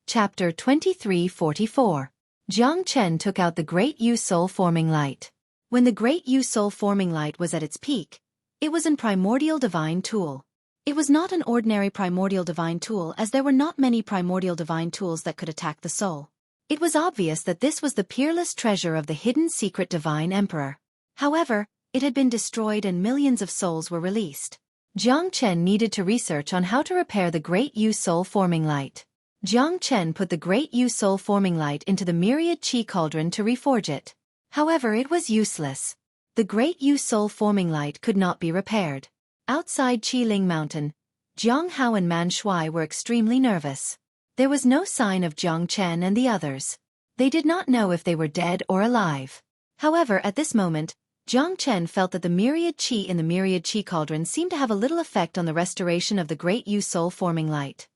Chapter 2344. Jiang Chen took out the Great Yu Soul-forming light. When the Great Yu Soul-forming light was at its peak, it was an primordial divine tool. It was not an ordinary primordial divine tool, as there were not many primordial divine tools that could attack the soul. It was obvious that this was the peerless treasure of the hidden secret divine emperor. However, it had been destroyed and millions of souls were released. Jiang Chen needed to research on how to repair the Great Yu Soul-forming light. Jiang Chen put the Great Yu Soul-forming light into the myriad Qi cauldron to reforge it. However, it was useless. The Great Yu Soul-forming light could not be repaired. Outside Qiling Mountain, Jiang Hao and Man Shui were extremely nervous. There was no sign of Jiang Chen and the others. They did not know if they were dead or alive. However, at this moment, Jiang Chen felt that the myriad Qi in the myriad Qi cauldron seemed to have a little effect on the restoration of the Great Yu Soul-forming light.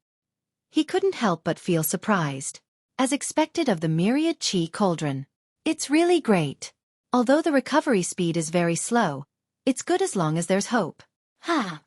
He couldn't help but feel surprised. As expected of the myriad Qi cauldron. It's really great. Although the recovery speed is very slow, it's good as long as there's hope. Ha!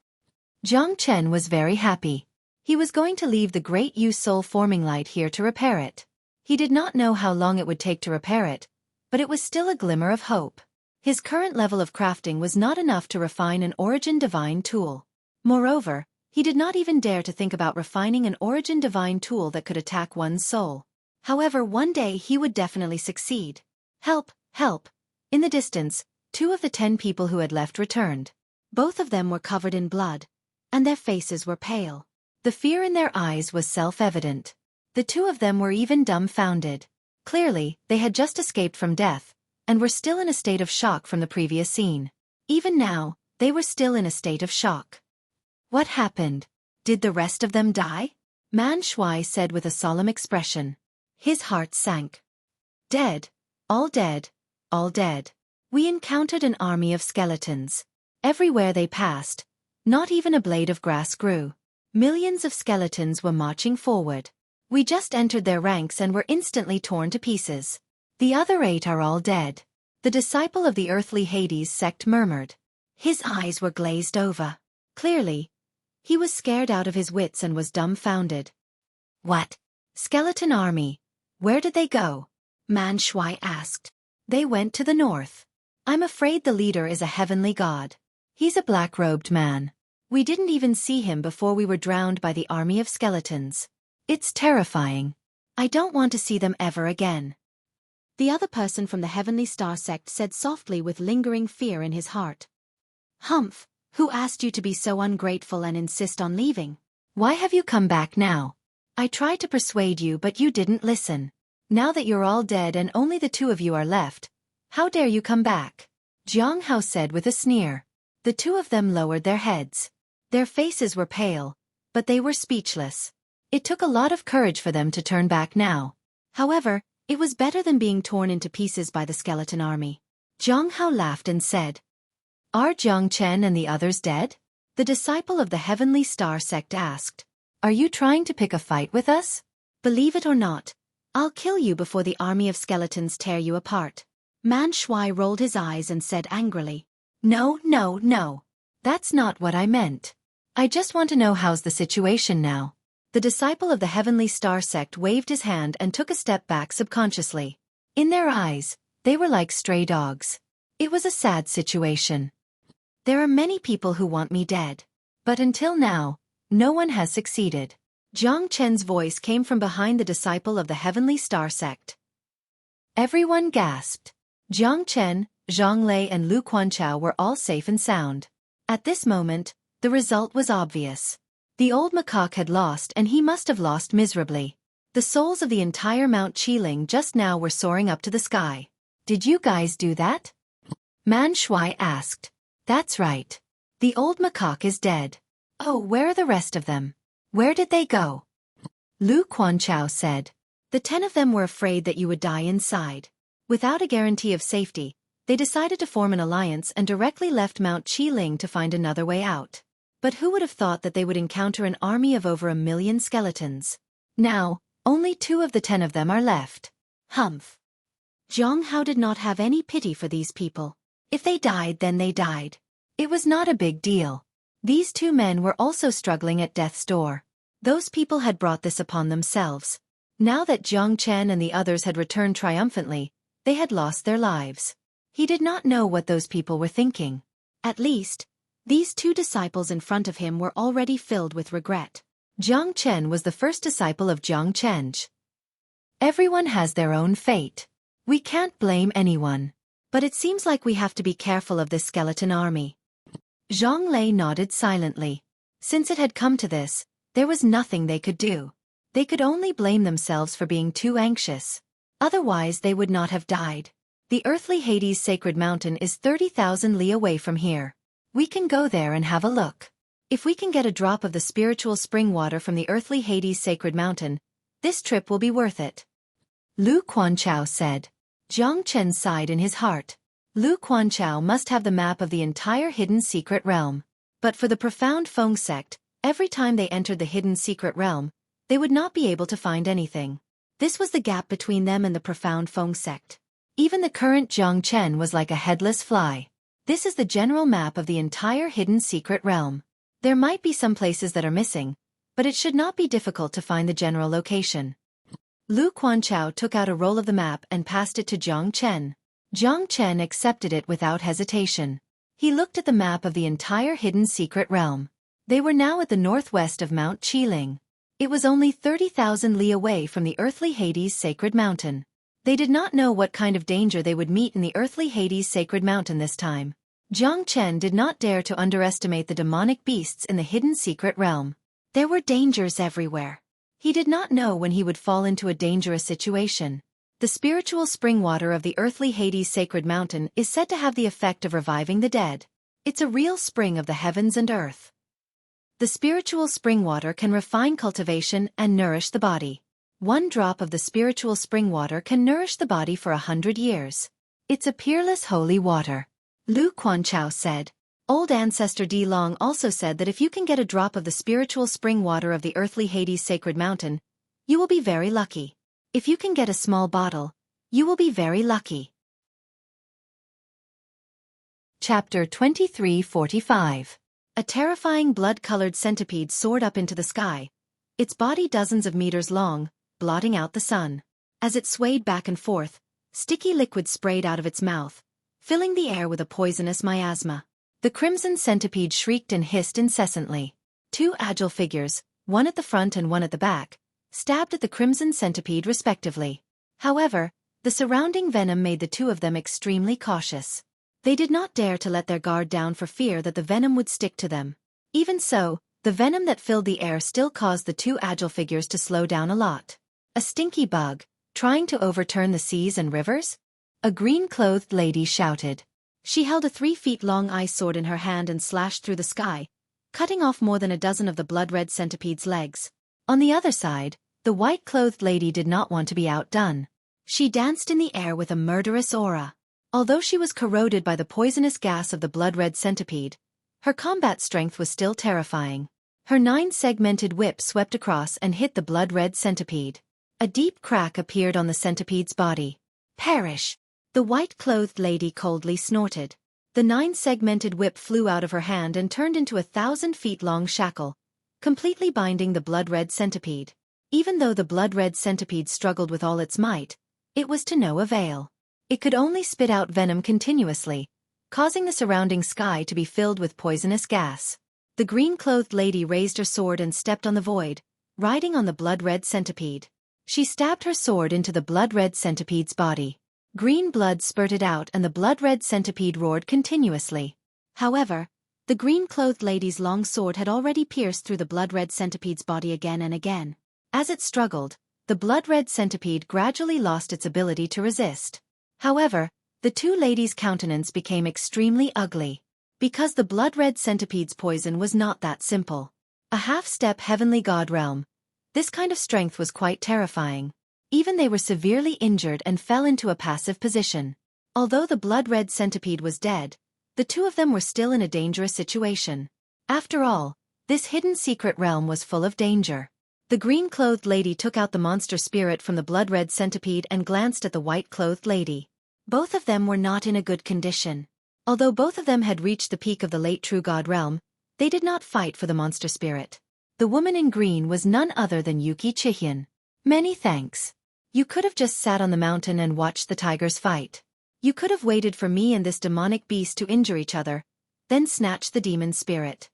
Jiang Chen was very happy. He was going to leave the Great Yu Soul-forming light here to repair it. He did not know how long it would take to repair it, but it was still a glimmer of hope. His current level of crafting was not enough to refine an origin divine tool. Moreover, he did not even dare to think about refining an origin divine tool that could attack one's soul. However, one day he would definitely succeed. Help! Help! In the distance, 2 of the 10 people who had left returned. Both of them were covered in blood, and their faces were pale. The fear in their eyes was self-evident. The 2 of them were even dumbfounded. Clearly, they had just escaped from death, and were still in a state of shock from the previous scene. Even now, they were still in a state of shock. What happened? Did the rest of them die? Man Shui said with a solemn expression. His heart sank. Dead. All dead. All dead. We encountered an army of skeletons. Everywhere they passed, not even a blade of grass grew. Millions of skeletons were marching forward. We just entered their ranks and were instantly torn to pieces. The other 8 are all dead. The disciple of the earthly Hades sect murmured. His eyes were glazed over. Clearly, he was scared out of his wits and was dumbfounded. What? Skeleton army. Where did they go? Man Shui asked. They went to the north. I'm afraid the leader is a heavenly god. He's a black-robed man. We didn't even see him before we were drowned by the army of skeletons. It's terrifying. I don't want to see them ever again. The other person from the Heavenly Star sect said softly with lingering fear in his heart. Humph, who asked you to be so ungrateful and insist on leaving? Why have you come back now? I tried to persuade you, but you didn't listen. Now that you're all dead and only the 2 of you are left, how dare you come back? Jiang Hao said with a sneer. The 2 of them lowered their heads. Their faces were pale, but they were speechless. It took a lot of courage for them to turn back now. However, it was better than being torn into pieces by the skeleton army. Jiang Hao laughed and said, Are Jiang Chen and the others dead? The disciple of the Heavenly Star sect asked. Are you trying to pick a fight with us? Believe it or not, I'll kill you before the army of skeletons tear you apart. Man Shui rolled his eyes and said angrily. No, no, no. That's not what I meant. I just want to know how's the situation now. The disciple of the Heavenly Star sect waved his hand and took a step back subconsciously. In their eyes, they were like stray dogs. It was a sad situation. There are many people who want me dead. But until now, no one has succeeded. Jiang Chen's voice came from behind the disciple of the Heavenly Star sect. Everyone gasped. Jiang Chen, Zhang Lei and Lu Quanchao were all safe and sound. At this moment, the result was obvious. The old macaque had lost, and he must have lost miserably. The souls of the entire Mount Qiling just now were soaring up to the sky. Did you guys do that? Man Shui asked. That's right. The old macaque is dead. Oh, where are the rest of them? Where did they go? Lu Quanchao said. The 10 of them were afraid that you would die inside. Without a guarantee of safety, they decided to form an alliance and directly left Mount Qiling to find another way out. But who would have thought that they would encounter an army of over 1 million skeletons? Now, only 2 of the 10 of them are left. Humph. Jiang Hao did not have any pity for these people. If they died, then they died. It was not a big deal. These 2 men were also struggling at death's door. Those people had brought this upon themselves. Now that Jiang Chen and the others had returned triumphantly, they had lost their lives. He did not know what those people were thinking. At least, these 2 disciples in front of him were already filled with regret. Jiang Chen was the first disciple of Jiang Chen. Everyone has their own fate. We can't blame anyone. But it seems like we have to be careful of this skeleton army. Zhang Lei nodded silently. Since it had come to this, there was nothing they could do. They could only blame themselves for being too anxious. Otherwise they would not have died. The earthly Hades sacred mountain is 30,000 li away from here. We can go there and have a look. If we can get a drop of the spiritual spring water from the earthly Hades sacred mountain, this trip will be worth it. Lu Quanchao said. Jiang Chen sighed in his heart. Lu Quanchao must have the map of the entire hidden secret realm. But for the profound Feng sect, every time they entered the hidden secret realm, they would not be able to find anything. This was the gap between them and the profound Feng sect. Even the current Jiang Chen was like a headless fly. This is the general map of the entire hidden secret realm. There might be some places that are missing, but it should not be difficult to find the general location. Lu Quanchao took out a roll of the map and passed it to Jiang Chen. Jiang Chen accepted it without hesitation. He looked at the map of the entire hidden secret realm. They were now at the northwest of Mount Qiling. It was only 30,000 li away from the earthly Hades sacred mountain. They did not know what kind of danger they would meet in the earthly Hades sacred mountain this time. Jiang Chen did not dare to underestimate the demonic beasts in the hidden secret realm. There were dangers everywhere. He did not know when he would fall into a dangerous situation. The spiritual spring water of the earthly Hades sacred mountain is said to have the effect of reviving the dead. It's a real spring of the heavens and earth. The spiritual spring water can refine cultivation and nourish the body. 1 drop of the spiritual spring water can nourish the body for 100 years. It's a peerless holy water. Lu Quanchao said. Old ancestor Di Long also said that if you can get a drop of the spiritual spring water of the earthly Hades sacred mountain, you will be very lucky. If you can get a small bottle, you will be very lucky. Chapter 2345. A terrifying blood-colored centipede soared up into the sky, its body dozens of meters long, blotting out the sun. As it swayed back and forth, sticky liquid sprayed out of its mouth, filling the air with a poisonous miasma. The crimson centipede shrieked and hissed incessantly. 2 agile figures, one at the front and one at the back, stabbed at the crimson centipede respectively. However, the surrounding venom made the 2 of them extremely cautious. They did not dare to let their guard down for fear that the venom would stick to them. Even so, the venom that filled the air still caused the 2 agile figures to slow down a lot. A stinky bug, trying to overturn the seas and rivers? A green-clothed lady shouted. She held a 3-feet-long ice sword in her hand and slashed through the sky, cutting off more than a dozen of the blood-red centipede's legs. On the other side, the white-clothed lady did not want to be outdone. She danced in the air with a murderous aura. Although she was corroded by the poisonous gas of the blood-red centipede, her combat strength was still terrifying. Her 9-segmented whip swept across and hit the blood-red centipede. A deep crack appeared on the centipede's body. Perish! The white-clothed lady coldly snorted. The 9-segmented whip flew out of her hand and turned into a 1,000-feet-long shackle, completely binding the blood-red centipede. Even though the blood-red centipede struggled with all its might, it was to no avail. It could only spit out venom continuously, causing the surrounding sky to be filled with poisonous gas. The green-clothed lady raised her sword and stepped on the void, riding on the blood-red centipede. She stabbed her sword into the blood-red centipede's body. Green blood spurted out and the blood-red centipede roared continuously. However, the green-clothed lady's long sword had already pierced through the blood-red centipede's body again and again. As it struggled, the blood-red centipede gradually lost its ability to resist. However, the 2 ladies' countenance became extremely ugly. Because the blood-red centipede's poison was not that simple. A half-step heavenly god realm. This kind of strength was quite terrifying. Even they were severely injured and fell into a passive position. Although the blood-red centipede was dead, the 2 of them were still in a dangerous situation. After all, this hidden secret realm was full of danger. The green-clothed lady took out the monster spirit from the blood-red centipede and glanced at the white-clothed lady. Both of them were not in a good condition. Although both of them had reached the peak of the late true god realm, they did not fight for the monster spirit. The woman in green was none other than Xueqi. Many thanks. You could have just sat on the mountain and watched the tigers fight. You could have waited for me and this demonic beast to injure each other, then snatch the demon spirit.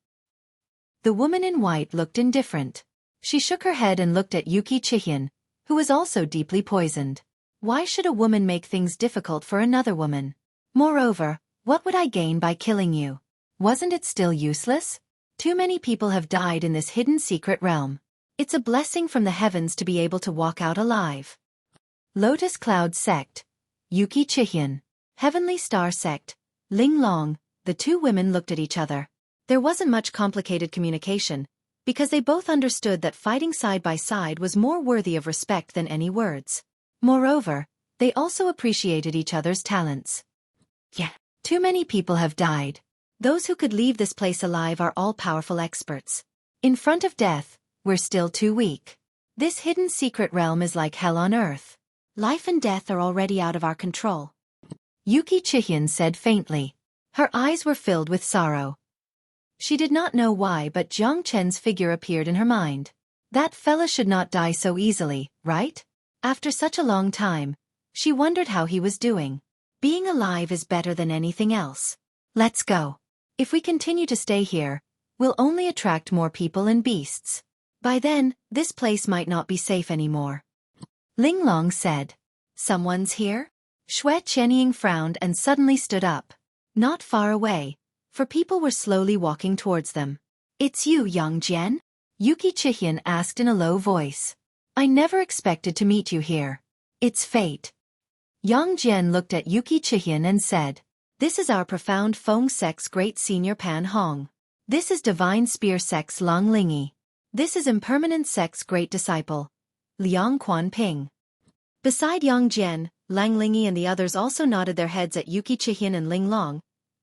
The woman in white looked indifferent. She shook her head and looked at Xueqi, who was also deeply poisoned. Why should a woman make things difficult for another woman? Moreover, what would I gain by killing you? Wasn't it still useless? Too many people have died in this hidden secret realm. It's a blessing from the heavens to be able to walk out alive. Lotus Cloud Sect, Xueqi, Heavenly Star Sect, Ling Long. The two women looked at each other. There wasn't much complicated communication, because they both understood that fighting side by side was more worthy of respect than any words. Moreover, they also appreciated each other's talents. Yeah, too many people have died. Those who could leave this place alive are all powerful experts. In front of death, we're still too weak. This hidden secret realm is like hell on earth. Life and death are already out of our control. Xueqi said faintly. Her eyes were filled with sorrow. She did not know why, but Jiang Chen's figure appeared in her mind. That fella should not die so easily, right? After such a long time, she wondered how he was doing. Being alive is better than anything else. Let's go. If we continue to stay here, we'll only attract more people and beasts. By then, this place might not be safe anymore. Ling Long said. Someone's here? Xueqi frowned and suddenly stood up. Not far away, for people were slowly walking towards them. It's you, Yang Jian? Xueqi asked in a low voice. I never expected to meet you here. It's fate. Yang Jian looked at Xueqi and said, This is our profound Feng Sect's great senior Pan Hong. This is Divine Spear Sect's Long Lingyi. This is Impermanent Sect's great disciple, Liang Quan Ping. Beside Yang Jian, Lang Lingyi and the others also nodded their heads at Xueqi and Ling Long.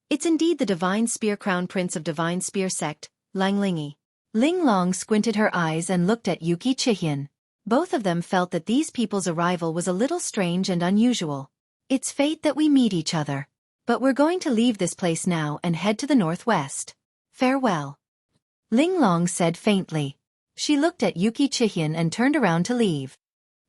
It's indeed the Divine Spear Crown Prince of Divine Spear Sect, Lang Lingyi. Ling Long squinted her eyes and looked at Xueqi. Both of them felt that these people's arrival was a little strange and unusual. It's fate that we meet each other. But we're going to leave this place now and head to the northwest. Farewell. Ling Long said faintly. She looked at Xueqi and turned around to leave.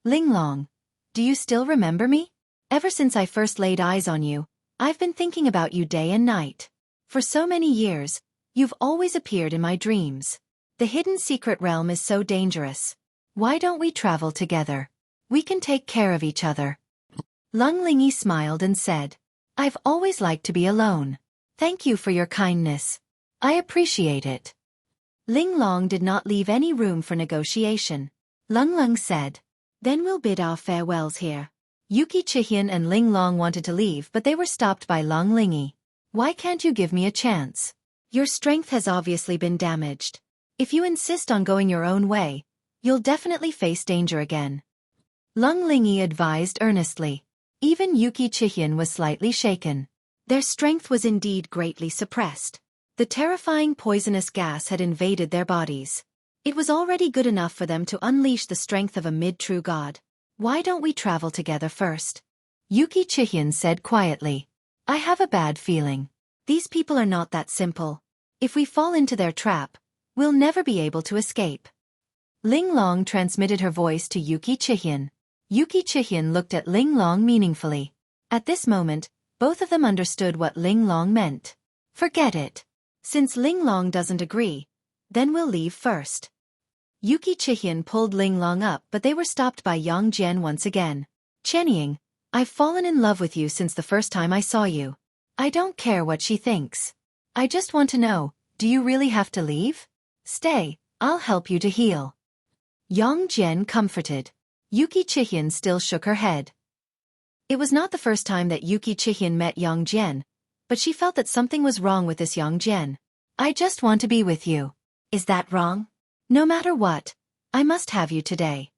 Ling Long, do you still remember me? Ever since I first laid eyes on you, I've been thinking about you day and night. For so many years, you've always appeared in my dreams. The hidden secret realm is so dangerous. Why don't we travel together? We can take care of each other. Lang Lingyi smiled and said, I've always liked to be alone. Thank you for your kindness. I appreciate it. Ling Long did not leave any room for negotiation. Lang said, Then we'll bid our farewells here. Xueqi and Ling Long wanted to leave, but they were stopped by Lang Lingyi. Why can't you give me a chance? Your strength has obviously been damaged. If you insist on going your own way, you'll definitely face danger again. Lang Lingyi advised earnestly. Even Xueqi was slightly shaken. Their strength was indeed greatly suppressed. The terrifying poisonous gas had invaded their bodies. It was already good enough for them to unleash the strength of a mid-true god. Why don't we travel together first? Xueqi said quietly. I have a bad feeling. These people are not that simple. If we fall into their trap, we'll never be able to escape. Ling Long transmitted her voice to Xueqi. Xueqi looked at Ling Long meaningfully. At this moment, both of them understood what Ling Long meant. Forget it. Since Ling Long doesn't agree, then we'll leave first. Xueqi pulled Ling Long up, but they were stopped by Yang Jian once again. Chenying, I've fallen in love with you since the first time I saw you. I don't care what she thinks. I just want to know, do you really have to leave? Stay, I'll help you to heal. Yang Jian comforted. Xueqi still shook her head. It was not the first time that Xueqi met Yang Jian, but she felt that something was wrong with this Yang Jian. I just want to be with you. Is that wrong? No matter what, I must have you today.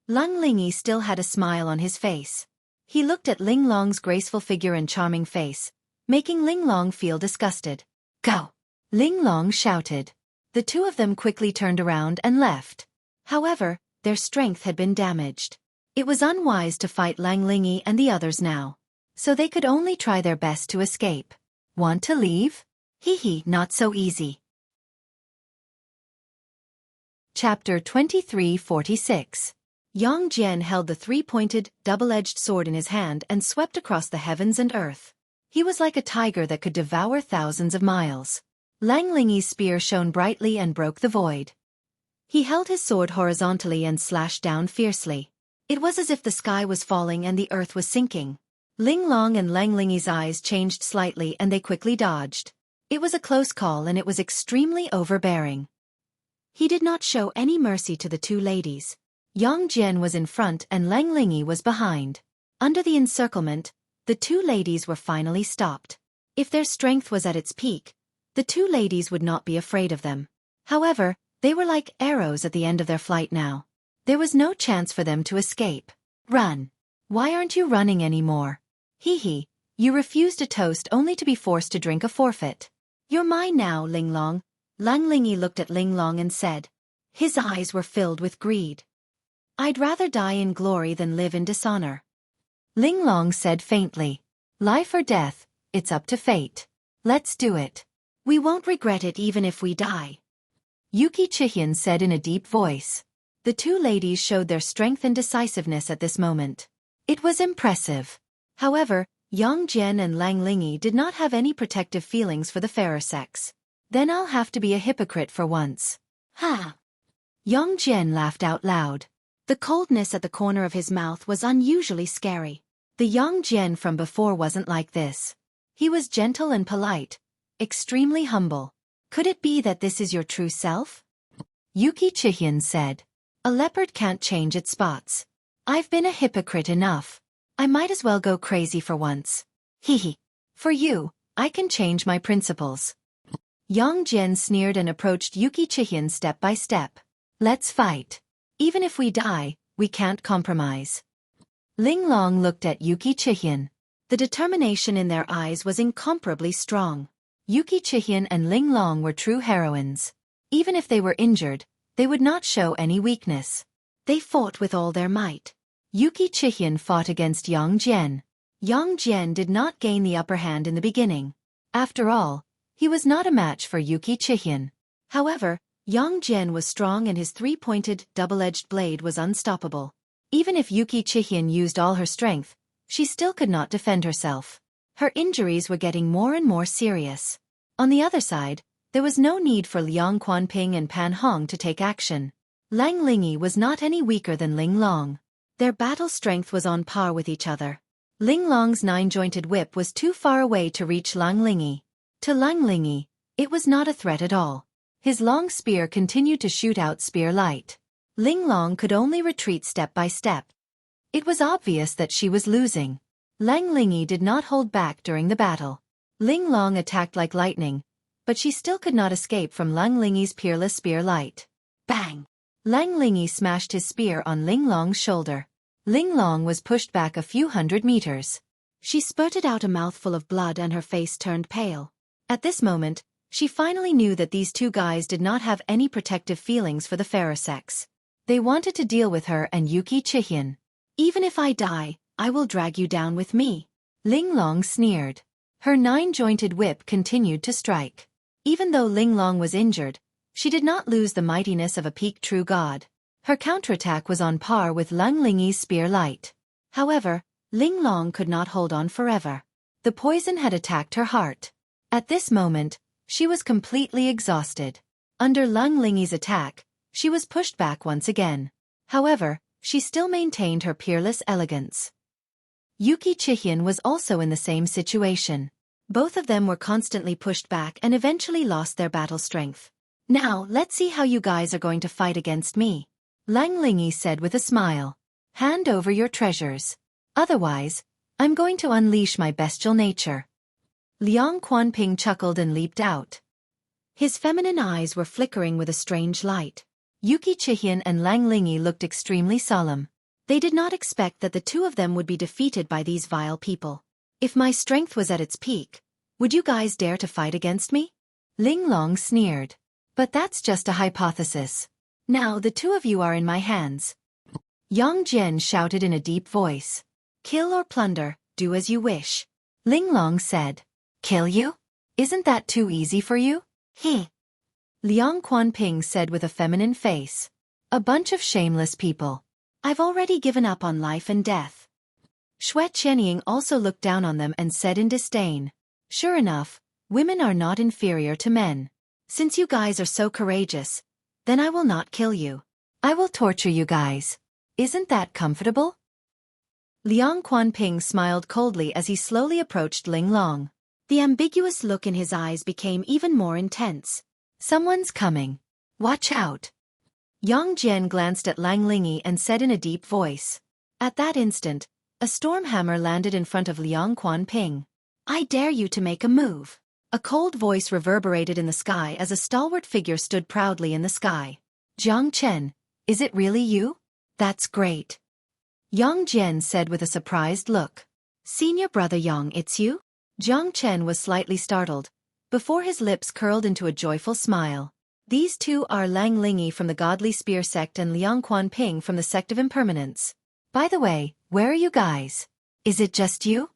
Lang Lingyi still had a smile on his face. He looked at Ling Long's graceful figure and charming face, making Ling Long feel disgusted. Go! Ling Long shouted. The two of them quickly turned around and left. However, their strength had been damaged. It was unwise to fight Lang Lingyi and the others now. So they could only try their best to escape. Want to leave? Hee, not so easy. Chapter 2346. Yang Jian held the three-pointed, double-edged sword in his hand and swept across the heavens and earth. He was like a tiger that could devour thousands of miles. Lang Lingyi's spear shone brightly and broke the void. He held his sword horizontally and slashed down fiercely. It was as if the sky was falling and the earth was sinking. Ling Long and Lang Lingyi's eyes changed slightly and they quickly dodged. It was a close call and it was extremely overbearing. He did not show any mercy to the two ladies. Yang Jian was in front and Lang Lingyi was behind. Under the encirclement, the two ladies were finally stopped. If their strength was at its peak, the two ladies would not be afraid of them. However, they were like arrows at the end of their flight now. There was no chance for them to escape. Run. Why aren't you running anymore? Hee, you refused a toast only to be forced to drink a forfeit. You're mine now, Ling Long. Lang Lingyi looked at Ling Long and said. His eyes were filled with greed. I'd rather die in glory than live in dishonor. Ling Long said faintly. Life or death, it's up to fate. Let's do it. We won't regret it even if we die. Xueqi said in a deep voice. The two ladies showed their strength and decisiveness at this moment. It was impressive. However, Yang Jian and Lang Lingyi did not have any protective feelings for the fairer sex. Then I'll have to be a hypocrite for once. Ha! Yang Jian laughed out loud. The coldness at the corner of his mouth was unusually scary. The Yang Jian from before wasn't like this. He was gentle and polite, extremely humble. Could it be that this is your true self? Xueqi said. A leopard can't change its spots. I've been a hypocrite enough. I might as well go crazy for once. Hee. For you, I can change my principles. Yang Jian sneered and approached Xueqi step by step. Let's fight. Even if we die, we can't compromise. Ling Long looked at Xueqi. The determination in their eyes was incomparably strong. Xueqi and Ling Long were true heroines. Even if they were injured, they would not show any weakness. They fought with all their might. Xueqi fought against Yang Jian. Yang Jian did not gain the upper hand in the beginning. After all, he was not a match for Xueqi. However, Yang Jian was strong and his three-pointed, double-edged blade was unstoppable. Even if Xueqi used all her strength, she still could not defend herself. Her injuries were getting more and more serious. On the other side, there was no need for Liang Quanping and Pan Hong to take action. Lang Lingyi was not any weaker than Ling Long. Their battle strength was on par with each other. Ling Long's nine-jointed whip was too far away to reach Lang Lingyi. To Lang Lingyi, it was not a threat at all. His long spear continued to shoot out spear light. Ling Long could only retreat step by step. It was obvious that she was losing. Lang Lingyi did not hold back during the battle. Ling Long attacked like lightning, but she still could not escape from Lang Lingyi's peerless spear light. Bang! Lang Lingyi smashed his spear on Ling Long's shoulder. Ling Long was pushed back a few hundred meters. She spurted out a mouthful of blood and her face turned pale. At this moment, she finally knew that these two guys did not have any protective feelings for the fairer sex. They wanted to deal with her and Xueqi. Even if I die, I will drag you down with me. Ling Long sneered. Her nine-jointed whip continued to strike. Even though Ling Long was injured, she did not lose the mightiness of a peak true god. Her counterattack was on par with Lang Lingyi's spear light. However, Ling Long could not hold on forever. The poison had attacked her heart. At this moment, she was completely exhausted. Under Lang Lingyi's attack, she was pushed back once again. However, she still maintained her peerless elegance. Xueqi was also in the same situation. Both of them were constantly pushed back and eventually lost their battle strength. Now, let's see how you guys are going to fight against me. Lang Lingyi said with a smile. Hand over your treasures. Otherwise, I'm going to unleash my bestial nature. Liang Quanping chuckled and leaped out. His feminine eyes were flickering with a strange light. Xueqi and Lang Lingyi looked extremely solemn. They did not expect that the two of them would be defeated by these vile people. If my strength was at its peak, would you guys dare to fight against me? Ling Long sneered. But that's just a hypothesis. Now the two of you are in my hands. Yang Jian shouted in a deep voice. Kill or plunder, do as you wish. Ling Long said. Kill you? Isn't that too easy for you? He. Liang Quanping said with a feminine face. A bunch of shameless people. I've already given up on life and death. Xueqi also looked down on them and said in disdain, "Sure enough, women are not inferior to men. Since you guys are so courageous, then I will not kill you. I will torture you guys. Isn't that comfortable?" Liang Quanping smiled coldly as he slowly approached Ling Long. The ambiguous look in his eyes became even more intense. "Someone's coming. Watch out." Yang Jian glanced at Lang Lingyi and said in a deep voice. At that instant, a storm hammer landed in front of Liang Quanping. "I dare you to make a move." A cold voice reverberated in the sky as a stalwart figure stood proudly in the sky. "Jiang Chen, is it really you? That's great." Yang Jian said with a surprised look. "Senior brother Yang, it's you?" Jiang Chen was slightly startled, before his lips curled into a joyful smile. "These two are Lang Lingyi from the Godly Spear sect and Liang Quanping from the sect of Impermanence. By the way, where are you guys? Is it just you?"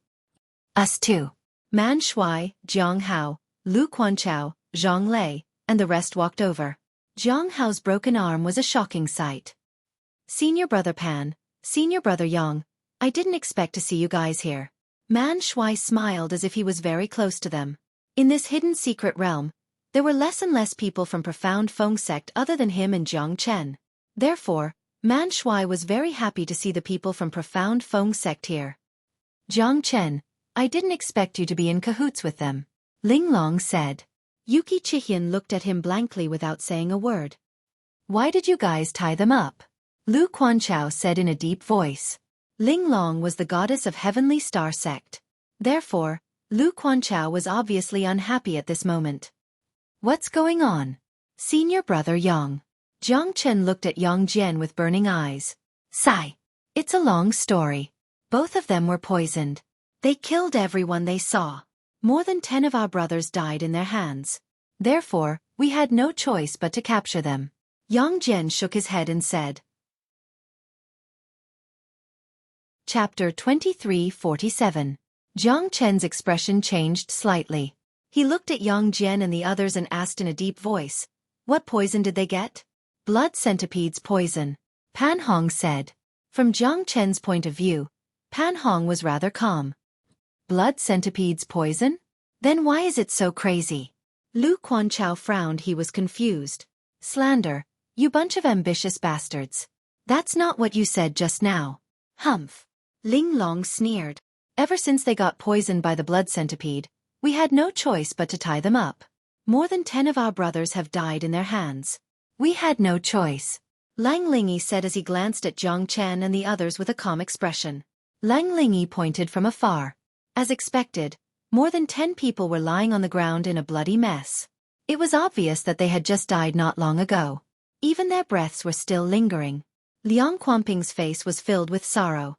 "Us too." Man Shui, Jiang Hao, Lu Quanchao, Zhang Lei, and the rest walked over. Jiang Hao's broken arm was a shocking sight. "Senior brother Pan, senior brother Yang, I didn't expect to see you guys here." Man Shui smiled as if he was very close to them. In this hidden secret realm, there were less and less people from Profound Feng sect other than him and Jiang Chen. Therefore, Man Shui was very happy to see the people from Profound Feng sect here. "Jiang Chen, I didn't expect you to be in cahoots with them," Ling Long said. Yuki Chihian looked at him blankly without saying a word. "Why did you guys tie them up?" Lu Quanchao said in a deep voice. Ling Long was the goddess of Heavenly Star sect. Therefore, Lu Quanchao was obviously unhappy at this moment. "What's going on? Senior brother Yang." Jiang Chen looked at Yang Jian with burning eyes. "Sigh. It's a long story. Both of them were poisoned. They killed everyone they saw. More than 10 of our brothers died in their hands. Therefore, we had no choice but to capture them." Yang Jian shook his head and said. Chapter 2347. Jiang Chen's expression changed slightly. He looked at Yang Jian and the others and asked in a deep voice, "What poison did they get?" "Blood centipede's poison," Pan Hong said. From Jiang Chen's point of view, Pan Hong was rather calm. "Blood centipede's poison? Then why is it so crazy?" Lu Quanchao frowned. He was confused. "Slander, you bunch of ambitious bastards. That's not what you said just now." "Humph." Ling Long sneered. "Ever since they got poisoned by the blood centipede, we had no choice but to tie them up. More than 10 of our brothers have died in their hands. We had no choice," Lang Lingyi said as he glanced at Jiang Chen and the others with a calm expression. Lang Lingyi pointed from afar. As expected, more than 10 people were lying on the ground in a bloody mess. It was obvious that they had just died not long ago. Even their breaths were still lingering. Liang Quanping's face was filled with sorrow.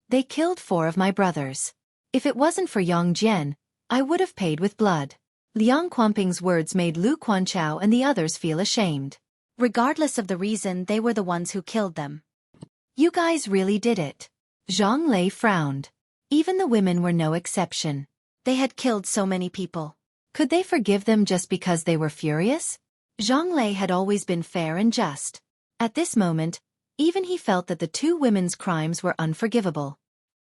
"They killed 4 of my brothers. If it wasn't for Yang Jian, I would have paid with blood." Liang Quanping's words made Lu Quanchao and the others feel ashamed. Regardless of the reason, they were the ones who killed them. "You guys really did it." Zhang Lei frowned. Even the women were no exception. They had killed so many people. Could they forgive them just because they were furious? Zhang Lei had always been fair and just. At this moment, even he felt that the 2 women's crimes were unforgivable.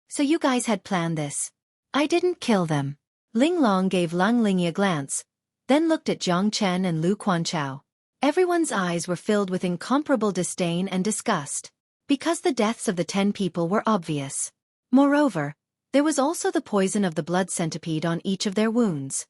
"So you guys had planned this." "I didn't kill them." Ling Long gave Lang Lingyi a glance, then looked at Jiang Chen and Lu Quanchao. Everyone's eyes were filled with incomparable disdain and disgust, because the deaths of the 10 people were obvious. Moreover, there was also the poison of the blood centipede on each of their wounds.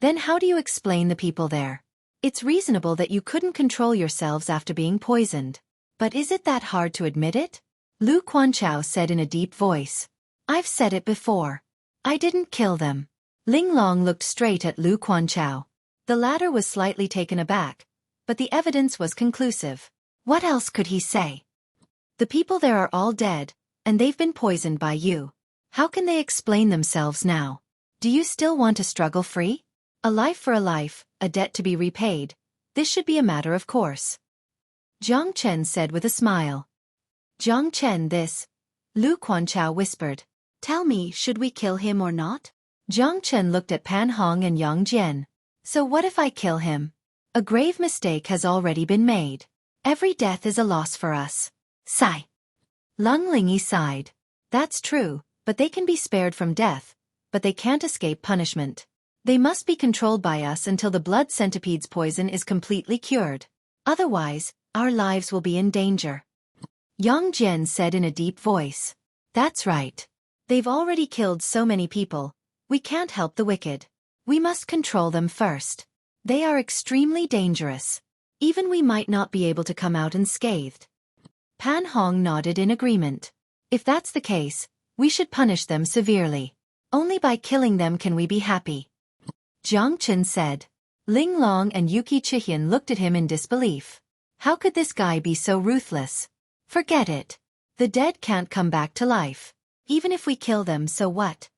Then how do you explain the people there? It's reasonable that you couldn't control yourselves after being poisoned. But is it that hard to admit it? Lu Quanchao said in a deep voice. "I've said it before. I didn't kill them." Ling Long looked straight at Lu Quanchao. The latter was slightly taken aback, but the evidence was conclusive. What else could he say? "The people there are all dead, and they've been poisoned by you. How can they explain themselves now? Do you still want to struggle free? A life for a life, a debt to be repaid. This should be a matter of course." Jiang Chen said with a smile. "Jiang Chen, this," Lu Quanchao whispered. "Tell me, should we kill him or not?" Jiang Chen looked at Pan Hong and Yang Jian. "So what if I kill him? A grave mistake has already been made. Every death is a loss for us." Sigh. Lung Lingyi sighed. That's true, but they can be spared from death, but they can't escape punishment. They must be controlled by us until the blood centipede's poison is completely cured. Otherwise, our lives will be in danger. Yang Jian said in a deep voice. That's right. They've already killed so many people. We can't help the wicked. We must control them first. They are extremely dangerous. Even we might not be able to come out unscathed. Pan Hong nodded in agreement. If that's the case, we should punish them severely. Only by killing them can we be happy. Jiang Chen said. Ling Long and Yuki Chihian looked at him in disbelief. How could this guy be so ruthless? Forget it. The dead can't come back to life. Even if we kill them, so what?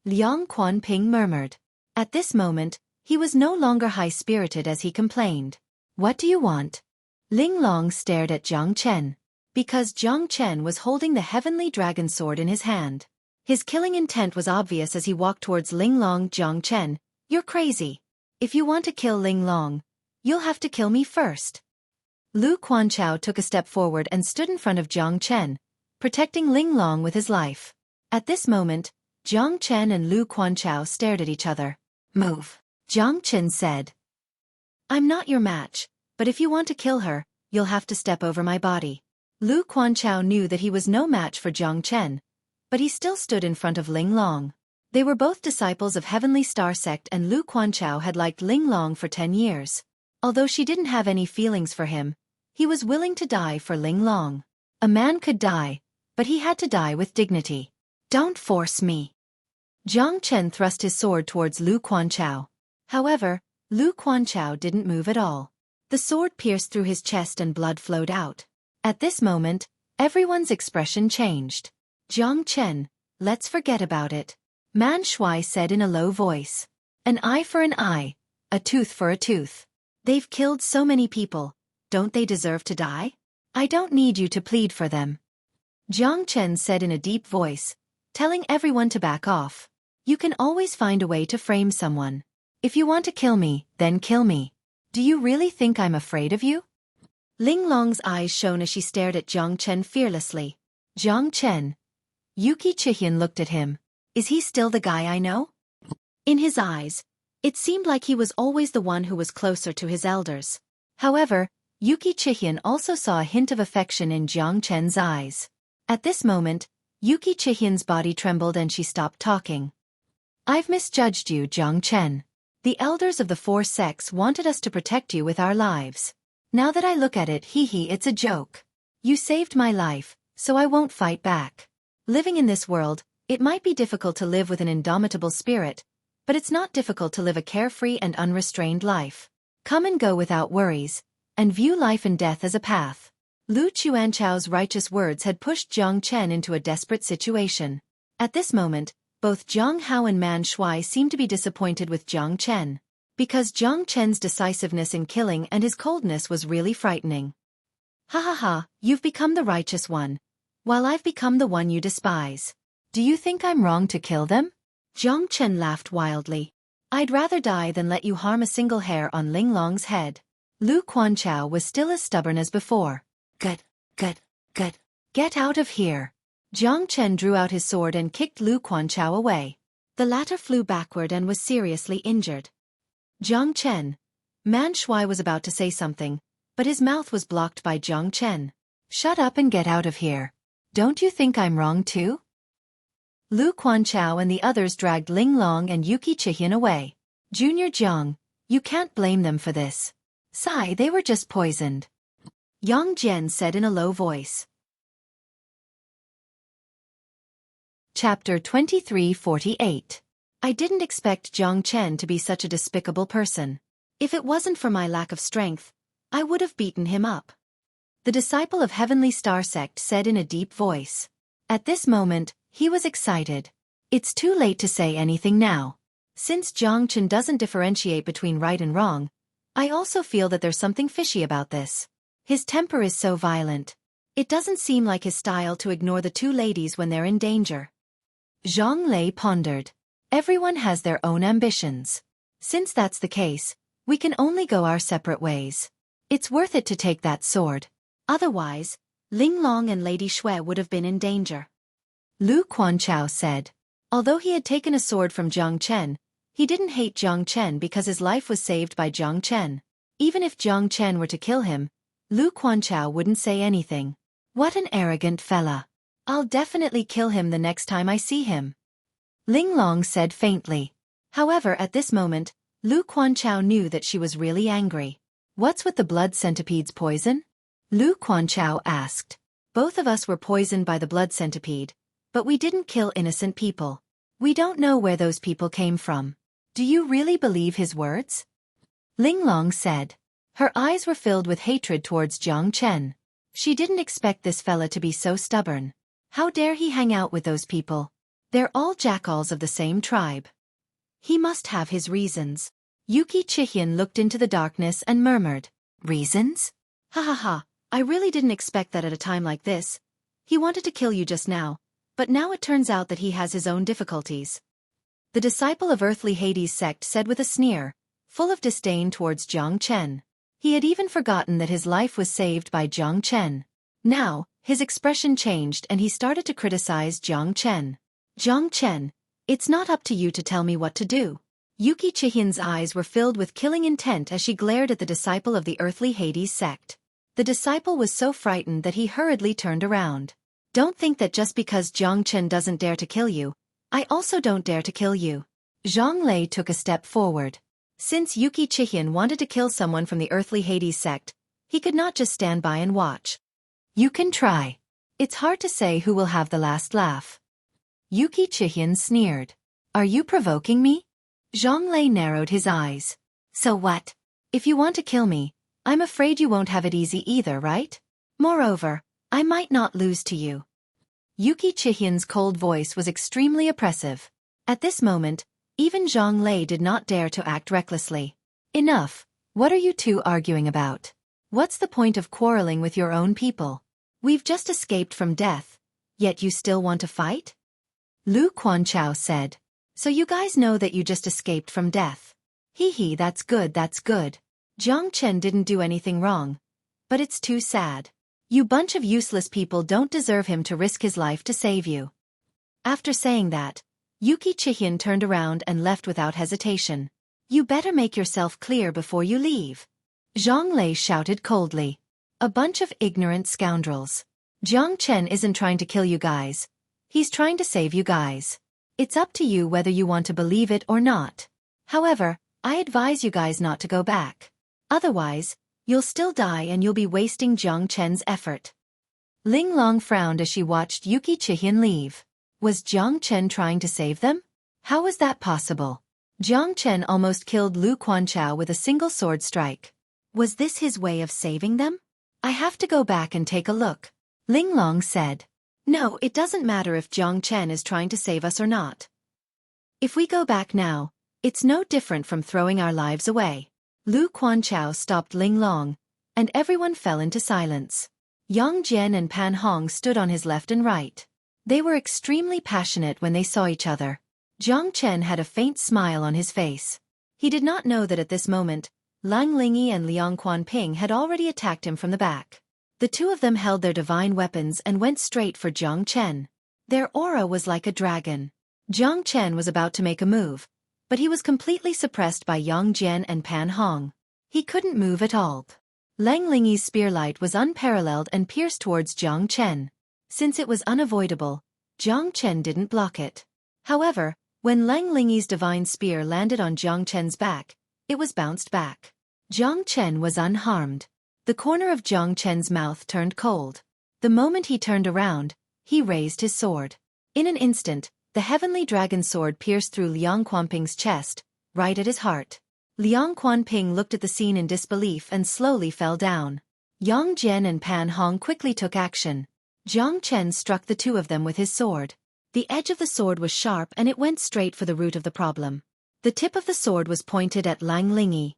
Liang Quanping murmured. At this moment, he was no longer high-spirited as he complained. What do you want? Ling Long stared at Jiang Chen. Because Jiang Chen was holding the heavenly dragon sword in his hand. His killing intent was obvious as he walked towards Ling Long. Jiang Chen, you're crazy. If you want to kill Ling Long, you'll have to kill me first. Lu Quanchao took a step forward and stood in front of Jiang Chen, protecting Ling Long with his life. At this moment, Jiang Chen and Lu Quanchao stared at each other. Move. Jiang Chen said. I'm not your match, but if you want to kill her, you'll have to step over my body. Lu Quanchao knew that he was no match for Jiang Chen, but he still stood in front of Ling Long. They were both disciples of Heavenly Star Sect, and Lu Quanchao had liked Ling Long for 10 years. Although she didn't have any feelings for him, he was willing to die for Ling Long. A man could die, but he had to die with dignity. Don't force me. Jiang Chen thrust his sword towards Lu Quanchao. However, Lu Quanchao didn't move at all. The sword pierced through his chest and blood flowed out. At this moment, everyone's expression changed. Jiang Chen, let's forget about it. Man Shuai said in a low voice. An eye for an eye, a tooth for a tooth. They've killed so many people. Don't they deserve to die? I don't need you to plead for them. Jiang Chen said in a deep voice, telling everyone to back off. You can always find a way to frame someone. If you want to kill me, then kill me. Do you really think I'm afraid of you? Ling Long's eyes shone as she stared at Jiang Chen fearlessly. Jiang Chen. Yuki Chihian looked at him. Is he still the guy I know? In his eyes, it seemed like he was always the one who was closer to his elders. However, Yuki Chihian also saw a hint of affection in Jiang Chen's eyes. At this moment, Yuki Chihian's body trembled and she stopped talking. I've misjudged you, Jiang Chen. The elders of the 4 sects wanted us to protect you with our lives. Now that I look at it, it's a joke. You saved my life, so I won't fight back. Living in this world, it might be difficult to live with an indomitable spirit, but it's not difficult to live a carefree and unrestrained life. Come and go without worries, and view life and death as a path. Lu Chuanchao's righteous words had pushed Jiang Chen into a desperate situation. At this moment, both Jiang Hao and Man Shuai seemed to be disappointed with Jiang Chen. Because Jiang Chen's decisiveness in killing and his coldness was really frightening. Ha ha ha, you've become the righteous one, while I've become the one you despise. Do you think I'm wrong to kill them? Jiang Chen laughed wildly. I'd rather die than let you harm a single hair on Ling Long's head. Lu Quanchao was still as stubborn as before. Gut. Get out of here. Jiang Chen drew out his sword and kicked Lu Quanchao away. The latter flew backward and was seriously injured. Jiang Chen. Man Shuai was about to say something, but his mouth was blocked by Jiang Chen. Shut up and get out of here. Don't you think I'm wrong too? Lu Quanchao and the others dragged Ling Long and Yuki Chihian away. Junior Jiang, you can't blame them for this. Sai, they were just poisoned. Yang Jian said in a low voice. Chapter 2348. I didn't expect Jiang Chen to be such a despicable person. If it wasn't for my lack of strength, I would have beaten him up. The disciple of Heavenly Star Sect said in a deep voice. At this moment, he was excited. It's too late to say anything now. Since Jiang Chen doesn't differentiate between right and wrong, I also feel that there's something fishy about this. His temper is so violent. It doesn't seem like his style to ignore the 2 ladies when they're in danger. Zhang Lei pondered. Everyone has their own ambitions. Since that's the case, we can only go our separate ways. It's worth it to take that sword. Otherwise, Ling Long and Lady Xue would have been in danger. Lu Quanchao said. Although he had taken a sword from Jiang Chen, he didn't hate Jiang Chen because his life was saved by Jiang Chen. Even if Jiang Chen were to kill him, Lu Quanchao wouldn't say anything. What an arrogant fella. I'll definitely kill him the next time I see him. Ling Long said faintly. However, at this moment, Lu Quanchao knew that she was really angry. What's with the blood centipede's poison? Lu Quanchao asked. Both of us were poisoned by the blood centipede, but we didn't kill innocent people. We don't know where those people came from. Do you really believe his words? Ling Long said. Her eyes were filled with hatred towards Jiang Chen. She didn't expect this fella to be so stubborn. How dare he hang out with those people? They're all jackals of the same tribe. He must have his reasons. Yuki Chihian looked into the darkness and murmured, "Reasons? Ha ha ha, I really didn't expect that at a time like this. He wanted to kill you just now, but now it turns out that he has his own difficulties." The disciple of earthly Hades sect said with a sneer, full of disdain towards Jiang Chen. He had even forgotten that his life was saved by Jiang Chen. Now, his expression changed and he started to criticize Jiang Chen. "Jiang Chen, it's not up to you to tell me what to do." Yuki Chihian's eyes were filled with killing intent as she glared at the disciple of the earthly Hades sect. The disciple was so frightened that he hurriedly turned around. "Don't think that just because Jiang Chen doesn't dare to kill you, I also don't dare to kill you." Zhang Lei took a step forward. Since Yuki Chihian wanted to kill someone from the earthly Hades sect, he could not just stand by and watch. "You can try. It's hard to say who will have the last laugh." Yuki Chihian sneered. "Are you provoking me?" Zhang Lei narrowed his eyes. "So what? If you want to kill me, I'm afraid you won't have it easy either, right? Moreover, I might not lose to you." Yuki Chihian's cold voice was extremely oppressive. At this moment, even Zhang Lei did not dare to act recklessly. "Enough. What are you two arguing about? What's the point of quarreling with your own people? We've just escaped from death, yet you still want to fight?" Lu Quanchao said. "So you guys know that you just escaped from death. Hee hee, that's good, that's good. Jiang Chen didn't do anything wrong. But it's too sad. You bunch of useless people don't deserve him to risk his life to save you." After saying that, Yuki Chihian turned around and left without hesitation. "You better make yourself clear before you leave." Zhang Lei shouted coldly. "A bunch of ignorant scoundrels. Jiang Chen isn't trying to kill you guys. He's trying to save you guys. It's up to you whether you want to believe it or not. However, I advise you guys not to go back. Otherwise, you'll still die and you'll be wasting Jiang Chen's effort." Ling Long frowned as she watched Yuki Chihian leave. Was Jiang Chen trying to save them? How was that possible? Jiang Chen almost killed Lu Quanchao with a single sword strike. Was this his way of saving them? "I have to go back and take a look," Ling Long said. "No, it doesn't matter if Jiang Chen is trying to save us or not. If we go back now, it's no different from throwing our lives away." Lu Quanchao stopped Ling Long, and everyone fell into silence. Yang Jian and Pan Hong stood on his left and right. They were extremely passionate when they saw each other. Jiang Chen had a faint smile on his face. He did not know that at this moment, Lang Lingyi and Liang Quanping had already attacked him from the back. The two of them held their divine weapons and went straight for Jiang Chen. Their aura was like a dragon. Jiang Chen was about to make a move, but he was completely suppressed by Yang Jian and Pan Hong. He couldn't move at all. Lang Lingyi's spear light was unparalleled and pierced towards Jiang Chen. Since it was unavoidable, Jiang Chen didn't block it. However, when Lang Lingyi's divine spear landed on Jiang Chen's back, it was bounced back. Jiang Chen was unharmed. The corner of Jiang Chen's mouth turned cold. The moment he turned around, he raised his sword. In an instant, the heavenly dragon sword pierced through Liang Quanping's chest, right at his heart. Liang Quanping looked at the scene in disbelief and slowly fell down. Yang Jian and Pan Hong quickly took action. Jiang Chen struck the two of them with his sword. The edge of the sword was sharp and it went straight for the root of the problem. The tip of the sword was pointed at Lang Lingyi.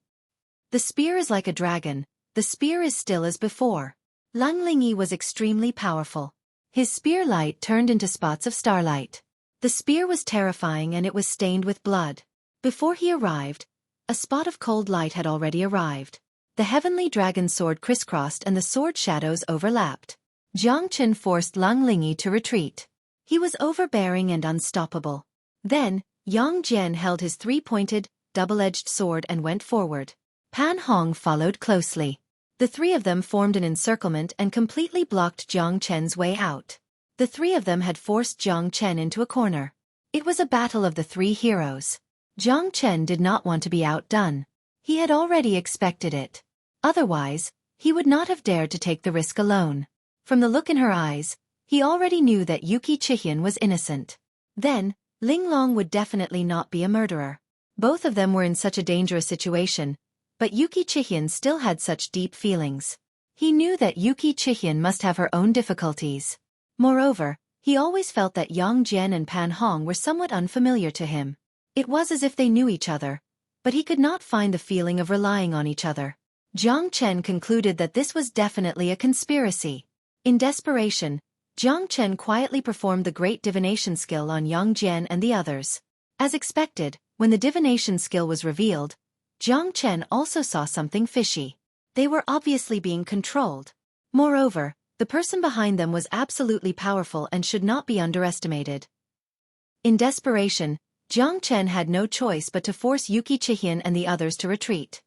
The spear is like a dragon. The spear is still as before. Lang Lingyi was extremely powerful. His spear light turned into spots of starlight. The spear was terrifying and it was stained with blood. Before he arrived, a spot of cold light had already arrived. The heavenly dragon sword crisscrossed and the sword shadows overlapped. Jiang Chen forced Lang Lingyi to retreat. He was overbearing and unstoppable. Then, Yang Jian held his three-pointed, double-edged sword and went forward. Pan Hong followed closely. The three of them formed an encirclement and completely blocked Jiang Chen's way out. The three of them had forced Jiang Chen into a corner. It was a battle of the three heroes. Jiang Chen did not want to be outdone. He had already expected it. Otherwise, he would not have dared to take the risk alone. From the look in her eyes, he already knew that Xueqi was innocent. Then, Ling Long would definitely not be a murderer. Both of them were in such a dangerous situation, but Xueqi still had such deep feelings. He knew that Xueqi must have her own difficulties. Moreover, he always felt that Yang Jian and Pan Hong were somewhat unfamiliar to him. It was as if they knew each other, but he could not find the feeling of relying on each other. Jiang Chen concluded that this was definitely a conspiracy. In desperation, Jiang Chen quietly performed the great divination skill on Yang Jian and the others. As expected, when the divination skill was revealed, Jiang Chen also saw something fishy. They were obviously being controlled. Moreover, the person behind them was absolutely powerful and should not be underestimated. In desperation, Jiang Chen had no choice but to force Xueqi and the others to retreat.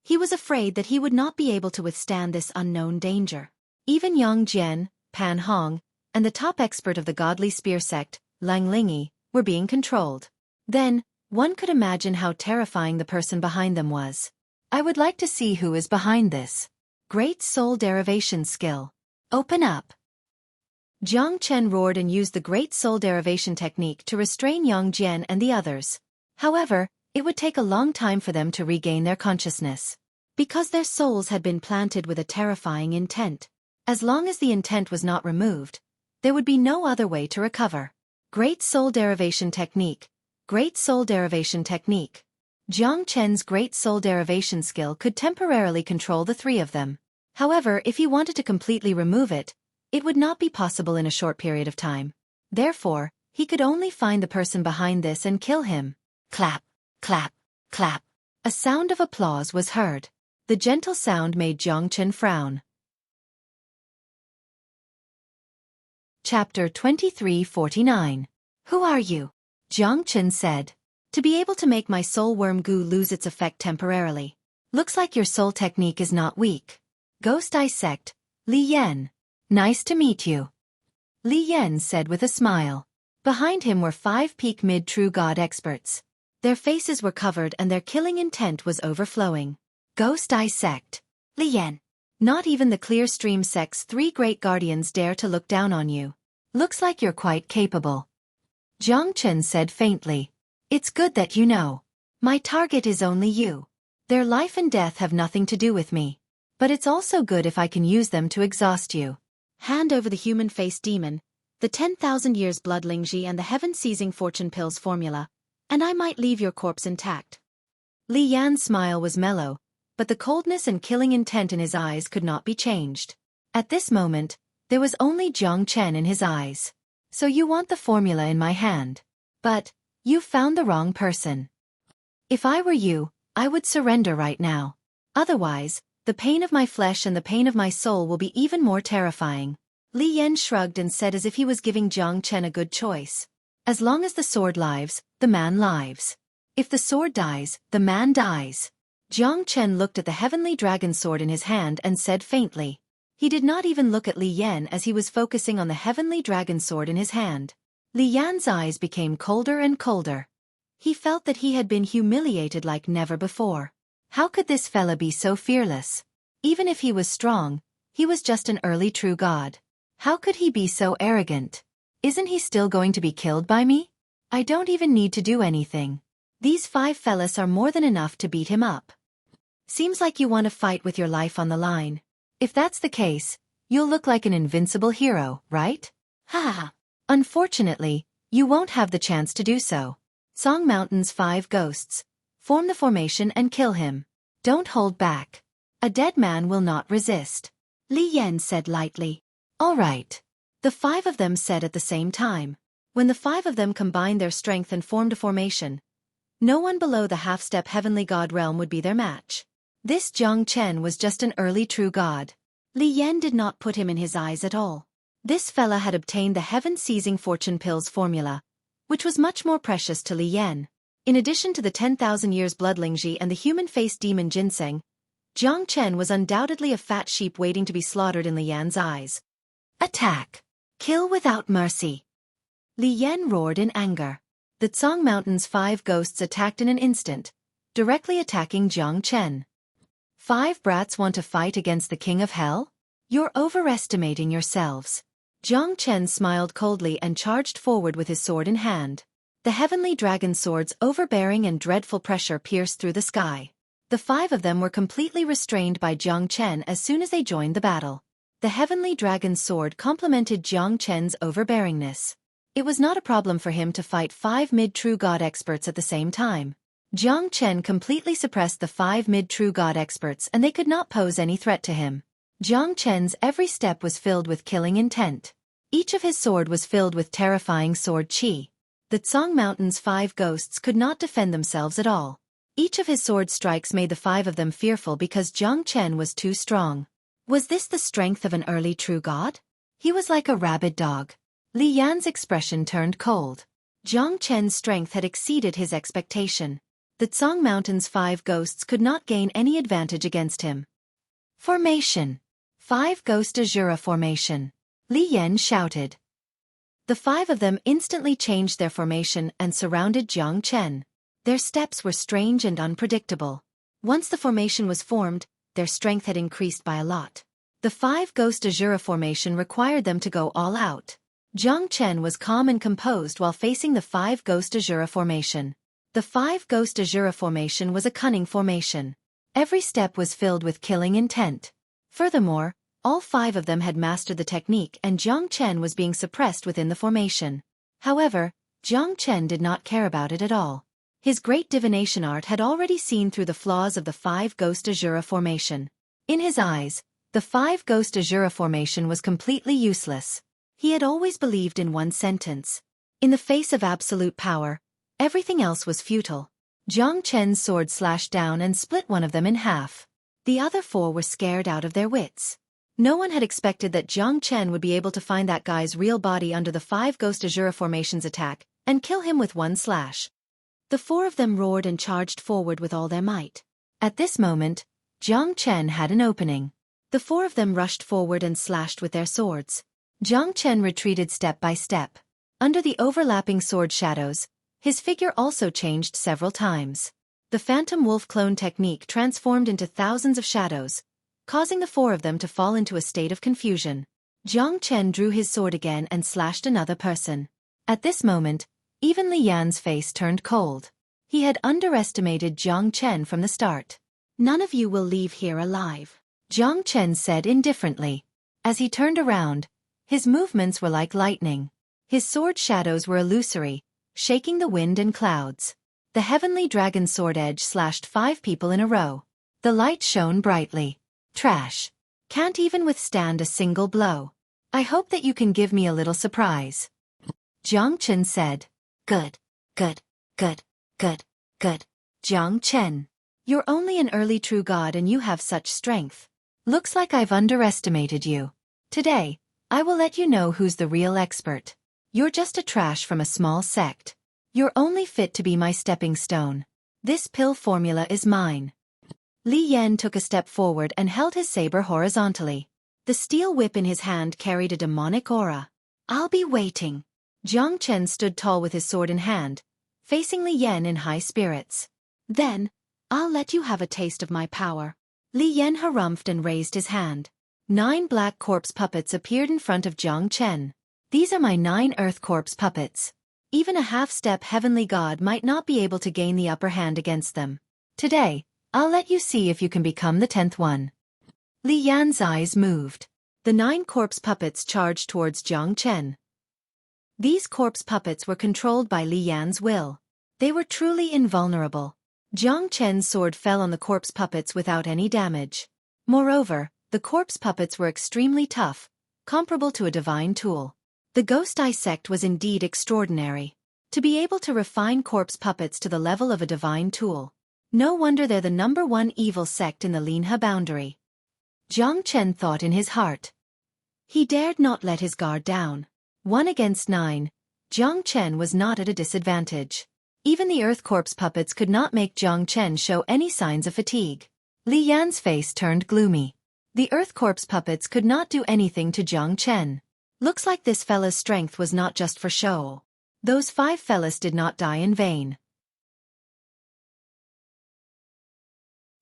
He was afraid that he would not be able to withstand this unknown danger. Even Yang Jian, Pan Hong, and the top expert of the godly spear sect, Lang Lingyi, were being controlled. Then, one could imagine how terrifying the person behind them was. I would like to see who is behind this. Great soul derivation skill. Open up. Jiang Chen roared and used the great soul derivation technique to restrain Yang Jian and the others. However, it would take a long time for them to regain their consciousness. Because their souls had been planted with a terrifying intent. As long as the intent was not removed, there would be no other way to recover. Great soul derivation technique. Great soul derivation technique. Jiang Chen's great soul derivation skill could temporarily control the three of them. However, if he wanted to completely remove it, it would not be possible in a short period of time. Therefore, he could only find the person behind this and kill him. Clap, clap, clap. A sound of applause was heard. The gentle sound made Jiang Chen frown. Chapter 2349. Who are you? Jiang Chen said. To be able to make my soul worm goo lose its effect temporarily. Looks like your soul technique is not weak. Ghost Eye Sect, Li Yan. Nice to meet you. Li Yan said with a smile. Behind him were 5 peak mid-true god experts. Their faces were covered and their killing intent was overflowing. Ghost Eye Sect. Li Yan. Not even the Clear Stream Sect's 3 great guardians dare to look down on you. Looks like you're quite capable. Jiang Chen said faintly. It's good that you know. My target is only you. Their life and death have nothing to do with me. But it's also good if I can use them to exhaust you. Hand over the human-faced demon, the 10,000 years blood Lingji and the heaven-seizing fortune pills formula, and I might leave your corpse intact. Li Yan's smile was mellow, but the coldness and killing intent in his eyes could not be changed. At this moment, there was only Jiang Chen in his eyes. So you want the formula in my hand. But, you've found the wrong person. If I were you, I would surrender right now. Otherwise, the pain of my flesh and the pain of my soul will be even more terrifying. Li Yan shrugged and said as if he was giving Jiang Chen a good choice. As long as the sword lives, the man lives. If the sword dies, the man dies. Jiang Chen looked at the heavenly dragon sword in his hand and said faintly. He did not even look at Li Yan as he was focusing on the heavenly dragon sword in his hand. Li Yan's eyes became colder and colder. He felt that he had been humiliated like never before. How could this fella be so fearless? Even if he was strong, he was just an early true god. How could he be so arrogant? Isn't he still going to be killed by me? I don't even need to do anything. These 5 fellas are more than enough to beat him up. Seems like you want to fight with your life on the line. If that's the case, you'll look like an invincible hero, right? Ha! Unfortunately, you won't have the chance to do so. Song Mountain's 5 ghosts. Form the formation and kill him. Don't hold back. A dead man will not resist. Li Yan said lightly. All right. The 5 of them said at the same time. When the 5 of them combined their strength and formed a formation, no one below the half-step heavenly god realm would be their match. This Jiang Chen was just an early true god. Li Yan did not put him in his eyes at all. This fella had obtained the heaven-seizing fortune pills formula, which was much more precious to Li Yan. In addition to the 10,000 years bloodlingji and the human-faced demon ginseng, Jiang Chen was undoubtedly a fat sheep waiting to be slaughtered in Li Yan's eyes. Attack! Kill without mercy! Li Yan roared in anger. The Tsang Mountain's 5 ghosts attacked in an instant, directly attacking Jiang Chen. 5 brats want to fight against the King of Hell? You're overestimating yourselves. Jiang Chen smiled coldly and charged forward with his sword in hand. The heavenly dragon sword's overbearing and dreadful pressure pierced through the sky. The 5 of them were completely restrained by Jiang Chen as soon as they joined the battle. The heavenly dragon's sword complemented Jiang Chen's overbearingness. It was not a problem for him to fight 5 mid-true god experts at the same time. Jiang Chen completely suppressed the 5 mid-true god experts and they could not pose any threat to him. Jiang Chen's every step was filled with killing intent. Each of his sword was filled with terrifying sword chi. The Tsang Mountain's 5 ghosts could not defend themselves at all. Each of his sword strikes made the 5 of them fearful because Jiang Chen was too strong. Was this the strength of an early true god? He was like a rabid dog. Li Yan's expression turned cold. Jiang Chen's strength had exceeded his expectation. The Tsang Mountain's 5 ghosts could not gain any advantage against him. Formation. 5 Ghost Azura formation. Li Yan shouted. The 5 of them instantly changed their formation and surrounded Jiang Chen. Their steps were strange and unpredictable. Once the formation was formed, their strength had increased by a lot. The 5 Ghost Azura formation required them to go all out. Jiang Chen was calm and composed while facing the 5 Ghost Azura formation. The 5 Ghost Azura formation was a cunning formation. Every step was filled with killing intent. Furthermore, all 5 of them had mastered the technique and Jiang Chen was being suppressed within the formation. However, Jiang Chen did not care about it at all. His great divination art had already seen through the flaws of the 5 Ghost Azura formation. In his eyes, the 5 Ghost Azura formation was completely useless. He had always believed in one sentence. In the face of absolute power, everything else was futile. Jiang Chen's sword slashed down and split one of them in half. The other 4 were scared out of their wits. No one had expected that Jiang Chen would be able to find that guy's real body under the 5 Ghost Azura formation's attack and kill him with one slash. The 4 of them roared and charged forward with all their might. At this moment, Jiang Chen had an opening. The 4 of them rushed forward and slashed with their swords. Jiang Chen retreated step by step. Under the overlapping sword shadows, his figure also changed several times. The phantom wolf clone technique transformed into thousands of shadows, causing the 4 of them to fall into a state of confusion. Jiang Chen drew his sword again and slashed another person. At this moment, even Li Yan's face turned cold. He had underestimated Jiang Chen from the start. "None of you will leave here alive," Jiang Chen said indifferently. As he turned around, his movements were like lightning. His sword shadows were illusory, shaking the wind and clouds. The heavenly dragon sword edge slashed 5 people in a row. The light shone brightly. Trash. Can't even withstand a single blow. I hope that you can give me a little surprise. Jiang Chen said. Good, good, good, good, good. Jiang Chen. You're only an early true god and you have such strength. Looks like I've underestimated you. Today, I will let you know who's the real expert. You're just a trash from a small sect. You're only fit to be my stepping stone. This pill formula is mine. Li Yan took a step forward and held his saber horizontally. The steel whip in his hand carried a demonic aura. I'll be waiting. Jiang Chen stood tall with his sword in hand, facing Li Yan in high spirits. Then, I'll let you have a taste of my power. Li Yan harumphed and raised his hand. 9 black corpse puppets appeared in front of Jiang Chen. These are my 9 earth corpse puppets. Even a half-step heavenly god might not be able to gain the upper hand against them. Today, I'll let you see if you can become the 10th one. Li Yan's eyes moved. The 9 corpse puppets charged towards Jiang Chen. These corpse puppets were controlled by Li Yan's will. They were truly invulnerable. Jiang Chen's sword fell on the corpse puppets without any damage. Moreover, the corpse puppets were extremely tough, comparable to a divine tool. The Ghost Eye sect was indeed extraordinary. To be able to refine corpse puppets to the level of a divine tool. No wonder they're the #1 evil sect in the Linhe boundary. Jiang Chen thought in his heart. He dared not let his guard down. 1 against 9, Jiang Chen was not at a disadvantage. Even the Earth Corpse puppets could not make Jiang Chen show any signs of fatigue. Li Yan's face turned gloomy. The Earth Corpse puppets could not do anything to Jiang Chen. Looks like this fella's strength was not just for show. Those 5 fellas did not die in vain.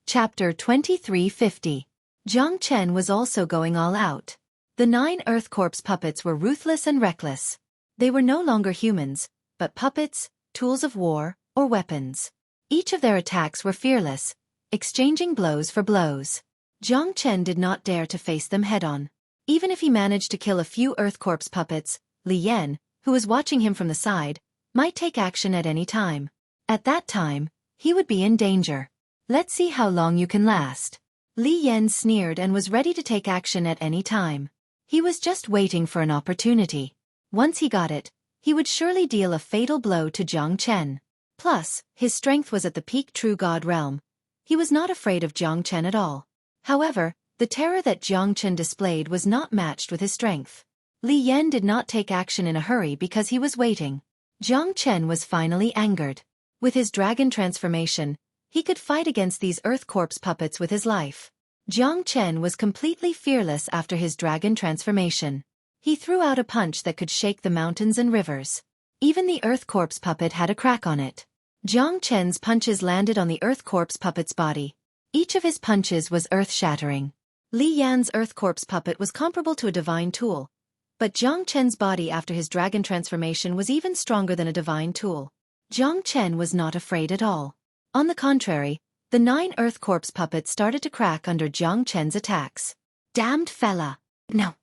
Chapter 2350. Jiang Chen was also going all out. The 9 Earth Corpse puppets were ruthless and reckless. They were no longer humans, but puppets, tools of war, or weapons. Each of their attacks were fearless, exchanging blows for blows. Jiang Chen did not dare to face them head-on. Even if he managed to kill a few Earth Corpse puppets, Li Yan, who was watching him from the side, might take action at any time. At that time, he would be in danger. Let's see how long you can last. Li Yan sneered and was ready to take action at any time. He was just waiting for an opportunity. Once he got it, he would surely deal a fatal blow to Jiang Chen. Plus, his strength was at the peak True God realm. He was not afraid of Jiang Chen at all. However, the terror that Jiang Chen displayed was not matched with his strength. Li Yan did not take action in a hurry because he was waiting. Jiang Chen was finally angered. With his dragon transformation, he could fight against these Earth Corpse puppets with his life. Jiang Chen was completely fearless after his dragon transformation. He threw out a punch that could shake the mountains and rivers. Even the Earth Corpse puppet had a crack on it. Jiang Chen's punches landed on the Earth Corpse puppet's body. Each of his punches was earth-shattering. Li Yan's Earth Corpse puppet was comparable to a divine tool, but Jiang Chen's body after his dragon transformation was even stronger than a divine tool. Jiang Chen was not afraid at all. On the contrary, the 9 Earth Corpse puppets started to crack under Jiang Chen's attacks. Damned fella! No!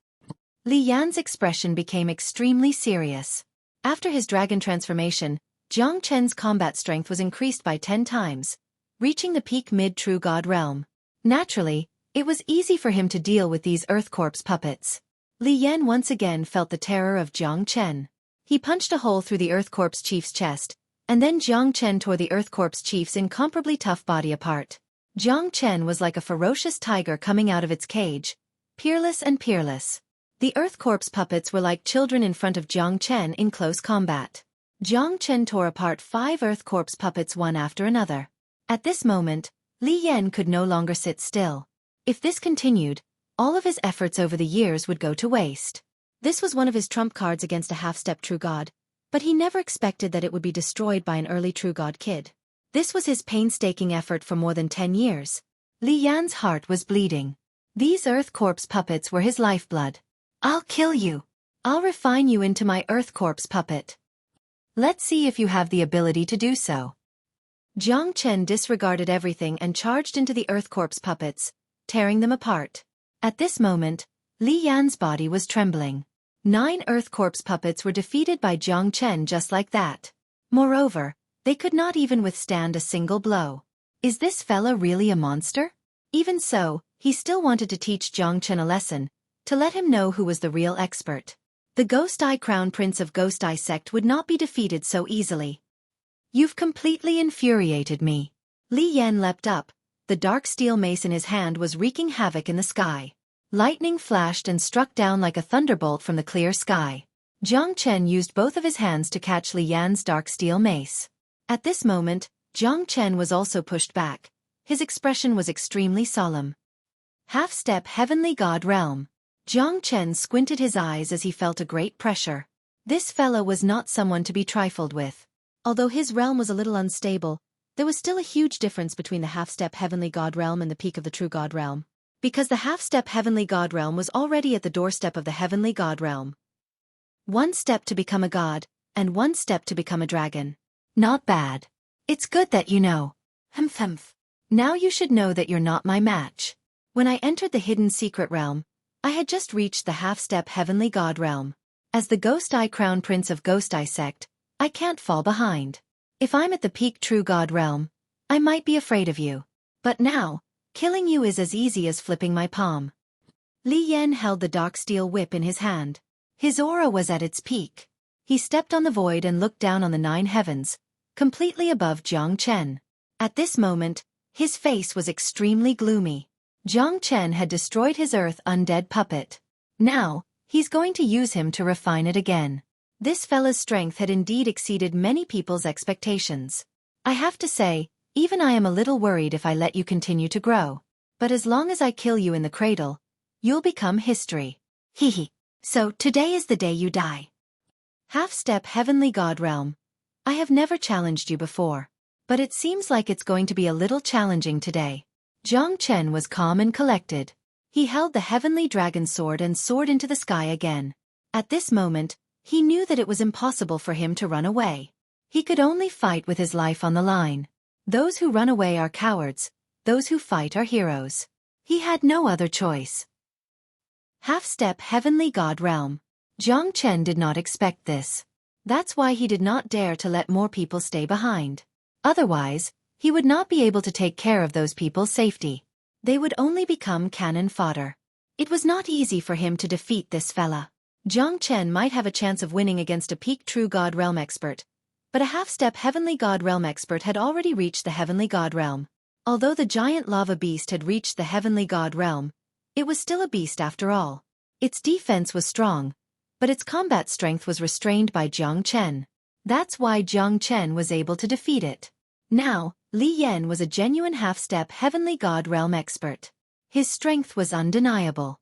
Li Yan's expression became extremely serious. After his dragon transformation, Jiang Chen's combat strength was increased by 10 times, reaching the peak mid-True God realm. Naturally, it was easy for him to deal with these Earth Corpse puppets. Li Yan once again felt the terror of Jiang Chen. He punched a hole through the Earth Corpse chief's chest, and then Jiang Chen tore the Earth Corpse chief's incomparably tough body apart. Jiang Chen was like a ferocious tiger coming out of its cage, peerless and peerless. The Earth Corpse puppets were like children in front of Jiang Chen in close combat. Jiang Chen tore apart 5 Earth Corpse puppets one after another. At this moment, Li Yan could no longer sit still. If this continued, all of his efforts over the years would go to waste. This was one of his trump cards against a half-step True God, but he never expected that it would be destroyed by an early True God kid. This was his painstaking effort for more than 10 years. Li Yan's heart was bleeding. These Earth Corpse puppets were his lifeblood. I'll kill you. I'll refine you into my Earth Corpse puppet. Let's see if you have the ability to do so. Jiang Chen disregarded everything and charged into the Earth Corpse puppets, tearing them apart. At this moment, Li Yan's body was trembling. 9 Earth Corpse puppets were defeated by Jiang Chen just like that. Moreover, they could not even withstand a single blow. Is this fella really a monster? Even so, he still wanted to teach Jiang Chen a lesson, to let him know who was the real expert. The Ghost Eye Crown Prince of Ghost Eye sect would not be defeated so easily. You've completely infuriated me. Li Yan leapt up. The dark steel mace in his hand was wreaking havoc in the sky. Lightning flashed and struck down like a thunderbolt from the clear sky. Jiang Chen used both of his hands to catch Li Yan's dark steel mace. At this moment, Jiang Chen was also pushed back. His expression was extremely solemn. Half-step Heavenly God Realm. Jiang Chen squinted his eyes as he felt a great pressure. This fellow was not someone to be trifled with. Although his realm was a little unstable, there was still a huge difference between the half-step Heavenly God Realm and the peak of the True God Realm. Because the half-step Heavenly God Realm was already at the doorstep of the Heavenly God Realm. 1 step to become a god, and 1 step to become a dragon. Not bad. It's good that you know. Humph. Now you should know that you're not my match. When I entered the hidden secret realm, I had just reached the half-step Heavenly God Realm. As the Ghost Eye Crown Prince of Ghost Eye sect, I can't fall behind. If I'm at the peak True God Realm, I might be afraid of you. But now, killing you is as easy as flipping my palm. Li Yan held the dark steel whip in his hand. His aura was at its peak. He stepped on the void and looked down on the 9 heavens, completely above Jiang Chen. At this moment, his face was extremely gloomy. Jiang Chen had destroyed his earth undead puppet. Now, he's going to use him to refine it again. This fella's strength had indeed exceeded many people's expectations. I have to say, even I am a little worried if I let you continue to grow. But as long as I kill you in the cradle, you'll become history. Hehe. So, today is the day you die. Half-step Heavenly God Realm. I have never challenged you before. But it seems like it's going to be a little challenging today. Jiang Chen was calm and collected. He held the heavenly dragon sword and soared into the sky again. At this moment, he knew that it was impossible for him to run away. He could only fight with his life on the line. Those who run away are cowards, those who fight are heroes. He had no other choice. Half-step Heavenly God Realm. Jiang Chen did not expect this. That's why he did not dare to let more people stay behind. Otherwise, he would not be able to take care of those people's safety. They would only become cannon fodder. It was not easy for him to defeat this fella. Jiang Chen might have a chance of winning against a peak true God Realm expert, but a half-step Heavenly God Realm expert had already reached the Heavenly God Realm. Although the giant lava beast had reached the Heavenly God Realm, it was still a beast after all. Its defense was strong, but its combat strength was restrained by Jiang Chen. That's why Jiang Chen was able to defeat it. Now, Li Yan was a genuine half-step Heavenly God Realm expert. His strength was undeniable.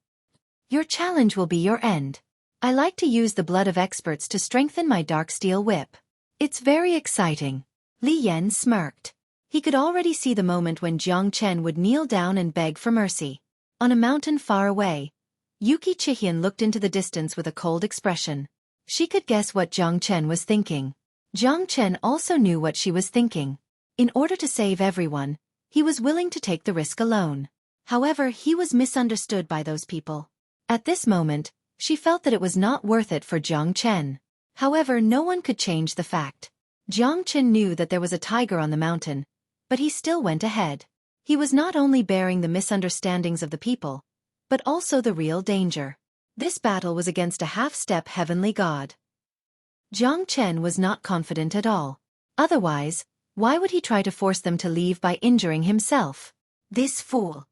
Your challenge will be your end. I like to use the blood of experts to strengthen my dark steel whip. It's very exciting. Li Yan smirked. He could already see the moment when Jiang Chen would kneel down and beg for mercy. On a mountain far away, Yuki Chihian looked into the distance with a cold expression. She could guess what Jiang Chen was thinking. Jiang Chen also knew what she was thinking. In order to save everyone, he was willing to take the risk alone. However, he was misunderstood by those people. At this moment, she felt that it was not worth it for Jiang Chen. However, no one could change the fact. Jiang Chen knew that there was a tiger on the mountain, but he still went ahead. He was not only bearing the misunderstandings of the people, but also the real danger. This battle was against a half-step Heavenly God. Jiang Chen was not confident at all. Otherwise, why would he try to force them to leave by injuring himself? This fool.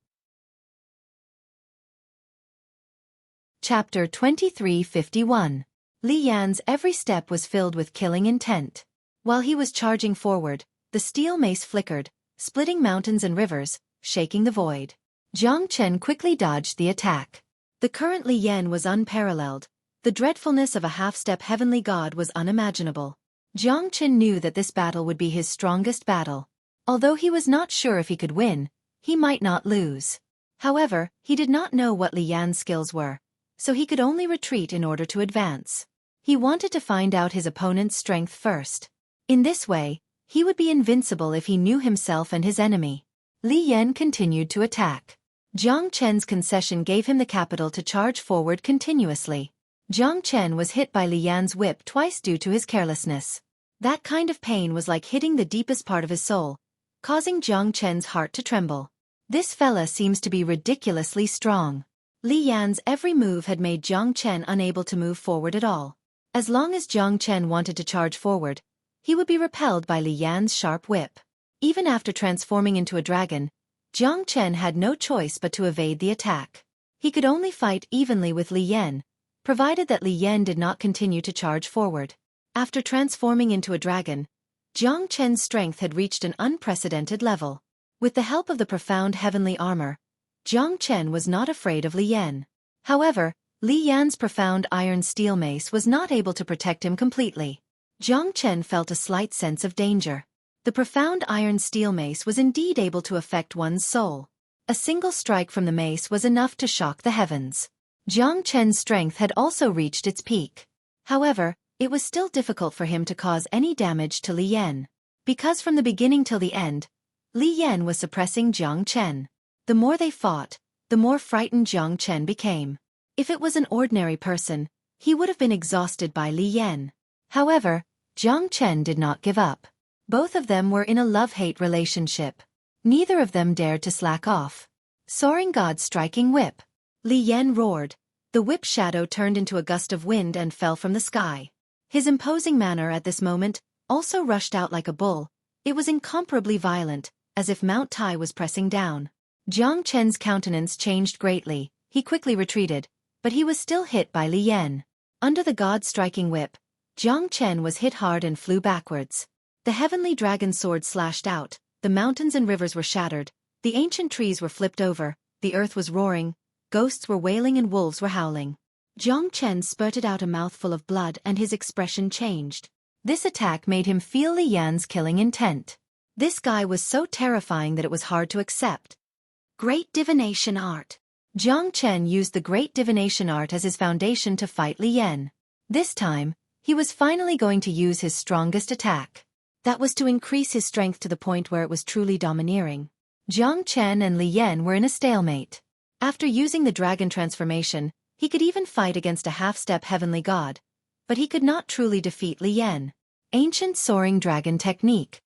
Chapter 2351. Li Yan's every step was filled with killing intent. While he was charging forward, the steel mace flickered, splitting mountains and rivers, shaking the void. Jiang Chen quickly dodged the attack. The current Li Yan was unparalleled. The dreadfulness of a half-step Heavenly God was unimaginable. Jiang Chen knew that this battle would be his strongest battle. Although he was not sure if he could win, he might not lose. However, he did not know what Li Yan's skills were, so he could only retreat in order to advance. He wanted to find out his opponent's strength first. In this way, he would be invincible if he knew himself and his enemy. Li Yan continued to attack. Jiang Chen's concession gave him the capital to charge forward continuously. Jiang Chen was hit by Li Yan's whip twice due to his carelessness. That kind of pain was like hitting the deepest part of his soul, causing Jiang Chen's heart to tremble. This fella seems to be ridiculously strong. Li Yan's every move had made Jiang Chen unable to move forward at all. As long as Jiang Chen wanted to charge forward, he would be repelled by Li Yan's sharp whip. Even after transforming into a dragon, Jiang Chen had no choice but to evade the attack. He could only fight evenly with Li Yan, provided that Li Yan did not continue to charge forward. After transforming into a dragon, Jiang Chen's strength had reached an unprecedented level. With the help of the profound heavenly armor, Jiang Chen was not afraid of Li Yan. However, Li Yan's profound iron steel mace was not able to protect him completely. Jiang Chen felt a slight sense of danger. The profound iron steel mace was indeed able to affect one's soul. A single strike from the mace was enough to shock the heavens. Jiang Chen's strength had also reached its peak. However, it was still difficult for him to cause any damage to Li Yan. Because from the beginning till the end, Li Yan was suppressing Jiang Chen. The more they fought, the more frightened Jiang Chen became. If it was an ordinary person, he would have been exhausted by Li Yan. However, Jiang Chen did not give up. Both of them were in a love-hate relationship. Neither of them dared to slack off. Soaring God striking whip. Li Yan roared. The whip shadow turned into a gust of wind and fell from the sky. His imposing manner at this moment also rushed out like a bull. It was incomparably violent, as if Mount Tai was pressing down. Jiang Chen's countenance changed greatly. He quickly retreated, but he was still hit by Li Yan. Under the god-striking whip, Jiang Chen was hit hard and flew backwards. The heavenly dragon sword slashed out, the mountains and rivers were shattered, the ancient trees were flipped over, the earth was roaring, ghosts were wailing and wolves were howling. Jiang Chen spurted out a mouthful of blood and his expression changed. This attack made him feel Li Yan's killing intent. This guy was so terrifying that it was hard to accept. Great divination art. Jiang Chen used the great divination art as his foundation to fight Li Yan. This time, he was finally going to use his strongest attack. That was to increase his strength to the point where it was truly domineering. Jiang Chen and Li Yan were in a stalemate. After using the dragon transformation, he could even fight against a half-step heavenly god, but he could not truly defeat Li Yan. Ancient soaring dragon technique.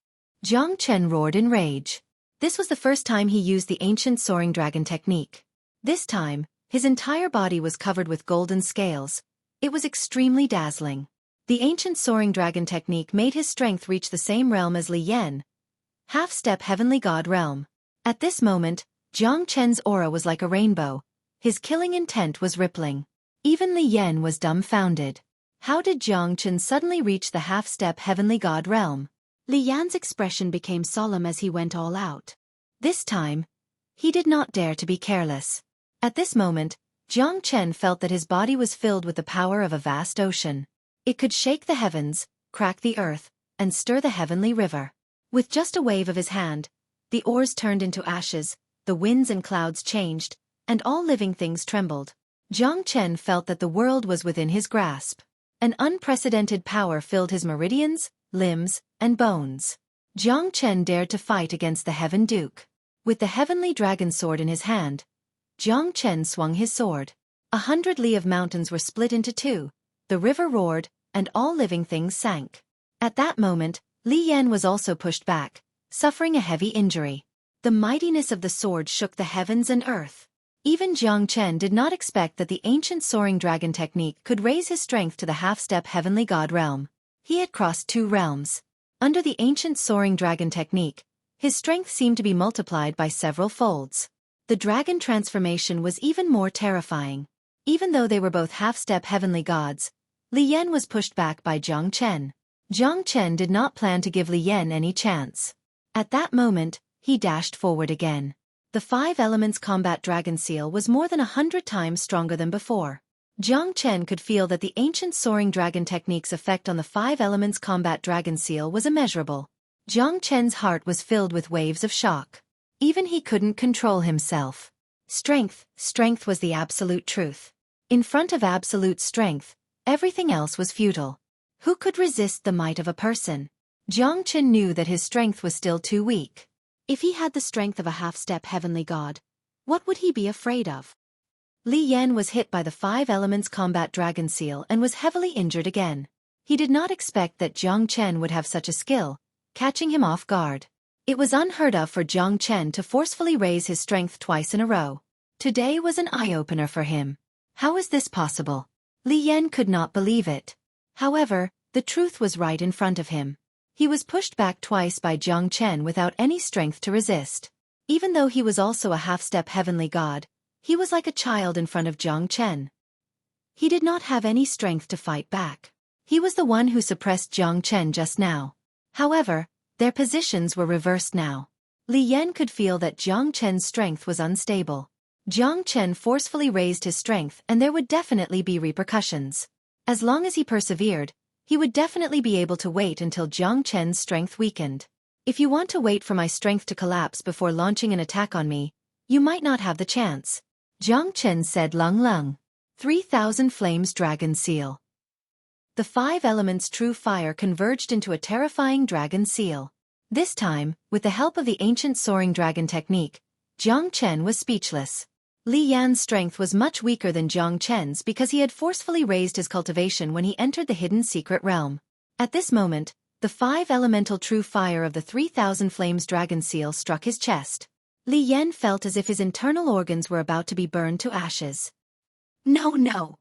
Jiang Chen roared in rage. This was the first time he used the ancient soaring dragon technique. This time, his entire body was covered with golden scales. It was extremely dazzling. The ancient soaring dragon technique made his strength reach the same realm as Li Yan, half-step heavenly god realm. At this moment, Jiang Chen's aura was like a rainbow. His killing intent was rippling. Even Li Yan was dumbfounded. How did Jiang Chen suddenly reach the half-step heavenly god realm? Li Yan's expression became solemn as he went all out. This time, he did not dare to be careless. At this moment, Jiang Chen felt that his body was filled with the power of a vast ocean. It could shake the heavens, crack the earth, and stir the heavenly river. With just a wave of his hand, the oars turned into ashes, the winds and clouds changed, and all living things trembled. Jiang Chen felt that the world was within his grasp. An unprecedented power filled his meridians, limbs, and bones. Jiang Chen dared to fight against the Heaven Duke. With the heavenly dragon sword in his hand, Jiang Chen swung his sword. 100 li of mountains were split into two, the river roared, and all living things sank. At that moment, Li Yan was also pushed back, suffering a heavy injury. The mightiness of the sword shook the heavens and earth. Even Jiang Chen did not expect that the ancient soaring dragon technique could raise his strength to the half-step heavenly god realm. He had crossed 2 realms. Under the ancient soaring dragon technique, his strength seemed to be multiplied by several folds. The dragon transformation was even more terrifying. Even though they were both half-step heavenly gods, Li Yan was pushed back by Jiang Chen. Jiang Chen did not plan to give Li Yan any chance. At that moment, he dashed forward again. The 5 elements combat dragon seal was more than 100 times stronger than before. Jiang Chen could feel that the ancient soaring dragon technique's effect on the 5 elements combat dragon seal was immeasurable. Jiang Chen's heart was filled with waves of shock. Even he couldn't control himself. Strength was the absolute truth. In front of absolute strength, everything else was futile. Who could resist the might of a person? Jiang Chen knew that his strength was still too weak. If he had the strength of a half-step heavenly god, what would he be afraid of? Li Yan was hit by the 5 elements combat dragon seal and was heavily injured again. He did not expect that Jiang Chen would have such a skill, catching him off guard. It was unheard of for Jiang Chen to forcefully raise his strength twice in a row. Today was an eye-opener for him. How is this possible? Li Yan could not believe it. However, the truth was right in front of him. He was pushed back twice by Jiang Chen without any strength to resist. Even though he was also a half-step heavenly god, he was like a child in front of Jiang Chen. He did not have any strength to fight back. He was the one who suppressed Jiang Chen just now. However, their positions were reversed now. Li Yan could feel that Jiang Chen's strength was unstable. Jiang Chen forcefully raised his strength and there would definitely be repercussions. As long as he persevered, he would definitely be able to wait until Jiang Chen's strength weakened. If you want to wait for my strength to collapse before launching an attack on me, you might not have the chance. Jiang Chen said lung lung. 3,000 flames dragon seal. The 5 elements true fire converged into a terrifying dragon seal. This time, with the help of the ancient soaring dragon technique, Jiang Chen was speechless. Li Yan's strength was much weaker than Jiang Chen's because he had forcefully raised his cultivation when he entered the hidden secret realm. At this moment, the 5 elemental true fire of the 3,000 flames dragon seal struck his chest. Li Yan felt as if his internal organs were about to be burned to ashes. No.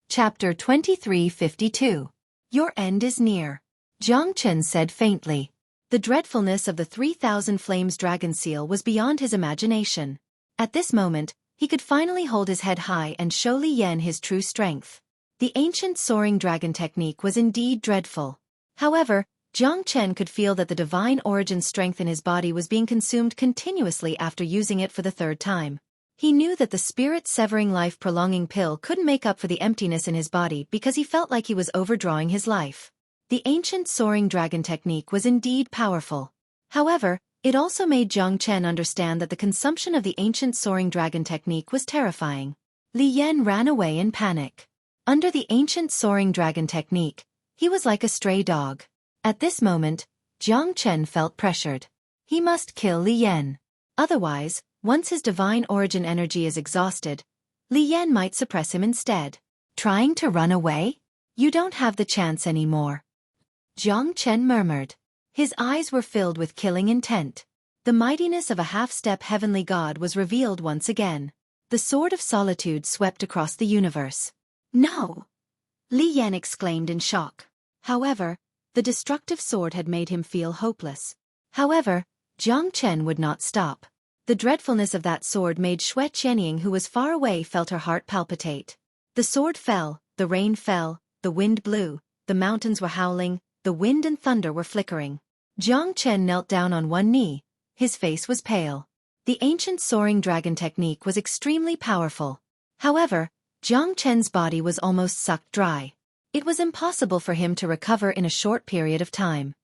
Chapter 2352. Your end is near. Jiang Chen said faintly. The dreadfulness of the 3,000 flames dragon seal was beyond his imagination. At this moment, he could finally hold his head high and show Li Yan his true strength. The ancient soaring dragon technique was indeed dreadful. However, Jiang Chen could feel that the divine origin strength in his body was being consumed continuously after using it for the third time. He knew that the spirit-severing life-prolonging pill couldn't make up for the emptiness in his body because he felt like he was overdrawing his life. The ancient soaring dragon technique was indeed powerful. However, it also made Jiang Chen understand that the consumption of the ancient soaring dragon technique was terrifying. Li Yan ran away in panic. Under the ancient soaring dragon technique, he was like a stray dog. At this moment, Jiang Chen felt pressured. He must kill Li Yan. Otherwise, once his divine origin energy is exhausted, Li Yan might suppress him instead. Trying to run away? You don't have the chance anymore. Jiang Chen murmured. His eyes were filled with killing intent. The mightiness of a half-step heavenly god was revealed once again. The sword of solitude swept across the universe. No! Li Yan exclaimed in shock. However, the destructive sword had made him feel hopeless. However, Jiang Chen would not stop. The dreadfulness of that sword made Xueqi, who was far away, felt her heart palpitate. The sword fell, the rain fell, the wind blew, the mountains were howling, the wind and thunder were flickering. Jiang Chen knelt down on one knee. His face was pale. The ancient soaring dragon technique was extremely powerful. However, Jiang Chen's body was almost sucked dry. It was impossible for him to recover in a short period of time.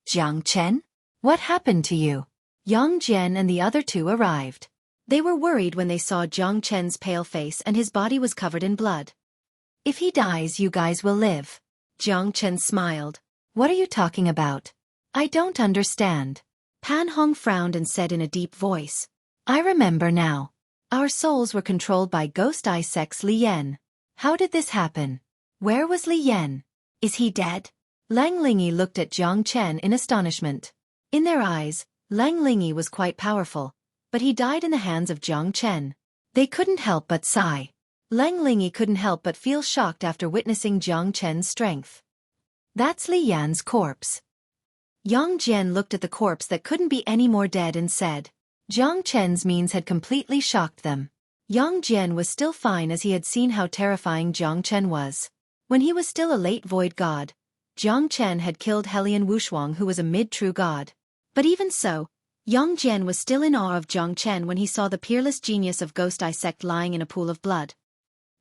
Jiang Chen? What happened to you? Yang Jian and the other two arrived. They were worried when they saw Jiang Chen's pale face and his body was covered in blood. If he dies, you guys will live. Jiang Chen smiled. What are you talking about? I don't understand. Pan Hong frowned and said in a deep voice. I remember now. Our souls were controlled by Ghost Eye Sex Li Yan. How did this happen? Where was Li Yan? Is he dead? Lang Lingyi looked at Jiang Chen in astonishment. In their eyes, Lang Lingyi was quite powerful, but he died in the hands of Jiang Chen. They couldn't help but sigh. Lang Lingyi couldn't help but feel shocked after witnessing Jiang Chen's strength. That's Li Yan's corpse. Yang Jian looked at the corpse that couldn't be any more dead and said. Jiang Chen's means had completely shocked them. Yang Jian was still fine as he had seen how terrifying Jiang Chen was. When he was still a late void god, Jiang Chen had killed Helian Wushuang, who was a mid-true god. But even so, Yang Jian was still in awe of Jiang Chen when he saw the peerless genius of Ghost Eye Sect lying in a pool of blood.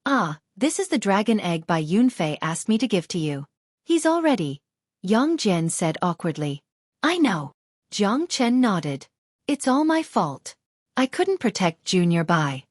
Ah, this is the dragon egg Bai Yunfei asked me to give to you. He's all ready, Yang Jian said awkwardly. I know. Jiang Chen nodded. It's all my fault. I couldn't protect Junior Bai.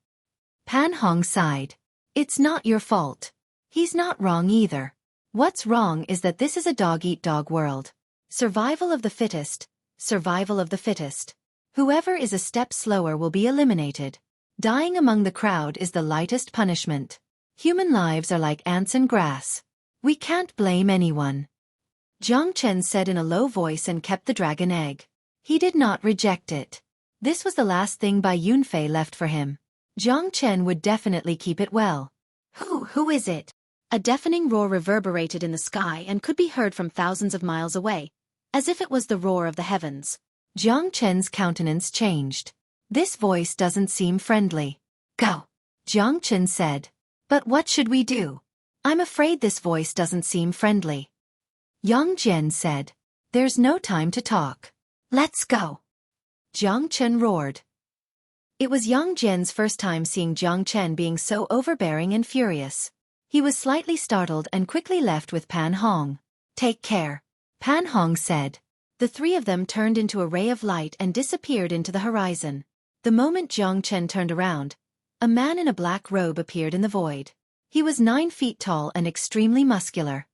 Pan Hong sighed. It's not your fault. He's not wrong either. What's wrong is that this is a dog-eat-dog world. Survival of the fittest. Survival of the fittest. Whoever is a step slower will be eliminated. Dying among the crowd is the lightest punishment. Human lives are like ants in grass. We can't blame anyone. Jiang Chen said in a low voice and kept the dragon egg. He did not reject it. This was the last thing Bai Yunfei left for him. Jiang Chen would definitely keep it well. Who is it? A deafening roar reverberated in the sky and could be heard from thousands of miles away, as if it was the roar of the heavens. Jiang Chen's countenance changed. This voice doesn't seem friendly. Go, Jiang Chen said. But what should we do? I'm afraid this voice doesn't seem friendly. Yang Jian said. There's no time to talk. Let's go. Jiang Chen roared. It was Yang Jian's first time seeing Jiang Chen being so overbearing and furious. He was slightly startled and quickly left with Pan Hong. Take care, Pan Hong said. The three of them turned into a ray of light and disappeared into the horizon. The moment Jiang Chen turned around, a man in a black robe appeared in the void. He was 9 feet tall and extremely muscular.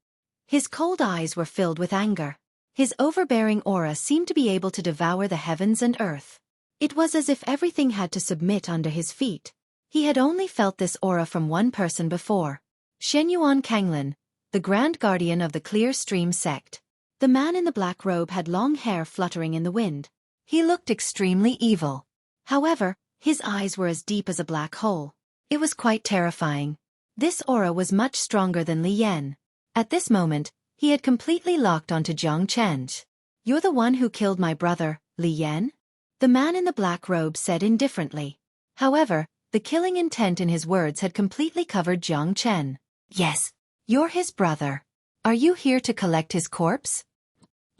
His cold eyes were filled with anger. His overbearing aura seemed to be able to devour the heavens and earth. It was as if everything had to submit under his feet. He had only felt this aura from one person before. Shenyuan Kanglin, the Grand Guardian of the Clear Stream sect. The man in the black robe had long hair fluttering in the wind. He looked extremely evil. However, his eyes were as deep as a black hole. It was quite terrifying. This aura was much stronger than Li Yan. At this moment, he had completely locked onto Jiang Chen. You're the one who killed my brother, Li Yan? The man in the black robe said indifferently. However, the killing intent in his words had completely covered Jiang Chen. Yes, you're his brother. Are you here to collect his corpse?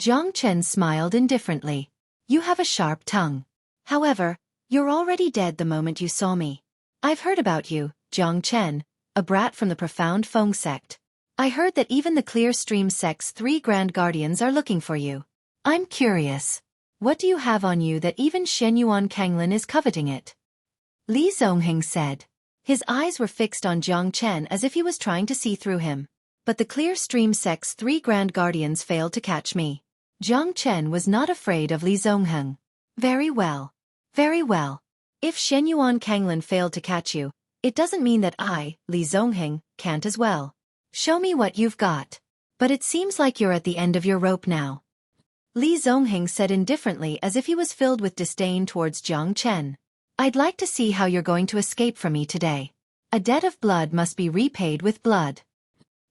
Jiang Chen smiled indifferently. You have a sharp tongue. However, you're already dead the moment you saw me. I've heard about you, Jiang Chen, a brat from the Profound Feng sect. I heard that even the Clear Stream sect's 3 Grand Guardians are looking for you. I'm curious. What do you have on you that even Shenyuan Kanglin is coveting it? Li Zongheng said. His eyes were fixed on Jiang Chen as if he was trying to see through him. But the Clear Stream sect's 3 Grand Guardians failed to catch me. Jiang Chen was not afraid of Li Zongheng. Very well. Very well. If Shenyuan Kanglin failed to catch you, it doesn't mean that I, Li Zongheng, can't as well. Show me what you've got. But it seems like you're at the end of your rope now. Li Zongheng said indifferently as if he was filled with disdain towards Jiang Chen. I'd like to see how you're going to escape from me today. A debt of blood must be repaid with blood.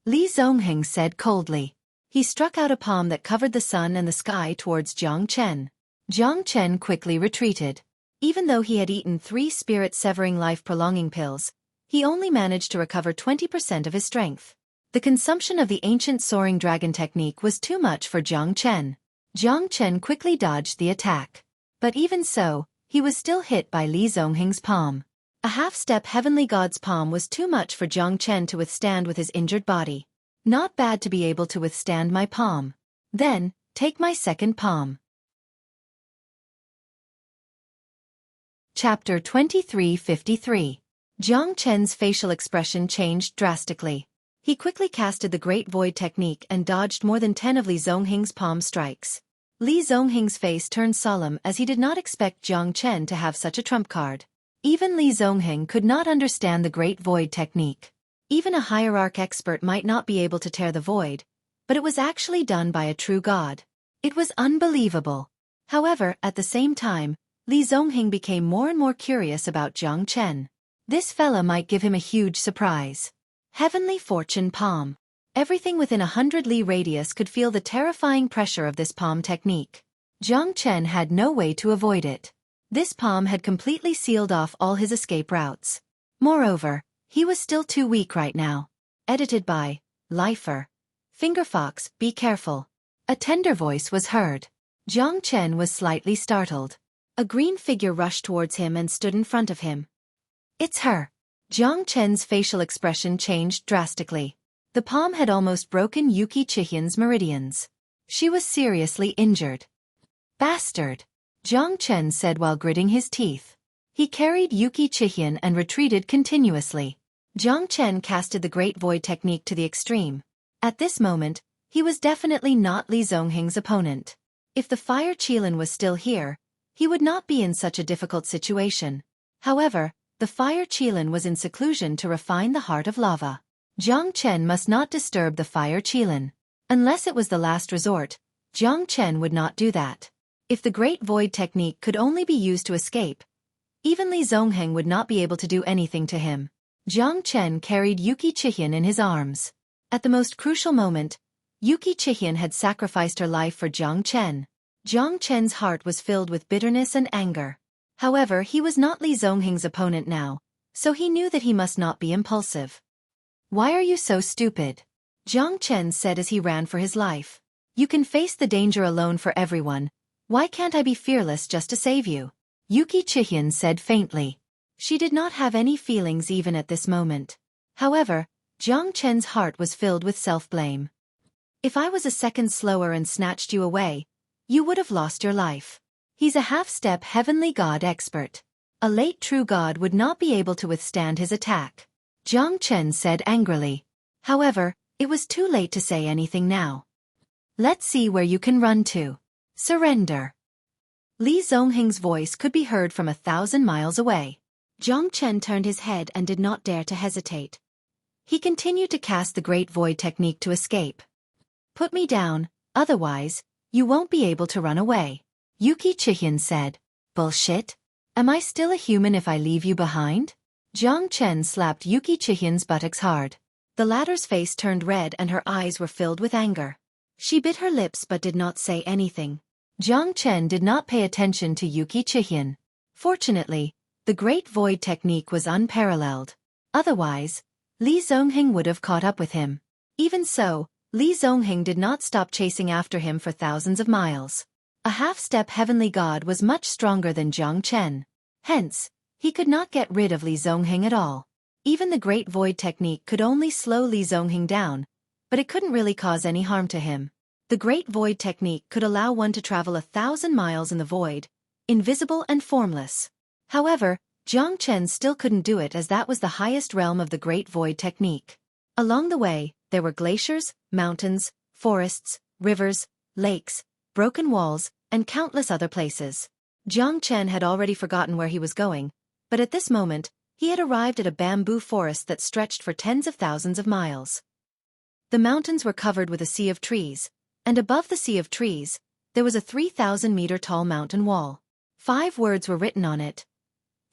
Li Zongheng said coldly. He struck out a palm that covered the sun and the sky towards Jiang Chen. Jiang Chen quickly retreated. Even though he had eaten 3 spirit-severing life-prolonging pills, he only managed to recover 20% of his strength. The consumption of the ancient soaring dragon technique was too much for Jiang Chen. Jiang Chen quickly dodged the attack. But even so, he was still hit by Li Zongheng's palm. A half-step heavenly god's palm was too much for Jiang Chen to withstand with his injured body. Not bad to be able to withstand my palm. Then, take my second palm. Chapter 2353. Jiang Chen's facial expression changed drastically. He quickly casted the Great Void technique and dodged more than 10 of Li Zongheng's palm strikes. Li Zongheng's face turned solemn as he did not expect Jiang Chen to have such a trump card. Even Li Zongheng could not understand the Great Void technique. Even a hierarch expert might not be able to tear the void, but it was actually done by a true god. It was unbelievable. However, at the same time, Li Zongheng became more and more curious about Jiang Chen. This fella might give him a huge surprise. Heavenly Fortune Palm. Everything within 100 li radius could feel the terrifying pressure of this palm technique. Jiang Chen had no way to avoid it. This palm had completely sealed off all his escape routes. Moreover, he was still too weak right now. Edited by Lifer. Fingerfox, be careful. A tender voice was heard. Jiang Chen was slightly startled. A green figure rushed towards him and stood in front of him. It's her. Jiang Chen's facial expression changed drastically. The palm had almost broken Yuki Chihian's meridians. She was seriously injured. Bastard! Jiang Chen said while gritting his teeth. He carried Yuki Chihian and retreated continuously. Jiang Chen casted the Great Void technique to the extreme. At this moment, he was definitely not Li Zongheng's opponent. If the Fire Qilin was still here, he would not be in such a difficult situation. However, the Fire Qilin was in seclusion to refine the heart of lava. Jiang Chen must not disturb the Fire Qilin. Unless it was the last resort, Jiang Chen would not do that. If the Great Void technique could only be used to escape, even Li Zongheng would not be able to do anything to him. Jiang Chen carried Yuki Chihian in his arms. At the most crucial moment, Yuki Chihian had sacrificed her life for Jiang Chen. Jiang Chen's heart was filled with bitterness and anger. However, he was not Li Zongheng's opponent now, so he knew that he must not be impulsive. Why are you so stupid? Jiang Chen said as he ran for his life. You can face the danger alone for everyone. Why can't I be fearless just to save you? Yuki Chihian said faintly. She did not have any feelings even at this moment. However, Jiang Chen's heart was filled with self-blame. If I was a second slower and snatched you away, you would have lost your life. He's a half-step heavenly god expert. A late true god would not be able to withstand his attack. Jiang Chen said angrily. However, it was too late to say anything now. Let's see where you can run to. Surrender. Li Zongheng's voice could be heard from 1,000 miles away. Jiang Chen turned his head and did not dare to hesitate. He continued to cast the Great Void technique to escape. Put me down, otherwise, you won't be able to run away. Yuki Chihian said. Bullshit? Am I still a human if I leave you behind? Jiang Chen slapped Yuki Chihian's buttocks hard. The latter's face turned red and her eyes were filled with anger. She bit her lips but did not say anything. Jiang Chen did not pay attention to Yuki Chihyun. Fortunately, the Great Void technique was unparalleled. Otherwise, Li Zongheng would have caught up with him. Even so, Li Zongheng did not stop chasing after him for thousands of miles. A half-step heavenly god was much stronger than Jiang Chen. Hence, he could not get rid of Li Zongheng at all. Even the Great Void technique could only slow Li Zongheng down, but it couldn't really cause any harm to him. The Great Void technique could allow one to travel 1,000 miles in the void, invisible and formless. However, Jiang Chen still couldn't do it as that was the highest realm of the Great Void technique. Along the way, there were glaciers, mountains, forests, rivers, lakes, broken walls, and countless other places. Jiang Chen had already forgotten where he was going, but at this moment, he had arrived at a bamboo forest that stretched for tens of thousands of miles. The mountains were covered with a sea of trees, and above the sea of trees, there was a 3,000-meter-tall mountain wall. 5 words were written on it.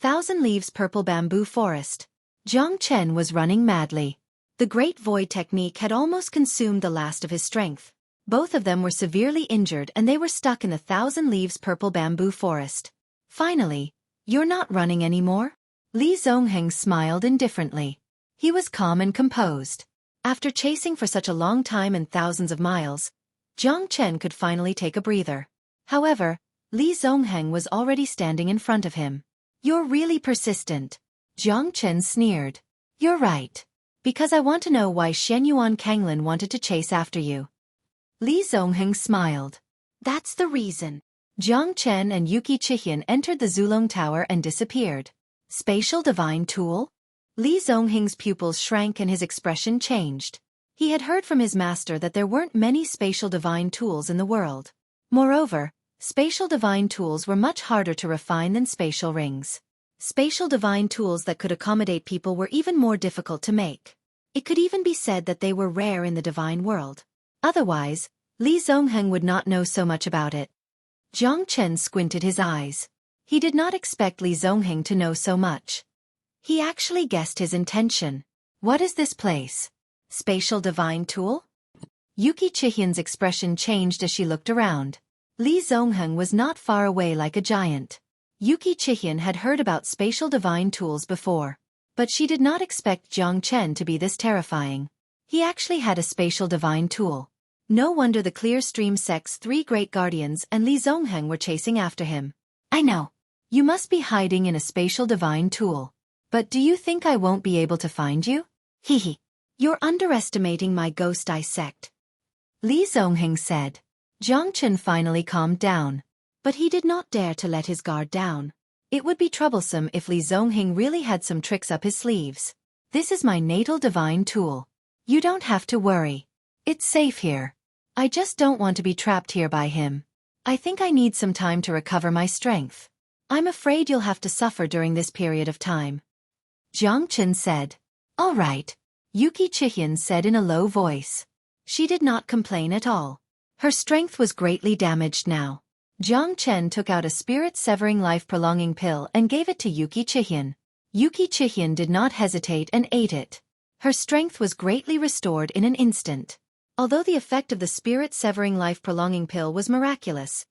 1,000 leaves purple bamboo forest. Jiang Chen was running madly. The Great Void technique had almost consumed the last of his strength. Both of them were severely injured and they were stuck in the 1,000 leaves purple bamboo forest. Finally, "You're not running anymore?" Li Zongheng smiled indifferently. He was calm and composed. After chasing for such a long time and thousands of miles, Jiang Chen could finally take a breather. However, Li Zongheng was already standing in front of him. "You're really persistent." Jiang Chen sneered. "You're right. Because I want to know why Shenyuan Kanglin wanted to chase after you." Li Zongheng smiled. "That's the reason." Jiang Chen and Yuki Chihyun entered the Zulong Tower and disappeared. Spatial divine tool? Li Zongheng's pupils shrank and his expression changed. He had heard from his master that there weren't many spatial divine tools in the world. Moreover, spatial divine tools were much harder to refine than spatial rings. Spatial divine tools that could accommodate people were even more difficult to make. It could even be said that they were rare in the divine world. Otherwise, Li Zongheng would not know so much about it. Jiang Chen squinted his eyes. He did not expect Li Zongheng to know so much. He actually guessed his intention. "What is this place? Spatial divine tool?" Yuki Chihyun's expression changed as she looked around. Li Zongheng was not far away like a giant. Yuki Chihyun had heard about spatial divine tools before. But she did not expect Jiang Chen to be this terrifying. He actually had a spatial divine tool. No wonder the Clear Stream sect's 3 great guardians and Li Zongheng were chasing after him. "I know. You must be hiding in a spatial divine tool. But do you think I won't be able to find you?" "Hehe. You're underestimating my Ghost Eye sect," Li Zongheng said. Jiang Chen finally calmed down. But he did not dare to let his guard down. It would be troublesome if Li Zongheng really had some tricks up his sleeves. "This is my natal divine tool. You don't have to worry. It's safe here. I just don't want to be trapped here by him. I think I need some time to recover my strength. I'm afraid you'll have to suffer during this period of time," Jiang Chen said. "All right," Yuki Chihyun said in a low voice. She did not complain at all. Her strength was greatly damaged now. Jiang Chen took out a spirit-severing life-prolonging pill and gave it to Yuki Chihyun. Yuki Chihyun did not hesitate and ate it. Her strength was greatly restored in an instant. Although the effect of the spirit-severing life-prolonging pill was miraculous,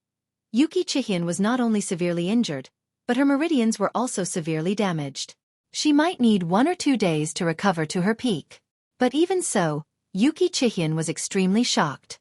Yuki Chihyun was not only severely injured, but her meridians were also severely damaged. She might need 1 or 2 days to recover to her peak. But even so, Yuki Chihyun was extremely shocked.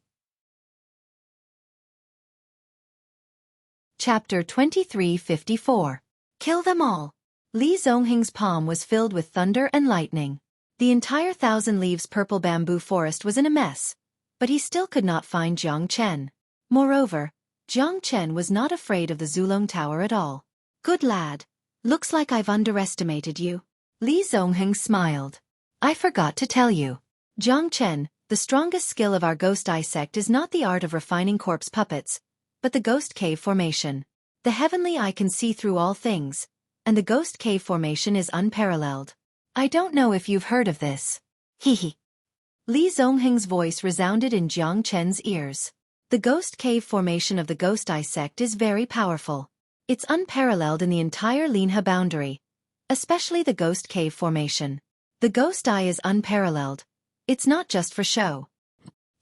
Chapter 2354. Kill them all. Li Zongheng's palm was filled with thunder and lightning. The entire 1,000 leaves purple bamboo forest was in a mess, but he still could not find Jiang Chen. Moreover, Jiang Chen was not afraid of the Zulong Tower at all. "Good lad. Looks like I've underestimated you." Li Zongheng smiled. "I forgot to tell you. Jiang Chen, the strongest skill of our Ghost Eye sect is not the art of refining corpse puppets, but the Ghost Cave Formation. The heavenly eye can see through all things, and the Ghost Cave Formation is unparalleled. I don't know if you've heard of this." Hehe. Li Zongheng's voice resounded in Jiang Chen's ears. The Ghost Cave Formation of the Ghost Eye sect is very powerful. It's unparalleled in the entire Linha boundary, especially the Ghost Cave Formation. The Ghost Eye is unparalleled. It's not just for show.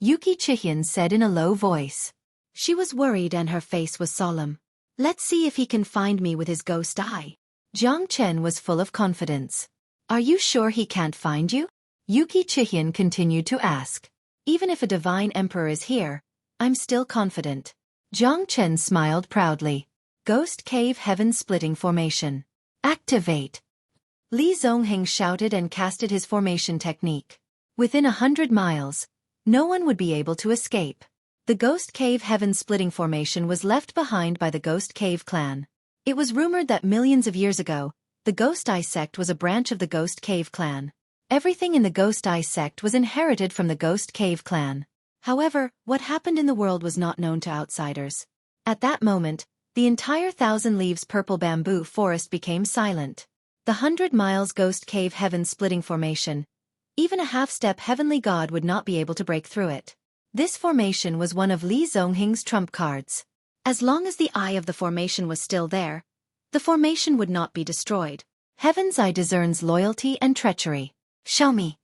Yuki Chihyun said in a low voice. She was worried and her face was solemn. Let's see if he can find me with his ghost eye. Jiang Chen was full of confidence. Are you sure he can't find you? Yuki Chihyun continued to ask. Even if a divine emperor is here, I'm still confident. Jiang Chen smiled proudly. Ghost Cave Heaven Splitting Formation. Activate. Li Zongheng shouted and casted his formation technique. Within 100 miles, no one would be able to escape. The Ghost Cave Heaven Splitting Formation was left behind by the Ghost Cave clan. It was rumored that millions of years ago, the Ghost Eye sect was a branch of the Ghost Cave clan. Everything in the Ghost Eye sect was inherited from the Ghost Cave clan. However, what happened in the world was not known to outsiders. At that moment, the entire 1,000 Leaves Purple Bamboo Forest became silent. The 100 Miles Ghost Cave Heaven Splitting Formation. Even a half-step heavenly god would not be able to break through it. This formation was one of Li Zongheng's trump cards. As long as the eye of the formation was still there, the formation would not be destroyed. Heaven's Eye discerns loyalty and treachery. Show me.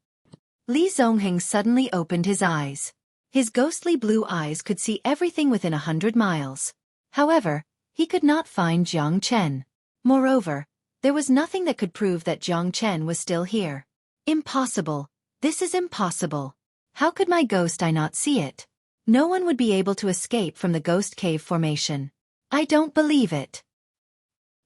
Li Zongheng suddenly opened his eyes. His ghostly blue eyes could see everything within 100 miles. However, he could not find Jiang Chen. Moreover, there was nothing that could prove that Jiang Chen was still here. Impossible. This is impossible. How could my ghost eye not see it? No one would be able to escape from the Ghost Cave Formation. I don't believe it.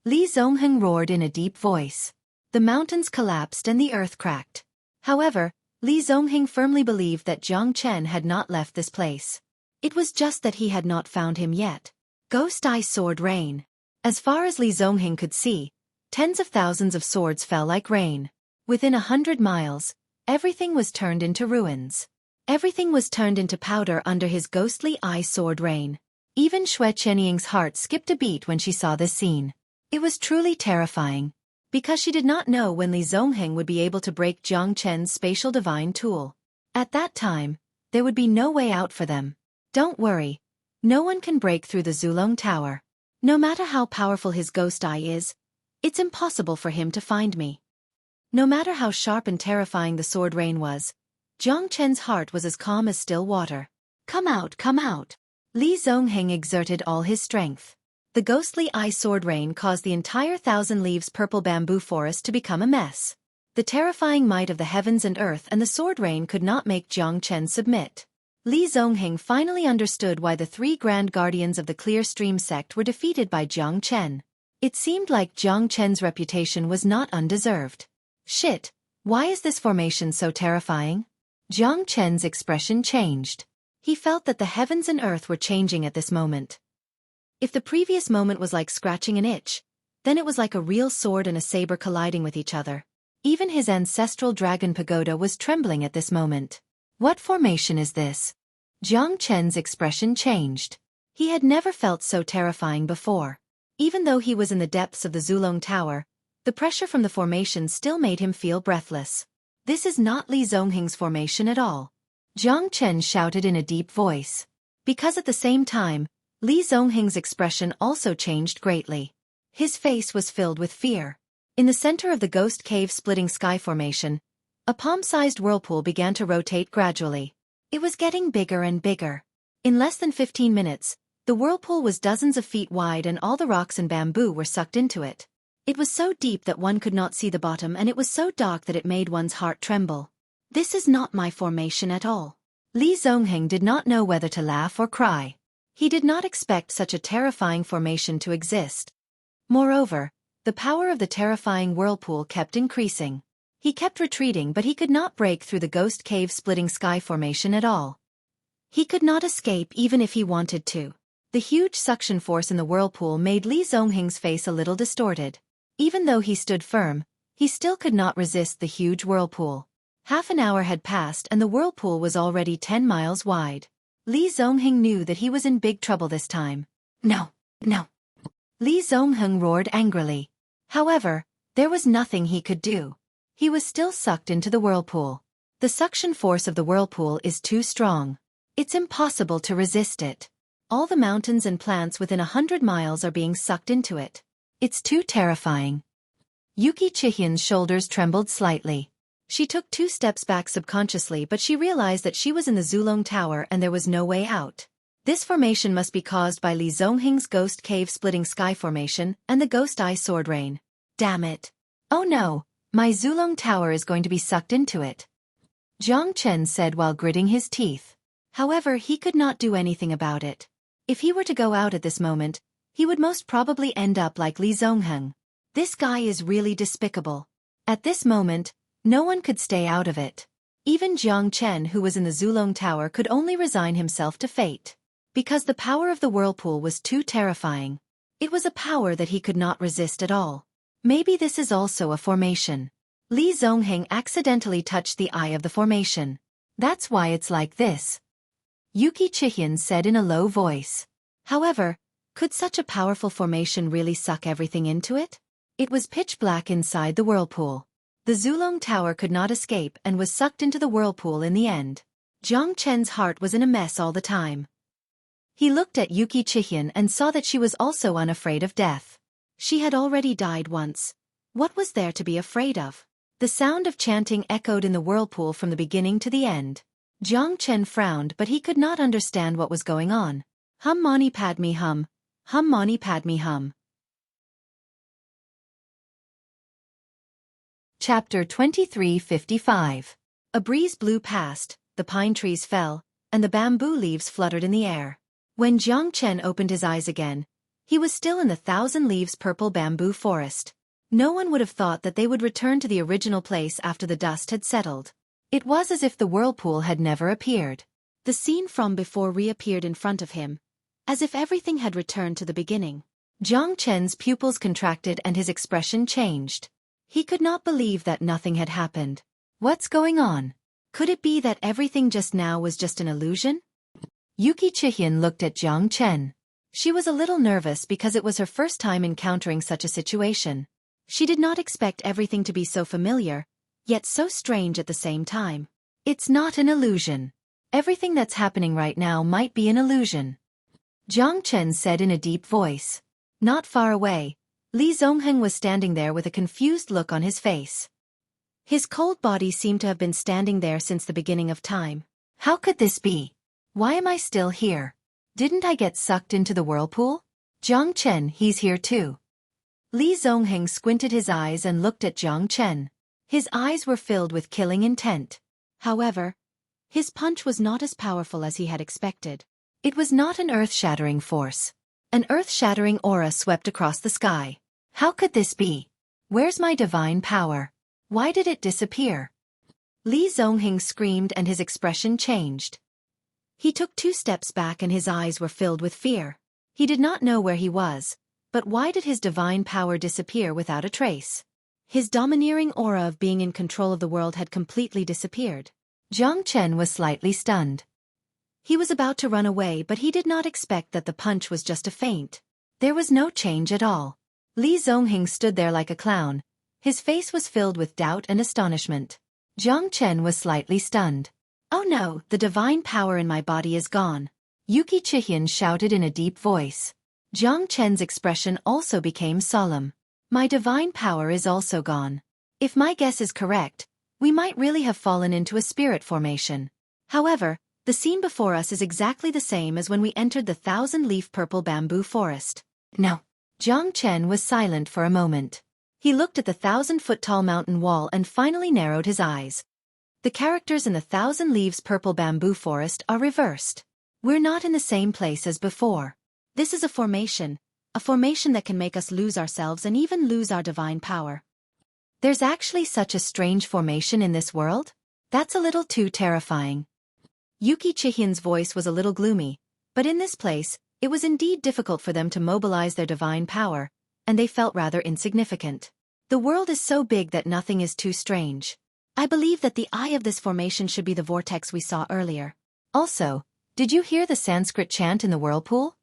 Li Zongheng roared in a deep voice. The mountains collapsed and the earth cracked. However, Li Zongheng firmly believed that Jiang Chen had not left this place. It was just that he had not found him yet. Ghost Eye Sword Rain. As far as Li Zongheng could see, tens of thousands of swords fell like rain. Within 100 miles, everything was turned into ruins. Everything was turned into powder under his ghostly eye sword rain. Even Xueqi's heart skipped a beat when she saw this scene. It was truly terrifying, because she did not know when Li Zongheng would be able to break Jiang Chen's spatial divine tool. At that time, there would be no way out for them. Don't worry. No one can break through the Zulong Tower. No matter how powerful his ghost eye is, it's impossible for him to find me. No matter how sharp and terrifying the sword rain was, Jiang Chen's heart was as calm as still water. Come out, come out. Li Zongheng exerted all his strength. The ghostly eye sword rain caused the entire 1,000 Leaves Purple Bamboo Forest to become a mess. The terrifying might of the heavens and earth and the sword rain could not make Jiang Chen submit. Li Zongheng finally understood why the 3 Grand Guardians of the Clear Stream sect were defeated by Jiang Chen. It seemed like Jiang Chen's reputation was not undeserved. Shit, why is this formation so terrifying? Jiang Chen's expression changed. He felt that the heavens and earth were changing at this moment. If the previous moment was like scratching an itch, then it was like a real sword and a saber colliding with each other. Even his ancestral dragon pagoda was trembling at this moment. What formation is this? Jiang Chen's expression changed. He had never felt so terrifying before. Even though he was in the depths of the Zulong Tower, the pressure from the formation still made him feel breathless. This is not Li Zongheng's formation at all. Jiang Chen shouted in a deep voice. Because at the same time, Li Zongheng's expression also changed greatly. His face was filled with fear. In the center of the Ghost Cave Splitting Sky Formation, a palm-sized whirlpool began to rotate gradually. It was getting bigger and bigger. In less than 15 minutes, the whirlpool was dozens of feet wide and all the rocks and bamboo were sucked into it. It was so deep that one could not see the bottom and it was so dark that it made one's heart tremble. This is not my formation at all. Li Zongheng did not know whether to laugh or cry. He did not expect such a terrifying formation to exist. Moreover, the power of the terrifying whirlpool kept increasing. He kept retreating but he could not break through the Ghost Cave Splitting Sky Formation at all. He could not escape even if he wanted to. The huge suction force in the whirlpool made Li Zongheng's face a little distorted. Even though he stood firm, he still could not resist the huge whirlpool. Half an hour had passed and the whirlpool was already 10 miles wide. Li Zongheng knew that he was in big trouble this time. No, no. Li Zongheng roared angrily. However, there was nothing he could do. He was still sucked into the whirlpool. The suction force of the whirlpool is too strong. It's impossible to resist it. All the mountains and plants within 100 miles are being sucked into it. It's too terrifying. Yuki Chihyun's shoulders trembled slightly. She took 2 steps back subconsciously, but she realized that she was in the Zulong Tower and there was no way out. This formation must be caused by Li Zongheng's Ghost Cave Splitting Sky Formation and the Ghost Eye Sword Rain. Damn it. Oh no, my Zulong Tower is going to be sucked into it, Jiang Chen said while gritting his teeth. However, he could not do anything about it. If he were to go out at this moment, he would most probably end up like Li Zongheng. This guy is really despicable. At this moment, no one could stay out of it. Even Jiang Chen, who was in the Zulong Tower, could only resign himself to fate. Because the power of the whirlpool was too terrifying. It was a power that he could not resist at all. Maybe this is also a formation. Li Zongheng accidentally touched the eye of the formation. That's why it's like this, Yuki Chihyun said in a low voice. However, could such a powerful formation really suck everything into it? It was pitch black inside the whirlpool. The Zulong Tower could not escape and was sucked into the whirlpool in the end. Jiang Chen's heart was in a mess all the time. He looked at Yuki Chihyun and saw that she was also unafraid of death. She had already died once. What was there to be afraid of? The sound of chanting echoed in the whirlpool from the beginning to the end. Jiang Chen frowned, but he could not understand what was going on. Hum mani padme hum. Hum mani padme hum. Chapter 2355. A breeze blew past, the pine trees fell, and the bamboo leaves fluttered in the air. When Jiang Chen opened his eyes again, he was still in the 1,000 leaves purple bamboo forest. No one would have thought that they would return to the original place after the dust had settled. It was as if the whirlpool had never appeared. The scene from before reappeared in front of him, as if everything had returned to the beginning. Jiang Chen's pupils contracted and his expression changed. He could not believe that nothing had happened. What's going on? Could it be that everything just now was just an illusion? Yuki Chihyun looked at Jiang Chen. She was a little nervous because it was her first time encountering such a situation. She did not expect everything to be so familiar, yet so strange at the same time. It's not an illusion. Everything that's happening right now might be an illusion, Jiang Chen said in a deep voice. Not far away, Li Zongheng was standing there with a confused look on his face. His cold body seemed to have been standing there since the beginning of time. How could this be? Why am I still here? Didn't I get sucked into the whirlpool? Jiang Chen, he's here too. Li Zongheng squinted his eyes and looked at Jiang Chen. His eyes were filled with killing intent. However, his punch was not as powerful as he had expected. It was not an earth-shattering force. An earth-shattering aura swept across the sky. How could this be? Where's my divine power? Why did it disappear? Li Zongheng screamed and his expression changed. He took 2 steps back and his eyes were filled with fear. He did not know where he was, but why did his divine power disappear without a trace? His domineering aura of being in control of the world had completely disappeared. Jiang Chen was slightly stunned. He was about to run away, but he did not expect that the punch was just a feint. There was no change at all. Li Zongheng stood there like a clown. His face was filled with doubt and astonishment. Jiang Chen was slightly stunned. Oh no, the divine power in my body is gone, Yuki Chihyun shouted in a deep voice. Jiang Chen's expression also became solemn. My divine power is also gone. If my guess is correct, we might really have fallen into a spirit formation. However, the scene before us is exactly the same as when we entered the 1,000-leaf purple bamboo forest. No. Jiang Chen was silent for a moment. He looked at the 1,000-foot-tall mountain wall and finally narrowed his eyes. The characters in the 1,000 leaves purple bamboo forest are reversed. We're not in the same place as before. This is a formation that can make us lose ourselves and even lose our divine power. There's actually such a strange formation in this world? That's a little too terrifying. Yuki Chihyun's voice was a little gloomy, but in this place, it was indeed difficult for them to mobilize their divine power, and they felt rather insignificant. The world is so big that nothing is too strange. I believe that the eye of this formation should be the vortex we saw earlier. Also, did you hear the Sanskrit chant in the whirlpool?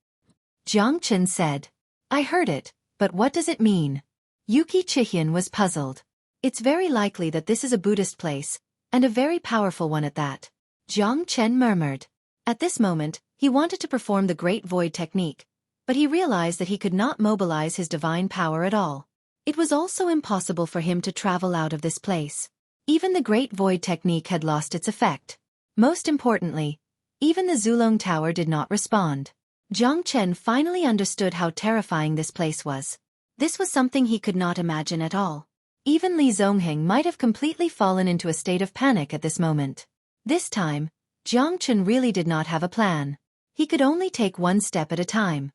Jiang Chen said. I heard it, but what does it mean? Yuki Chihyun was puzzled. It's very likely that this is a Buddhist place, and a very powerful one at that, Jiang Chen murmured. At this moment, he wanted to perform the Great Void technique, but he realized that he could not mobilize his divine power at all. It was also impossible for him to travel out of this place. Even the Great Void technique had lost its effect. Most importantly, even the Zulong Tower did not respond. Jiang Chen finally understood how terrifying this place was. This was something he could not imagine at all. Even Li Zongheng might have completely fallen into a state of panic at this moment. This time, Jiang Chen really did not have a plan. He could only take one step at a time.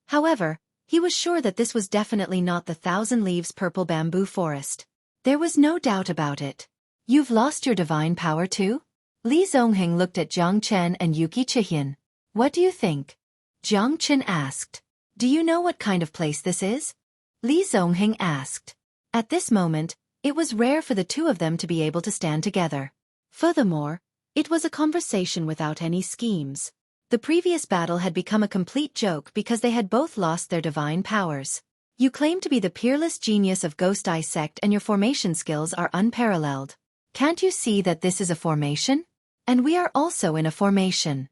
However, he was sure that this was definitely not the Thousand Leaves Purple Bamboo Forest. There was no doubt about it. You've lost your divine power too? Li Zongheng looked at Jiang Chen and Xueqi Qian. What do you think? Jiang Chen asked. Do you know what kind of place this is? Li Zongheng asked. At this moment, it was rare for the two of them to be able to stand together. Furthermore, it was a conversation without any schemes. The previous battle had become a complete joke because they had both lost their divine powers. You claim to be the peerless genius of Ghost Eye Sect and your formation skills are unparalleled. Can't you see that this is a formation? And we are also in a formation.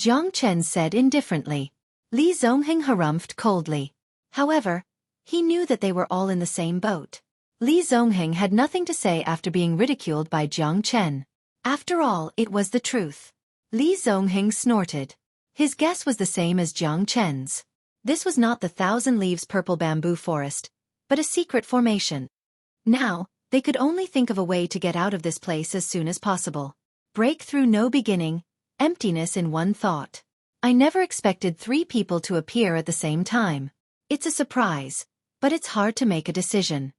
Jiang Chen said indifferently. Li Zongheng harumphed coldly. However, he knew that they were all in the same boat. Li Zongheng had nothing to say after being ridiculed by Jiang Chen. After all, it was the truth. Li Zongheng snorted. His guess was the same as Jiang Chen's. This was not the Thousand Leaves Purple Bamboo Forest, but a secret formation. Now, they could only think of a way to get out of this place as soon as possible. Break through no beginning, emptiness in one thought. I never expected 3 people to appear at the same time. It's a surprise, but it's hard to make a decision.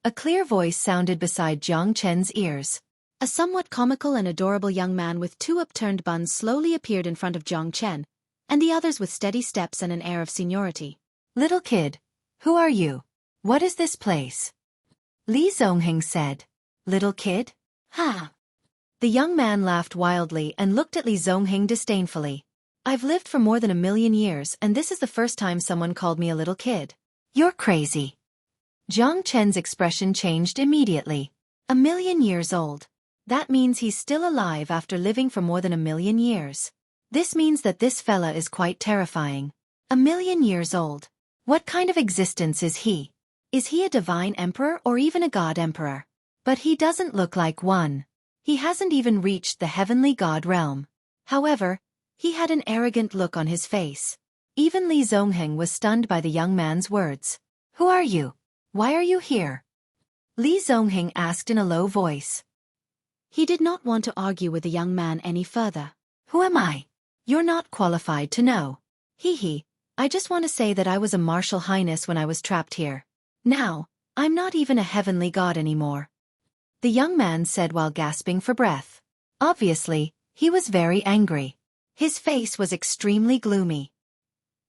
A clear voice sounded beside Jiang Chen's ears. A somewhat comical and adorable young man with 2 upturned buns slowly appeared in front of Jiang Chen, and the others with steady steps and an air of seniority. Little kid, who are you? What is this place? Li Zongheng said. Little kid? Ha! The young man laughed wildly and looked at Li Zongheng disdainfully. I've lived for more than 1,000,000 years and this is the first time someone called me a little kid. You're crazy. Jiang Chen's expression changed immediately. 1,000,000 years old. That means he's still alive after living for more than 1,000,000 years. This means that this fella is quite terrifying. 1,000,000 years old. What kind of existence is he? Is he a divine emperor or even a god emperor? But he doesn't look like one. He hasn't even reached the heavenly god realm. However, he had an arrogant look on his face. Even Li Zongheng was stunned by the young man's words. Who are you? Why are you here? Li Zongheng asked in a low voice. He did not want to argue with the young man any further. Who am I? You're not qualified to know. Hee, I just want to say that I was a martial highness when I was trapped here. Now, I'm not even a heavenly god anymore. The young man said while gasping for breath. Obviously, he was very angry. His face was extremely gloomy.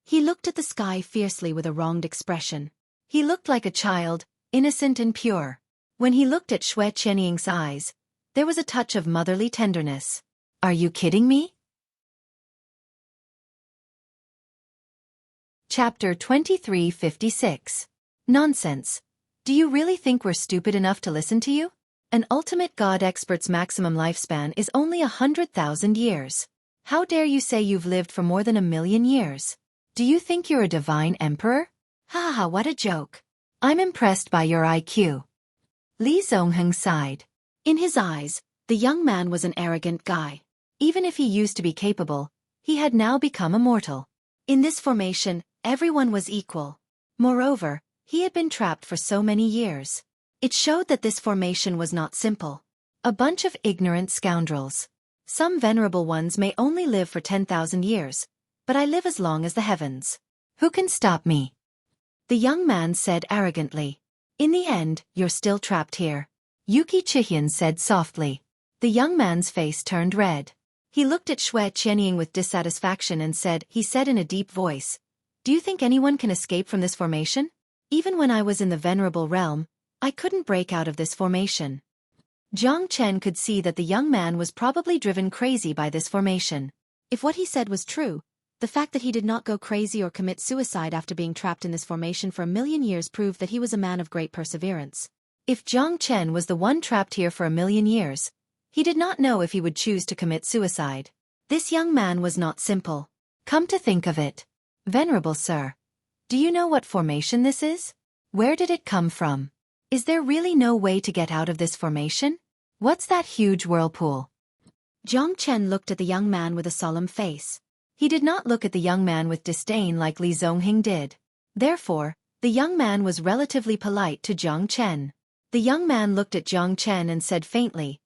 He looked at the sky fiercely with a wronged expression. He looked like a child, innocent and pure. When he looked at Xueqi's eyes, there was a touch of motherly tenderness. Are you kidding me? Chapter 2356. Nonsense. Do you really think we're stupid enough to listen to you? An ultimate god expert's maximum lifespan is only 100,000 years. How dare you say you've lived for more than 1,000,000 years? Do you think you're a divine emperor? Ha ha, what a joke. I'm impressed by your IQ. Li Zongheng sighed. In his eyes, the young man was an arrogant guy. Even if he used to be capable, he had now become immortal. In this formation, everyone was equal. Moreover, he had been trapped for so many years. It showed that this formation was not simple. A bunch of ignorant scoundrels. Some venerable ones may only live for 10,000 years, but I live as long as the heavens. Who can stop me? The young man said arrogantly. In the end, you're still trapped here. Xueqi Qian said softly. The young man's face turned red. He looked at Xueqi with dissatisfaction and he said in a deep voice, Do you think anyone can escape from this formation? Even when I was in the venerable realm, I couldn't break out of this formation. Jiang Chen could see that the young man was probably driven crazy by this formation. If what he said was true, the fact that he did not go crazy or commit suicide after being trapped in this formation for 1,000,000 years proved that he was a man of great perseverance. If Jiang Chen was the one trapped here for 1,000,000 years, he did not know if he would choose to commit suicide. This young man was not simple. Come to think of it. Venerable sir, do you know what formation this is? Where did it come from? Is there really no way to get out of this formation? What's that huge whirlpool? Jiang Chen looked at the young man with a solemn face. He did not look at the young man with disdain like Li Zongheng did. Therefore, the young man was relatively polite to Jiang Chen. The young man looked at Jiang Chen and said faintly,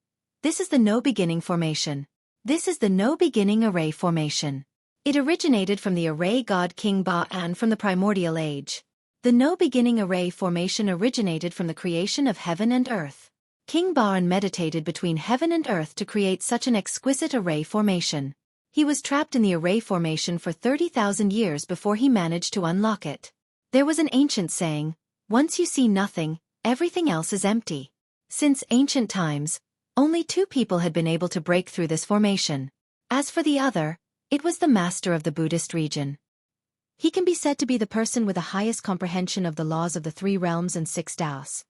"This is the no-beginning formation. This is the no-beginning array formation. It originated from the array god King Ba-an from the primordial age. The no-beginning array formation originated from the creation of heaven and earth. King Ba-an meditated between heaven and earth to create such an exquisite array formation. He was trapped in the array formation for 30,000 years before he managed to unlock it. There was an ancient saying, 'Once you see nothing, everything else is empty.' Since ancient times, only 2 people had been able to break through this formation. As for the other, it was the master of the Buddhist region. He can be said to be the person with the highest comprehension of the laws of the 3 realms and 6 Taos.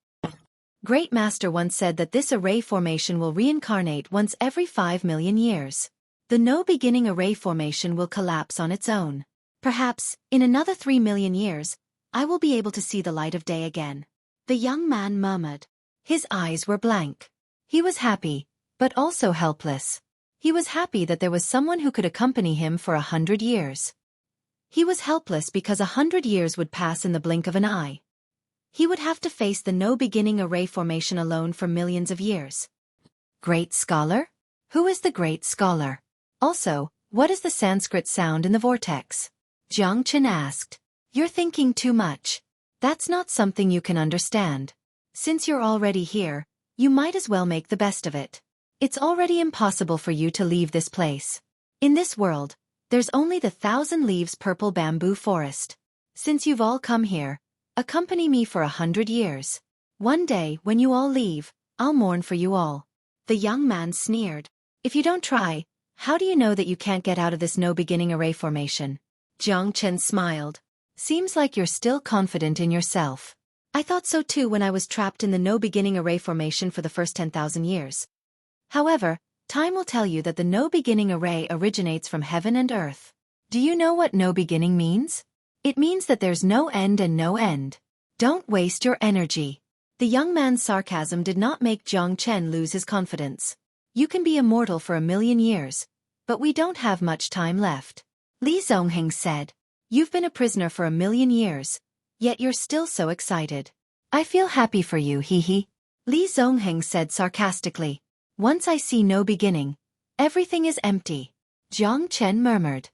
Great Master once said that this array formation will reincarnate once every 5 million years. The no-beginning array formation will collapse on its own. Perhaps, in another 3 million years, I will be able to see the light of day again." The young man murmured. His eyes were blank. He was happy, but also helpless. He was happy that there was someone who could accompany him for 100 years. He was helpless because 100 years would pass in the blink of an eye. He would have to face the no-beginning array formation alone for millions of years. Great scholar? Who is the great scholar? Also, what is the Sanskrit sound in the vortex? Jiang Chen asked. You're thinking too much. That's not something you can understand. Since you're already here, you might as well make the best of it. It's already impossible for you to leave this place. In this world, there's only the 1,000 leaves purple bamboo forest. Since you've all come here, accompany me for 100 years. One day, when you all leave, I'll mourn for you all. The young man sneered. If you don't try, how do you know that you can't get out of this no-beginning array formation? Jiang Chen smiled. Seems like you're still confident in yourself. I thought so too when I was trapped in the no-beginning array formation for the first 10,000 years. However, time will tell you that the no-beginning array originates from heaven and earth. Do you know what no-beginning means? It means that there's no end and no end. Don't waste your energy. The young man's sarcasm did not make Jiang Chen lose his confidence. You can be immortal for 1,000,000 years, but we don't have much time left. Li Zongheng said. You've been a prisoner for 1,000,000 years, yet you're still so excited. I feel happy for you, hee. Li Zongheng said sarcastically. Once I see no beginning, everything is empty. Jiang Chen murmured.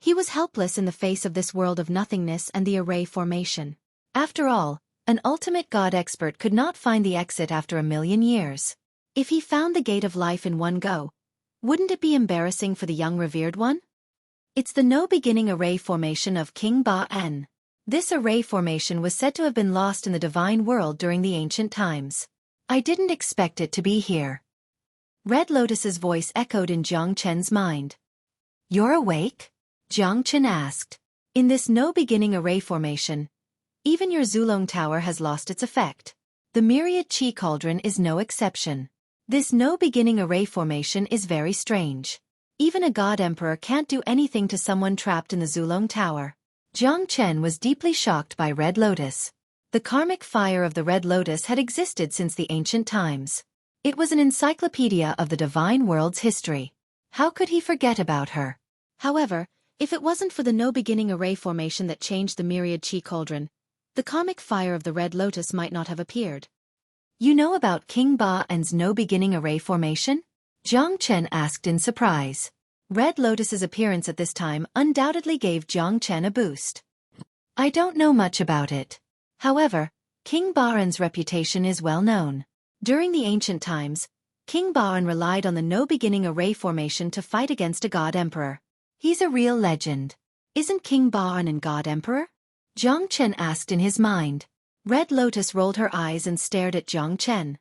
He was helpless in the face of this world of nothingness and the array formation. After all, an ultimate God expert could not find the exit after 1,000,000 years. If he found the gate of life in one go, wouldn't it be embarrassing for the young revered one? It's the no-beginning array formation of King Ba-an. This array formation was said to have been lost in the divine world during the ancient times. I didn't expect it to be here. Red Lotus's voice echoed in Jiang Chen's mind. You're awake? Jiang Chen asked. In this no-beginning array formation, even your Zulong Tower has lost its effect. The myriad chi cauldron is no exception. This no-beginning array formation is very strange. Even a god emperor can't do anything to someone trapped in the Zulong Tower. Jiang Chen was deeply shocked by Red Lotus. The karmic fire of the Red Lotus had existed since the ancient times. It was an encyclopedia of the divine world's history. How could he forget about her? However, if it wasn't for the no-beginning array formation that changed the myriad chi cauldron, the karmic fire of the Red Lotus might not have appeared. You know about King Ba-an's no-beginning array formation? Jiang Chen asked in surprise. Red Lotus's appearance at this time undoubtedly gave Jiang Chen a boost. I don't know much about it. However, King Ba-an's reputation is well known. During the ancient times, King Ba-an relied on the no-beginning array formation to fight against a god emperor. He's a real legend. Isn't King Ba-an a god emperor? Jiang Chen asked in his mind. Red Lotus rolled her eyes and stared at Jiang Chen.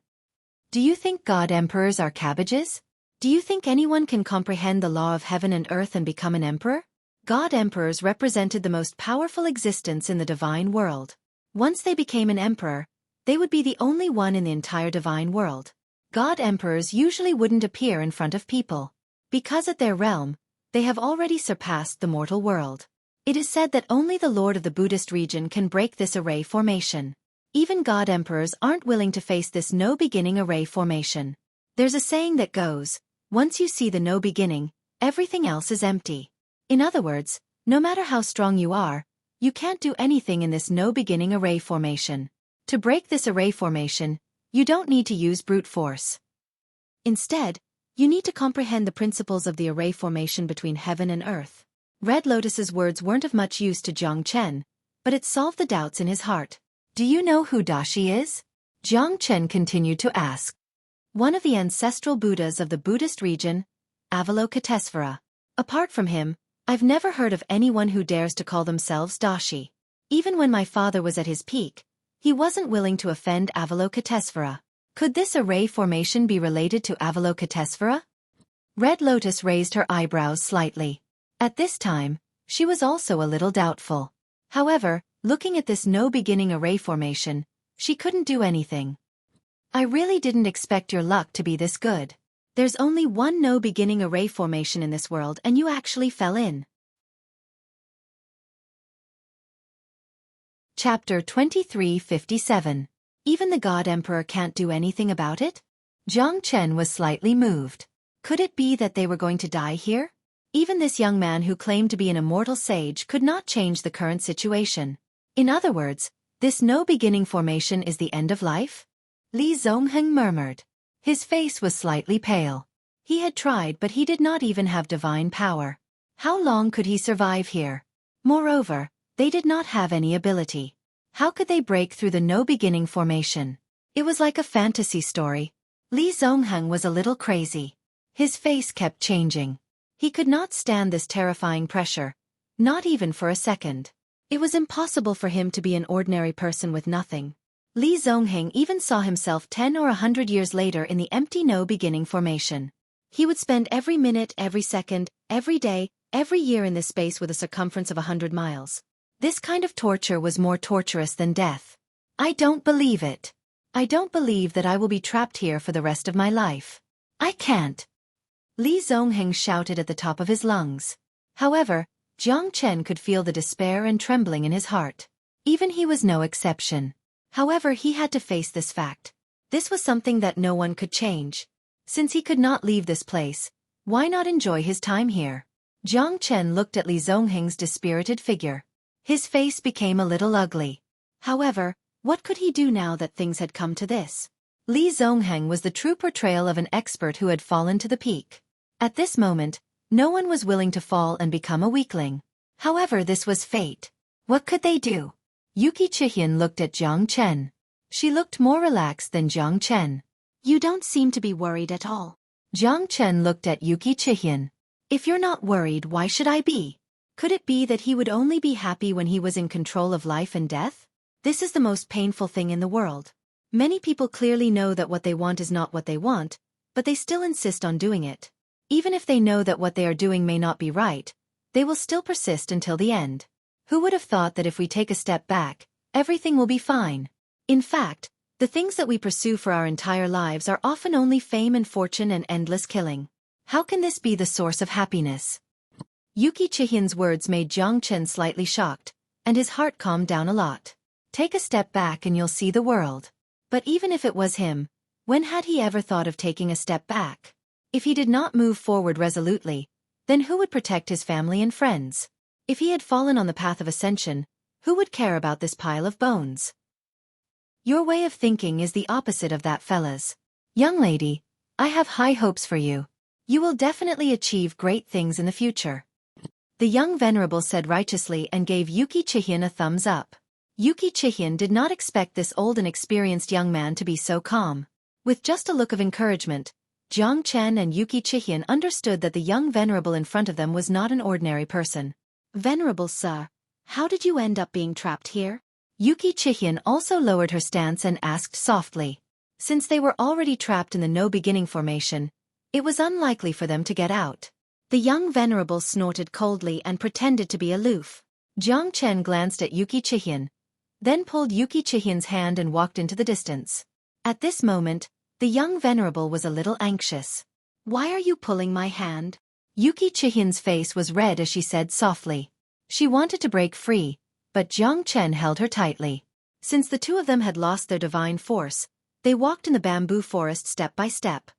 Do you think god emperors are cabbages? Do you think anyone can comprehend the law of heaven and earth and become an emperor? God emperors represented the most powerful existence in the divine world. Once they became an emperor, they would be the only one in the entire divine world. God emperors usually wouldn't appear in front of people, because at their realm, they have already surpassed the mortal world. It is said that only the Lord of the Buddhist region can break this array formation. Even god emperors aren't willing to face this no-beginning array formation. There's a saying that goes, once you see the no beginning, everything else is empty. In other words, no matter how strong you are, you can't do anything in this no-beginning array formation. To break this array formation, you don't need to use brute force. Instead, you need to comprehend the principles of the array formation between heaven and earth. Red Lotus's words weren't of much use to Jiang Chen, but it solved the doubts in his heart. Do you know who Dashi is? Jiang Chen continued to ask. One of the ancestral Buddhas of the Buddhist region, Avalokitesvara. Apart from him, I've never heard of anyone who dares to call themselves Dashi. Even when my father was at his peak, he wasn't willing to offend Avalokitesvara. Could this array formation be related to Avalokitesvara? Red Lotus raised her eyebrows slightly. At this time, she was also a little doubtful. However, looking at this no-beginning array formation, she couldn't do anything. I really didn't expect your luck to be this good. There's only one no-beginning array formation in this world and you actually fell in. Chapter 2357. Even the God Emperor can't do anything about it? Jiang Chen was slightly moved. Could it be that they were going to die here? Even this young man who claimed to be an immortal sage could not change the current situation. In other words, this no-beginning formation is the end of life? Li Zongheng murmured. His face was slightly pale. He had tried but he did not even have divine power. How long could he survive here? Moreover, they did not have any ability. How could they break through the no-beginning formation? It was like a fantasy story. Li Zongheng was a little crazy. His face kept changing. He could not stand this terrifying pressure, not even for a second. It was impossible for him to be an ordinary person with nothing. Li Zongheng even saw himself 10 or 100 years later in the empty no-beginning formation. He would spend every minute, every second, every day, every year in this space with a circumference of 100 miles. This kind of torture was more torturous than death. I don't believe it. I don't believe that I will be trapped here for the rest of my life. I can't. Li Zongheng shouted at the top of his lungs. However, Jiang Chen could feel the despair and trembling in his heart. Even he was no exception. However, he had to face this fact. This was something that no one could change. Since he could not leave this place, why not enjoy his time here? Jiang Chen looked at Li Zongheng's dispirited figure. His face became a little ugly. However, what could he do now that things had come to this? Li Zongheng was the true portrayal of an expert who had fallen to the peak. At this moment, no one was willing to fall and become a weakling. However, this was fate. What could they do? Yuki Chihyun looked at Jiang Chen. She looked more relaxed than Jiang Chen. You don't seem to be worried at all. Jiang Chen looked at Yuki Chihyun. If you're not worried, why should I be? Could it be that he would only be happy when he was in control of life and death? This is the most painful thing in the world. Many people clearly know that what they want is not what they want, but they still insist on doing it. Even if they know that what they are doing may not be right, they will still persist until the end. Who would have thought that if we take a step back, everything will be fine? In fact, the things that we pursue for our entire lives are often only fame and fortune and endless killing. How can this be the source of happiness? Yuki Chihyun's words made Jiang Chen slightly shocked, and his heart calmed down a lot. Take a step back and you'll see the world. But even if it was him, when had he ever thought of taking a step back? If he did not move forward resolutely, then who would protect his family and friends? If he had fallen on the path of ascension, who would care about this pile of bones? Your way of thinking is the opposite of that fella's. Young lady, I have high hopes for you. You will definitely achieve great things in the future. The young venerable said righteously and gave Yuki Chihyun a thumbs up. Yuki Chihyun did not expect this old and experienced young man to be so calm. With just a look of encouragement, Jiang Chen and Yuki Chihyun understood that the young venerable in front of them was not an ordinary person. Venerable sir, how did you end up being trapped here? Yuki Chihyun also lowered her stance and asked softly. Since they were already trapped in the no-beginning formation, it was unlikely for them to get out. The young venerable snorted coldly and pretended to be aloof. Jiang Chen glanced at Yuki Chihyun, then pulled Yuki Chihyun's hand and walked into the distance. At this moment, the young venerable was a little anxious. Why are you pulling my hand? Yuki Chihyun's face was red as she said softly. She wanted to break free, but Jiang Chen held her tightly. Since the two of them had lost their divine force, they walked in the bamboo forest step by step.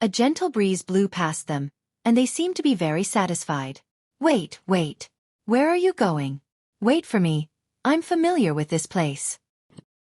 A gentle breeze blew past them, and they seemed to be very satisfied. Wait, wait. Where are you going? Wait for me. I'm familiar with this place.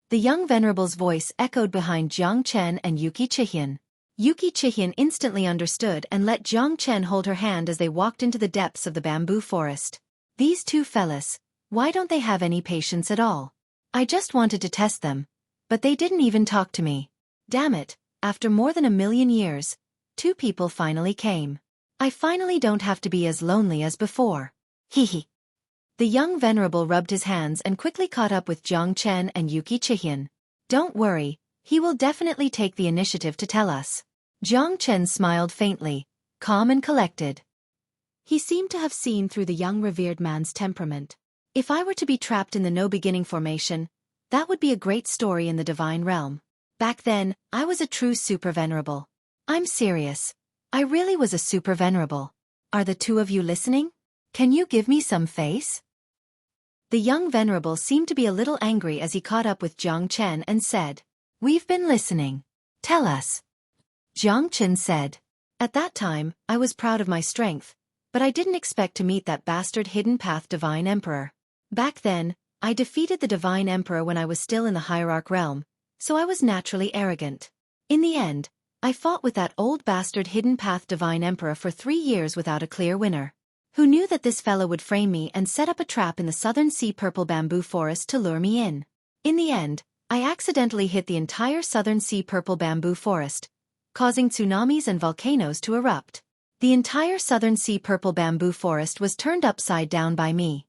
The young venerable's voice echoed behind Jiang Chen and Yuki Chihian. Yuki Chihian instantly understood and let Jiang Chen hold her hand as they walked into the depths of the bamboo forest. These two fellas, why don't they have any patience at all? I just wanted to test them, but they didn't even talk to me. Damn it, after more than 1,000,000 years, two people finally came. I finally don't have to be as lonely as before. Hee. The young venerable rubbed his hands and quickly caught up with Jiang Chen and Yuki Chihian. Don't worry, he will definitely take the initiative to tell us. Jiang Chen smiled faintly, calm and collected. He seemed to have seen through the young revered man's temperament. If I were to be trapped in the no-beginning formation, that would be a great story in the divine realm. Back then, I was a true super venerable. I'm serious. I really was a super venerable. Are the two of you listening? Can you give me some face? The young venerable seemed to be a little angry as he caught up with Jiang Chen and said, We've been listening. Tell us. Jiang Chen said. At that time, I was proud of my strength, but I didn't expect to meet that bastard hidden path divine emperor. Back then, I defeated the divine emperor when I was still in the hierarch realm, so I was naturally arrogant. In the end, I fought with that old bastard hidden path divine emperor for 3 years without a clear winner. Who knew that this fellow would frame me and set up a trap in the southern sea purple bamboo forest to lure me in? In the end, I accidentally hit the entire southern sea purple bamboo forest, causing tsunamis and volcanoes to erupt. The entire southern sea purple bamboo forest was turned upside down by me.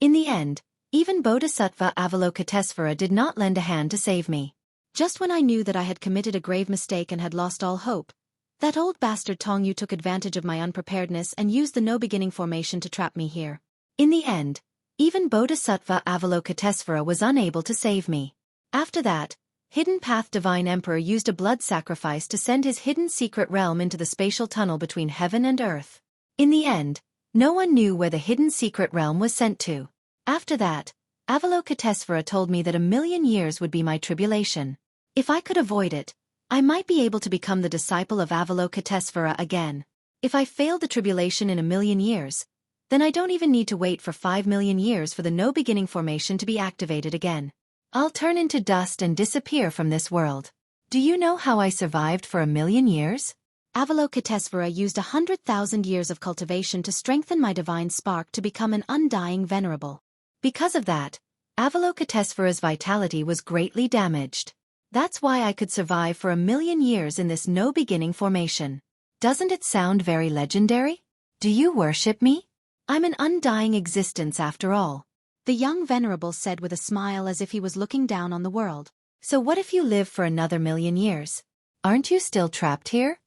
In the end, even Bodhisattva Avalokitesvara did not lend a hand to save me. Just when I knew that I had committed a grave mistake and had lost all hope, that old bastard Tongyu took advantage of my unpreparedness and used the no-beginning formation to trap me here. In the end, even Bodhisattva Avalokitesvara was unable to save me. After that, Hidden Path Divine Emperor used a blood sacrifice to send his hidden secret realm into the spatial tunnel between heaven and earth. In the end, no one knew where the hidden secret realm was sent to. After that, Avalokitesvara told me that 1,000,000 years would be my tribulation. If I could avoid it, I might be able to become the disciple of Avalokitesvara again. If I failed the tribulation in 1,000,000 years, then I don't even need to wait for 5,000,000 years for the no-beginning formation to be activated again. I'll turn into dust and disappear from this world. Do you know how I survived for 1,000,000 years? Avalokitesvara used 100,000 years of cultivation to strengthen my divine spark to become an undying venerable. Because of that, Avalokitesvara's vitality was greatly damaged. That's why I could survive for 1,000,000 years in this no-beginning formation. Doesn't it sound very legendary? Do you worship me? I'm an undying existence after all. The young venerable said with a smile as if he was looking down on the world. So what if you live for another 1,000,000 years? Aren't you still trapped here?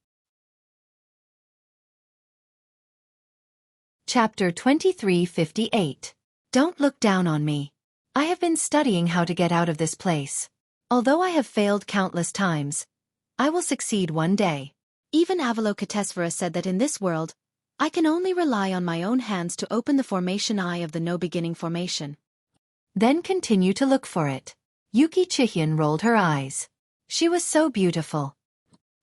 Chapter 2358. Don't look down on me. I have been studying how to get out of this place. Although I have failed countless times, I will succeed one day. Even Avalokitesvara said that in this world, I can only rely on my own hands to open the formation eye of the no-beginning formation. Then continue to look for it. Yuki Chihian rolled her eyes. She was so beautiful.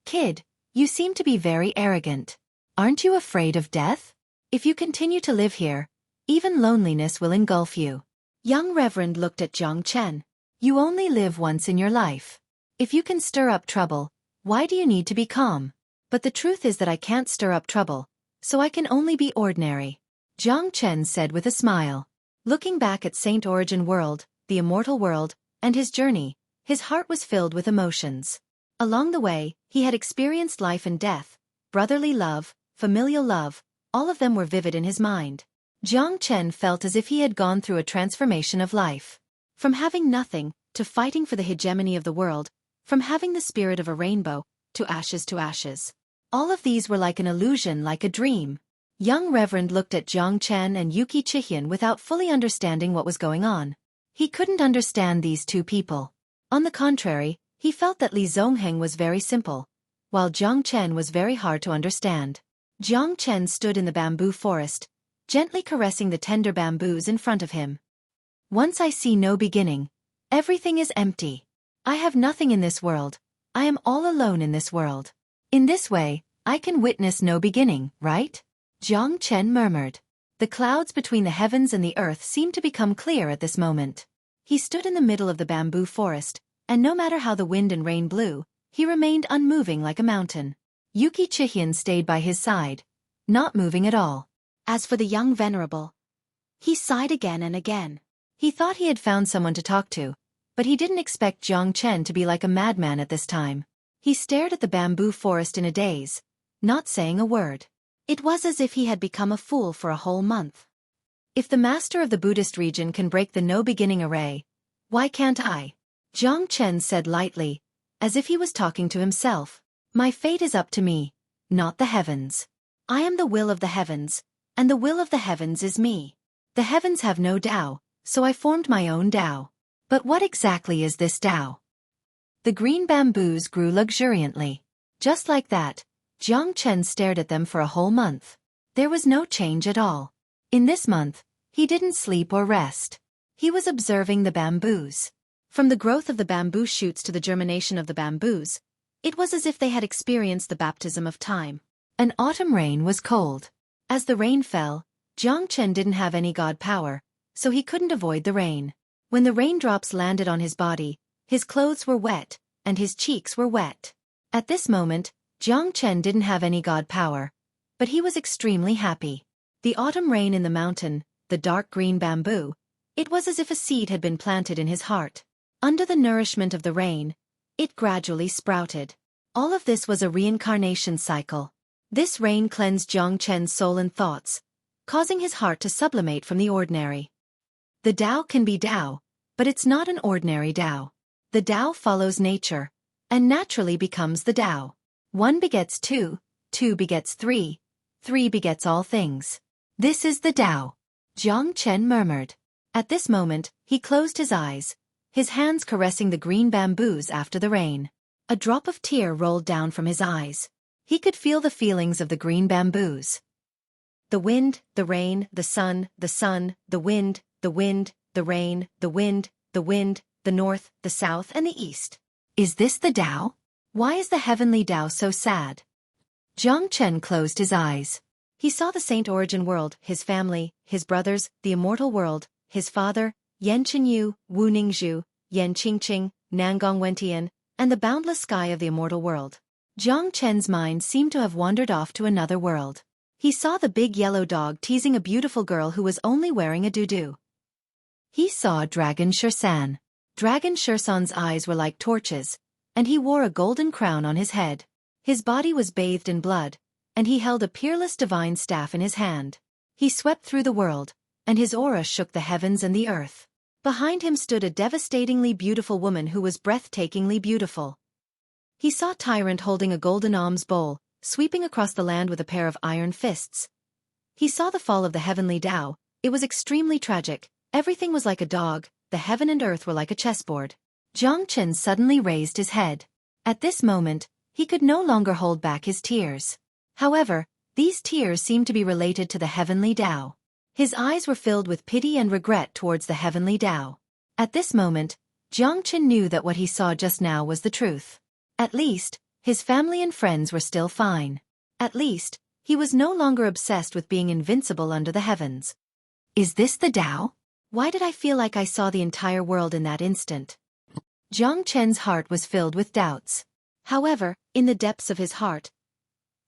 Kid, you seem to be very arrogant. Aren't you afraid of death? If you continue to live here, even loneliness will engulf you. Young Reverend looked at Jiang Chen. You only live once in your life. If you can stir up trouble, why do you need to be calm? But the truth is that I can't stir up trouble, so I can only be ordinary. Jiang Chen said with a smile. Looking back at Saint Origin World, the immortal world, and his journey, his heart was filled with emotions. Along the way, he had experienced life and death, brotherly love, familial love, all of them were vivid in his mind. Jiang Chen felt as if he had gone through a transformation of life. From having nothing, to fighting for the hegemony of the world, from having the spirit of a rainbow, to ashes to ashes. All of these were like an illusion, like a dream. Young Reverend looked at Jiang Chen and Yuki Chihian without fully understanding what was going on. He couldn't understand these two people. On the contrary, he felt that Li Zongheng was very simple, while Jiang Chen was very hard to understand. Jiang Chen stood in the bamboo forest, gently caressing the tender bamboos in front of him. Once I see no beginning, Everything is empty. I have nothing in this world. I am all alone in this world. In this way, I can witness no beginning, right? Jiang Chen murmured. The clouds between the heavens and the earth seemed to become clear at this moment. He stood in the middle of the bamboo forest, and no matter how the wind and rain blew, he remained unmoving like a mountain. Yuki Chihian stayed by his side, not moving at all. As for the young venerable, he sighed again and again. He thought he had found someone to talk to, but he didn't expect Jiang Chen to be like a madman at this time. He stared at the bamboo forest in a daze, not saying a word. It was as if he had become a fool for a whole month. If the master of the Buddhist region can break the no-beginning array, why can't I? Jiang Chen said lightly, as if he was talking to himself. My fate is up to me, not the heavens. I am the will of the heavens, and the will of the heavens is me. The heavens have no Tao, so I formed my own Tao. But what exactly is this Tao? The green bamboos grew luxuriantly. Just like that, Jiang Chen stared at them for a whole month. There was no change at all. In this month, he didn't sleep or rest. He was observing the bamboos. From the growth of the bamboo shoots to the germination of the bamboos, it was as if they had experienced the baptism of time. An autumn rain was cold. As the rain fell, Jiang Chen didn't have any god power, so he couldn't avoid the rain. When the raindrops landed on his body, his clothes were wet, and his cheeks were wet. At this moment, Jiang Chen didn't have any god power, but he was extremely happy. The autumn rain in the mountain, the dark green bamboo, it was as if a seed had been planted in his heart. Under the nourishment of the rain, it gradually sprouted. All of this was a reincarnation cycle. This rain cleansed Jiang Chen's soul and thoughts, causing his heart to sublimate from the ordinary. The Tao can be Tao, but it's not an ordinary Tao. The Tao follows nature, and naturally becomes the Tao. 1 begets 2, 2 begets 3, 3 begets all things. This is the Tao. Jiang Chen murmured. At this moment, he closed his eyes, his hands caressing the green bamboos after the rain. A drop of tear rolled down from his eyes. He could feel the feelings of the green bamboos. The wind, the rain, the sun, the wind, the wind, the rain, the wind, the north, the south, and the east. Is this the Tao? Why is the heavenly Tao so sad? Jiang Chen closed his eyes. He saw the saint origin world, his family, his brothers, the immortal world, his father, Yan Qinyu, Wu Ningzhu, Yan Qingqing, Nangong Wentian, and the boundless sky of the immortal world. Jiang Chen's mind seemed to have wandered off to another world. He saw the big yellow dog teasing a beautiful girl who was only wearing a doo-doo. He saw Dragon Shursan. Dragon Shursan's eyes were like torches, and he wore a golden crown on his head. His body was bathed in blood, and he held a peerless divine staff in his hand. He swept through the world, and his aura shook the heavens and the earth. Behind him stood a devastatingly beautiful woman who was breathtakingly beautiful. He saw Tyrant holding a golden alms bowl, sweeping across the land with a pair of iron fists. He saw the fall of the heavenly Tao. It was extremely tragic. Everything was like a dog, the heaven and earth were like a chessboard. Jiang Chen suddenly raised his head. At this moment, he could no longer hold back his tears. However, these tears seemed to be related to the heavenly Tao. His eyes were filled with pity and regret towards the heavenly Tao. At this moment, Jiang Chen knew that what he saw just now was the truth. At least, his family and friends were still fine. At least, he was no longer obsessed with being invincible under the heavens. Is this the Tao? Why did I feel like I saw the entire world in that instant? Jiang Chen's heart was filled with doubts. However, in the depths of his heart,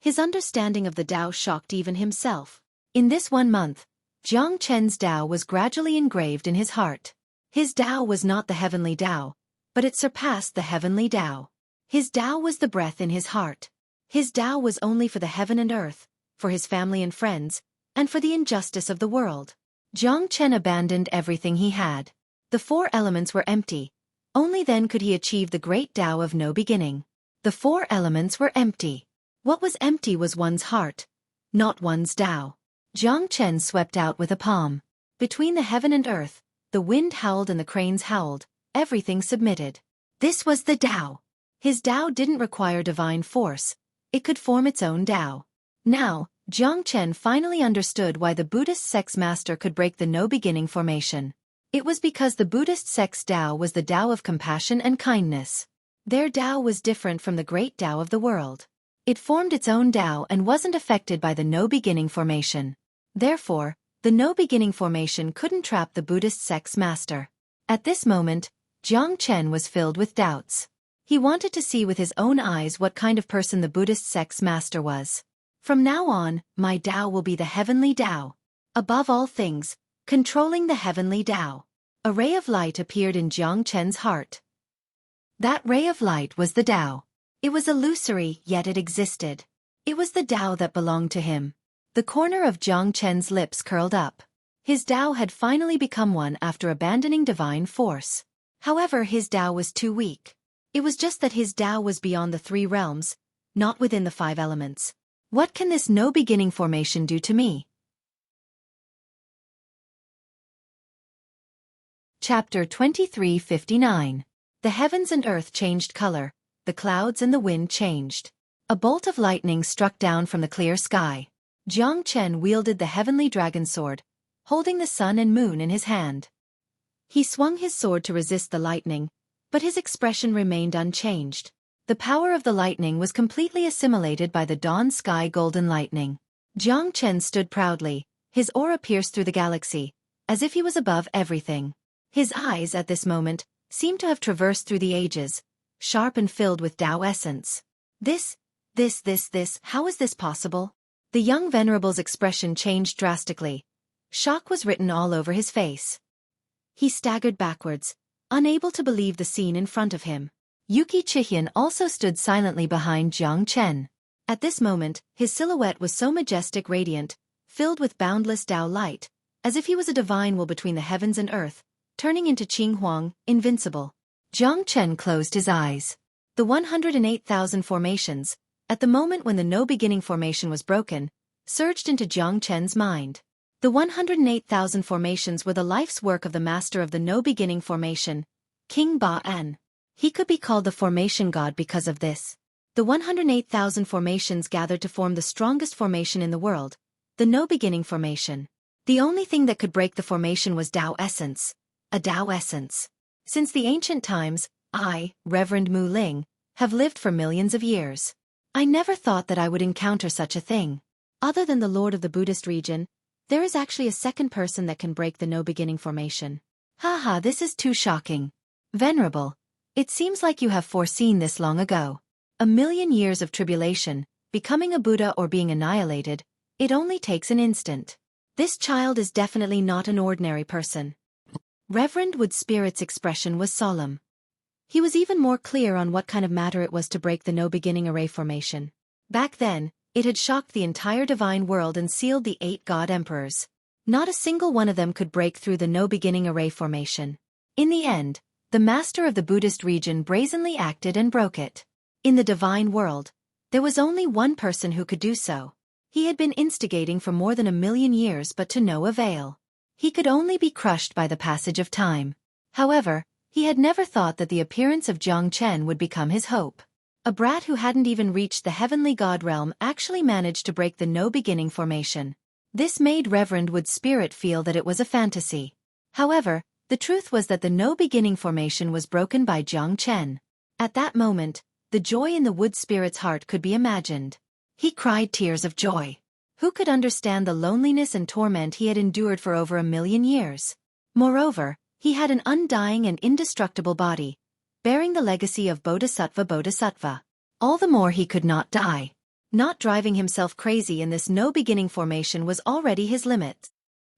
his understanding of the Tao shocked even himself. In this 1 month, Jiang Chen's Tao was gradually engraved in his heart. His Tao was not the heavenly Tao, but it surpassed the heavenly Tao. His Tao was the breath in his heart. His Tao was only for the heaven and earth, for his family and friends, and for the injustice of the world. Jiang Chen abandoned everything he had. The 4 elements were empty. Only then could he achieve the great Tao of no beginning. The 4 elements were empty. What was empty was one's heart, not one's Tao. Jiang Chen swept out with a palm. Between the heaven and earth, the wind howled and the cranes howled, everything submitted. This was the Tao. His Tao didn't require divine force, it could form its own Tao. Now, Jiang Chen finally understood why the Buddhist sex master could break the no-beginning formation. It was because the Buddhist sect's Tao was the Tao of compassion and kindness. Their Tao was different from the great Tao of the world. It formed its own Tao and wasn't affected by the no-beginning formation. Therefore, the no-beginning formation couldn't trap the Buddhist sect's master. At this moment, Jiang Chen was filled with doubts. He wanted to see with his own eyes what kind of person the Buddhist sect's master was. From now on, my Tao will be the heavenly Tao. Above all things, controlling the heavenly Tao. A ray of light appeared in Jiang Chen's heart. That ray of light was the Tao. It was illusory, yet it existed. It was the Tao that belonged to him. The corner of Jiang Chen's lips curled up. His Tao had finally become one after abandoning divine force. However, his Tao was too weak. It was just that his Tao was beyond the 3 realms, not within the 5 elements. What can this no-beginning formation do to me? Chapter 23:59. The heavens and earth changed color, the clouds and the wind changed. A bolt of lightning struck down from the clear sky. Jiang Chen wielded the heavenly dragon sword, holding the sun and moon in his hand. He swung his sword to resist the lightning, but his expression remained unchanged. The power of the lightning was completely assimilated by the dawn sky golden lightning. Jiang Chen stood proudly, his aura pierced through the galaxy, as if he was above everything. His eyes at this moment seemed to have traversed through the ages, sharp and filled with Tao essence. This, how is this possible? The young venerable's expression changed drastically. Shock was written all over his face. He staggered backwards, unable to believe the scene in front of him. Xueqi also stood silently behind Jiang Chen. At this moment, his silhouette was so majestic, radiant, filled with boundless Tao light, as if he was a divine will between the heavens and earth, turning into Qing Huang, invincible. Jiang Chen closed his eyes. The 108,000 formations, at the moment when the no-beginning formation was broken, surged into Jiang Chen's mind. The 108,000 formations were the life's work of the master of the no-beginning formation, King Ba-an. He could be called the formation god because of this. The 108,000 formations gathered to form the strongest formation in the world, the no-beginning formation. The only thing that could break the formation was Tao essence. A Tao essence. Since the ancient times, I, Reverend Mu Ling, have lived for millions of years. I never thought that I would encounter such a thing. Other than the Lord of the Buddhist region, there is actually a second person that can break the no-beginning formation. Haha, this is too shocking. Venerable, it seems like you have foreseen this long ago. 1,000,000 years of tribulation, becoming a Buddha or being annihilated, it only takes an instant. This child is definitely not an ordinary person. Reverend Wood Spirit's expression was solemn. He was even more clear on what kind of matter it was to break the no-beginning array formation. Back then, it had shocked the entire divine world and sealed the 8 god emperors. Not a single one of them could break through the no-beginning array formation. In the end, the master of the Buddhist region brazenly acted and broke it. In the divine world, there was only one person who could do so. He had been instigating for more than 1,000,000 years but to no avail. He could only be crushed by the passage of time. However, he had never thought that the appearance of Jiang Chen would become his hope. A brat who hadn't even reached the heavenly god realm actually managed to break the no-beginning formation. This made Reverend Wood Spirit feel that it was a fantasy. However, the truth was that the no-beginning formation was broken by Jiang Chen. At that moment, the joy in the Wood Spirit's heart could be imagined. He cried tears of joy. Who could understand the loneliness and torment he had endured for over 1,000,000 years? Moreover, he had an undying and indestructible body, bearing the legacy of Bodhisattva. All the more he could not die. Not driving himself crazy in this no-beginning formation was already his limit.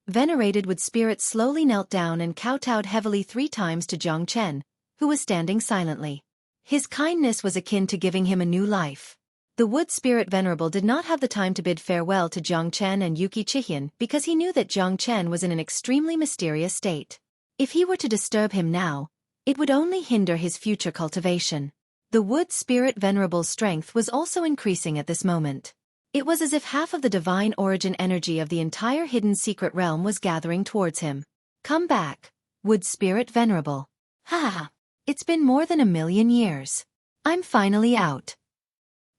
Venerated Wood Spirit slowly knelt down and kowtowed heavily 3 times to Jiang Chen, who was standing silently. His kindness was akin to giving him a new life. The Wood Spirit Venerable did not have the time to bid farewell to Jiang Chen and Xueqi because he knew that Jiang Chen was in an extremely mysterious state. If he were to disturb him now, it would only hinder his future cultivation. The Wood Spirit Venerable's strength was also increasing at this moment. It was as if half of the divine origin energy of the entire hidden secret realm was gathering towards him. Come back, Wood Spirit Venerable. Ha! It's been more than 1,000,000 years. I'm finally out.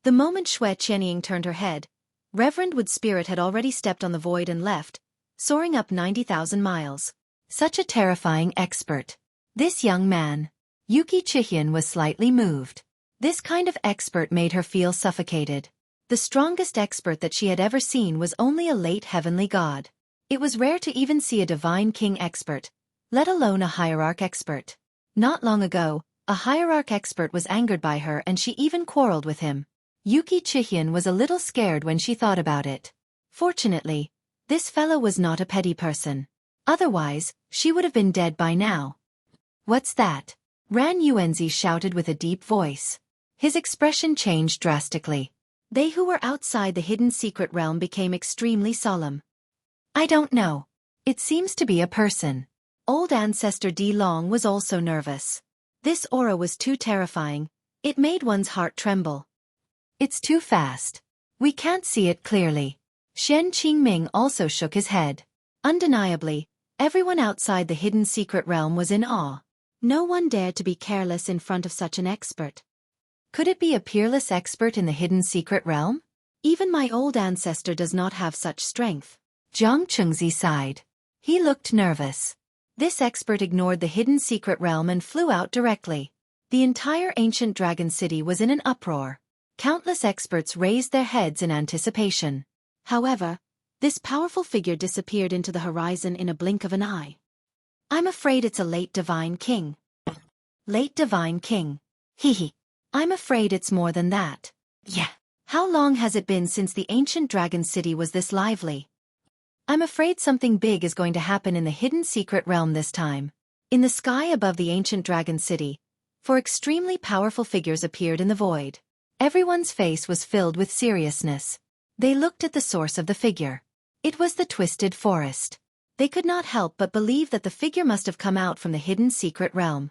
The moment Xueqi turned her head, Reverend Wood Spirit had already stepped on the void and left, soaring up 90,000 miles. Such a terrifying expert. This young man. Xueqi was slightly moved. This kind of expert made her feel suffocated. The strongest expert that she had ever seen was only a late heavenly god. It was rare to even see a divine king expert, let alone a hierarch expert. Not long ago, a hierarch expert was angered by her and she even quarreled with him. Xueqi was a little scared when she thought about it. Fortunately, this fellow was not a petty person. Otherwise, she would have been dead by now. What's that? Ran Yuanzi shouted with a deep voice. His expression changed drastically. They who were outside the hidden secret realm became extremely solemn. I don't know. It seems to be a person. Old ancestor Di Long was also nervous. This aura was too terrifying. It made one's heart tremble. It's too fast. We can't see it clearly. Shen Qingming also shook his head. Undeniably, everyone outside the hidden secret realm was in awe. No one dared to be careless in front of such an expert. Could it be a peerless expert in the hidden secret realm? Even my old ancestor does not have such strength. Zhang Chengzi sighed. He looked nervous. This expert ignored the hidden secret realm and flew out directly. The entire ancient dragon city was in an uproar. Countless experts raised their heads in anticipation. However, this powerful figure disappeared into the horizon in a blink of an eye. I'm afraid it's a late divine king. Late divine king. Hehe. I'm afraid it's more than that. Yeah. How long has it been since the ancient dragon city was this lively? I'm afraid something big is going to happen in the hidden secret realm this time. In the sky above the ancient dragon city, four extremely powerful figures appeared in the void. Everyone's face was filled with seriousness. They looked at the source of the figure. It was the twisted forest. They could not help but believe that the figure must have come out from the hidden secret realm.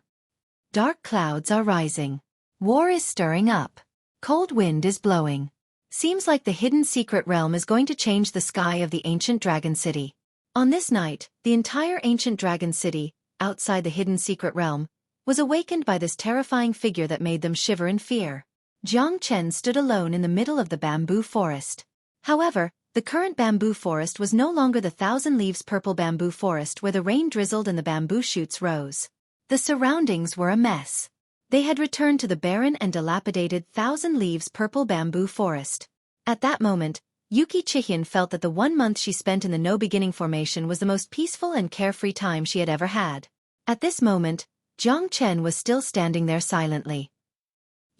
Dark clouds are rising. War is stirring up. Cold wind is blowing. Seems like the hidden secret realm is going to change the sky of the ancient dragon city. On this night, the entire ancient dragon city, outside the hidden secret realm, was awakened by this terrifying figure that made them shiver in fear. Jiang Chen stood alone in the middle of the bamboo forest. However, the current bamboo forest was no longer the thousand leaves purple bamboo forest where the rain drizzled and the bamboo shoots rose. The surroundings were a mess. They had returned to the barren and dilapidated thousand leaves purple bamboo forest. At that moment, Xueqi felt that the 1 month she spent in the no-beginning formation was the most peaceful and carefree time she had ever had. At this moment, Jiang Chen was still standing there silently.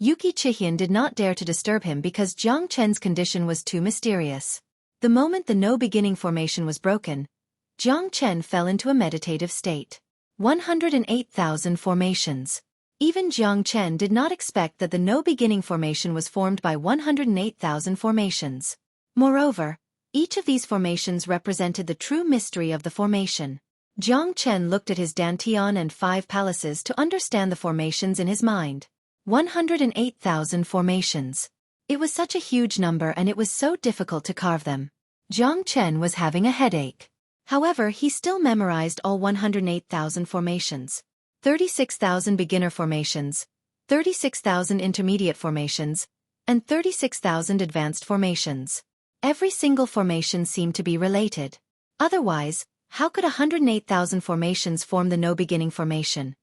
Xueqi did not dare to disturb him because Jiang Chen's condition was too mysterious. The moment the no-beginning formation was broken, Jiang Chen fell into a meditative state. 108,000 formations. Even Jiang Chen did not expect that the no-beginning formation was formed by 108,000 formations. Moreover, each of these formations represented the true mystery of the formation. Jiang Chen looked at his dantian and 5 palaces to understand the formations in his mind. 108,000 formations. It was such a huge number and it was so difficult to carve them. Jiang Chen was having a headache. However, he still memorized all 108,000 formations. 36,000 beginner formations, 36,000 intermediate formations, and 36,000 advanced formations. Every single formation seemed to be related. Otherwise, how could 108,000 formations form the no-beginning formation?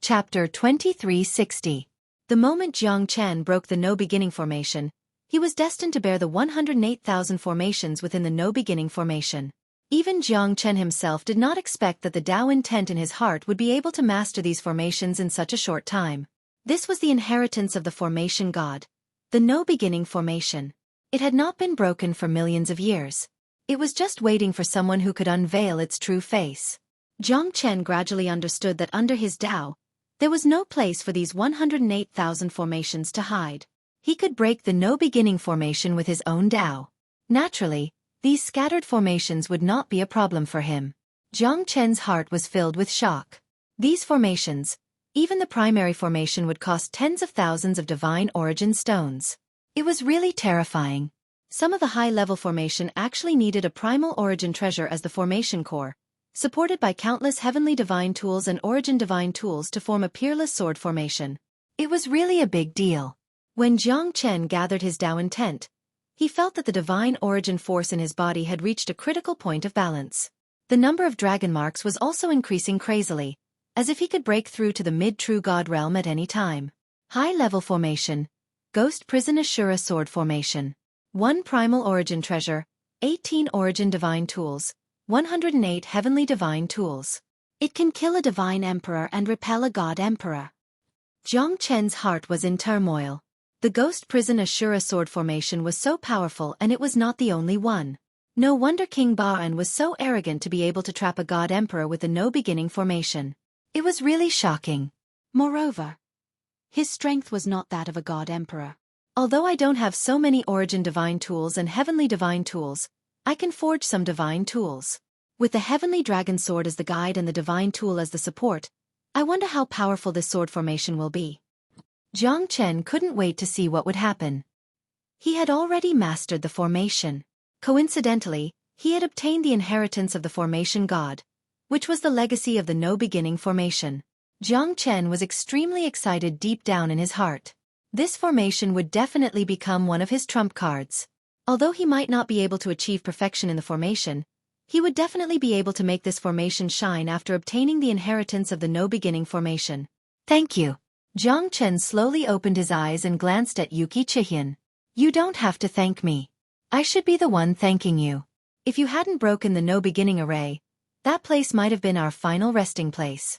Chapter 2360. The moment Jiang Chen broke the no-beginning formation, he was destined to bear the 108,000 formations within the no-beginning formation. Even Jiang Chen himself did not expect that the Tao intent in his heart would be able to master these formations in such a short time. This was the inheritance of the formation god, the no-beginning formation. It had not been broken for millions of years. It was just waiting for someone who could unveil its true face. Jiang Chen gradually understood that under his Tao, there was no place for these 108,000 formations to hide. He could break the no-beginning formation with his own Tao. Naturally, these scattered formations would not be a problem for him. Jiang Chen's heart was filled with shock. These formations, even the primary formation, would cost tens of thousands of divine origin stones. It was really terrifying. Some of the high-level formation actually needed a primal origin treasure as the formation core, supported by countless heavenly divine tools and origin divine tools to form a peerless sword formation. It was really a big deal. When Jiang Chen gathered his Tao intent, He felt that the divine origin force in his body had reached a critical point of balance. The number of dragon marks was also increasing crazily, as if he could break through to the mid-true god realm at any time. High-level formation. Ghost Prison Ashura Sword Formation. 1 Primal Origin Treasure, 18 Origin Divine Tools, 108 Heavenly Divine Tools. It can kill a divine emperor and repel a god emperor. Jiang Chen's heart was in turmoil. The Ghost Prison Ashura Sword Formation was so powerful, and it was not the only one. No wonder King Ba'an was so arrogant to be able to trap a god emperor with the no-beginning formation. It was really shocking. Moreover, his strength was not that of a god emperor. Although I don't have so many origin divine tools and heavenly divine tools, I can forge some divine tools. With the heavenly dragon sword as the guide and the divine tool as the support, I wonder how powerful this sword formation will be. Jiang Chen couldn't wait to see what would happen. He had already mastered the formation. Coincidentally, he had obtained the inheritance of the formation god, which was the legacy of the no-beginning formation. Jiang Chen was extremely excited deep down in his heart. This formation would definitely become one of his trump cards. Although he might not be able to achieve perfection in the formation, he would definitely be able to make this formation shine after obtaining the inheritance of the no-beginning formation. Thank you. Jiang Chen slowly opened his eyes and glanced at Xueqi. You don't have to thank me. I should be the one thanking you. If you hadn't broken the no-beginning array, that place might have been our final resting place.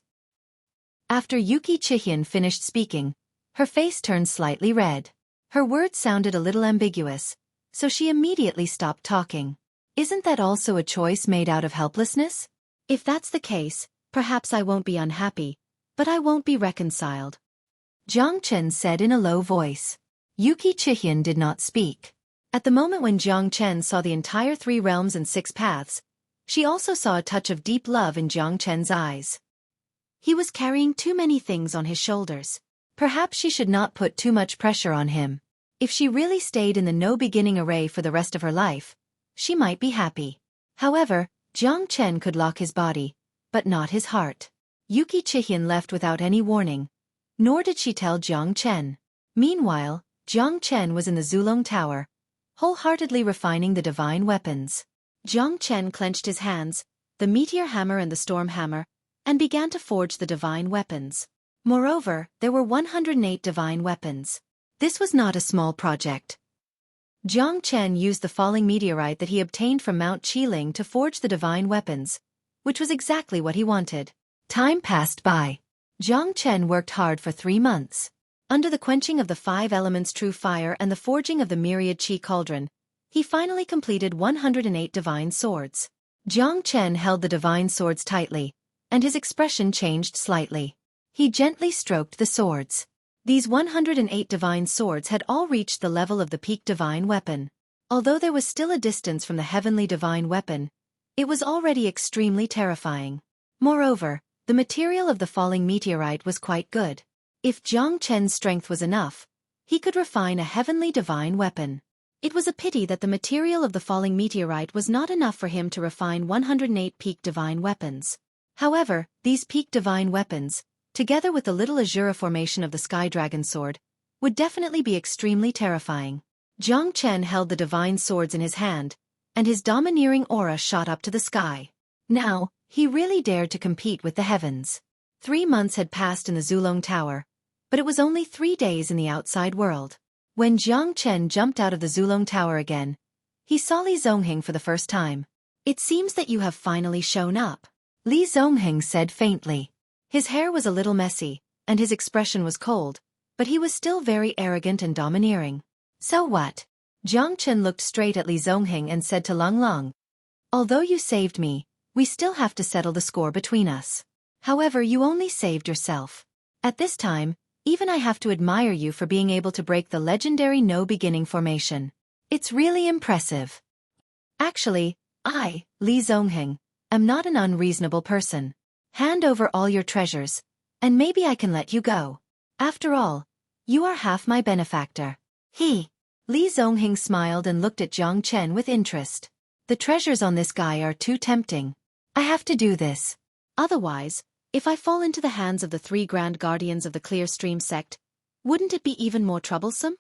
After Xueqi finished speaking, her face turned slightly red. Her words sounded a little ambiguous, so she immediately stopped talking. Isn't that also a choice made out of helplessness? If that's the case, perhaps I won't be unhappy, but I won't be reconciled. Jiang Chen said in a low voice. Xueqi did not speak. At the moment when Jiang Chen saw the entire 3 realms and 6 paths, she also saw a touch of deep love in Jiang Chen's eyes. He was carrying too many things on his shoulders. Perhaps she should not put too much pressure on him. If she really stayed in the no-beginning array for the rest of her life, she might be happy. However, Jiang Chen could lock his body, but not his heart. Xueqi left without any warning, nor did she tell Jiang Chen. Meanwhile, Jiang Chen was in the Zulong Tower, wholeheartedly refining the divine weapons. Jiang Chen clenched his hands, the meteor hammer and the storm hammer, and began to forge the divine weapons. Moreover, there were 108 divine weapons. This was not a small project. Jiang Chen used the falling meteorite that he obtained from Mount Qiling to forge the divine weapons, which was exactly what he wanted. Time passed by. Jiang Chen worked hard for 3 months. Under the quenching of the 5 elements true fire and the forging of the myriad qi cauldron, he finally completed 108 divine swords. Jiang Chen held the divine swords tightly, and his expression changed slightly. He gently stroked the swords. These 108 divine swords had all reached the level of the peak divine weapon. Although there was still a distance from the heavenly divine weapon, it was already extremely terrifying. Moreover, the material of the falling meteorite was quite good. If Jiang Chen's strength was enough, he could refine a heavenly divine weapon. It was a pity that the material of the falling meteorite was not enough for him to refine 108 peak divine weapons. However, these peak divine weapons, together with the little Azura formation of the Sky Dragon Sword, would definitely be extremely terrifying. Jiang Chen held the divine swords in his hand, and his domineering aura shot up to the sky. Now, he really dared to compete with the heavens. 3 months had passed in the Zulong Tower, but it was only 3 days in the outside world. When Jiang Chen jumped out of the Zulong Tower again, he saw Li Zongheng for the first time. It seems that you have finally shown up, Li Zongheng said faintly. His hair was a little messy, and his expression was cold, but he was still very arrogant and domineering. So what? Jiang Chen looked straight at Li Zongheng and said to Lung Long, although you saved me, we still have to settle the score between us. However, you only saved yourself. At this time, even I have to admire you for being able to break the legendary no-beginning formation. It's really impressive. Actually, I, Li Zongheng, am not an unreasonable person. Hand over all your treasures, and maybe I can let you go. After all, you are half my benefactor. Li Zongheng smiled and looked at Jiang Chen with interest. The treasures on this guy are too tempting. I have to do this. Otherwise, if I fall into the hands of the 3 Grand Guardians of the Clear Stream sect, wouldn't it be even more troublesome?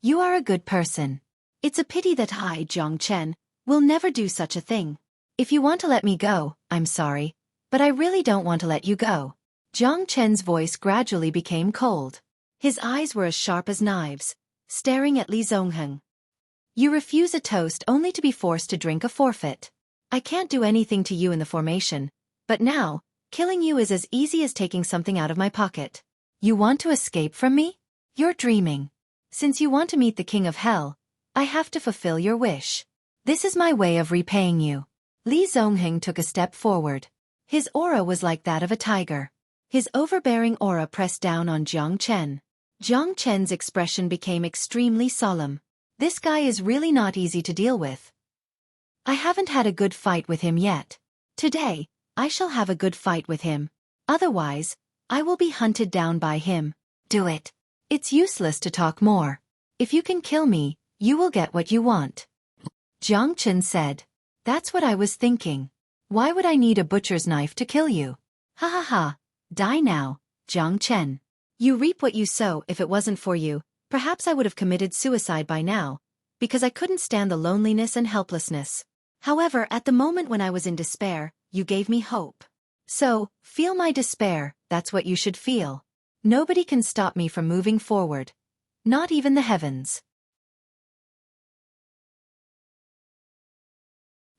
You are a good person. It's a pity that I, Jiang Chen, will never do such a thing. If you want to let me go, I'm sorry, but I really don't want to let you go. Jiang Chen's voice gradually became cold. His eyes were as sharp as knives, staring at Li Zongheng. You refuse a toast only to be forced to drink a forfeit. I can't do anything to you in the formation, but now, killing you is as easy as taking something out of my pocket. You want to escape from me? You're dreaming. Since you want to meet the King of Hell, I have to fulfill your wish. This is my way of repaying you. Li Zongheng took a step forward. His aura was like that of a tiger. His overbearing aura pressed down on Jiang Chen. Jiang Chen's expression became extremely solemn. This guy is really not easy to deal with. I haven't had a good fight with him yet. Today, I shall have a good fight with him. Otherwise, I will be hunted down by him. Do it. It's useless to talk more. If you can kill me, you will get what you want. Jiang Chen said. That's what I was thinking. Why would I need a butcher's knife to kill you? Ha ha ha. Die now, Jiang Chen. You reap what you sow. If it wasn't for you, perhaps I would have committed suicide by now, because I couldn't stand the loneliness and helplessness. However, at the moment when I was in despair, you gave me hope. So, feel my despair, that's what you should feel. Nobody can stop me from moving forward. Not even the heavens.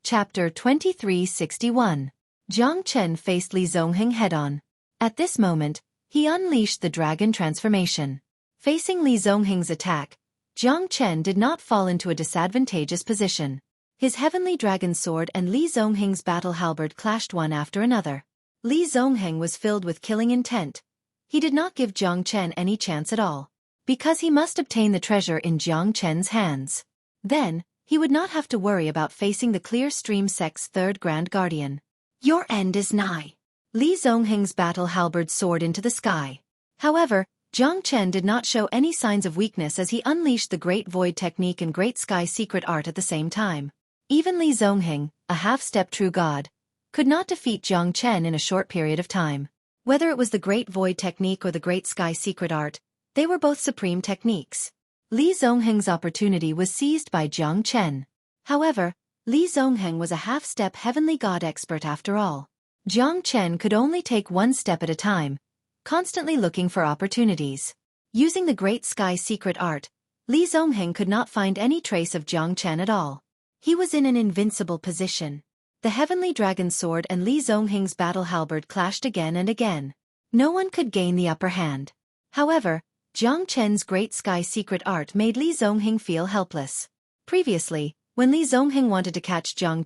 Chapter 2361. Jiang Chen faced Li Zongheng head-on. At this moment, he unleashed the dragon transformation. Facing Li Zongheng's attack, Jiang Chen did not fall into a disadvantageous position. His heavenly dragon sword and Li Zongheng's battle halberd clashed one after another. Li Zongheng was filled with killing intent. He did not give Jiang Chen any chance at all, because he must obtain the treasure in Jiang Chen's hands. Then, he would not have to worry about facing the Clear Stream sect's third Grand Guardian. Your end is nigh. Li Zongheng's battle halberd soared into the sky. However, Jiang Chen did not show any signs of weakness as he unleashed the Great Void Technique and Great Sky Secret Art at the same time. Even Li Zongheng, a half-step true god, could not defeat Jiang Chen in a short period of time. Whether it was the Great Void Technique or the Great Sky Secret Art, they were both supreme techniques. Li Zongheng's opportunity was seized by Jiang Chen. However, Li Zongheng was a half-step heavenly god expert after all. Jiang Chen could only take one step at a time, constantly looking for opportunities. Using the Great Sky Secret Art, Li Zongheng could not find any trace of Jiang Chen at all. He was in an invincible position. The heavenly dragon sword and Li Zongheng's battle halberd clashed again and again. No one could gain the upper hand. However, Jiang Chen's Great Sky Secret Art made Li Zongheng feel helpless. Previously, when Li Zongheng wanted to catch Jiang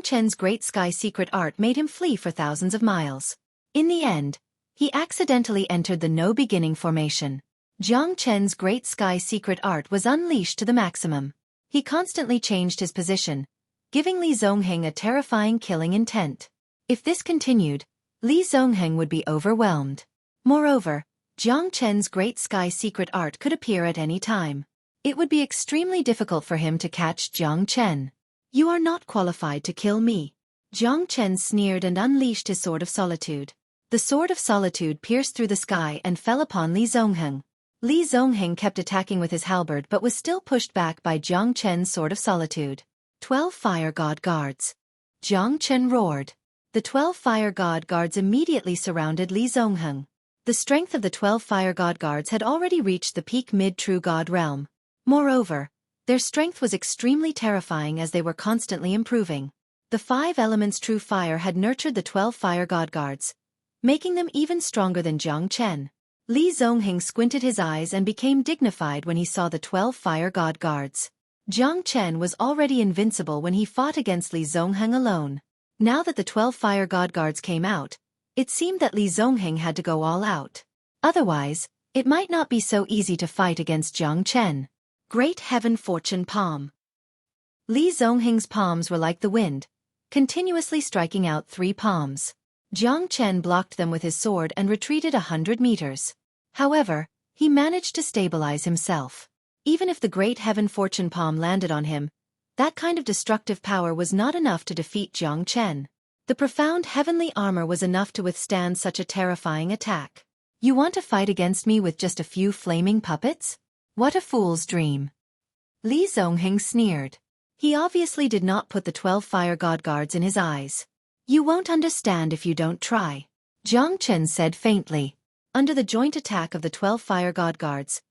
Chen's Great Sky Secret Art made him flee for thousands of miles. In the end, he accidentally entered the No Beginning formation. Jiang Chen's Great Sky Secret Art was unleashed to the maximum. He constantly changed his position, giving Li Zongheng a terrifying killing intent. If this continued, Li Zongheng would be overwhelmed. Moreover, Jiang Chen's Great Sky Secret Art could appear at any time. It would be extremely difficult for him to catch Jiang Chen. You are not qualified to kill me. Jiang Chen sneered and unleashed his Sword of Solitude. The Sword of Solitude pierced through the sky and fell upon Li Zongheng. Li Zongheng kept attacking with his halberd but was still pushed back by Jiang Chen's Sword of Solitude. 12 Fire God Guards. Jiang Chen roared. The 12 Fire God Guards immediately surrounded Li Zongheng. The strength of the 12 Fire God Guards had already reached the peak mid-true god realm. Moreover, their strength was extremely terrifying as they were constantly improving. The 5 elements true fire had nurtured the 12 Fire God Guards, making them even stronger than Jiang Chen. Li Zongheng squinted his eyes and became dignified when he saw the 12 Fire God Guards. Jiang Chen was already invincible when he fought against Li Zongheng alone. Now that the 12 Fire God Guards came out, it seemed that Li Zongheng had to go all out. Otherwise, it might not be so easy to fight against Jiang Chen. Great Heaven Fortune Palm. Li Zongheng's palms were like the wind, continuously striking out 3 palms. Jiang Chen blocked them with his sword and retreated 100 meters. However, he managed to stabilize himself. Even if the Great Heaven Fortune Palm landed on him, that kind of destructive power was not enough to defeat Jiang Chen. The profound heavenly armor was enough to withstand such a terrifying attack. You want to fight against me with just a few flaming puppets? What a fool's dream. Li Zongheng sneered. He obviously did not put the 12 fire god guards in his eyes. You won't understand if you don't try, Jiang Chen said faintly. Under the joint attack of the 12 fire god guards,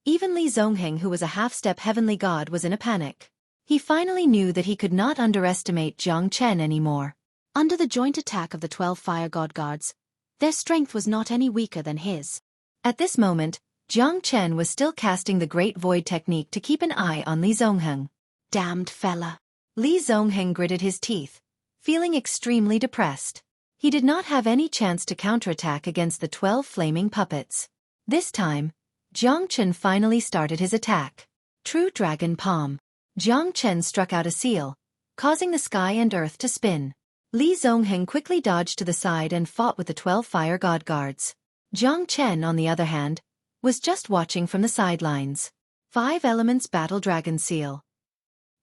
even Li Zongheng, who was a half-step heavenly god, was in a panic. He finally knew that he could not underestimate Jiang Chen anymore. Under the joint attack of the 12 fire god guards, their strength was not any weaker than his. At this moment, Jiang Chen was still casting the Great Void technique to keep an eye on Li Zongheng. Damned fella. Li Zongheng gritted his teeth, feeling extremely depressed. He did not have any chance to counterattack against the 12 flaming puppets. This time, Jiang Chen finally started his attack. True Dragon Palm. Jiang Chen struck out a seal, causing the sky and earth to spin. Li Zongheng quickly dodged to the side and fought with the 12 fire god guards. Jiang Chen, on the other hand, was just watching from the sidelines. 5 Elements Battle Dragon Seal.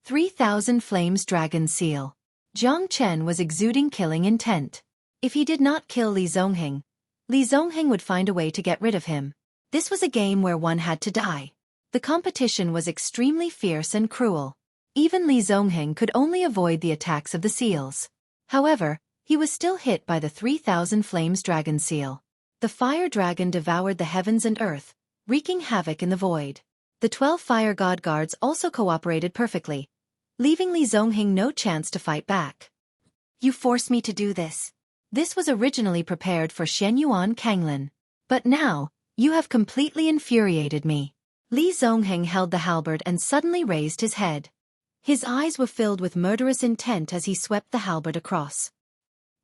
3000 Flames Dragon Seal. Jiang Chen was exuding killing intent. If he did not kill Li Zongheng would find a way to get rid of him. This was a game where one had to die. The competition was extremely fierce and cruel. Even Li Zongheng could only avoid the attacks of the seals. However, he was still hit by the 3000 Flames Dragon Seal. The fire dragon devoured the heavens and earth, wreaking havoc in the void. The 12 fire god guards also cooperated perfectly, leaving Li Zongheng no chance to fight back. You forced me to do this. This was originally prepared for Shenyuan Kanglin. But now, you have completely infuriated me. Li Zongheng held the halberd and suddenly raised his head. His eyes were filled with murderous intent as he swept the halberd across.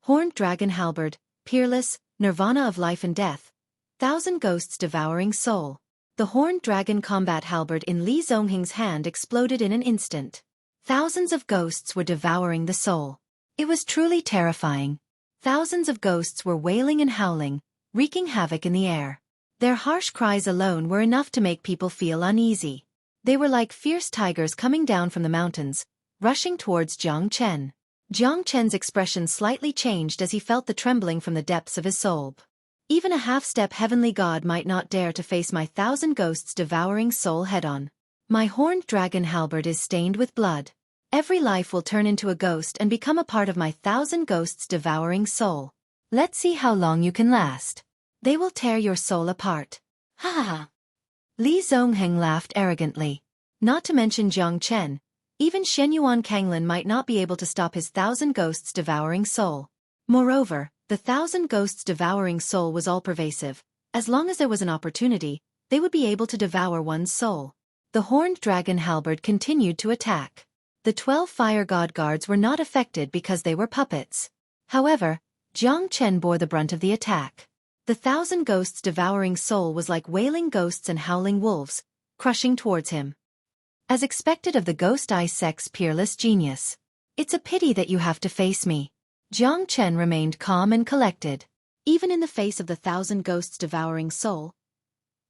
Horned Dragon Halberd, Peerless, Nirvana of Life and Death, 1000 Ghosts Devouring Soul. The Horned Dragon Combat Halberd in Li Zongheng's hand exploded in an instant. Thousands of ghosts were devouring the soul. It was truly terrifying. Thousands of ghosts were wailing and howling, wreaking havoc in the air. Their harsh cries alone were enough to make people feel uneasy. They were like fierce tigers coming down from the mountains, rushing towards Jiang Chen. Jiang Chen's expression slightly changed as he felt the trembling from the depths of his soul. Even a half-step heavenly god might not dare to face my 1000 ghosts devouring soul head-on. My horned dragon halberd is stained with blood. Every life will turn into a ghost and become a part of my 1000 ghosts devouring soul. Let's see how long you can last. They will tear your soul apart. Ha ha ha. Li Zongheng laughed arrogantly. Not to mention Jiang Chen, even Shenyuan Kanglin might not be able to stop his 1000 ghosts devouring soul. Moreover, the 1000 ghosts devouring soul was all-pervasive. As long as there was an opportunity, they would be able to devour one's soul. The horned dragon halberd continued to attack. The 12 fire god guards were not affected because they were puppets. However, Jiang Chen bore the brunt of the attack. The 1000 ghosts devouring soul was like wailing ghosts and howling wolves, crushing towards him. As expected of the Ghost Eye Sect's peerless genius. It's a pity that you have to face me. Jiang Chen remained calm and collected. Even in the face of the 1000 ghosts devouring soul,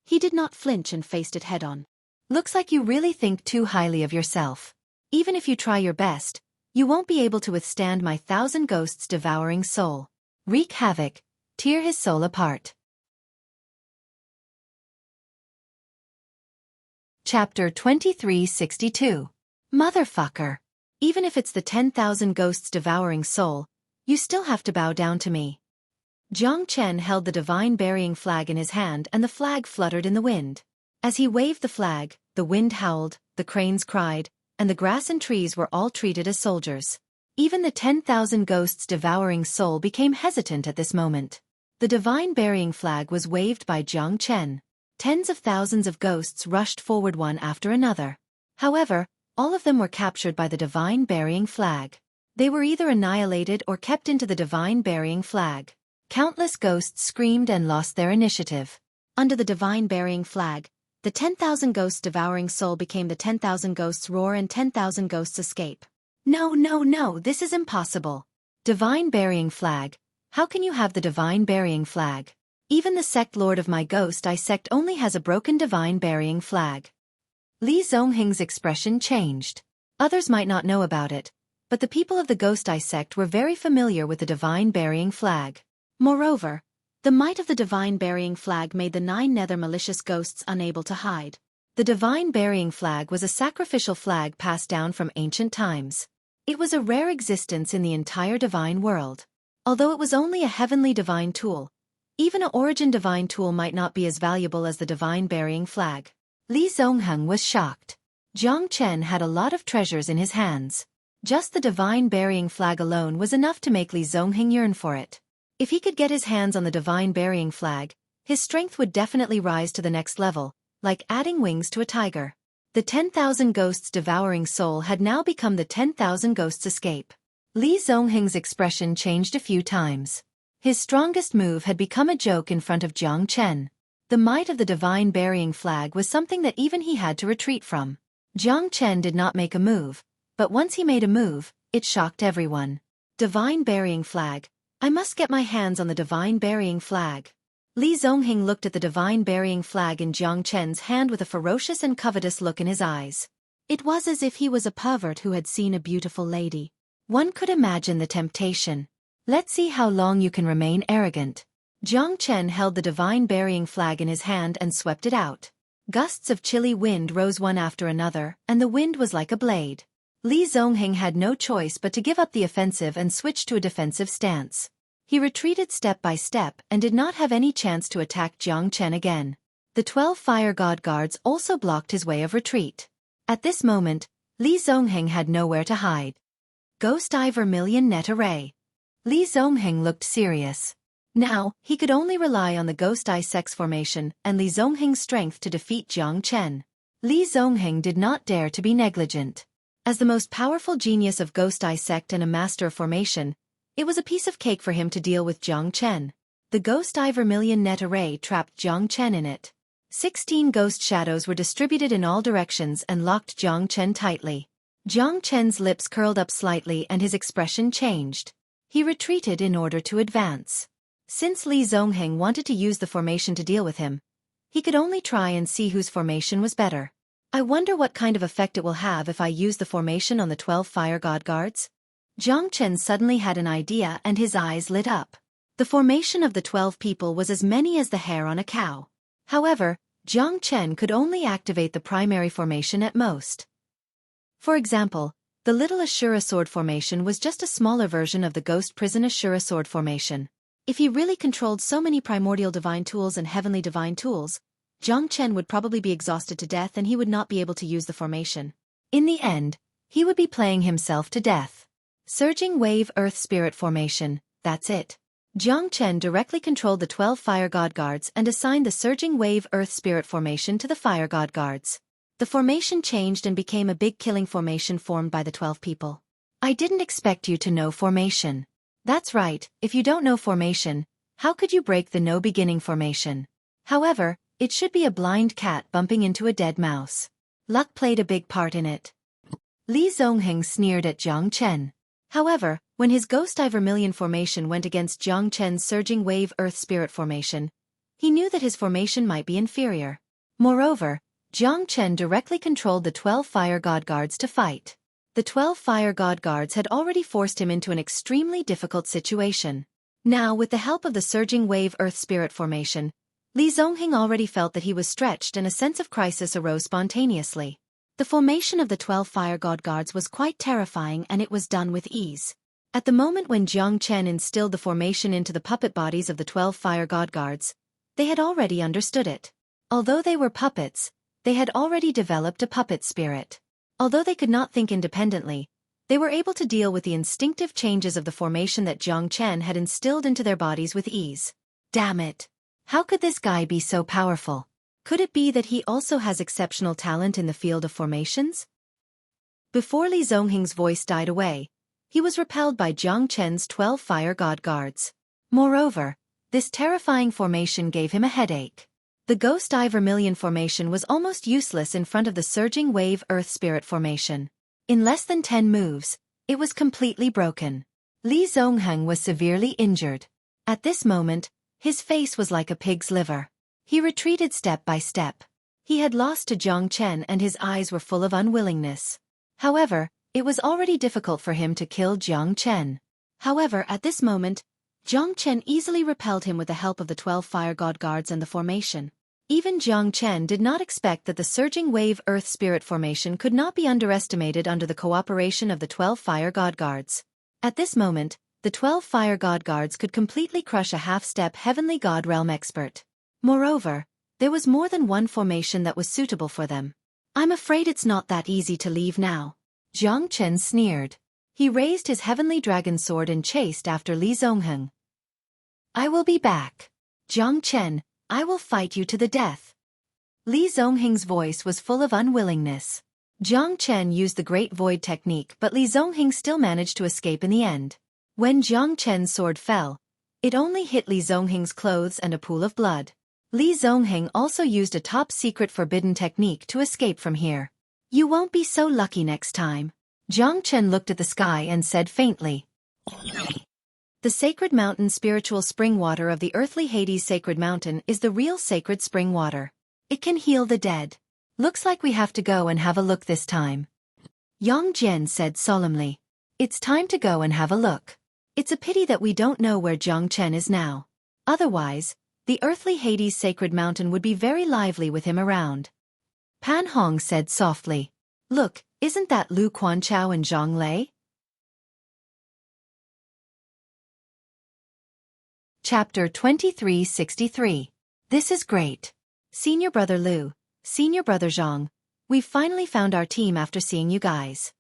he did not flinch and faced it head-on. Looks like you really think too highly of yourself. Even if you try your best, you won't be able to withstand my 1000 ghosts devouring soul. Wreak havoc, tear his soul apart. Chapter 2362. Motherfucker. Even if it's the 10,000 ghosts devouring soul, you still have to bow down to me. Jiang Chen held the divine burying flag in his hand and the flag fluttered in the wind. As he waved the flag, the wind howled, the cranes cried, and the grass and trees were all treated as soldiers. Even the 10,000 ghosts devouring soul became hesitant at this moment. The divine burying flag was waved by Jiang Chen. Tens of thousands of ghosts rushed forward one after another. However, all of them were captured by the divine burying flag. They were either annihilated or kept into the divine burying flag. Countless ghosts screamed and lost their initiative. Under the divine burying flag, the 10,000 ghosts devouring soul became the 10,000 ghosts roar and 10,000 ghosts escape. No, no, no, this is impossible. Divine burying flag. How can you have the divine burying flag? Even the sect lord of my Ghost Eye sect only has a broken divine burying flag. Li Zongheng's expression changed. Others might not know about it, but the people of the Ghost Eye sect were very familiar with the divine burying flag. Moreover, the might of the divine burying flag made the 9 nether malicious ghosts unable to hide. The divine burying flag was a sacrificial flag passed down from ancient times. It was a rare existence in the entire divine world. Although it was only a heavenly divine tool, even an origin divine tool might not be as valuable as the divine burying flag. Li Zongheng was shocked. Jiang Chen had a lot of treasures in his hands. Just the divine burying flag alone was enough to make Li Zongheng yearn for it. If he could get his hands on the divine burying flag, his strength would definitely rise to the next level, like adding wings to a tiger. The 10,000 ghosts devouring soul had now become the 10,000 ghosts escape. Li Zongheng's expression changed a few times. His strongest move had become a joke in front of Jiang Chen. The might of the divine burying flag was something that even he had to retreat from. Jiang Chen did not make a move, but once he made a move, it shocked everyone. Divine burying flag. I must get my hands on the divine burying flag. Li Zongheng looked at the divine burying flag in Jiang Chen's hand with a ferocious and covetous look in his eyes. It was as if he was a pervert who had seen a beautiful lady. One could imagine the temptation. Let's see how long you can remain arrogant. Jiang Chen held the divine burying flag in his hand and swept it out. Gusts of chilly wind rose one after another, and the wind was like a blade. Li Zongheng had no choice but to give up the offensive and switch to a defensive stance. He retreated step by step and did not have any chance to attack Jiang Chen again. The 12 fire god guards also blocked his way of retreat. At this moment, Li Zongheng had nowhere to hide. Ghost Eye Vermilion Net Array. Li Zongheng looked serious. Now, he could only rely on the Ghost Eye Sex formation and Li Zongheng's strength to defeat Jiang Chen. Li Zongheng did not dare to be negligent. As the most powerful genius of Ghost Eye Sect and a master of formation, it was a piece of cake for him to deal with Jiang Chen. The Ghost Eye Vermilion Net Array trapped Jiang Chen in it. 16 ghost shadows were distributed in all directions and locked Jiang Chen tightly. Jiang Chen's lips curled up slightly and his expression changed. He retreated in order to advance. Since Li Zongheng wanted to use the formation to deal with him, he could only try and see whose formation was better. I wonder what kind of effect it will have if I use the formation on the 12 fire god guards? Jiang Chen suddenly had an idea and his eyes lit up. The formation of the 12 people was as many as the hair on a cow. However, Jiang Chen could only activate the primary formation at most. For example, the little Ashura sword formation was just a smaller version of the Ghost Prison Ashura sword formation. If he really controlled so many primordial divine tools and heavenly divine tools, Jiang Chen would probably be exhausted to death and he would not be able to use the formation. In the end, he would be playing himself to death. Surging Wave Earth Spirit Formation, that's it. Jiang Chen directly controlled the 12 Fire God Guards and assigned the Surging Wave Earth Spirit Formation to the Fire God Guards. The formation changed and became a big killing formation formed by the 12 people. I didn't expect you to know formation. That's right, if you don't know formation, how could you break the no beginning formation? However, it should be a blind cat bumping into a dead mouse. Luck played a big part in it. Li Zongheng sneered at Jiang Chen. However, when his Ghost Eye Vermilion formation went against Jiang Chen's Surging Wave Earth Spirit formation, he knew that his formation might be inferior. Moreover, Jiang Chen directly controlled the 12 Fire God Guards to fight. The 12 Fire God Guards had already forced him into an extremely difficult situation. Now, with the help of the Surging Wave Earth Spirit formation, Li Zongheng already felt that he was stretched and a sense of crisis arose spontaneously. The formation of the 12 Fire God Guards was quite terrifying and it was done with ease. At the moment when Jiang Chen instilled the formation into the puppet bodies of the 12 Fire God Guards, they had already understood it. Although they were puppets, they had already developed a puppet spirit. Although they could not think independently, they were able to deal with the instinctive changes of the formation that Jiang Chen had instilled into their bodies with ease. Damn it! How could this guy be so powerful? Could it be that he also has exceptional talent in the field of formations? Before Li Zongheng's voice died away, he was repelled by Jiang Chen's 12 Fire God Guards. Moreover, this terrifying formation gave him a headache. The Ghost Eye Vermilion formation was almost useless in front of the Surging Wave Earth Spirit formation. In less than 10 moves, it was completely broken. Li Zongheng was severely injured. At this moment, his face was like a pig's liver. He retreated step by step. He had lost to Jiang Chen and his eyes were full of unwillingness. However, it was already difficult for him to kill Jiang Chen. However, at this moment, Jiang Chen easily repelled him with the help of the 12 Fire God Guards and the formation. Even Jiang Chen did not expect that the surging wave Earth Spirit formation could not be underestimated under the cooperation of the 12 Fire God Guards. At this moment, the 12 Fire God Guards could completely crush a half-step Heavenly God Realm expert. Moreover, there was more than one formation that was suitable for them. I'm afraid it's not that easy to leave now. Jiang Chen sneered. He raised his Heavenly Dragon Sword and chased after Li Zongheng. I will be back. Jiang Chen, I will fight you to the death. Li Zongheng's voice was full of unwillingness. Jiang Chen used the Great Void technique, but Li Zongheng still managed to escape in the end. When Jiang Chen's sword fell, it only hit Li Zongheng's clothes and a pool of blood. Li Zongheng also used a top-secret forbidden technique to escape from here. You won't be so lucky next time. Jiang Chen looked at the sky and said faintly. The sacred mountain spiritual spring water of the earthly Hades sacred mountain is the real sacred spring water. It can heal the dead. Looks like we have to go and have a look this time. Yang Jian said solemnly. It's time to go and have a look. It's a pity that we don't know where Jiang Chen is now. Otherwise, the earthly Hades sacred mountain would be very lively with him around. Pan Hong said softly. Look, isn't that Lu Quanchao and Zhang Lei? Chapter 2363. This is great. Senior Brother Lu, Senior Brother Zhang, we've finally found our team after seeing you guys.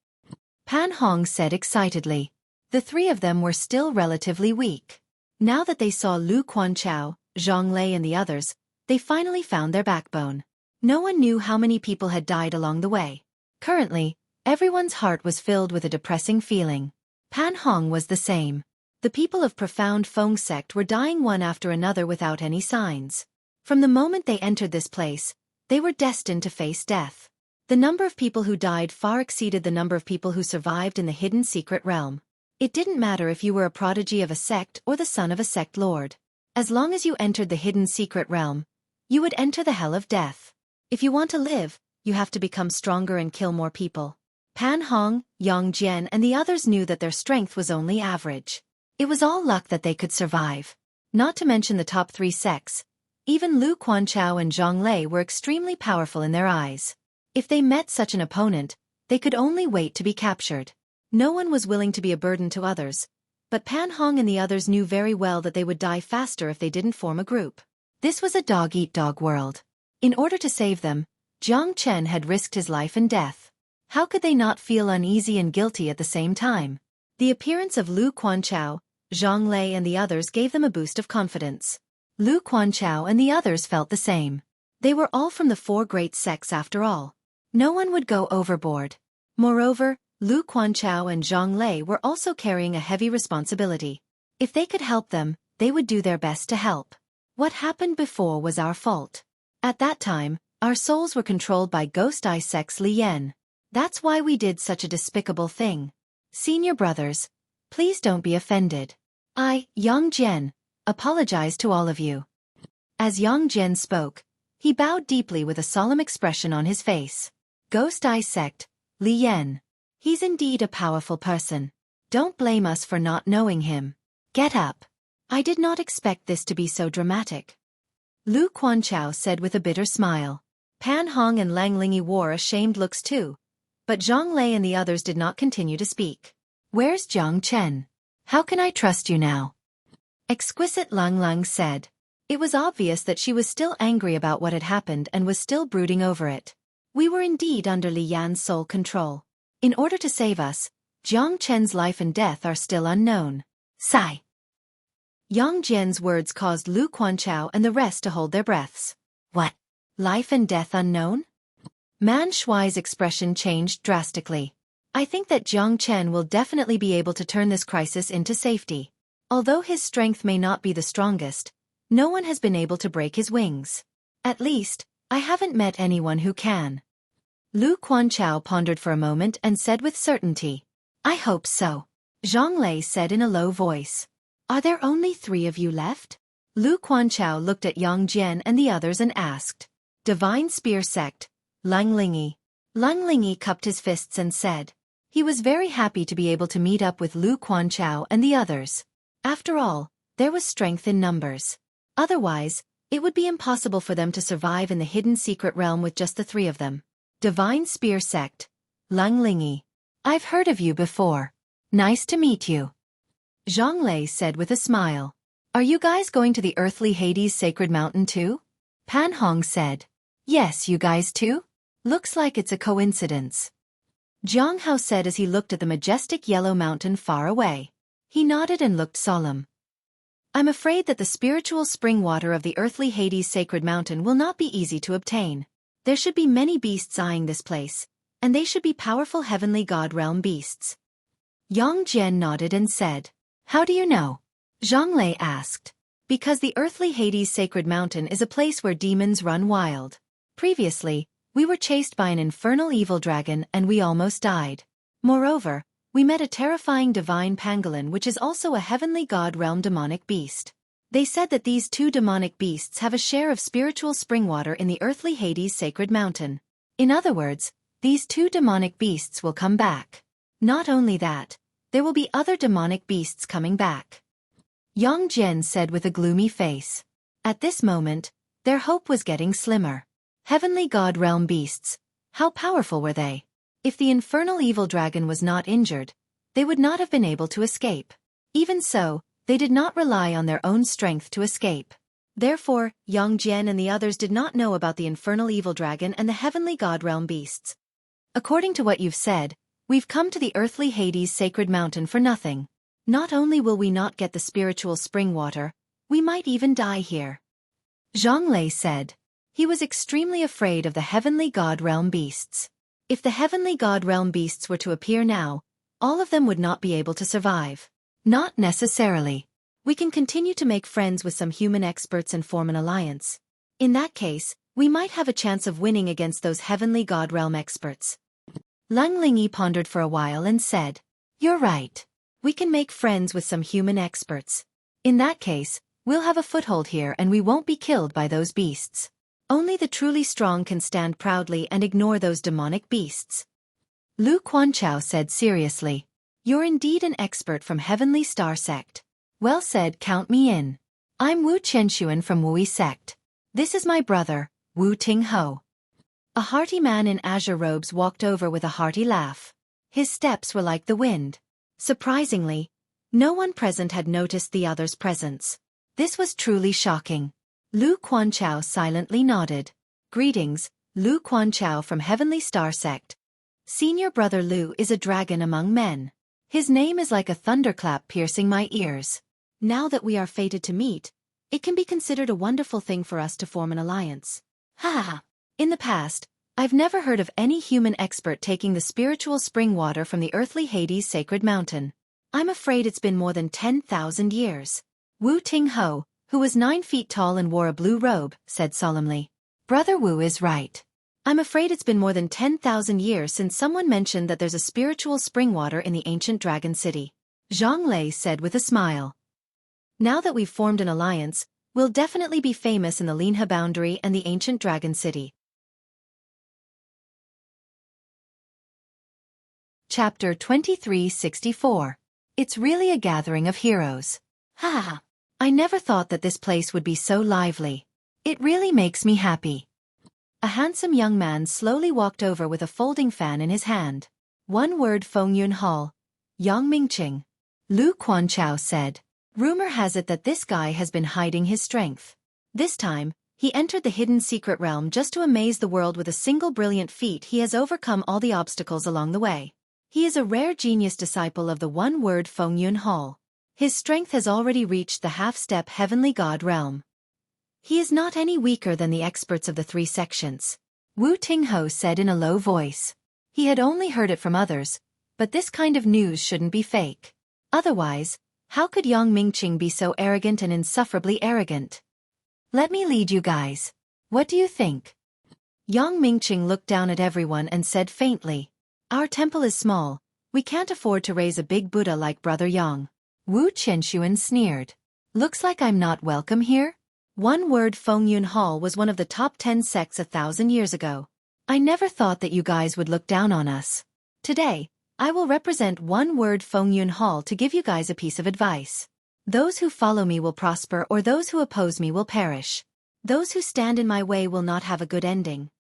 Pan Hong said excitedly. The three of them were still relatively weak. Now that they saw Lu Quanchao, Zhang Lei and the others, they finally found their backbone. No one knew how many people had died along the way. Currently, everyone's heart was filled with a depressing feeling. Pan Hong was the same. The people of Profound Feng sect were dying one after another without any signs. From the moment they entered this place, they were destined to face death. The number of people who died far exceeded the number of people who survived in the hidden secret realm. It didn't matter if you were a prodigy of a sect or the son of a sect lord. As long as you entered the hidden secret realm, you would enter the hell of death. If you want to live, you have to become stronger and kill more people. Pan Hong, Yang Jian and the others knew that their strength was only average. It was all luck that they could survive. Not to mention the top three sects. Even Lu Quanchao and Zhang Lei were extremely powerful in their eyes. If they met such an opponent, they could only wait to be captured. No one was willing to be a burden to others, but Pan Hong and the others knew very well that they would die faster if they didn't form a group. This was a dog-eat-dog world. In order to save them, Jiang Chen had risked his life and death. How could they not feel uneasy and guilty at the same time? The appearance of Lu Quanchao, Zhang Lei and the others gave them a boost of confidence. Lu Quanchao and the others felt the same. They were all from the four great sects after all. No one would go overboard. Moreover, Lu Quanchao and Zhang Lei were also carrying a heavy responsibility. If they could help them, they would do their best to help. What happened before was our fault. At that time, our souls were controlled by Ghost Eye Sect's Li Yan. That's why we did such a despicable thing. Senior brothers, please don't be offended. I, Yang Jian, apologize to all of you. As Yang Jian spoke, he bowed deeply with a solemn expression on his face. Ghost Eye Sect, Li Yan. He's indeed a powerful person. Don't blame us for not knowing him. Get up. I did not expect this to be so dramatic. Lu Quanchao said with a bitter smile. Pan Hong and Lang Lingyi wore ashamed looks too. But Zhang Lei and the others did not continue to speak. Where's Jiang Chen? How can I trust you now? Exquisite Lang Lang said. It was obvious that she was still angry about what had happened and was still brooding over it. We were indeed under Li Yan's sole control. In order to save us, Jiang Chen's life and death are still unknown. Sigh. Yang Jian's words caused Lu Quanchao and the rest to hold their breaths. What? Life and death unknown? Man Shuai's expression changed drastically. I think that Jiang Chen will definitely be able to turn this crisis into safety. Although his strength may not be the strongest, no one has been able to break his wings. At least, I haven't met anyone who can. Lu Quanchao pondered for a moment and said with certainty. I hope so. Zhang Lei said in a low voice. Are there only 3 of you left? Lu Quanchao looked at Yang Jian and the others and asked. Divine Spear Sect, Lang Lingyi. Lang Lingyi cupped his fists and said. He was very happy to be able to meet up with Lu Quanchao and the others. After all, there was strength in numbers. Otherwise, It would be impossible for them to survive in the hidden secret realm with just the three of them. Divine Spear Sect. Lingyi. I've heard of you before. Nice to meet you. Zhonglei said with a smile. Are you guys going to the earthly Hades sacred mountain too? Pan Hong said. Yes, you guys too? Looks like it's a coincidence. Jiang Hao said as he looked at the majestic yellow mountain far away. He nodded and looked solemn. I'm afraid that the spiritual spring water of the earthly Hades sacred mountain will not be easy to obtain. There should be many beasts eyeing this place, and they should be powerful heavenly god realm beasts. Yang Jian nodded and said, How do you know? Zhonglei asked. Because the earthly Hades sacred mountain is a place where demons run wild. Previously, we were chased by an infernal evil dragon and we almost died. Moreover, we met a terrifying divine pangolin which is also a heavenly god realm demonic beast. They said that these two demonic beasts have a share of spiritual spring water in the earthly Hades sacred mountain. In other words, these two demonic beasts will come back. Not only that, there will be other demonic beasts coming back. Yang Jian said with a gloomy face. At this moment, their hope was getting slimmer. Heavenly god realm beasts. How powerful were they? If the infernal evil dragon was not injured, they would not have been able to escape. Even so, they did not rely on their own strength to escape. Therefore, Yang Jian and the others did not know about the infernal evil dragon and the heavenly god realm beasts. According to what you've said, we've come to the earthly Hades sacred mountain for nothing. Not only will we not get the spiritual spring water, we might even die here. Zhonglei said. He was extremely afraid of the heavenly god realm beasts. If the heavenly god realm beasts were to appear now, all of them would not be able to survive. Not necessarily. We can continue to make friends with some human experts and form an alliance. In that case, we might have a chance of winning against those heavenly god realm experts. Lingyi pondered for a while and said, You're right. We can make friends with some human experts. In that case, we'll have a foothold here and we won't be killed by those beasts. Only the truly strong can stand proudly and ignore those demonic beasts. Lu Quanchao said seriously. You're indeed an expert from Heavenly Star Sect. Well said, count me in. I'm Wu Qianxuan from Wui Sect. This is my brother, Wu Tingho. A hearty man in azure robes walked over with a hearty laugh. His steps were like the wind. Surprisingly, no one present had noticed the other's presence. This was truly shocking. Lu Quanchao silently nodded. Greetings, Lu Quanchao from Heavenly Star Sect. Senior brother Lu is a dragon among men. His name is like a thunderclap piercing my ears. Now that we are fated to meet, it can be considered a wonderful thing for us to form an alliance. Ha! In the past, I've never heard of any human expert taking the spiritual spring water from the earthly Hades sacred mountain. I'm afraid it's been more than 10,000 years. Wu Tingho, who was 9 feet tall and wore a blue robe, said solemnly. Brother Wu is right. I'm afraid it's been more than 10,000 years since someone mentioned that there's a spiritual spring water in the ancient dragon city. Zhonglei said with a smile. Now that we've formed an alliance, we'll definitely be famous in the Linhe boundary and the ancient dragon city. Chapter 2364. It's really a gathering of heroes. Ha! I never thought that this place would be so lively. It really makes me happy. A handsome young man slowly walked over with a folding fan in his hand. One word Fengyun Hall. Yang Mingqing. Lu Quanchao said. Rumor has it that this guy has been hiding his strength. This time, he entered the hidden secret realm just to amaze the world with a single brilliant feat. He has overcome all the obstacles along the way. He is a rare genius disciple of the one-word Fengyun Hall. His strength has already reached the half-step heavenly god realm. He is not any weaker than the experts of the 3 sections. Wu Tingho said in a low voice. He had only heard it from others, but this kind of news shouldn't be fake. Otherwise, how could Yang Mingqing be so arrogant and insufferably arrogant? Let me lead you guys. What do you think? Yang Mingqing looked down at everyone and said faintly. Our temple is small. We can't afford to raise a big Buddha like Brother Yang. Wu Qianxuan sneered. Looks like I'm not welcome here? One word Fengyun Hall was one of the top 10 sects 1,000 years ago. I never thought that you guys would look down on us. Today, I will represent one word Fengyun Hall to give you guys a piece of advice. Those who follow me will prosper or those who oppose me will perish. Those who stand in my way will not have a good ending.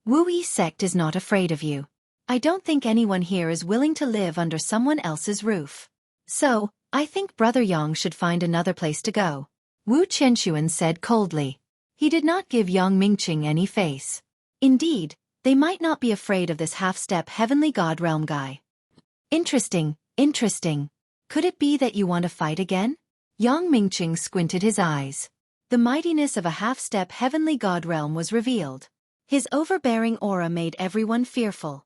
Xueqi sect is not afraid of you. I don't think anyone here is willing to live under someone else's roof. So, I think Brother Yang should find another place to go. Wu Qianxuan said coldly. He did not give Yang Mingqing any face. Indeed, they might not be afraid of this half-step heavenly god realm guy. Interesting, interesting. Could it be that you want to fight again? Yang Mingqing squinted his eyes. The mightiness of a half-step heavenly god realm was revealed. His overbearing aura made everyone fearful.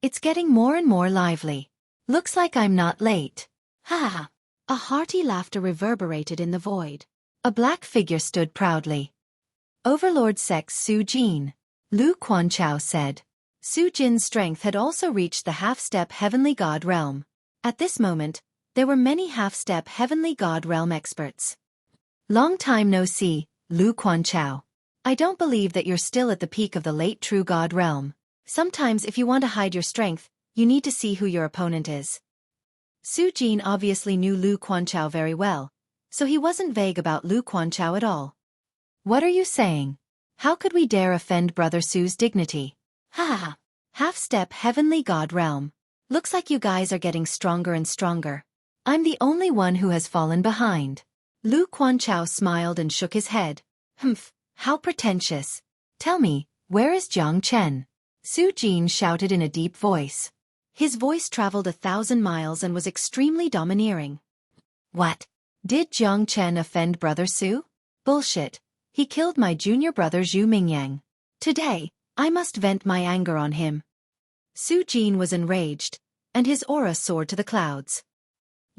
It's getting more and more lively. Looks like I'm not late. Ha ha. A hearty laughter reverberated in the void. A black figure stood proudly. Overlord Sex Su Jin. Lu Quanchao said. Su Jin's strength had also reached the half-step heavenly god realm. At this moment, there were many half-step heavenly god realm experts. Long time no see, Lu Quanchao. I don't believe that you're still at the peak of the late true god realm. Sometimes if you want to hide your strength, you need to see who your opponent is. Su Jin obviously knew Lu Quanchao very well, so he wasn't vague about Lu Quanchao at all. What are you saying? How could we dare offend Brother Su's dignity? Ha ha ha. Half-step heavenly god realm. Looks like you guys are getting stronger and stronger. I'm the only one who has fallen behind. Lu Quanchao smiled and shook his head. Humph, how pretentious. Tell me, where is Jiang Chen? Su Jin shouted in a deep voice. His voice traveled 1,000 miles and was extremely domineering. What? Did Jiang Chen offend Brother Su? Bullshit. He killed my junior brother Zhu Mingyang. Today, I must vent my anger on him. Su Jin was enraged, and his aura soared to the clouds.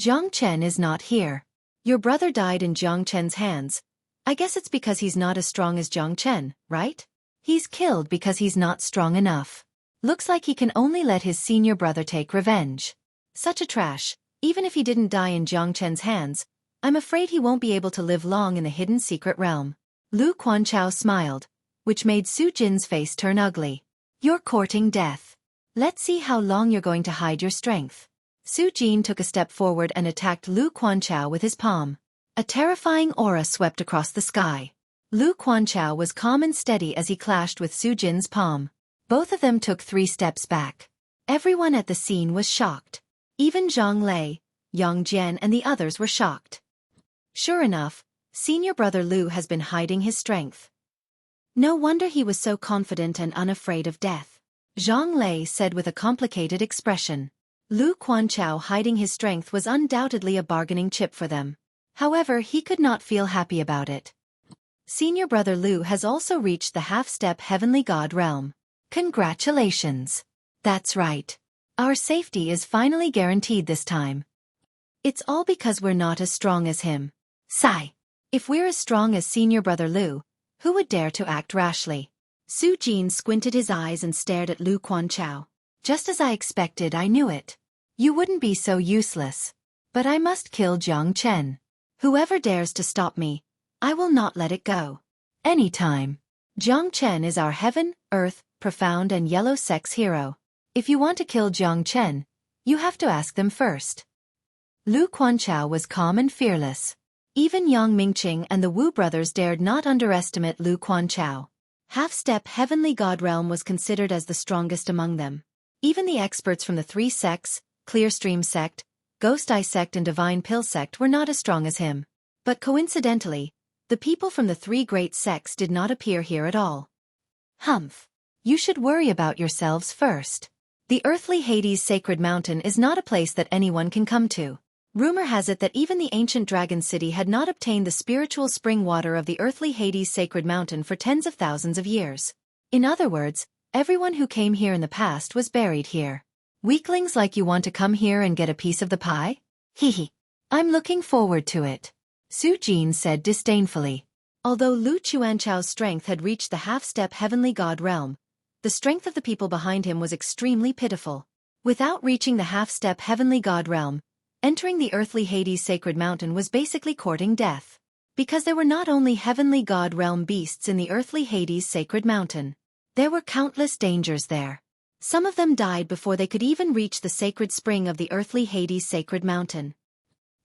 Jiang Chen is not here. Your brother died in Jiang Chen's hands. I guess it's because he's not as strong as Jiang Chen, right? He's killed because he's not strong enough. Looks like he can only let his senior brother take revenge. Such a trash. Even if he didn't die in Jiang Chen's hands, I'm afraid he won't be able to live long in the hidden secret realm. Lu Quanchao smiled, which made Su Jin's face turn ugly. You're courting death. Let's see how long you're going to hide your strength. Su Jin took a step forward and attacked Lu Quanchao with his palm. A terrifying aura swept across the sky. Lu Quanchao was calm and steady as he clashed with Su Jin's palm. Both of them took 3 steps back. Everyone at the scene was shocked. Even Zhang Lei, Yang Jian and the others were shocked. Sure enough, senior brother Lu has been hiding his strength. No wonder he was so confident and unafraid of death. Zhang Lei said with a complicated expression. Lu Quanchao hiding his strength was undoubtedly a bargaining chip for them. However, he could not feel happy about it. Senior brother Lu has also reached the half-step heavenly god realm. Congratulations. That's right. Our safety is finally guaranteed this time. It's all because we're not as strong as him. Sigh. If we're as strong as senior brother Lu, who would dare to act rashly? Su Jin squinted his eyes and stared at Lu Quanchao. Just as I expected, I knew it. You wouldn't be so useless. But I must kill Jiang Chen. Whoever dares to stop me, I will not let it go. Anytime. Jiang Chen is our heaven, earth, profound and yellow sex hero. If you want to kill Jiang Chen, you have to ask them first. Lu Quanchao was calm and fearless. Even Yang Mingqing and the Wu brothers dared not underestimate Lu Quanchao. Half-step heavenly god realm was considered as the strongest among them. Even the experts from the 3 sects, Clearstream sect, Ghost Eye sect and Divine Pill sect were not as strong as him. But coincidentally, the people from the 3 great sects did not appear here at all. Humph. You should worry about yourselves first. The earthly Hades sacred mountain is not a place that anyone can come to. Rumor has it that even the ancient dragon city had not obtained the spiritual spring water of the earthly Hades sacred mountain for tens of thousands of years. In other words, everyone who came here in the past was buried here. Weaklings like you want to come here and get a piece of the pie? Hehe. I'm looking forward to it. Su Jin said disdainfully. Although Lu Quanchao's strength had reached the half-step heavenly god realm, the strength of the people behind him was extremely pitiful. Without reaching the half-step heavenly god realm, entering the earthly Hades sacred mountain was basically courting death. Because there were not only heavenly god realm beasts in the earthly Hades sacred mountain. There were countless dangers there. Some of them died before they could even reach the sacred spring of the earthly Hades sacred mountain.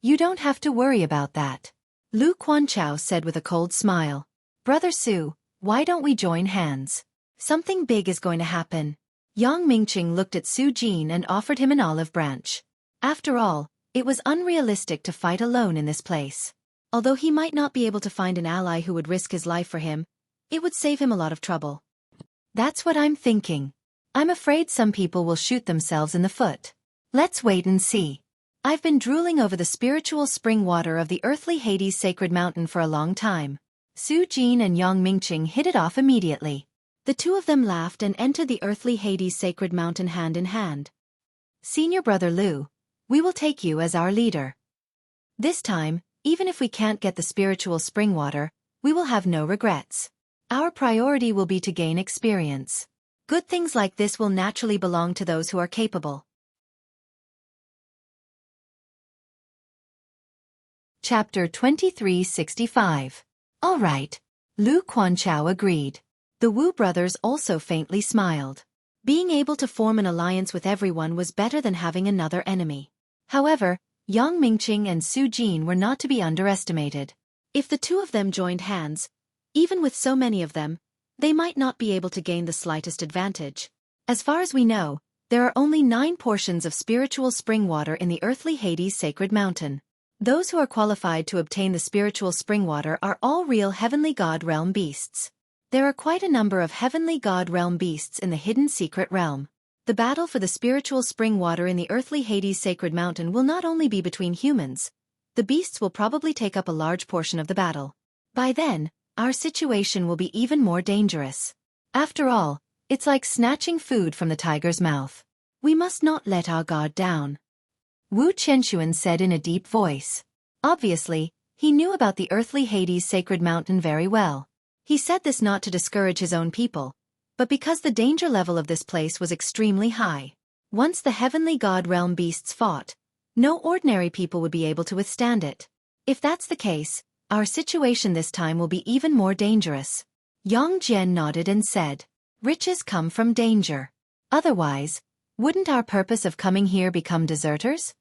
You don't have to worry about that. Lu Quanchao said with a cold smile. Brother Su, why don't we join hands? Something big is going to happen. Yang Mingqing looked at Su Jin and offered him an olive branch. After all, it was unrealistic to fight alone in this place. Although he might not be able to find an ally who would risk his life for him, it would save him a lot of trouble. That's what I'm thinking. I'm afraid some people will shoot themselves in the foot. Let's wait and see. I've been drooling over the spiritual spring water of the earthly Hades sacred mountain for a long time. Su Jin and Yang Mingqing hit it off immediately. The two of them laughed and entered the earthly Hades sacred mountain hand in hand. Senior Brother Lu, we will take you as our leader. This time, even if we can't get the spiritual spring water, we will have no regrets. Our priority will be to gain experience. Good things like this will naturally belong to those who are capable. Chapter 2365. All right. Lu Quanchao agreed. The Wu brothers also faintly smiled. Being able to form an alliance with everyone was better than having another enemy. However, Yang Mingqing and Su Jin were not to be underestimated. If the two of them joined hands, even with so many of them, they might not be able to gain the slightest advantage. As far as we know, there are only 9 portions of spiritual spring water in the earthly Hades sacred mountain. Those who are qualified to obtain the spiritual spring water are all real heavenly god realm beasts. There are quite a number of heavenly god realm beasts in the hidden secret realm. The battle for the spiritual spring water in the earthly Hades sacred mountain will not only be between humans. The beasts will probably take up a large portion of the battle. By then, our situation will be even more dangerous. After all, it's like snatching food from the tiger's mouth. We must not let our guard down. Wu Qianxuan said in a deep voice. Obviously, he knew about the earthly Hades sacred mountain very well. He said this not to discourage his own people, but because the danger level of this place was extremely high. Once the heavenly god realm beasts fought, no ordinary people would be able to withstand it. If that's the case, our situation this time will be even more dangerous. Yang Jian nodded and said, riches come from danger. Otherwise, wouldn't our purpose of coming here become deserters?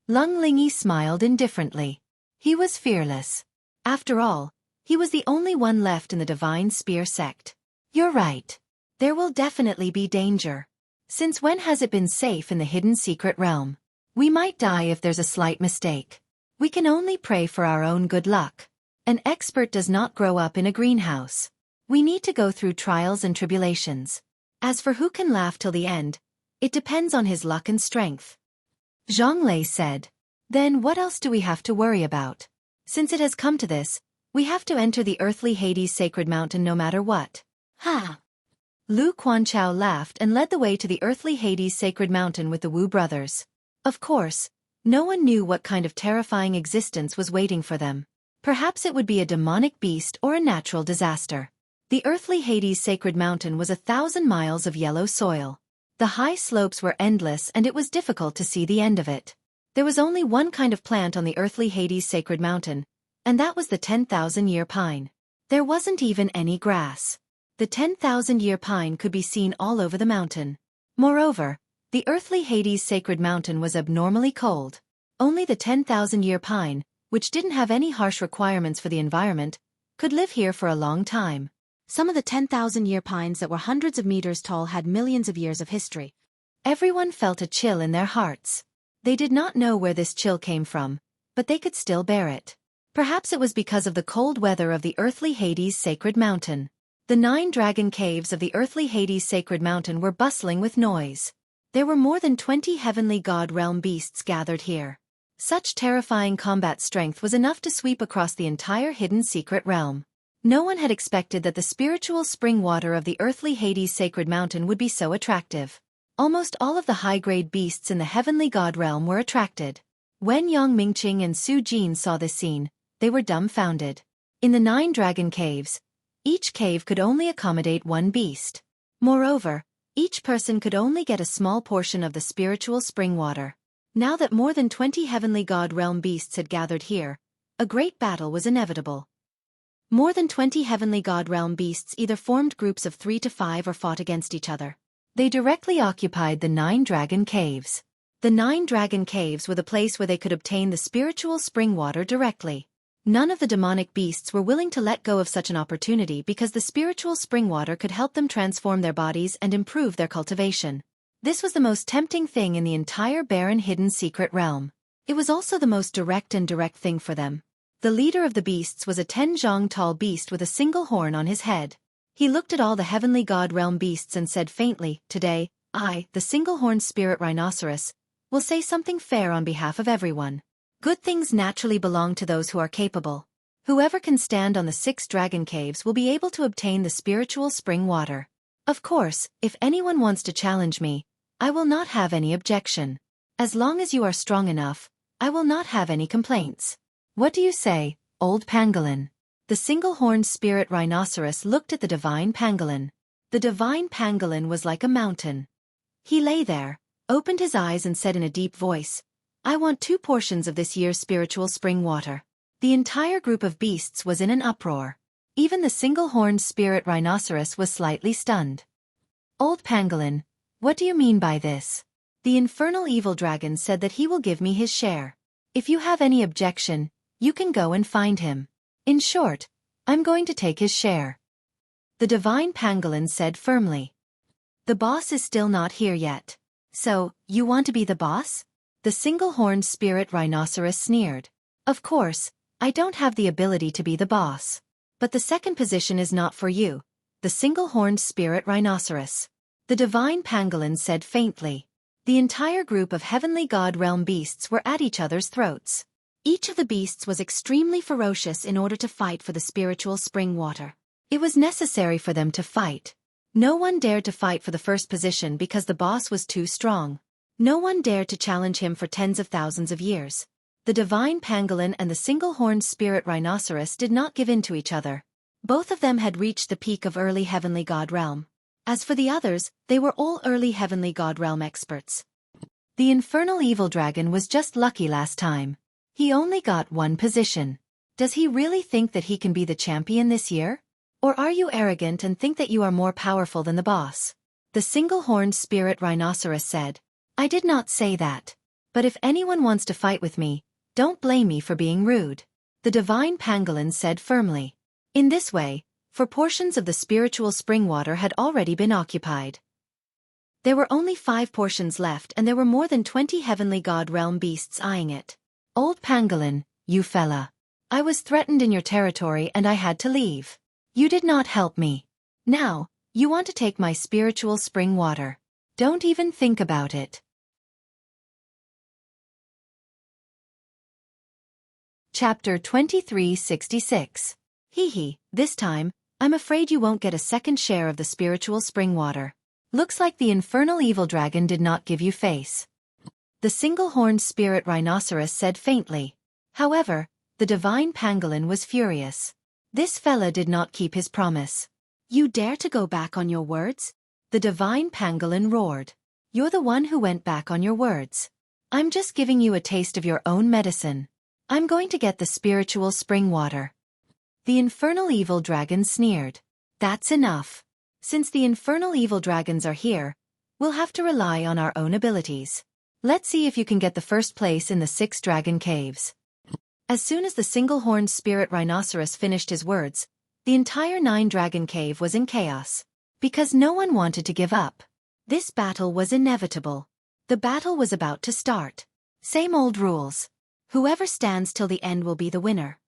Lung Lingyi smiled indifferently. He was fearless. After all, he was the only one left in the Divine Spear sect. You're right. There will definitely be danger. Since when has it been safe in the hidden secret realm? We might die if there's a slight mistake. We can only pray for our own good luck. An expert does not grow up in a greenhouse. We need to go through trials and tribulations. As for who can laugh till the end, it depends on his luck and strength. Zhang Lei said. Then what else do we have to worry about? Since it has come to this, we have to enter the earthly Hades sacred mountain no matter what. Ha! Lu Quanchao laughed and led the way to the earthly Hades sacred mountain with the Wu brothers. Of course, no one knew what kind of terrifying existence was waiting for them. Perhaps it would be a demonic beast or a natural disaster. The earthly Hades sacred mountain was 1,000 miles of yellow soil. The high slopes were endless and it was difficult to see the end of it. There was only one kind of plant on the earthly Hades sacred mountain, and that was the 10,000-year pine. There wasn't even any grass. The 10,000-year pine could be seen all over the mountain. Moreover, the earthly Hades sacred mountain was abnormally cold. Only the 10,000-year pine, which didn't have any harsh requirements for the environment, could live here for a long time. Some of the 10,000-year pines that were hundreds of meters tall had millions of years of history. Everyone felt a chill in their hearts. They did not know where this chill came from, but they could still bear it. Perhaps it was because of the cold weather of the earthly Hades sacred mountain. The 9 dragon caves of the earthly Hades sacred mountain were bustling with noise. There were more than 20 heavenly god realm beasts gathered here. Such terrifying combat strength was enough to sweep across the entire hidden secret realm. No one had expected that the spiritual spring water of the earthly Hades sacred mountain would be so attractive. Almost all of the high-grade beasts in the heavenly god realm were attracted. When Yang Mingqing and Su Jin saw this scene, they were dumbfounded. In the 9 dragon caves, each cave could only accommodate 1 beast. Moreover, each person could only get a small portion of the spiritual spring water. Now that more than 20 heavenly god realm beasts had gathered here, a great battle was inevitable. More than 20 heavenly god realm beasts either formed groups of 3 to 5 or fought against each other. They directly occupied the 9 dragon caves. The 9 dragon caves were the place where they could obtain the spiritual spring water directly. None of the demonic beasts were willing to let go of such an opportunity because the spiritual spring water could help them transform their bodies and improve their cultivation. This was the most tempting thing in the entire barren hidden secret realm. It was also the most direct thing for them. The leader of the beasts was a 10 zhang tall beast with a single horn on his head. He looked at all the heavenly god realm beasts and said faintly, "Today, I, the single-horned spirit rhinoceros, will say something fair on behalf of everyone. Good things naturally belong to those who are capable. Whoever can stand on the 6 dragon caves will be able to obtain the spiritual spring water. Of course, if anyone wants to challenge me, I will not have any objection. As long as you are strong enough, I will not have any complaints. What do you say, old pangolin?" The single-horned spirit rhinoceros looked at the divine pangolin. The divine pangolin was like a mountain. He lay there, opened his eyes and said in a deep voice, "I want 2 portions of this year's spiritual spring water." The entire group of beasts was in an uproar. Even the single-horned spirit rhinoceros was slightly stunned. "Old pangolin, what do you mean by this?" The infernal evil dragon said that he will give me his share. If you have any objection, you can go and find him. In short, I'm going to take his share. The divine pangolin said firmly. "The boss is still not here yet. So, you want to be the boss?" The single-horned spirit rhinoceros sneered. "Of course, I don't have the ability to be the boss. But the second position is not for you, the single-horned spirit rhinoceros." The divine pangolin said faintly. The entire group of heavenly god realm beasts were at each other's throats. Each of the beasts was extremely ferocious in order to fight for the spiritual spring water. It was necessary for them to fight. No one dared to fight for the first position because the boss was too strong. No one dared to challenge him for tens of thousands of years. The divine pangolin and the single-horned spirit rhinoceros did not give in to each other. Both of them had reached the peak of early heavenly god realm. As for the others, they were all early heavenly god realm experts. The infernal evil dragon was just lucky last time. He only got 1 position. Does he really think that he can be the champion this year? Or are you arrogant and think that you are more powerful than the boss? The single-horned spirit rhinoceros said. "I did not say that. But if anyone wants to fight with me, don't blame me for being rude." The divine pangolin said firmly. In this way, 4 portions of the spiritual spring water had already been occupied. There were only 5 portions left and there were more than 20 heavenly god realm beasts eyeing it. "Old pangolin, you fella. I was threatened in your territory and I had to leave. You did not help me. Now, you want to take my spiritual spring water. Don't even think about it." Chapter 2366. Hee, this time, I'm afraid you won't get a second share of the spiritual spring water. Looks like the infernal evil dragon did not give you face. The single-horned spirit rhinoceros said faintly. However, the divine pangolin was furious. This fella did not keep his promise. "You dare to go back on your words?" The divine pangolin roared. "You're the one who went back on your words. I'm just giving you a taste of your own medicine. I'm going to get the spiritual spring water." The infernal evil dragon sneered. "That's enough. Since the infernal evil dragons are here, we'll have to rely on our own abilities. Let's see if you can get the first place in the 6 dragon caves." As soon as the single-horned spirit rhinoceros finished his words, the entire 9 dragon cave was in chaos. Because no one wanted to give up. This battle was inevitable. The battle was about to start. Same old rules. Whoever stands till the end will be the winner.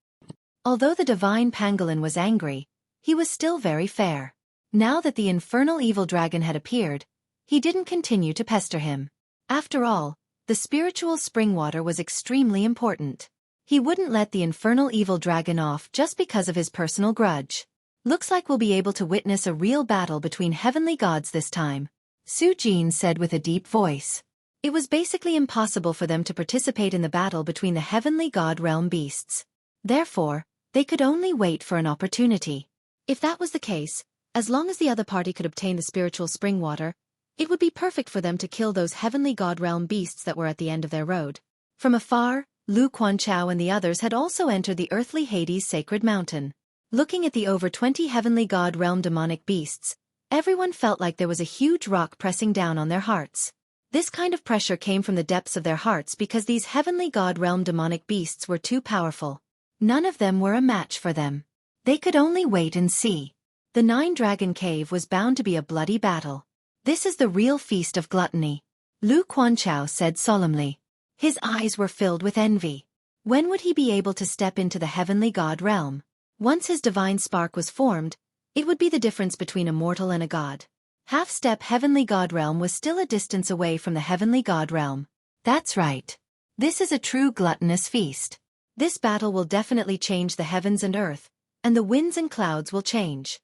Although the divine pangolin was angry, he was still very fair. Now that the infernal evil dragon had appeared, he didn't continue to pester him. After all, the spiritual spring water was extremely important. He wouldn't let the infernal evil dragon off just because of his personal grudge. "Looks like we'll be able to witness a real battle between heavenly gods this time," Xueqi said with a deep voice. It was basically impossible for them to participate in the battle between the heavenly god realm beasts. Therefore, they could only wait for an opportunity. If that was the case, as long as the other party could obtain the spiritual spring water, it would be perfect for them to kill those heavenly god realm beasts that were at the end of their road. From afar, Lu Quanchao and the others had also entered the earthly Hades sacred mountain. Looking at the over 20 heavenly god realm demonic beasts, everyone felt like there was a huge rock pressing down on their hearts. This kind of pressure came from the depths of their hearts because these heavenly god realm demonic beasts were too powerful. None of them were a match for them. They could only wait and see. The Nine-Dragon Cave was bound to be a bloody battle. This is the real feast of gluttony, Lu Quanchao said solemnly. His eyes were filled with envy. When would he be able to step into the heavenly god realm? Once his divine spark was formed, it would be the difference between a mortal and a god. Half-step heavenly god realm was still a distance away from the heavenly god realm. That's right. This is a true gluttonous feast. This battle will definitely change the heavens and earth, and the winds and clouds will change.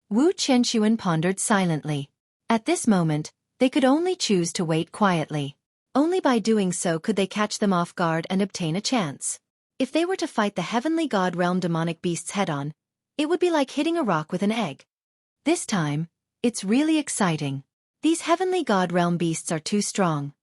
Wu Qianxuan pondered silently. At this moment, they could only choose to wait quietly. Only by doing so could they catch them off guard and obtain a chance. If they were to fight the heavenly god realm demonic beasts head-on, it would be like hitting a rock with an egg. This time, it's really exciting. These heavenly god realm beasts are too strong.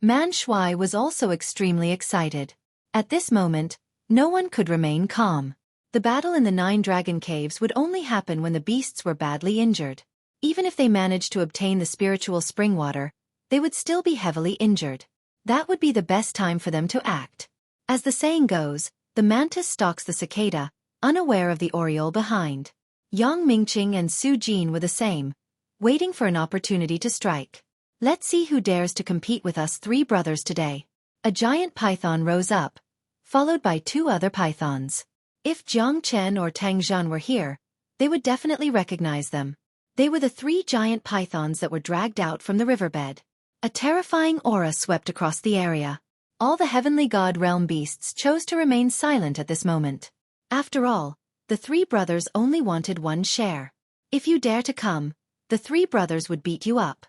Man Shui was also extremely excited. At this moment, no one could remain calm. The battle in the Nine-Dragon Caves would only happen when the beasts were badly injured. Even if they managed to obtain the spiritual spring water, they would still be heavily injured. That would be the best time for them to act. As the saying goes, the mantis stalks the cicada, unaware of the oriole behind. Yang Mingqing and Su Jin were the same, waiting for an opportunity to strike. Let's see who dares to compete with us three brothers today. A giant python rose up, followed by two other pythons. If Jiang Chen or Tang Zhan were here, they would definitely recognize them. They were the three giant pythons that were dragged out from the riverbed. A terrifying aura swept across the area. All the heavenly god realm beasts chose to remain silent at this moment. After all, the three brothers only wanted one share. If you dare to come, the three brothers would beat you up.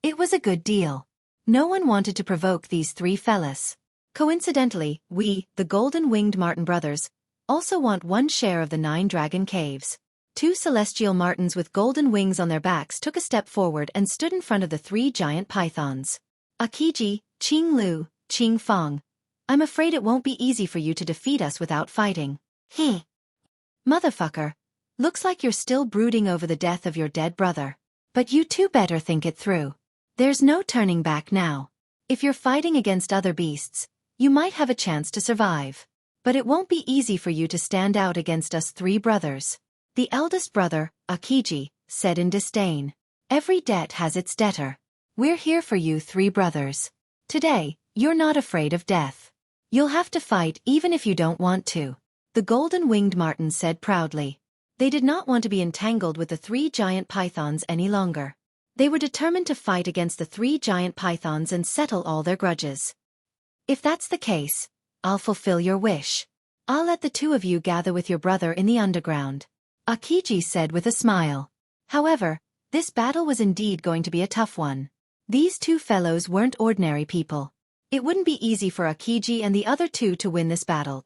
It was a good deal. No one wanted to provoke these three fellas. Coincidentally, we, the golden-winged marten brothers, also want one share of the Nine-Dragon Caves. Two celestial martens with golden wings on their backs took a step forward and stood in front of the three giant pythons. Akiji, Qing Lu, Qing Fong. I'm afraid it won't be easy for you to defeat us without fighting. Motherfucker. Looks like you're still brooding over the death of your dead brother. But you two better think it through. There's no turning back now. If you're fighting against other beasts, you might have a chance to survive. But it won't be easy for you to stand out against us three brothers. The eldest brother, Akiji, said in disdain. Every debt has its debtor. We're here for you three brothers. Today, you're not afraid of death. You'll have to fight even if you don't want to. The golden-winged marten said proudly. They did not want to be entangled with the three giant pythons any longer. They were determined to fight against the three giant pythons and settle all their grudges. If that's the case, I'll fulfill your wish. I'll let the two of you gather with your brother in the underground. Akiji said with a smile. However, this battle was indeed going to be a tough one. These two fellows weren't ordinary people. It wouldn't be easy for Akiji and the other two to win this battle.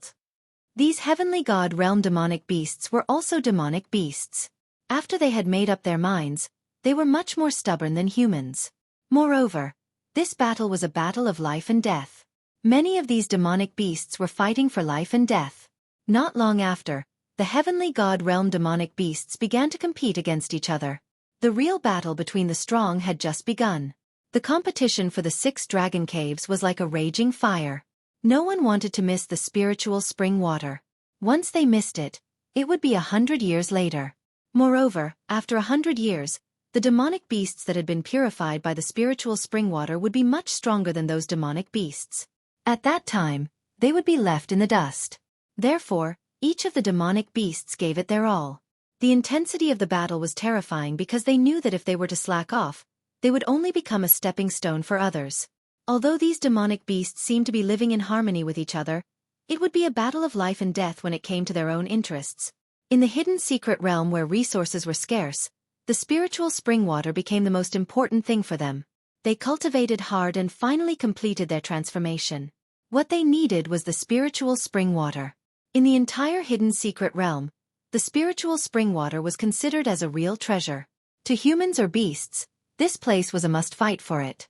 These heavenly god realm demonic beasts were also demonic beasts. After they had made up their minds, they were much more stubborn than humans. Moreover, this battle was a battle of life and death. Many of these demonic beasts were fighting for life and death. Not long after, the heavenly god realm demonic beasts began to compete against each other. The real battle between the strong had just begun. The competition for the 6 dragon caves was like a raging fire. No one wanted to miss the spiritual spring water. Once they missed it, it would be 100 years later. Moreover, after 100 years, the demonic beasts that had been purified by the spiritual spring water would be much stronger than those demonic beasts. At that time, they would be left in the dust. Therefore, each of the demonic beasts gave it their all. The intensity of the battle was terrifying because they knew that if they were to slack off, they would only become a stepping stone for others. Although these demonic beasts seemed to be living in harmony with each other, it would be a battle of life and death when it came to their own interests. In the hidden secret realm where resources were scarce, the spiritual spring water became the most important thing for them. They cultivated hard and finally completed their transformation. What they needed was the spiritual spring water. In the entire hidden secret realm, the spiritual spring water was considered as a real treasure. To humans or beasts, this place was a must-fight for it.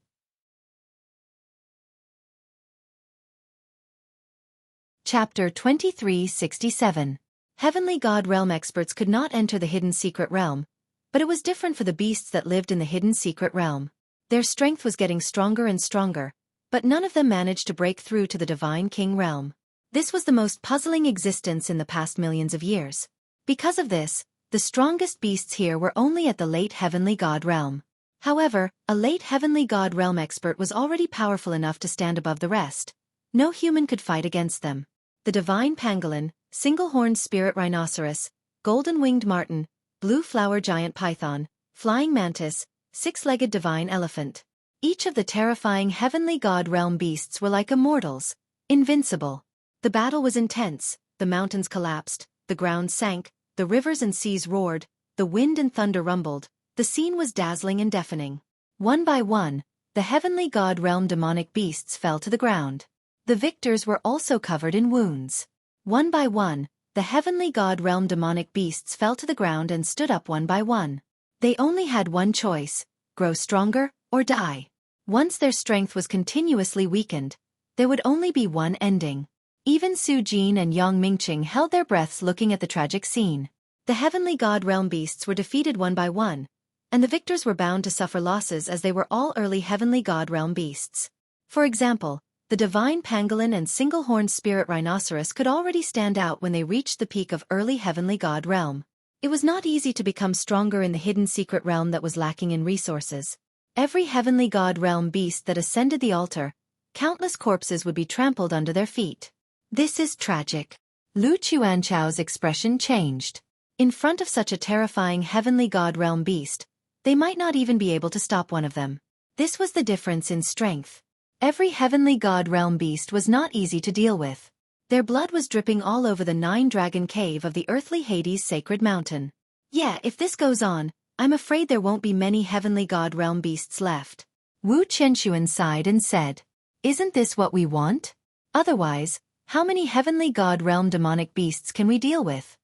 Chapter 2367. Heavenly God Realm experts could not enter the hidden secret realm, but it was different for the beasts that lived in the hidden secret realm. Their strength was getting stronger and stronger, but none of them managed to break through to the divine king realm. This was the most puzzling existence in the past millions of years. Because of this, the strongest beasts here were only at the late heavenly god realm. However, a late heavenly god realm expert was already powerful enough to stand above the rest. No human could fight against them. The divine pangolin, single-horned spirit rhinoceros, golden-winged marten, blue flower giant python, flying mantis, six-legged divine elephant. Each of the terrifying heavenly god realm beasts were like immortals, invincible. The battle was intense, the mountains collapsed, the ground sank, the rivers and seas roared, the wind and thunder rumbled. The scene was dazzling and deafening. One by one, the heavenly god realm demonic beasts fell to the ground. The victors were also covered in wounds. One by one, the heavenly god realm demonic beasts fell to the ground and stood up one by one. They only had one choice: grow stronger or die. Once their strength was continuously weakened, there would only be one ending. Even Su Jin and Yang Mingqing held their breaths looking at the tragic scene. The heavenly god realm beasts were defeated one by one, and the victors were bound to suffer losses as they were all early heavenly god realm beasts. For example, the divine pangolin and single-horned spirit rhinoceros could already stand out when they reached the peak of early heavenly god realm. It was not easy to become stronger in the hidden secret realm that was lacking in resources. Every heavenly god realm beast that ascended the altar, countless corpses would be trampled under their feet. This is tragic. Lu Chuanchao's expression changed. In front of such a terrifying heavenly god realm beast, they might not even be able to stop one of them. This was the difference in strength. Every heavenly god realm beast was not easy to deal with. Their blood was dripping all over the nine-dragon cave of the earthly Hades sacred mountain. Yeah, if this goes on, I'm afraid there won't be many heavenly god realm beasts left. Wu Qianxuan sighed and said, "Isn't this what we want? Otherwise, how many heavenly god realm demonic beasts can we deal with?"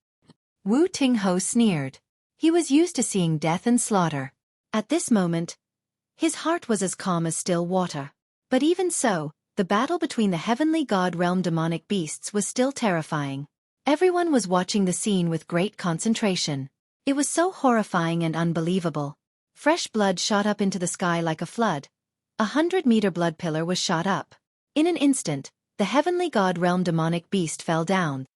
Wu Tingho sneered. He was used to seeing death and slaughter. At this moment, his heart was as calm as still water. But even so, the battle between the heavenly god realm demonic beasts was still terrifying. Everyone was watching the scene with great concentration. It was so horrifying and unbelievable. Fresh blood shot up into the sky like a flood. 100-meter blood pillar was shot up. In an instant, the heavenly god realm demonic beast fell down.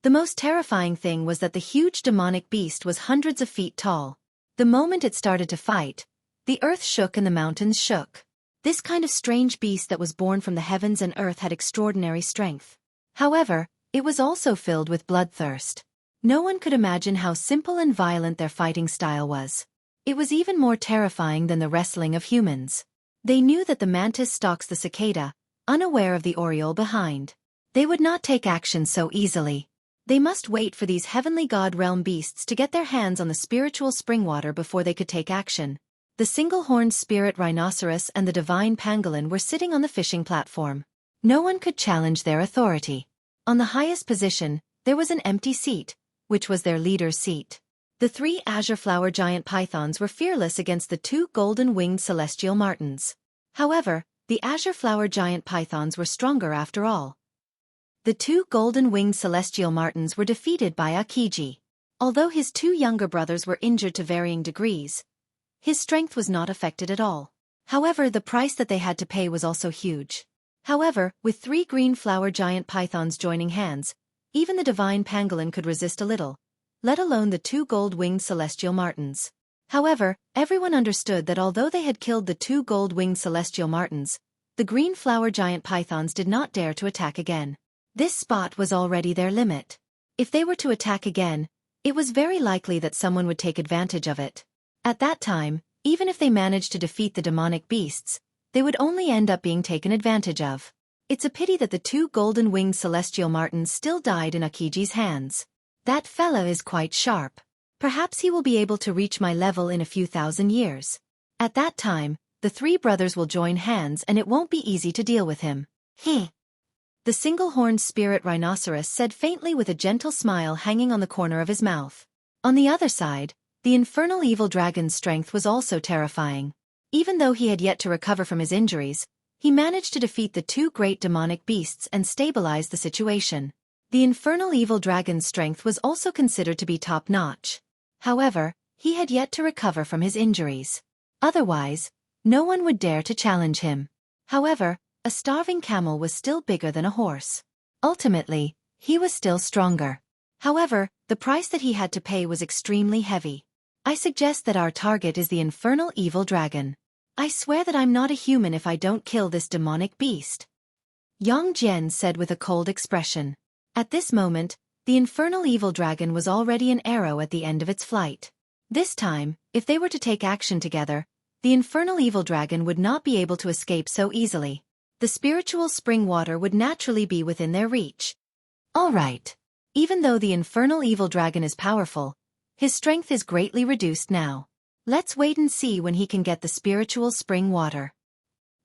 The most terrifying thing was that the huge demonic beast was hundreds of feet tall. The moment it started to fight, the earth shook and the mountains shook. This kind of strange beast that was born from the heavens and earth had extraordinary strength. However, it was also filled with bloodthirst. No one could imagine how simple and violent their fighting style was. It was even more terrifying than the wrestling of humans. They knew that the mantis stalks the cicada, unaware of the oriole behind. They would not take action so easily. They must wait for these heavenly god realm beasts to get their hands on the spiritual spring water before they could take action. The single-horned spirit rhinoceros and the divine pangolin were sitting on the fishing platform. No one could challenge their authority. On the highest position, there was an empty seat, which was their leader's seat. The 3 azure flower giant pythons were fearless against the 2 golden-winged celestial martens. However, the azure flower giant pythons were stronger after all. The 2 golden-winged celestial martens were defeated by Akiji. Although his 2 younger brothers were injured to varying degrees, his strength was not affected at all. However, the price that they had to pay was also huge. However, with 3 green flower giant pythons joining hands, even the divine pangolin could resist a little, let alone the 2 gold-winged celestial martens. However, everyone understood that although they had killed the 2 gold-winged celestial martens, the green flower giant pythons did not dare to attack again. This spot was already their limit. If they were to attack again, it was very likely that someone would take advantage of it. At that time, even if they managed to defeat the demonic beasts, they would only end up being taken advantage of. It's a pity that the 2 golden-winged celestial martens still died in Akiji's hands. That fella is quite sharp. Perhaps he will be able to reach my level in a few thousand years. At that time, the 3 brothers will join hands and it won't be easy to deal with him. The single-horned spirit rhinoceros said faintly with a gentle smile hanging on the corner of his mouth. On the other side, the infernal evil dragon's strength was also terrifying. Even though he had yet to recover from his injuries, he managed to defeat the 2 great demonic beasts and stabilize the situation. The infernal evil dragon's strength was also considered to be top-notch. However, he had yet to recover from his injuries. Otherwise, no one would dare to challenge him. However, a starving camel was still bigger than a horse. Ultimately, he was still stronger. However, the price that he had to pay was extremely heavy. I suggest that our target is the infernal evil dragon. I swear that I'm not a human if I don't kill this demonic beast. Yang Jian said with a cold expression. At this moment, the infernal evil dragon was already an arrow at the end of its flight. This time, if they were to take action together, the infernal evil dragon would not be able to escape so easily. The spiritual spring water would naturally be within their reach. All right. Even though the infernal evil dragon is powerful, his strength is greatly reduced now. Let's wait and see when he can get the spiritual spring water.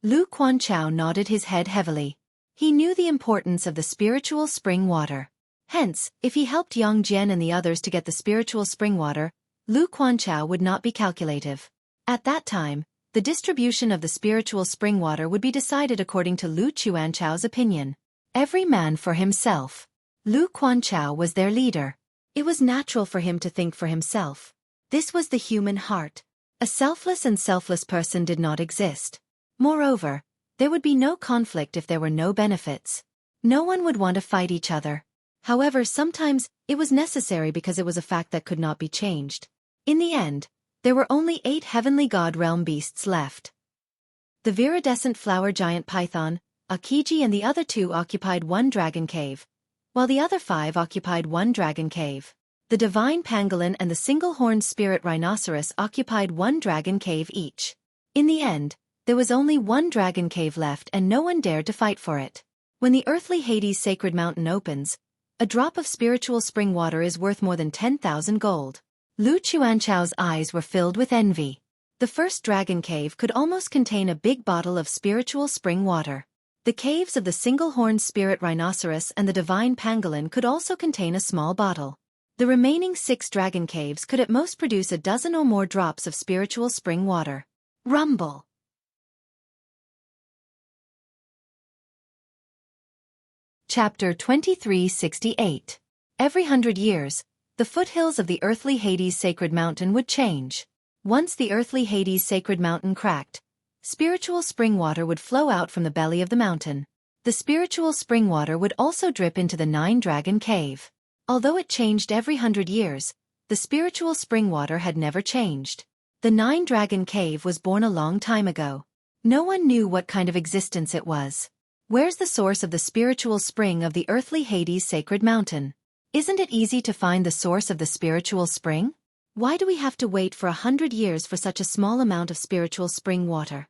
Lu Quanchao nodded his head heavily. He knew the importance of the spiritual spring water. Hence, if he helped Yang Jian and the others to get the spiritual spring water, Lu Quanchao would not be calculative. At that time, the distribution of the spiritual spring water would be decided according to Lu Quanchao's opinion. Every man for himself. Lu Quanchao was their leader. It was natural for him to think for himself. This was the human heart. A selfless and selfless person did not exist. Moreover, there would be no conflict if there were no benefits. No one would want to fight each other. However, sometimes, it was necessary because it was a fact that could not be changed. In the end, there were only 8 heavenly god realm beasts left. The viridescent flower giant python, Akiji and the other 2 occupied 1 dragon cave, while the other 5 occupied 1 dragon cave. The divine pangolin and the single-horned spirit rhinoceros occupied 1 dragon cave each. In the end, there was only 1 dragon cave left and no one dared to fight for it. When the earthly Hades sacred mountain opens, a drop of spiritual spring water is worth more than 10,000 gold. Lu Quanchao's eyes were filled with envy. The first dragon cave could almost contain a big bottle of spiritual spring water. The caves of the single-horned spirit rhinoceros and the divine pangolin could also contain a small bottle. The remaining 6 dragon caves could at most produce a dozen or more drops of spiritual spring water. Rumble. Chapter 2368. Every 100 years, the foothills of the earthly Hades sacred mountain would change. Once the earthly Hades sacred mountain cracked, spiritual spring water would flow out from the belly of the mountain. The spiritual spring water would also drip into the 9 dragon cave. Although it changed every 100 years, the spiritual spring water had never changed. The 9 dragon cave was born a long time ago. No one knew what kind of existence it was. Where's the source of the spiritual spring of the earthly Hades sacred mountain? Isn't it easy to find the source of the spiritual spring? Why do we have to wait for 100 years for such a small amount of spiritual spring water?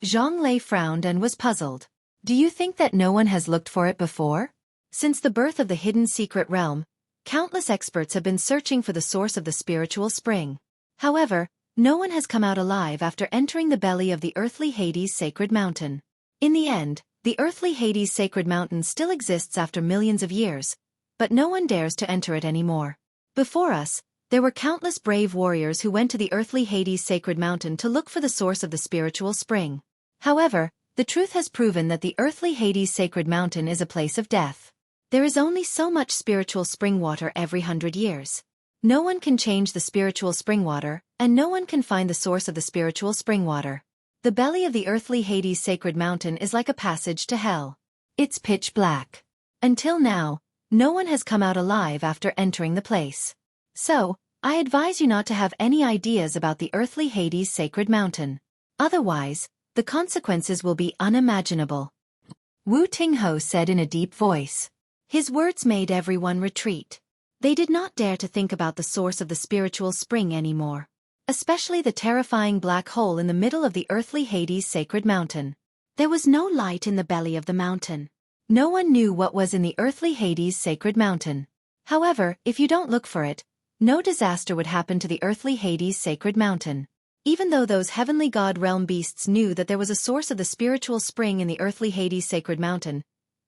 Zhang Lei frowned and was puzzled. Do you think that no one has looked for it before? Since the birth of the hidden secret realm, countless experts have been searching for the source of the spiritual spring. However, no one has come out alive after entering the belly of the earthly Hades sacred mountain. In the end, the earthly Hades sacred mountain still exists after millions of years, but no one dares to enter it anymore. Before us, there were countless brave warriors who went to the earthly Hades sacred mountain to look for the source of the spiritual spring. However, the truth has proven that the earthly Hades sacred mountain is a place of death. There is only so much spiritual spring water every 100 years. No one can change the spiritual spring water, and no one can find the source of the spiritual spring water. The belly of the earthly Hades sacred mountain is like a passage to hell. It's pitch black. Until now, no one has come out alive after entering the place. So, I advise you not to have any ideas about the earthly Hades sacred mountain. Otherwise, the consequences will be unimaginable. Wu Tingho said in a deep voice. His words made everyone retreat. They did not dare to think about the source of the spiritual spring anymore. Especially the terrifying black hole in the middle of the earthly Hades sacred mountain. There was no light in the belly of the mountain. No one knew what was in the earthly Hades sacred mountain. However, if you don't look for it, no disaster would happen to the earthly Hades sacred mountain. Even though those heavenly god realm beasts knew that there was a source of the spiritual spring in the earthly Hades sacred mountain,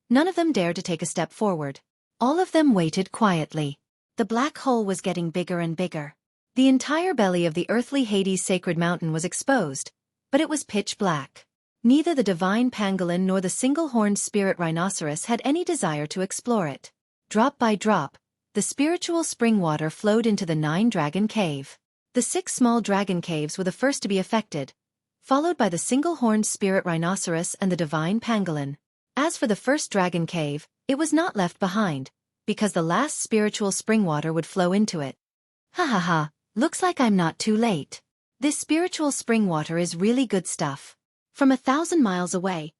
none of them dared to take a step forward. All of them waited quietly. The black hole was getting bigger and bigger. The entire belly of the earthly Hades sacred mountain was exposed, but it was pitch black. Neither the divine pangolin nor the single-horned spirit rhinoceros had any desire to explore it. Drop by drop, the spiritual spring water flowed into the 9 dragon cave. The 6 small dragon caves were the first to be affected, followed by the single-horned spirit rhinoceros and the divine pangolin. As for the first dragon cave, it was not left behind, because the last spiritual spring water would flow into it. Ha ha ha, looks like I'm not too late. This spiritual spring water is really good stuff. From 1,000 miles away,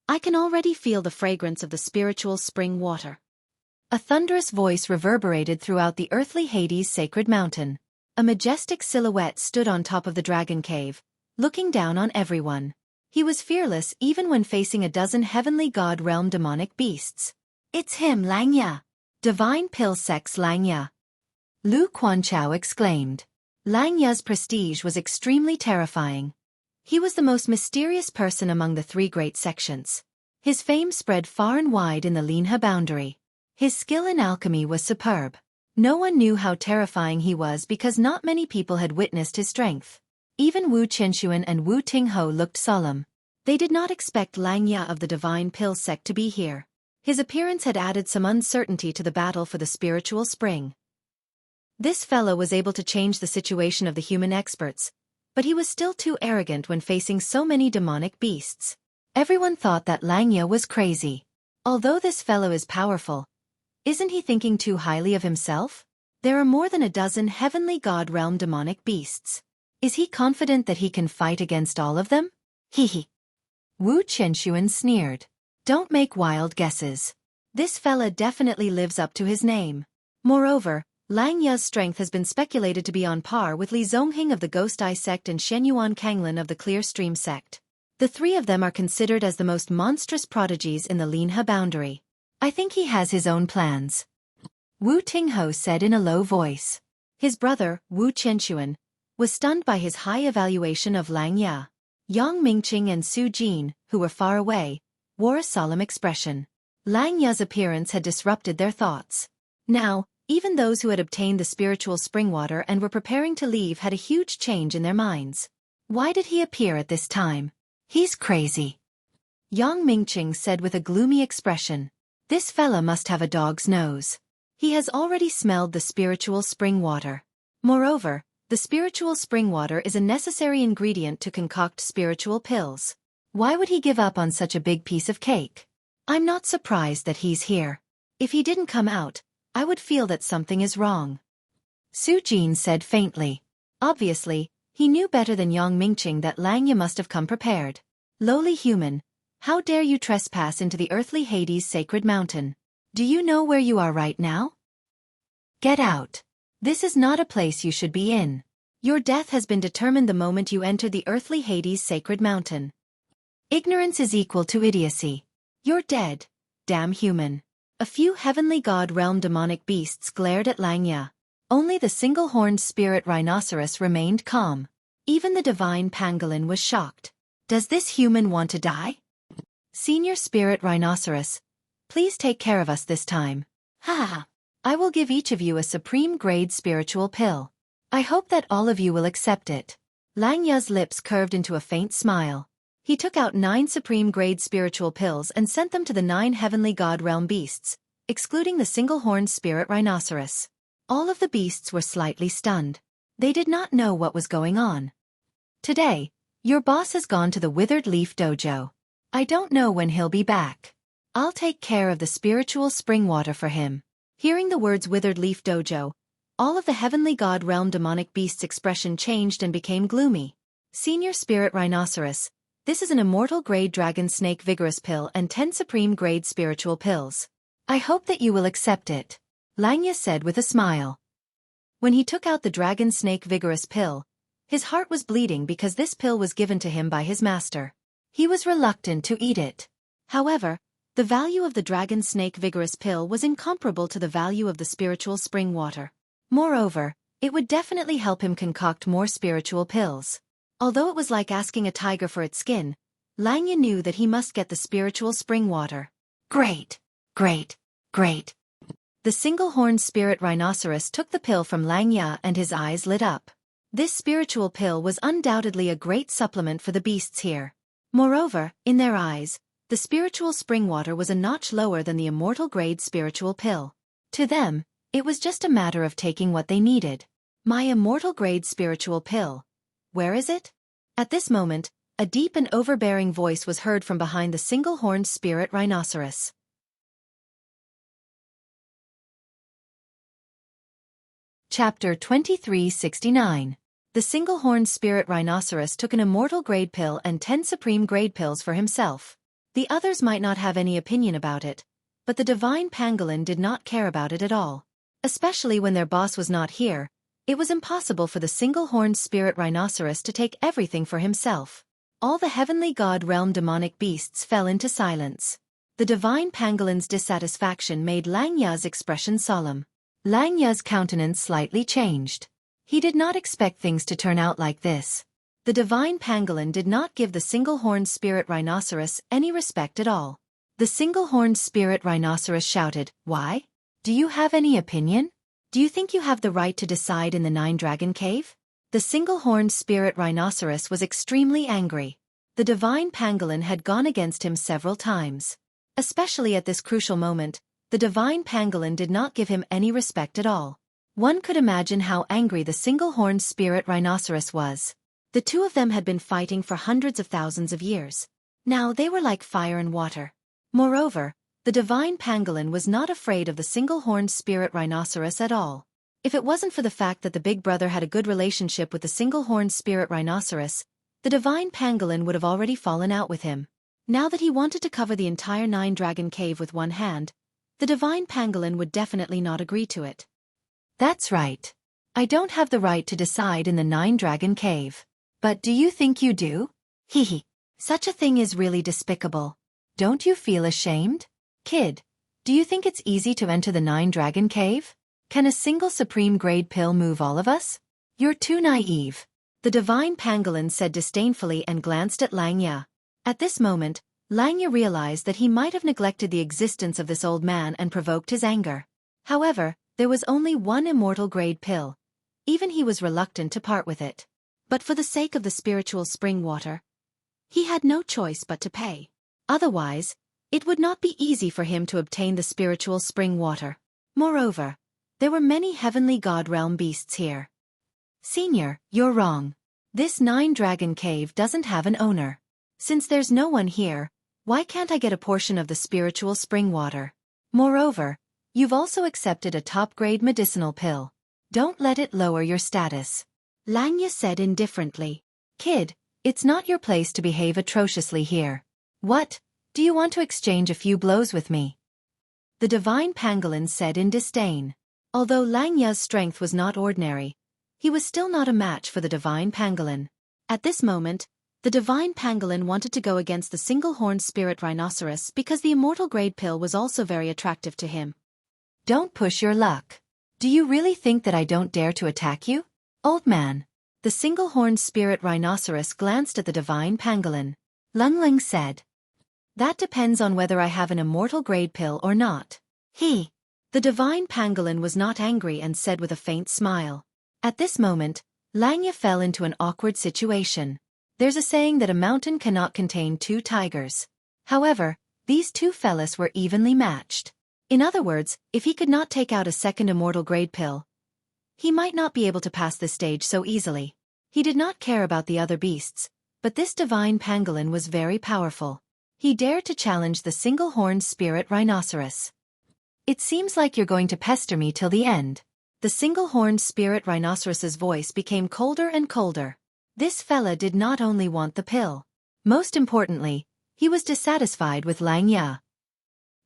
I can already feel the fragrance of the spiritual spring water. A thunderous voice reverberated throughout the earthly Hades' sacred mountain. A majestic silhouette stood on top of the dragon cave, looking down on everyone. He was fearless even when facing a dozen heavenly god realm demonic beasts. It's him, Langya. Divine pill sex Langya. Lu Quanchao exclaimed. Langya's prestige was extremely terrifying. He was the most mysterious person among the three great sections. His fame spread far and wide in the Linhe boundary. His skill in alchemy was superb. No one knew how terrifying he was because not many people had witnessed his strength. Even Wu Qinshuan and Wu Tingho looked solemn. They did not expect Langya of the Divine Pill sect to be here. His appearance had added some uncertainty to the battle for the spiritual spring. This fellow was able to change the situation of the human experts, but he was still too arrogant when facing so many demonic beasts. Everyone thought that Langya was crazy. Although this fellow is powerful, isn't he thinking too highly of himself? There are more than a dozen heavenly god realm demonic beasts. Is he confident that he can fight against all of them? Hee. Wu Qinshuan sneered. Don't make wild guesses. This fella definitely lives up to his name. Moreover, Langya's strength has been speculated to be on par with Li Zonghing of the Ghost Eye sect and Shenyuan Kanglin of the Clear Stream sect. The three of them are considered as the most monstrous prodigies in the Linhe boundary. I think he has his own plans. Wu Tingho said in a low voice. His brother, Wu Qinshuan, was stunned by his high evaluation of Langya. Yang Mingqing and Su Jin, who were far away, wore a solemn expression. Langya's appearance had disrupted their thoughts. Now, even those who had obtained the spiritual spring water and were preparing to leave had a huge change in their minds. Why did he appear at this time? He's crazy. Yang Mingqing said with a gloomy expression. This fella must have a dog's nose. He has already smelled the spiritual spring water. Moreover, the spiritual spring water is a necessary ingredient to concoct spiritual pills. Why would he give up on such a big piece of cake? I'm not surprised that he's here. If he didn't come out, I would feel that something is wrong. Su Jin said faintly. Obviously, he knew better than Yang Mingqing that Langya must have come prepared. Lowly human, how dare you trespass into the earthly Hades' sacred mountain? Do you know where you are right now? Get out. This is not a place you should be in. Your death has been determined the moment you enter the earthly Hades' sacred mountain. Ignorance is equal to idiocy. You're dead, damn human. A few heavenly god realm demonic beasts glared at Langya. Only the single-horned spirit rhinoceros remained calm. Even the divine pangolin was shocked. Does this human want to die? Senior spirit rhinoceros, please take care of us this time. Ha ha. I will give each of you a supreme-grade spiritual pill. I hope that all of you will accept it. Langya's lips curved into a faint smile. He took out 9 supreme-grade spiritual pills and sent them to the 9 heavenly god realm beasts, excluding the single-horned spirit rhinoceros. All of the beasts were slightly stunned. They did not know what was going on. Today, your boss has gone to the Withered Leaf Dojo. I don't know when he'll be back. I'll take care of the spiritual spring water for him. Hearing the words Withered Leaf Dojo, all of the heavenly god realm demonic beasts' expression changed and became gloomy. Senior spirit rhinoceros, this is an immortal grade dragon snake vigorous pill and 10 supreme grade spiritual pills. I hope that you will accept it. Langya said with a smile. When he took out the dragon snake vigorous pill, his heart was bleeding because this pill was given to him by his master. He was reluctant to eat it. However, the value of the dragon snake vigorous pill was incomparable to the value of the spiritual spring water. Moreover, it would definitely help him concoct more spiritual pills. Although it was like asking a tiger for its skin, Langya knew that he must get the spiritual spring water. Great! Great! Great! The single-horned spirit rhinoceros took the pill from Langya and his eyes lit up. This spiritual pill was undoubtedly a great supplement for the beasts here. Moreover, in their eyes, the spiritual spring water was a notch lower than the immortal-grade spiritual pill. To them, it was just a matter of taking what they needed. My immortal-grade spiritual pill. Where is it? At this moment, A deep and overbearing voice was heard from behind the single-horned spirit rhinoceros. Chapter 2369. The single-horned spirit rhinoceros took an immortal grade pill and 10 supreme grade pills for himself. The others might not have any opinion about it, but the divine pangolin did not care about it at all. Especially when their boss was not here, it was impossible for the single-horned spirit rhinoceros to take everything for himself. All the heavenly god realm demonic beasts fell into silence. The divine pangolin's dissatisfaction made Lang Ya's expression solemn. Lang Ya's countenance slightly changed. He did not expect things to turn out like this. The divine pangolin did not give the single-horned spirit rhinoceros any respect at all. The single-horned spirit rhinoceros shouted, "Why? Do you have any opinion? Do you think you have the right to decide in the Nine-Dragon Cave?" The single-horned spirit rhinoceros was extremely angry. The divine pangolin had gone against him several times. Especially at this crucial moment, the divine pangolin did not give him any respect at all. One could imagine how angry the single-horned spirit rhinoceros was. The two of them had been fighting for hundreds of thousands of years. Now they were like fire and water. Moreover, the divine pangolin was not afraid of the single-horned spirit rhinoceros at all. If it wasn't for the fact that the big brother had a good relationship with the single-horned spirit rhinoceros, the divine pangolin would have already fallen out with him. Now that he wanted to cover the entire Nine-Dragon Cave with one hand, the divine pangolin would definitely not agree to it. "That's right. I don't have the right to decide in the Nine-Dragon Cave. But do you think you do? Hehe. Such a thing is really despicable. Don't you feel ashamed? Kid, do you think it's easy to enter the Nine-Dragon Cave? Can a single supreme grade pill move all of us? You're too naive," the divine pangolin said disdainfully and glanced at Lang Ya. At this moment, Lang Ya realized that he might have neglected the existence of this old man and provoked his anger. However, there was only one immortal grade pill. Even he was reluctant to part with it. But for the sake of the spiritual spring water, he had no choice but to pay. Otherwise, it would not be easy for him to obtain the spiritual spring water. Moreover, there were many heavenly god realm beasts here. "Senior, you're wrong. This Nine-Dragon Cave doesn't have an owner. Since there's no one here, why can't I get a portion of the spiritual spring water? Moreover, you've also accepted a top-grade medicinal pill. Don't let it lower your status," Lang Ya said indifferently. "Kid, it's not your place to behave atrociously here. What? Do you want to exchange a few blows with me?" The divine pangolin said in disdain. Although Lang Ya's strength was not ordinary, he was still not a match for the divine pangolin. At this moment, the divine pangolin wanted to go against the single-horned spirit rhinoceros because the immortal grade pill was also very attractive to him. "Don't push your luck. Do you really think that I don't dare to attack you, old man?" The single-horned spirit rhinoceros glanced at the divine pangolin. Lung Ling said, "That depends on whether I have an immortal grade pill or not." The divine pangolin was not angry and said with a faint smile. At this moment, Lang Ya fell into an awkward situation. There's a saying that a mountain cannot contain two tigers. However, these two fellas were evenly matched. In other words, if he could not take out a second immortal grade pill, he might not be able to pass this stage so easily. He did not care about the other beasts, but this divine pangolin was very powerful. He dared to challenge the single-horned spirit rhinoceros. "It seems like you're going to pester me till the end." The single-horned spirit rhinoceros's voice became colder and colder. This fella did not only want the pill. Most importantly, he was dissatisfied with Lang Ya.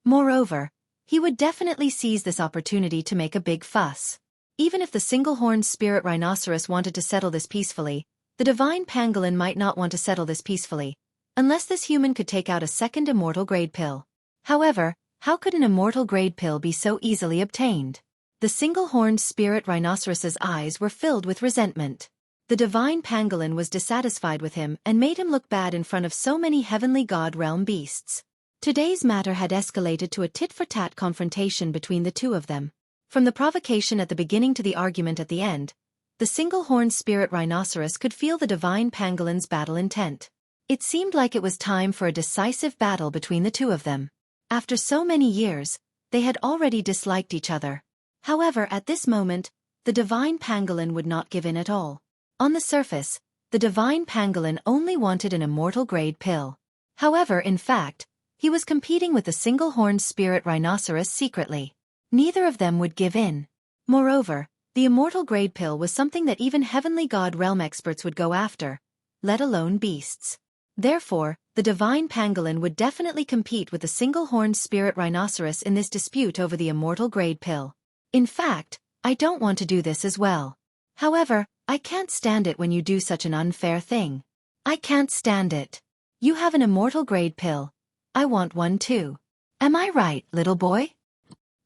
Moreover, he would definitely seize this opportunity to make a big fuss. Even if the single-horned spirit rhinoceros wanted to settle this peacefully, the divine pangolin might not want to settle this peacefully, unless this human could take out a second immortal grade pill. However, how could an immortal grade pill be so easily obtained? The single-horned spirit rhinoceros's eyes were filled with resentment. The divine pangolin was dissatisfied with him and made him look bad in front of so many heavenly god realm beasts. Today's matter had escalated to a tit-for-tat confrontation between the two of them. From the provocation at the beginning to the argument at the end, the single-horned spirit rhinoceros could feel the divine pangolin's battle intent. It seemed like it was time for a decisive battle between the two of them. After so many years, they had already disliked each other. However, at this moment, the divine pangolin would not give in at all. On the surface, the divine pangolin only wanted an immortal-grade pill. However, in fact, he was competing with the single-horned spirit rhinoceros secretly. Neither of them would give in. Moreover, the immortal-grade pill was something that even heavenly god realm experts would go after, let alone beasts. Therefore, the divine pangolin would definitely compete with the single-horned spirit rhinoceros in this dispute over the immortal-grade pill. In fact, I don't want to do this as well. However, I can't stand it when you do such an unfair thing. I can't stand it. You have an immortal-grade pill. I want one too. Am I right, little boy?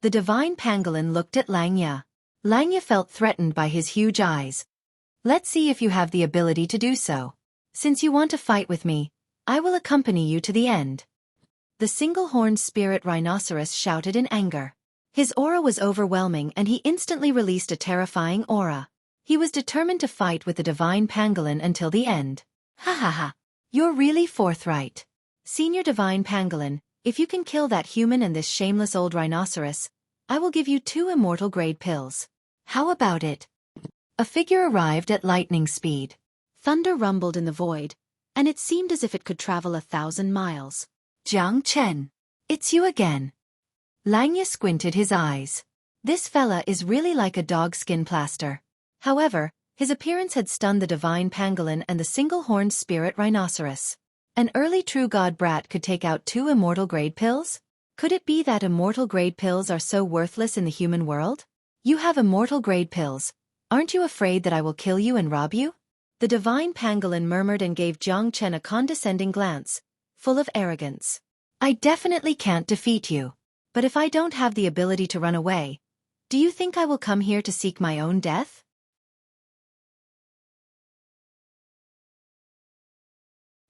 The divine pangolin looked at Langya. Langya felt threatened by his huge eyes. Let's see if you have the ability to do so. Since you want to fight with me, I will accompany you to the end. The single-horned spirit rhinoceros shouted in anger. His aura was overwhelming and he instantly released a terrifying aura. He was determined to fight with the divine pangolin until the end. Ha ha ha. You're really forthright. Senior divine pangolin, if you can kill that human and this shameless old rhinoceros, I will give you 2 immortal-grade pills. How about it? A figure arrived at lightning speed. Thunder rumbled in the void, and it seemed as if it could travel 1,000 miles. Jiang Chen. It's you again. Langya squinted his eyes. This fella is really like a dog skin plaster. However, his appearance had stunned the divine pangolin and the single-horned spirit rhinoceros. An early true god brat could take out 2 immortal-grade pills? Could it be that immortal-grade pills are so worthless in the human world? You have immortal-grade pills. Aren't you afraid that I will kill you and rob you? The divine pangolin murmured and gave Jiang Chen a condescending glance, full of arrogance. I definitely can't defeat you. But if I don't have the ability to run away, do you think I will come here to seek my own death?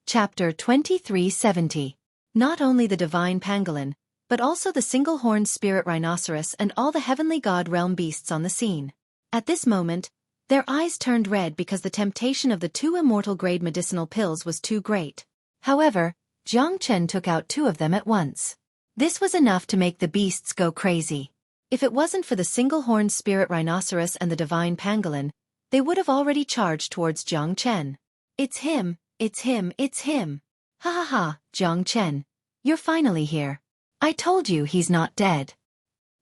Chapter 2370. Not only the divine pangolin, but also the single-horned spirit rhinoceros and all the heavenly god realm beasts on the scene. At this moment, their eyes turned red because the temptation of the 2 immortal-grade medicinal pills was too great. However, Jiang Chen took out 2 of them at once. This was enough to make the beasts go crazy. If it wasn't for the single-horned spirit rhinoceros and the divine pangolin, they would have already charged towards Jiang Chen. It's him, it's him, it's him. Ha ha ha, Jiang Chen. You're finally here. I told you he's not dead.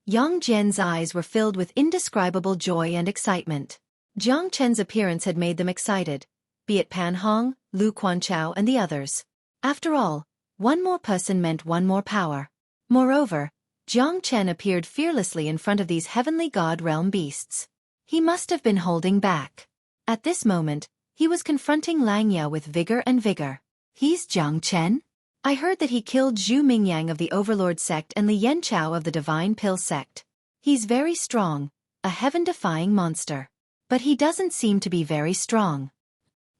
Yang Jian's eyes were filled with indescribable joy and excitement. Jiang Chen's appearance had made them excited, be it Pan Hong, Lu Quanchao and the others. After all, one more person meant one more power. Moreover, Jiang Chen appeared fearlessly in front of these heavenly god realm beasts. He must have been holding back. At this moment, he was confronting Langya with vigor and vigor. He's Jiang Chen? I heard that he killed Zhu Mingyang of the Overlord sect and Li Yanchao of the Divine Pill sect. He's very strong, a heaven-defying monster. But he doesn't seem to be very strong.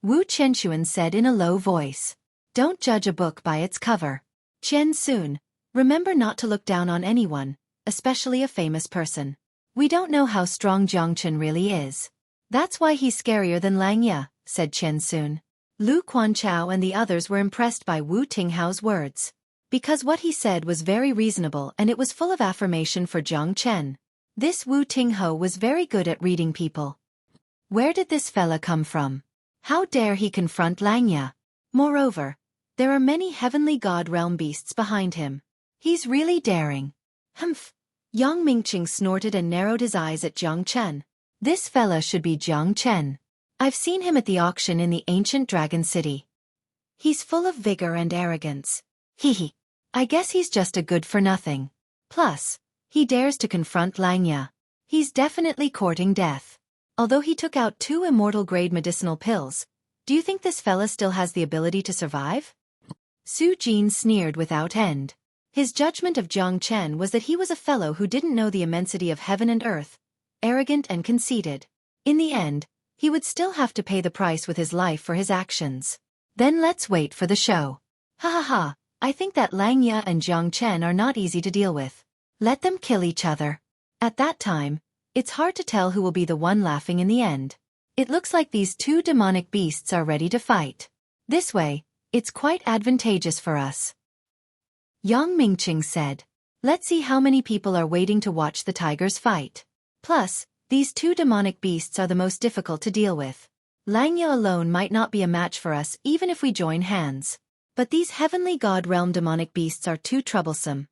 Wu Qianxuan said in a low voice. Don't judge a book by its cover. Qian Sun, remember not to look down on anyone, especially a famous person. We don't know how strong Jiang Chen really is. That's why he's scarier than Langya, said Qian Sun. Lu Quanchao and the others were impressed by Wu Tinghao's words. Because what he said was very reasonable and it was full of affirmation for Jiang Chen. This Wu Tinghao was very good at reading people. Where did this fella come from? How dare he confront Langya? Moreover, there are many heavenly god realm beasts behind him. He's really daring. Humph. Yang Mingqing snorted and narrowed his eyes at Jiang Chen. This fella should be Jiang Chen. I've seen him at the auction in the ancient dragon city. He's full of vigor and arrogance. Hee. I guess he's just a good-for-nothing. Plus, he dares to confront Langya. He's definitely courting death. Although he took out 2 immortal-grade medicinal pills, do you think this fella still has the ability to survive? Su Jin sneered without end. His judgment of Jiang Chen was that he was a fellow who didn't know the immensity of heaven and earth, arrogant and conceited. In the end, he would still have to pay the price with his life for his actions. Then let's wait for the show. Ha ha ha, I think that Langya and Jiang Chen are not easy to deal with. Let them kill each other. At that time, it's hard to tell who will be the one laughing in the end. It looks like these 2 demonic beasts are ready to fight. This way, it's quite advantageous for us. Yang Mingqing said. Let's see how many people are waiting to watch the tigers fight. Plus, these 2 demonic beasts are the most difficult to deal with. Langya alone might not be a match for us even if we join hands. But these heavenly god realm demonic beasts are too troublesome.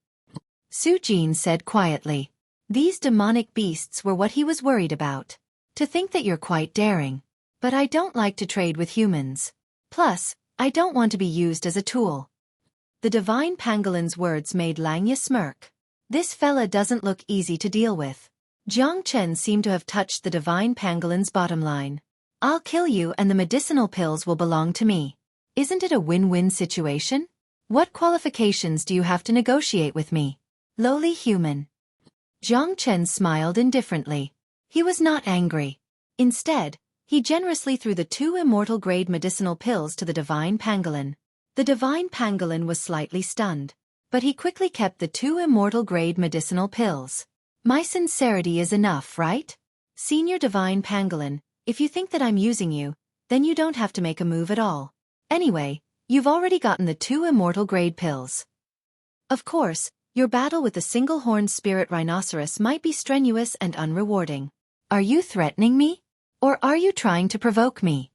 Xueqi said quietly. These demonic beasts were what he was worried about. To think that you're quite daring. But I don't like to trade with humans. Plus, I don't want to be used as a tool. The divine pangolin's words made Langya smirk. This fella doesn't look easy to deal with. Jiang Chen seemed to have touched the divine pangolin's bottom line. I'll kill you and the medicinal pills will belong to me. Isn't it a win-win situation? What qualifications do you have to negotiate with me? Lowly human. Jiang Chen smiled indifferently. He was not angry. Instead, he generously threw the 2 immortal-grade medicinal pills to the divine pangolin. The divine pangolin was slightly stunned, but he quickly kept the 2 immortal-grade medicinal pills. My sincerity is enough, right? Senior divine pangolin, if you think that I'm using you, then you don't have to make a move at all. Anyway, you've already gotten the 2 immortal-grade pills. Of course, your battle with the single-horned spirit rhinoceros might be strenuous and unrewarding. Are you threatening me? Or are you trying to provoke me?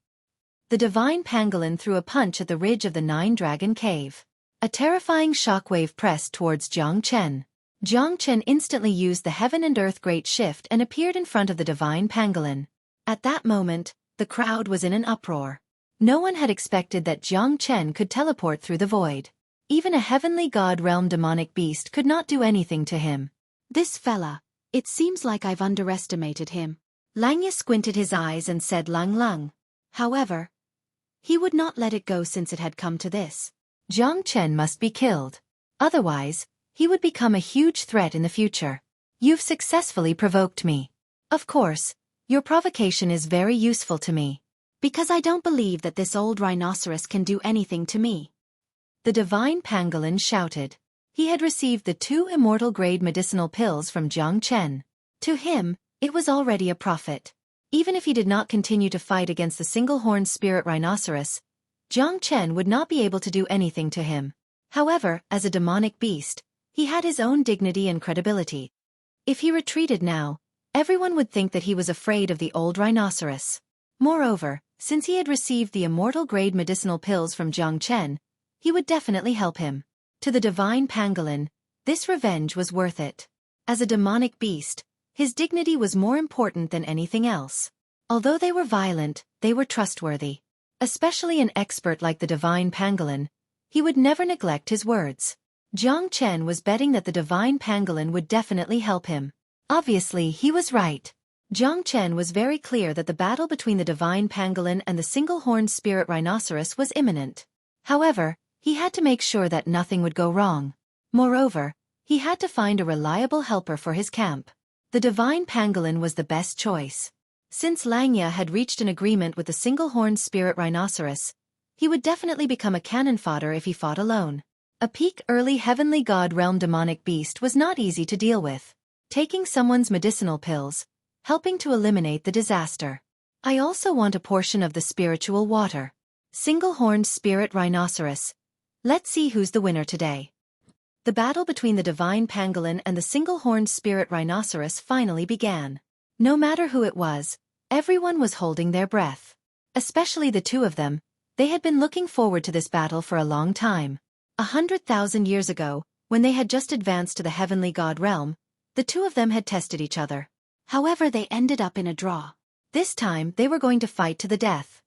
The divine pangolin threw a punch at the ridge of the 9-dragon cave. A terrifying shockwave pressed towards Jiang Chen. Jiang Chen instantly used the heaven and earth great shift and appeared in front of the divine pangolin. At that moment, the crowd was in an uproar. No one had expected that Jiang Chen could teleport through the void. Even a heavenly god realm demonic beast could not do anything to him. This fella, it seems like I've underestimated him. Langya squinted his eyes and said Lung. However, he would not let it go since it had come to this. Jiang Chen must be killed. Otherwise, he would become a huge threat in the future. You've successfully provoked me. Of course, your provocation is very useful to me. Because I don't believe that this old rhinoceros can do anything to me. The divine pangolin shouted. He had received the 2 immortal-grade medicinal pills from Jiang Chen. To him, it was already a profit. Even if he did not continue to fight against the single-horned spirit rhinoceros, Jiang Chen would not be able to do anything to him. However, as a demonic beast, he had his own dignity and credibility. If he retreated now, everyone would think that he was afraid of the old rhinoceros. Moreover, since he had received the immortal-grade medicinal pills from Jiang Chen, he would definitely help him. To the divine pangolin, this revenge was worth it. As a demonic beast, his dignity was more important than anything else. Although they were violent, they were trustworthy. Especially an expert like the divine pangolin, he would never neglect his words. Jiang Chen was betting that the divine pangolin would definitely help him. Obviously, he was right. Jiang Chen was very clear that the battle between the divine pangolin and the single-horned spirit rhinoceros was imminent. However, he had to make sure that nothing would go wrong. Moreover, he had to find a reliable helper for his camp. The divine pangolin was the best choice. Since Langya had reached an agreement with the single-horned spirit rhinoceros, he would definitely become a cannon fodder if he fought alone. A peak early heavenly god realm demonic beast was not easy to deal with. Taking someone's medicinal pills, helping to eliminate the disaster. I also want a portion of the spiritual water. Single-horned spirit rhinoceros. Let's see who's the winner today. The battle between the divine pangolin and the single-horned spirit rhinoceros finally began. No matter who it was, everyone was holding their breath. Especially the 2 of them, they had been looking forward to this battle for a long time. 100,000 years ago, when they had just advanced to the heavenly god realm, the 2 of them had tested each other. However, they ended up in a draw. This time, they were going to fight to the death.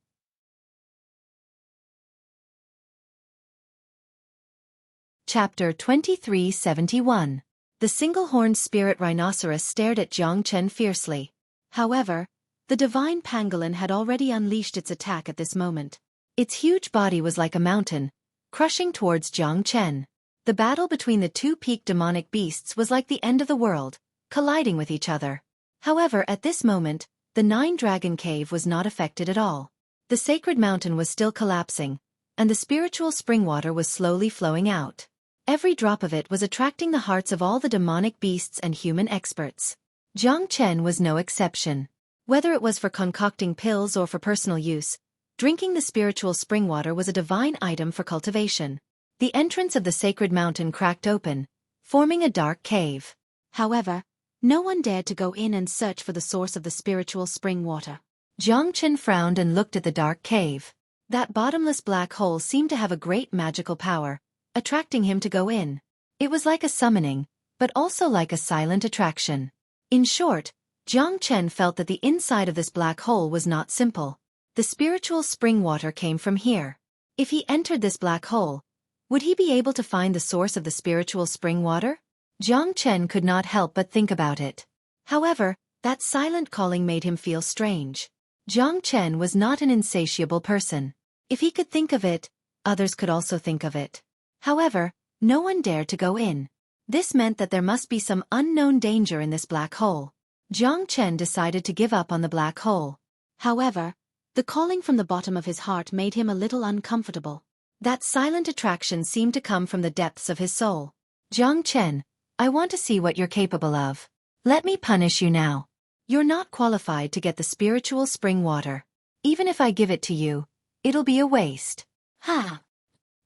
Chapter 2371. The single-horned spirit rhinoceros stared at Jiang Chen fiercely. However, the divine pangolin had already unleashed its attack at this moment. Its huge body was like a mountain, crushing towards Jiang Chen. The battle between the 2 peak demonic beasts was like the end of the world, colliding with each other. However, at this moment, the 9-dragon cave was not affected at all. The sacred mountain was still collapsing, and the spiritual spring water was slowly flowing out. Every drop of it was attracting the hearts of all the demonic beasts and human experts. Jiang Chen was no exception. Whether it was for concocting pills or for personal use, drinking the spiritual spring water was a divine item for cultivation. The entrance of the sacred mountain cracked open, forming a dark cave. However, no one dared to go in and search for the source of the spiritual spring water. Jiang Chen frowned and looked at the dark cave. That bottomless black hole seemed to have a great magical power, attracting him to go in. It was like a summoning, but also like a silent attraction. In short, Jiang Chen felt that the inside of this black hole was not simple. The spiritual spring water came from here. If he entered this black hole, would he be able to find the source of the spiritual spring water? Jiang Chen could not help but think about it. However, that silent calling made him feel strange. Jiang Chen was not an insatiable person. If he could think of it, others could also think of it. However, no one dared to go in. This meant that there must be some unknown danger in this black hole. Jiang Chen decided to give up on the black hole. However, the calling from the bottom of his heart made him a little uncomfortable. That silent attraction seemed to come from the depths of his soul. Jiang Chen, I want to see what you're capable of. Let me punish you now. You're not qualified to get the spiritual spring water. Even if I give it to you, it'll be a waste. Ha!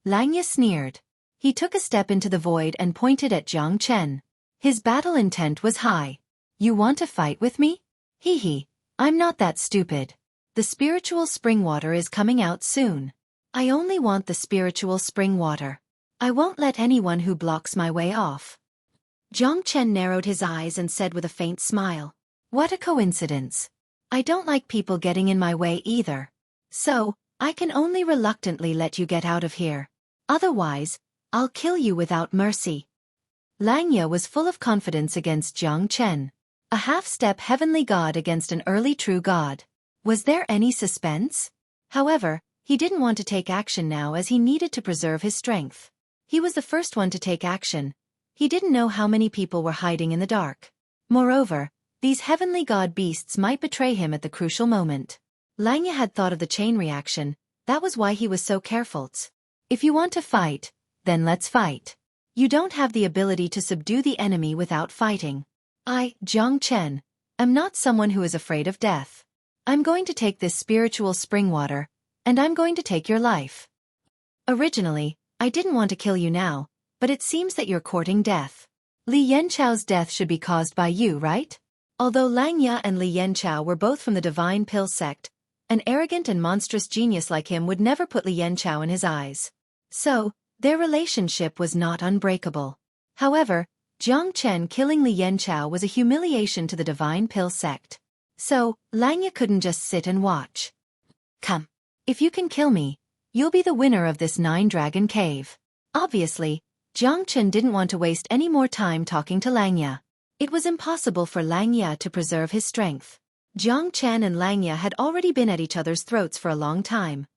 Langya sneered. He took a step into the void and pointed at Jiang Chen. His battle intent was high. You want to fight with me? Hee hee, I'm not that stupid. The spiritual spring water is coming out soon. I only want the spiritual spring water. I won't let anyone who blocks my way off. Jiang Chen narrowed his eyes and said with a faint smile. What a coincidence. I don't like people getting in my way either. So, I can only reluctantly let you get out of here. Otherwise, I'll kill you without mercy. Langya was full of confidence against Jiang Chen. A half-step heavenly god against an early true god. Was there any suspense? However, he didn't want to take action now as he needed to preserve his strength. He was the first one to take action. He didn't know how many people were hiding in the dark. Moreover, these heavenly god beasts might betray him at the crucial moment. Langya had thought of the chain reaction, that was why he was so careful. If you want to fight, then let's fight. You don't have the ability to subdue the enemy without fighting. I, Jiang Chen, am not someone who is afraid of death. I'm going to take this spiritual spring water, and I'm going to take your life. Originally, I didn't want to kill you now, but it seems that you're courting death. Li Yanchao's death should be caused by you, right? Although Langya and Li Yanchao were both from the Divine Pill sect, an arrogant and monstrous genius like him would never put Li Yanchao in his eyes. So, their relationship was not unbreakable. However, Jiang Chen killing Li Yanchao was a humiliation to the Divine Pill sect. So, Langya couldn't just sit and watch. Come. If you can kill me, you'll be the winner of this 9-dragon cave. Obviously, Jiang Chen didn't want to waste any more time talking to Langya. It was impossible for Langya to preserve his strength. Jiang Chen and Langya had already been at each other's throats for a long time.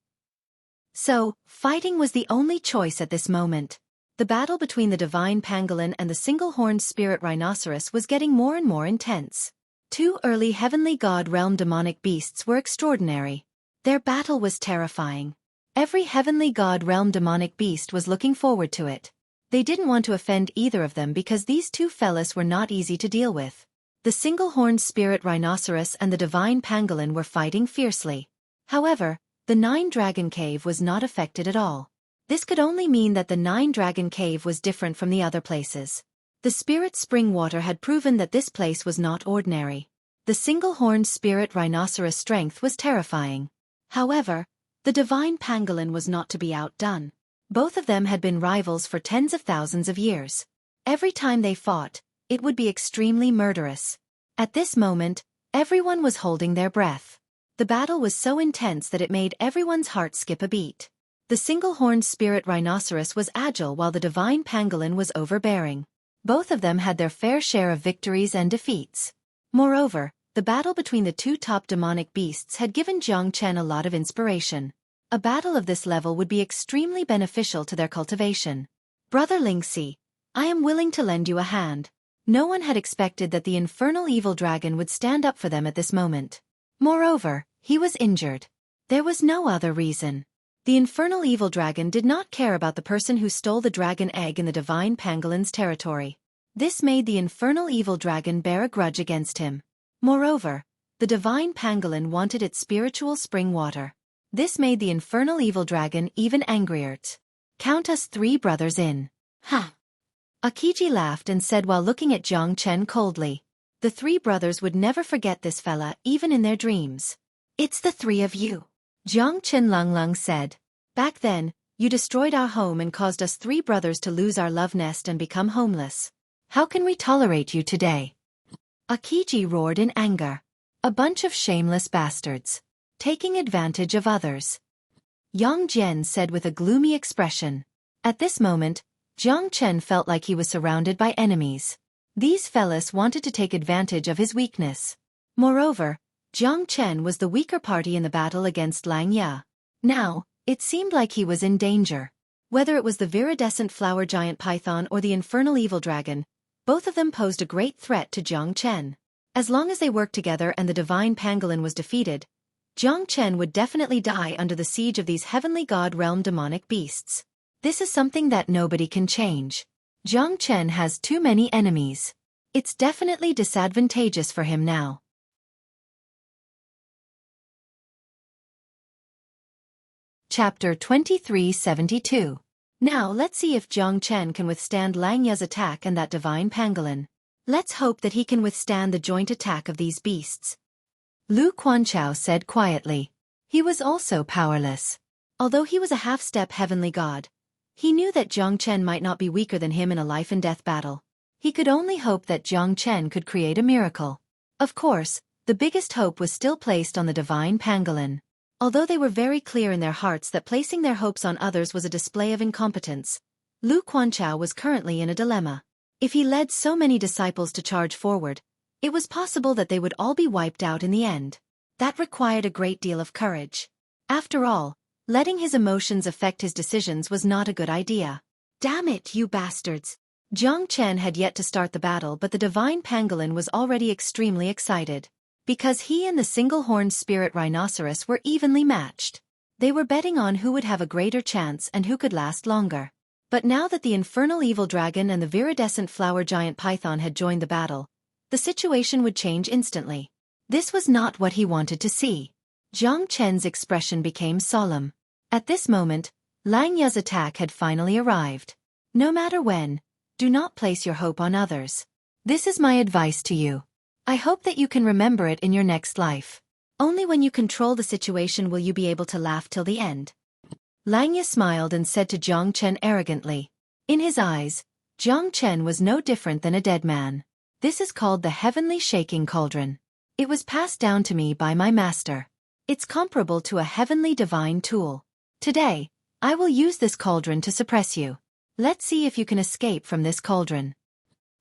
So, fighting was the only choice at this moment. The battle between the divine pangolin and the single-horned spirit rhinoceros was getting more and more intense. Two early heavenly god realm demonic beasts were extraordinary. Their battle was terrifying. Every heavenly god realm demonic beast was looking forward to it. They didn't want to offend either of them because these two fellas were not easy to deal with. The single-horned spirit rhinoceros and the divine pangolin were fighting fiercely. However, the 9-dragon cave was not affected at all. This could only mean that the 9-dragon cave was different from the other places. The spirit spring water had proven that this place was not ordinary. The single-horned spirit rhinoceros strength was terrifying. However, the divine pangolin was not to be outdone. Both of them had been rivals for tens of thousands of years. Every time they fought, it would be extremely murderous. At this moment, everyone was holding their breath. The battle was so intense that it made everyone's heart skip a beat. The single-horned spirit rhinoceros was agile while the divine pangolin was overbearing. Both of them had their fair share of victories and defeats. Moreover, the battle between the two top demonic beasts had given Jiang Chen a lot of inspiration. A battle of this level would be extremely beneficial to their cultivation. Brother Lingxi, I am willing to lend you a hand. No one had expected that the infernal evil dragon would stand up for them at this moment. Moreover, he was injured. There was no other reason. The infernal evil dragon did not care about the person who stole the dragon egg in the divine pangolin's territory. This made the infernal evil dragon bear a grudge against him. Moreover, the divine pangolin wanted its spiritual spring water. This made the infernal evil dragon even angrier. Count us 3 brothers in. Ha! Akiji laughed and said while looking at Jiang Chen coldly. The 3 brothers would never forget this fella even in their dreams. It's the three of you. Jiang Qinlunglung said. Back then, you destroyed our home and caused us three brothers to lose our love nest and become homeless. How can we tolerate you today? Akiji roared in anger. A bunch of shameless bastards. Taking advantage of others. Yang Jian said with a gloomy expression. At this moment, Jiang Chen felt like he was surrounded by enemies. These fellas wanted to take advantage of his weakness. Moreover, Jiang Chen was the weaker party in the battle against Lang Ya. Now, it seemed like he was in danger. Whether it was the viridescent flower giant python or the infernal evil dragon, both of them posed a great threat to Jiang Chen. As long as they worked together and the divine pangolin was defeated, Jiang Chen would definitely die under the siege of these heavenly god realm demonic beasts. This is something that nobody can change. Jiang Chen has too many enemies. It's definitely disadvantageous for him now. Chapter 2372. Now let's see if Jiang Chen can withstand Lang Ya's attack and that divine pangolin. Let's hope that he can withstand the joint attack of these beasts. Lu Quanchao said quietly. He was also powerless. Although he was a half-step heavenly god, he knew that Jiang Chen might not be weaker than him in a life-and-death battle. He could only hope that Jiang Chen could create a miracle. Of course, the biggest hope was still placed on the divine pangolin. Although they were very clear in their hearts that placing their hopes on others was a display of incompetence, Lu Quanchao was currently in a dilemma. If he led so many disciples to charge forward, it was possible that they would all be wiped out in the end. That required a great deal of courage. After all, letting his emotions affect his decisions was not a good idea. Damn it, you bastards! Jiang Chen had yet to start the battle, but the divine pangolin was already extremely excited. Because he and the single-horned spirit rhinoceros were evenly matched. They were betting on who would have a greater chance and who could last longer. But now that the infernal evil dragon and the viridescent flower giant python had joined the battle, the situation would change instantly. This was not what he wanted to see. Jiang Chen's expression became solemn. At this moment, Lang Ya's attack had finally arrived. No matter when, do not place your hope on others. This is my advice to you. I hope that you can remember it in your next life. Only when you control the situation will you be able to laugh till the end. Lang Ya smiled and said to Jiang Chen arrogantly. In his eyes, Jiang Chen was no different than a dead man. This is called the heavenly shaking cauldron. It was passed down to me by my master. It's comparable to a heavenly divine tool. Today, I will use this cauldron to suppress you. Let's see if you can escape from this cauldron.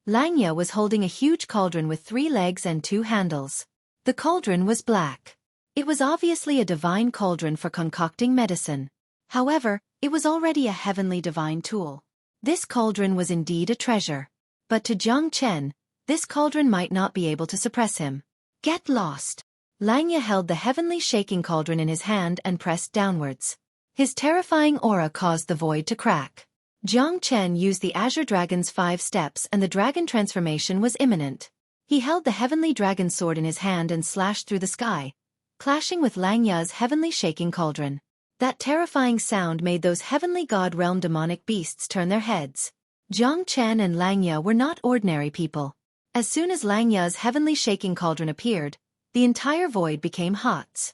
Lang Ya was holding a huge cauldron with 3 legs and 2 handles. The cauldron was black. It was obviously a divine cauldron for concocting medicine. However, it was already a heavenly divine tool. This cauldron was indeed a treasure. But to Jiang Chen, this cauldron might not be able to suppress him. Get lost! Lang Ya held the heavenly shaking cauldron in his hand and pressed downwards. His terrifying aura caused the void to crack. Jiang Chen used the Azure Dragon's 5 steps and the dragon transformation was imminent. He held the heavenly dragon sword in his hand and slashed through the sky, clashing with Lang Ya's heavenly shaking cauldron. That terrifying sound made those heavenly god realm demonic beasts turn their heads. Jiang Chen and Lang Ya were not ordinary people. As soon as Lang Ya's heavenly shaking cauldron appeared, the entire void became hot.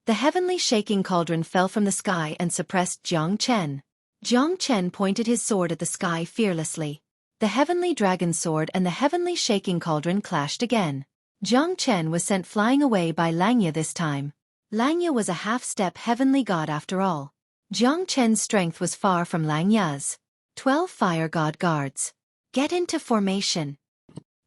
The heavenly shaking cauldron fell from the sky and suppressed Jiang Chen. Jiang Chen pointed his sword at the sky fearlessly. The heavenly dragon sword and the heavenly shaking cauldron clashed again. Jiang Chen was sent flying away by Lang Ya this time. Lang Ya was a half-step heavenly god after all. Jiang Chen's strength was far from Lang Ya's. 12 fire god guards. Get into formation.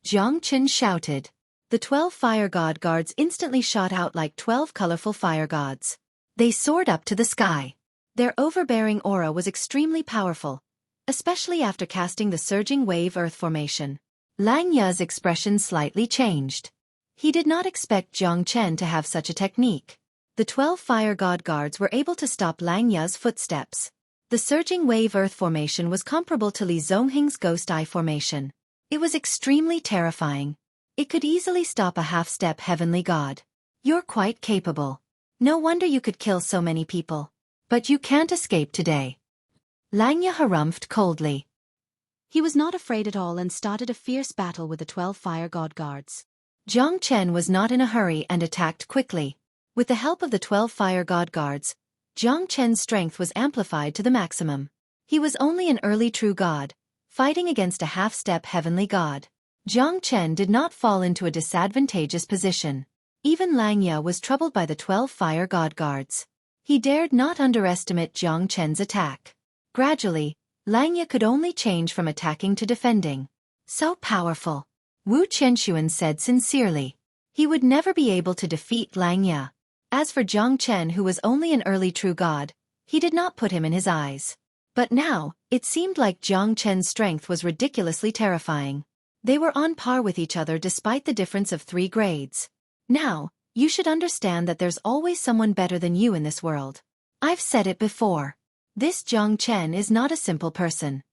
Jiang Chen shouted. The 12 fire god guards instantly shot out like 12 colorful fire gods. They soared up to the sky. Their overbearing aura was extremely powerful, especially after casting the surging wave earth formation. Lang Ya's expression slightly changed. He did not expect Jiang Chen to have such a technique. The 12 fire god guards were able to stop Lang Ya's footsteps. The surging wave earth formation was comparable to Li Zongheng's ghost eye formation. It was extremely terrifying. It could easily stop a half-step heavenly god. You're quite capable. No wonder you could kill so many people. But you can't escape today. Lang Ya harumphed coldly. He was not afraid at all and started a fierce battle with the 12 fire god guards. Jiang Chen was not in a hurry and attacked quickly. With the help of the 12 fire god guards, Jiang Chen's strength was amplified to the maximum. He was only an early true god, fighting against a half-step heavenly god. Jiang Chen did not fall into a disadvantageous position. Even Lang Ye was troubled by the 12 fire god guards. He dared not underestimate Jiang Chen's attack. Gradually, Lang Ye could only change from attacking to defending. So powerful. Wu Qianxuan said sincerely. He would never be able to defeat Lang Ye. As for Jiang Chen, who was only an early true god, he did not put him in his eyes. But now, it seemed like Jiang Chen's strength was ridiculously terrifying. They were on par with each other despite the difference of 3 grades. Now, you should understand that there's always someone better than you in this world. I've said it before. This Jiang Chen is not a simple person.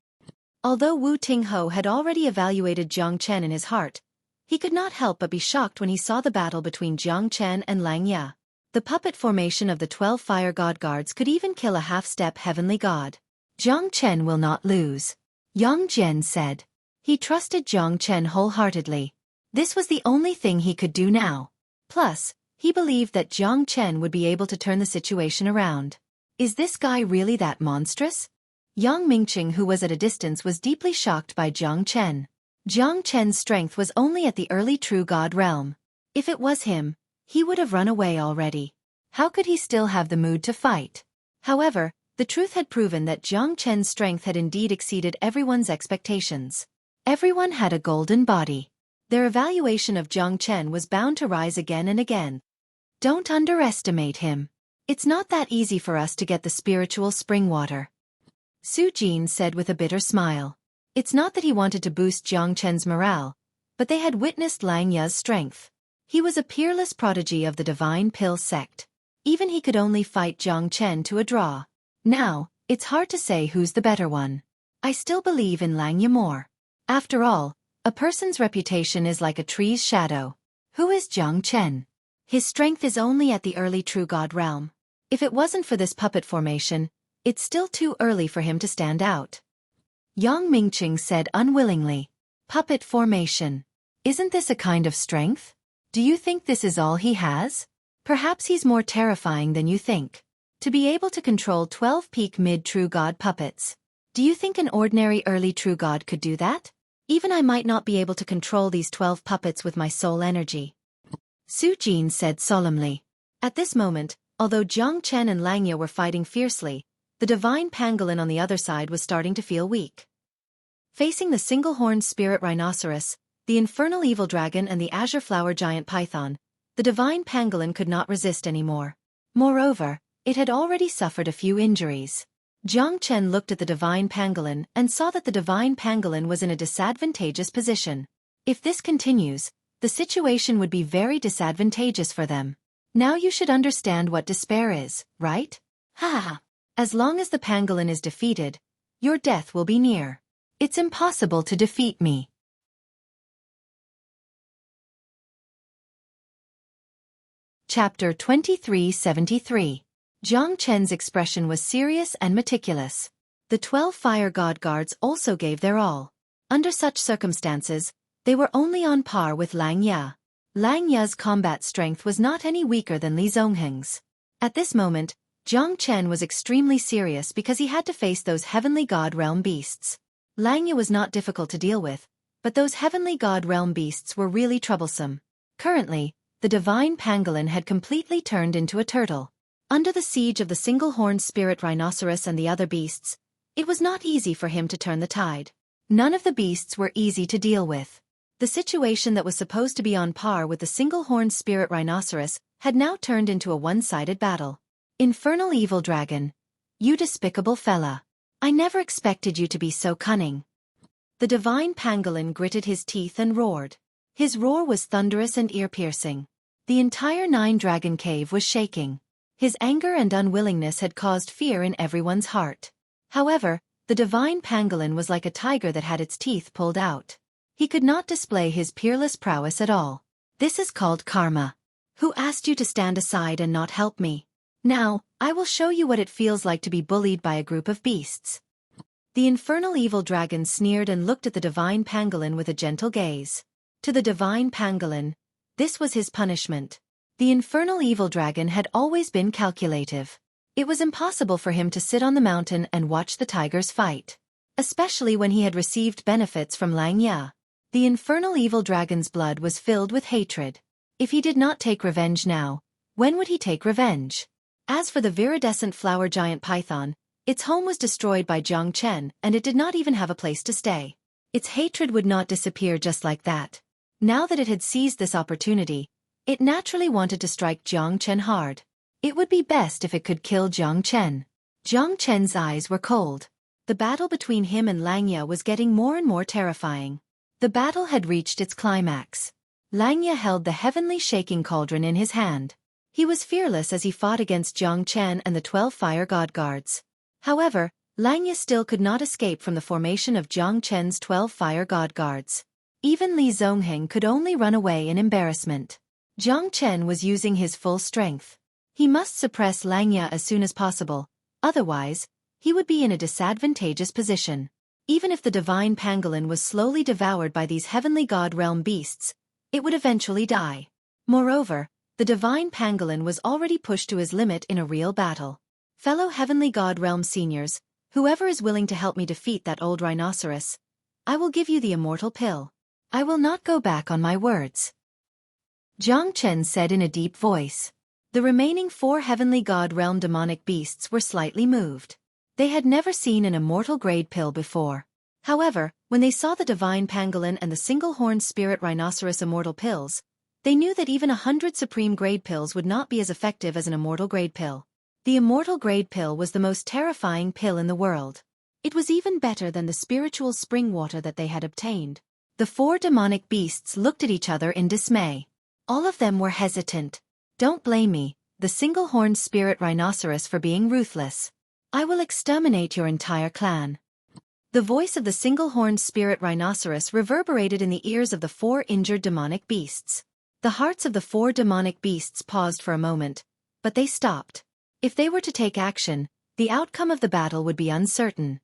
Although Wu Tingho had already evaluated Jiang Chen in his heart, he could not help but be shocked when he saw the battle between Jiang Chen and Lang Ye. The puppet formation of the 12 fire god guards could even kill a half-step heavenly god. Jiang Chen will not lose, Yang Jian said. He trusted Jiang Chen wholeheartedly. This was the only thing he could do now. Plus, he believed that Jiang Chen would be able to turn the situation around. Is this guy really that monstrous? Yang Mingqing, who was at a distance, was deeply shocked by Jiang Chen. Jiang Chen's strength was only at the early true god realm. If it was him, he would have run away already. How could he still have the mood to fight? However, the truth had proven that Jiang Chen's strength had indeed exceeded everyone's expectations. Everyone had a golden body. Their evaluation of Jiang Chen was bound to rise again and again. Don't underestimate him. It's not that easy for us to get the spiritual spring water. Su Jin said with a bitter smile. It's not that he wanted to boost Jiang Chen's morale, but they had witnessed Lang Ye's strength. He was a peerless prodigy of the Divine Pill sect. Even he could only fight Jiang Chen to a draw. Now, it's hard to say who's the better one. I still believe in Lang Ye more. After all, a person's reputation is like a tree's shadow. Who is Jiang Chen? His strength is only at the early true god realm. If it wasn't for this puppet formation, it's still too early for him to stand out. Yang Mingqing said unwillingly. Puppet formation. Isn't this a kind of strength? Do you think this is all he has? Perhaps he's more terrifying than you think. To be able to control 12 peak mid-true god puppets. Do you think an ordinary early true god could do that? Even I might not be able to control these 12 puppets with my soul energy. Su Jin said solemnly. At this moment, although Jiang Chen and Lang Ye were fighting fiercely, the divine pangolin on the other side was starting to feel weak. Facing the single-horned spirit rhinoceros, the infernal evil dragon and the azure flower giant python, the divine pangolin could not resist anymore. Moreover, it had already suffered a few injuries. Jiang Chen looked at the divine pangolin and saw that the divine pangolin was in a disadvantageous position. If this continues, the situation would be very disadvantageous for them. Now you should understand what despair is, right? Ha! As long as the pangolin is defeated, your death will be near. It's impossible to defeat me. Chapter 2373. Jiang Chen's expression was serious and meticulous. The 12 fire god guards also gave their all. Under such circumstances, they were only on par with Lang Ye. Lang Ye's combat strength was not any weaker than Li Zongheng's. At this moment, Jiang Chen was extremely serious because he had to face those heavenly god realm beasts. Lang Ye was not difficult to deal with, but those heavenly god realm beasts were really troublesome. Currently, the divine pangolin had completely turned into a turtle. Under the siege of the single-horned spirit rhinoceros and the other beasts, it was not easy for him to turn the tide. None of the beasts were easy to deal with. The situation that was supposed to be on par with the single-horned spirit rhinoceros had now turned into a one-sided battle. Infernal evil dragon. You despicable fella. I never expected you to be so cunning. The divine pangolin gritted his teeth and roared. His roar was thunderous and ear-piercing. The entire nine-dragon cave was shaking. His anger and unwillingness had caused fear in everyone's heart. However, the divine pangolin was like a tiger that had its teeth pulled out. He could not display his peerless prowess at all. This is called karma. Who asked you to stand aside and not help me? Now, I will show you what it feels like to be bullied by a group of beasts. The infernal evil dragon sneered and looked at the divine pangolin with a gentle gaze. To the divine pangolin, this was his punishment. The infernal evil dragon had always been calculative. It was impossible for him to sit on the mountain and watch the tigers fight. Especially when he had received benefits from Langya. The infernal evil dragon's blood was filled with hatred. If he did not take revenge now, when would he take revenge? As for the viridescent flower giant python, its home was destroyed by Jiang Chen and it did not even have a place to stay. Its hatred would not disappear just like that. Now that it had seized this opportunity, it naturally wanted to strike Jiang Chen hard. It would be best if it could kill Jiang Chen. Jiang Chen's eyes were cold. The battle between him and Langya was getting more and more terrifying. The battle had reached its climax. Langya held the heavenly shaking cauldron in his hand. He was fearless as he fought against Jiang Chen and the 12 fire god guards. However, Langya still could not escape from the formation of Jiang Chen's 12 fire god guards. Even Li Zongheng could only run away in embarrassment. Jiang Chen was using his full strength. He must suppress Langya as soon as possible, otherwise, he would be in a disadvantageous position. Even if the divine pangolin was slowly devoured by these heavenly god realm beasts, it would eventually die. Moreover, the divine pangolin was already pushed to his limit in a real battle. Fellow heavenly god realm seniors, whoever is willing to help me defeat that old rhinoceros, I will give you the immortal pill. I will not go back on my words. Jiang Chen said in a deep voice. The remaining 4 heavenly god realm demonic beasts were slightly moved. They had never seen an immortal grade pill before. However, when they saw the divine pangolin and the single-horned spirit rhinoceros immortal pills, they knew that even 100 supreme grade pills would not be as effective as an immortal grade pill. The immortal grade pill was the most terrifying pill in the world. It was even better than the spiritual spring water that they had obtained. The 4 demonic beasts looked at each other in dismay. All of them were hesitant. Don't blame me, the single-horned spirit rhinoceros, for being ruthless. I will exterminate your entire clan. The voice of the single-horned spirit rhinoceros reverberated in the ears of the 4 injured demonic beasts. The hearts of the 4 demonic beasts paused for a moment, but they stopped. If they were to take action, the outcome of the battle would be uncertain.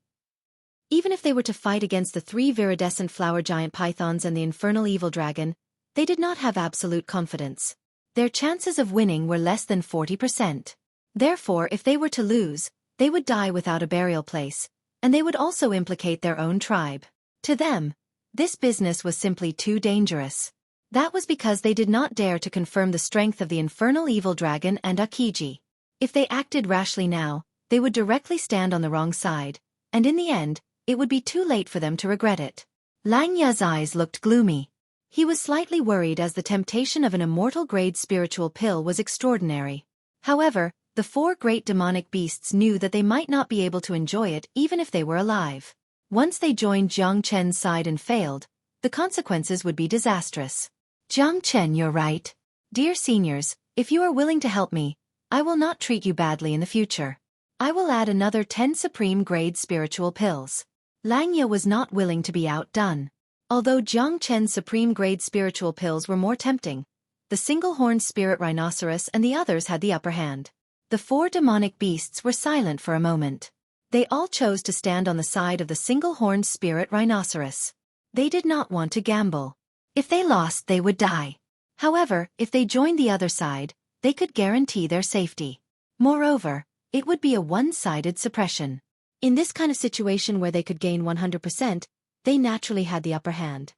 Even if they were to fight against the 3 viridescent flower giant pythons and the infernal evil dragon, they did not have absolute confidence. Their chances of winning were less than 40%. Therefore, if they were to lose, they would die without a burial place, and they would also implicate their own tribe. To them, this business was simply too dangerous. That was because they did not dare to confirm the strength of the infernal evil dragon and Akiji. If they acted rashly now, they would directly stand on the wrong side, and in the end, it would be too late for them to regret it. Langya's eyes looked gloomy. He was slightly worried as the temptation of an immortal-grade spiritual pill was extraordinary. However, the 4 great demonic beasts knew that they might not be able to enjoy it even if they were alive. Once they joined Jiang Chen's side and failed, the consequences would be disastrous. Jiang Chen, you're right. Dear seniors, if you are willing to help me, I will not treat you badly in the future. I will add another 10 supreme-grade spiritual pills. Langya was not willing to be outdone. Although Jiang Chen's supreme-grade spiritual pills were more tempting, the single-horned spirit rhinoceros and the others had the upper hand. The 4 demonic beasts were silent for a moment. They all chose to stand on the side of the single-horned spirit rhinoceros. They did not want to gamble. If they lost, they would die. However, if they joined the other side, they could guarantee their safety. Moreover, it would be a one-sided suppression. In this kind of situation where they could gain 100%, they naturally had the upper hand.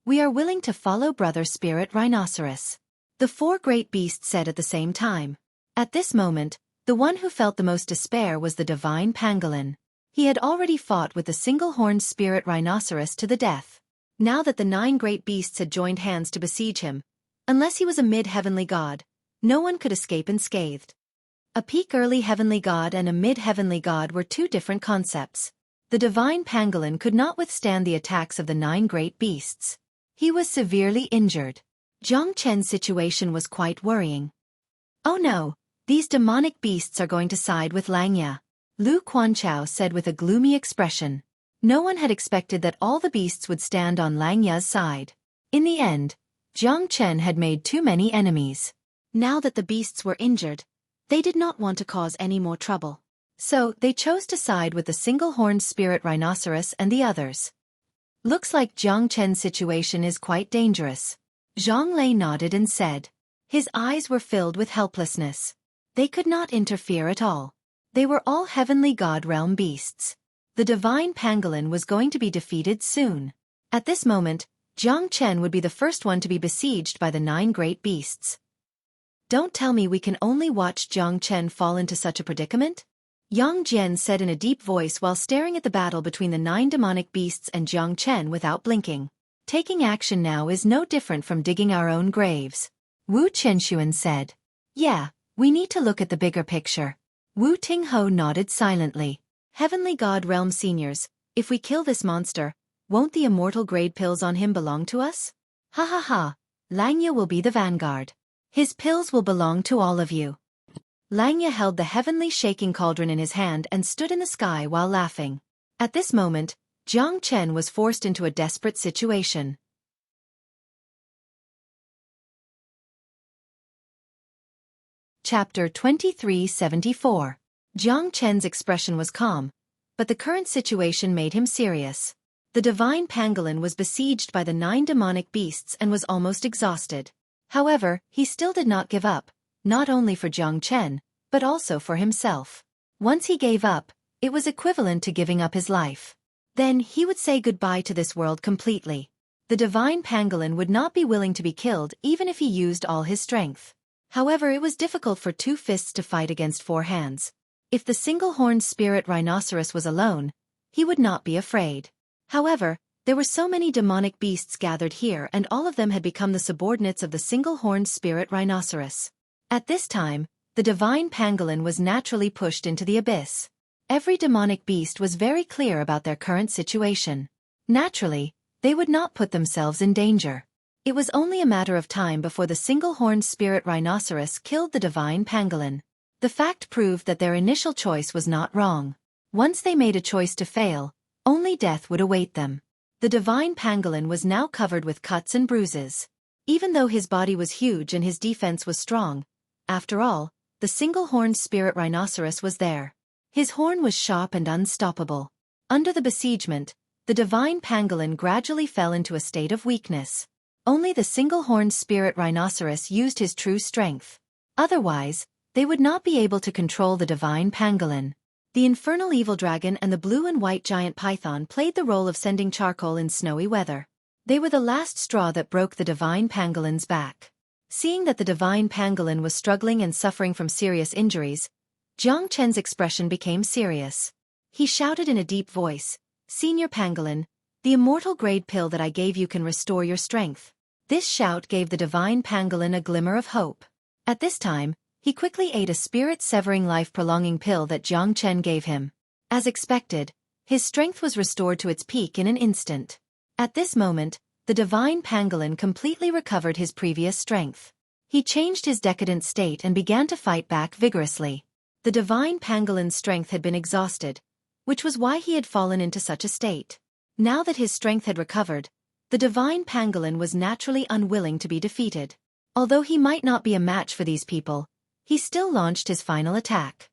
We are willing to follow Brother Spirit Rhinoceros. The 4 great beasts said at the same time. At this moment, the one who felt the most despair was the divine pangolin. He had already fought with the single-horned spirit rhinoceros to the death. Now that the 9 great beasts had joined hands to besiege him, unless he was a mid-heavenly god, no one could escape unscathed. A peak early heavenly god and a mid-heavenly god were 2 different concepts. The divine pangolin could not withstand the attacks of the 9 great beasts. He was severely injured. Jiang Chen's situation was quite worrying. Oh no, these demonic beasts are going to side with Langya, Lu Quanchao said with a gloomy expression. No one had expected that all the beasts would stand on Langya's side. In the end, Jiang Chen had made too many enemies. Now that the beasts were injured, they did not want to cause any more trouble. So, they chose to side with the single-horned spirit rhinoceros and the others. Looks like Jiang Chen's situation is quite dangerous. Zhang Lei nodded and said. His eyes were filled with helplessness. They could not interfere at all. They were all heavenly god realm beasts. The divine pangolin was going to be defeated soon. At this moment, Jiang Chen would be the first one to be besieged by the 9 great beasts. Don't tell me we can only watch Jiang Chen fall into such a predicament? Yang Jian said in a deep voice while staring at the battle between the 9 demonic beasts and Jiang Chen without blinking. Taking action now is no different from digging our own graves. Wu Qinshuan said. Yeah, we need to look at the bigger picture. Wu Tingho nodded silently. Heavenly God Realm Seniors, if we kill this monster, won't the immortal grade pills on him belong to us? Ha ha ha, Langya will be the vanguard. His pills will belong to all of you. Langya held the heavenly shaking cauldron in his hand and stood in the sky while laughing. At this moment, Jiang Chen was forced into a desperate situation. Chapter 2374. Jiang Chen's expression was calm, but the current situation made him serious. The divine pangolin was besieged by the 9 demonic beasts and was almost exhausted. However, he still did not give up, not only for Jiang Chen, but also for himself. Once he gave up, it was equivalent to giving up his life. Then he would say goodbye to this world completely. The divine pangolin would not be willing to be killed even if he used all his strength. However, it was difficult for 2 fists to fight against 4 hands. If the single-horned spirit rhinoceros was alone, he would not be afraid. However, there were so many demonic beasts gathered here and all of them had become the subordinates of the single-horned spirit rhinoceros. At this time, the divine pangolin was naturally pushed into the abyss. Every demonic beast was very clear about their current situation. Naturally, they would not put themselves in danger. It was only a matter of time before the single-horned spirit rhinoceros killed the divine pangolin. The fact proved that their initial choice was not wrong. Once they made a choice to fail, only death would await them. The divine pangolin was now covered with cuts and bruises. Even though his body was huge and his defense was strong, after all, the single-horned spirit rhinoceros was there. His horn was sharp and unstoppable. Under the besiegement, the divine pangolin gradually fell into a state of weakness. Only the single-horned spirit rhinoceros used his true strength. Otherwise, they would not be able to control the divine pangolin. The infernal evil dragon and the blue and white giant python played the role of sending charcoal in snowy weather. They were the last straw that broke the divine pangolin's back. Seeing that the divine pangolin was struggling and suffering from serious injuries, Jiang Chen's expression became serious. He shouted in a deep voice, "Senior pangolin, the immortal grade pill that I gave you can restore your strength." This shout gave the divine pangolin a glimmer of hope. At this time, he quickly ate a spirit-severing life-prolonging pill that Jiang Chen gave him. As expected, his strength was restored to its peak in an instant. At this moment, the divine pangolin completely recovered his previous strength. He changed his decadent state and began to fight back vigorously. The divine pangolin's strength had been exhausted, which was why he had fallen into such a state. Now that his strength had recovered, the divine pangolin was naturally unwilling to be defeated. Although he might not be a match for these people, he still launched his final attack.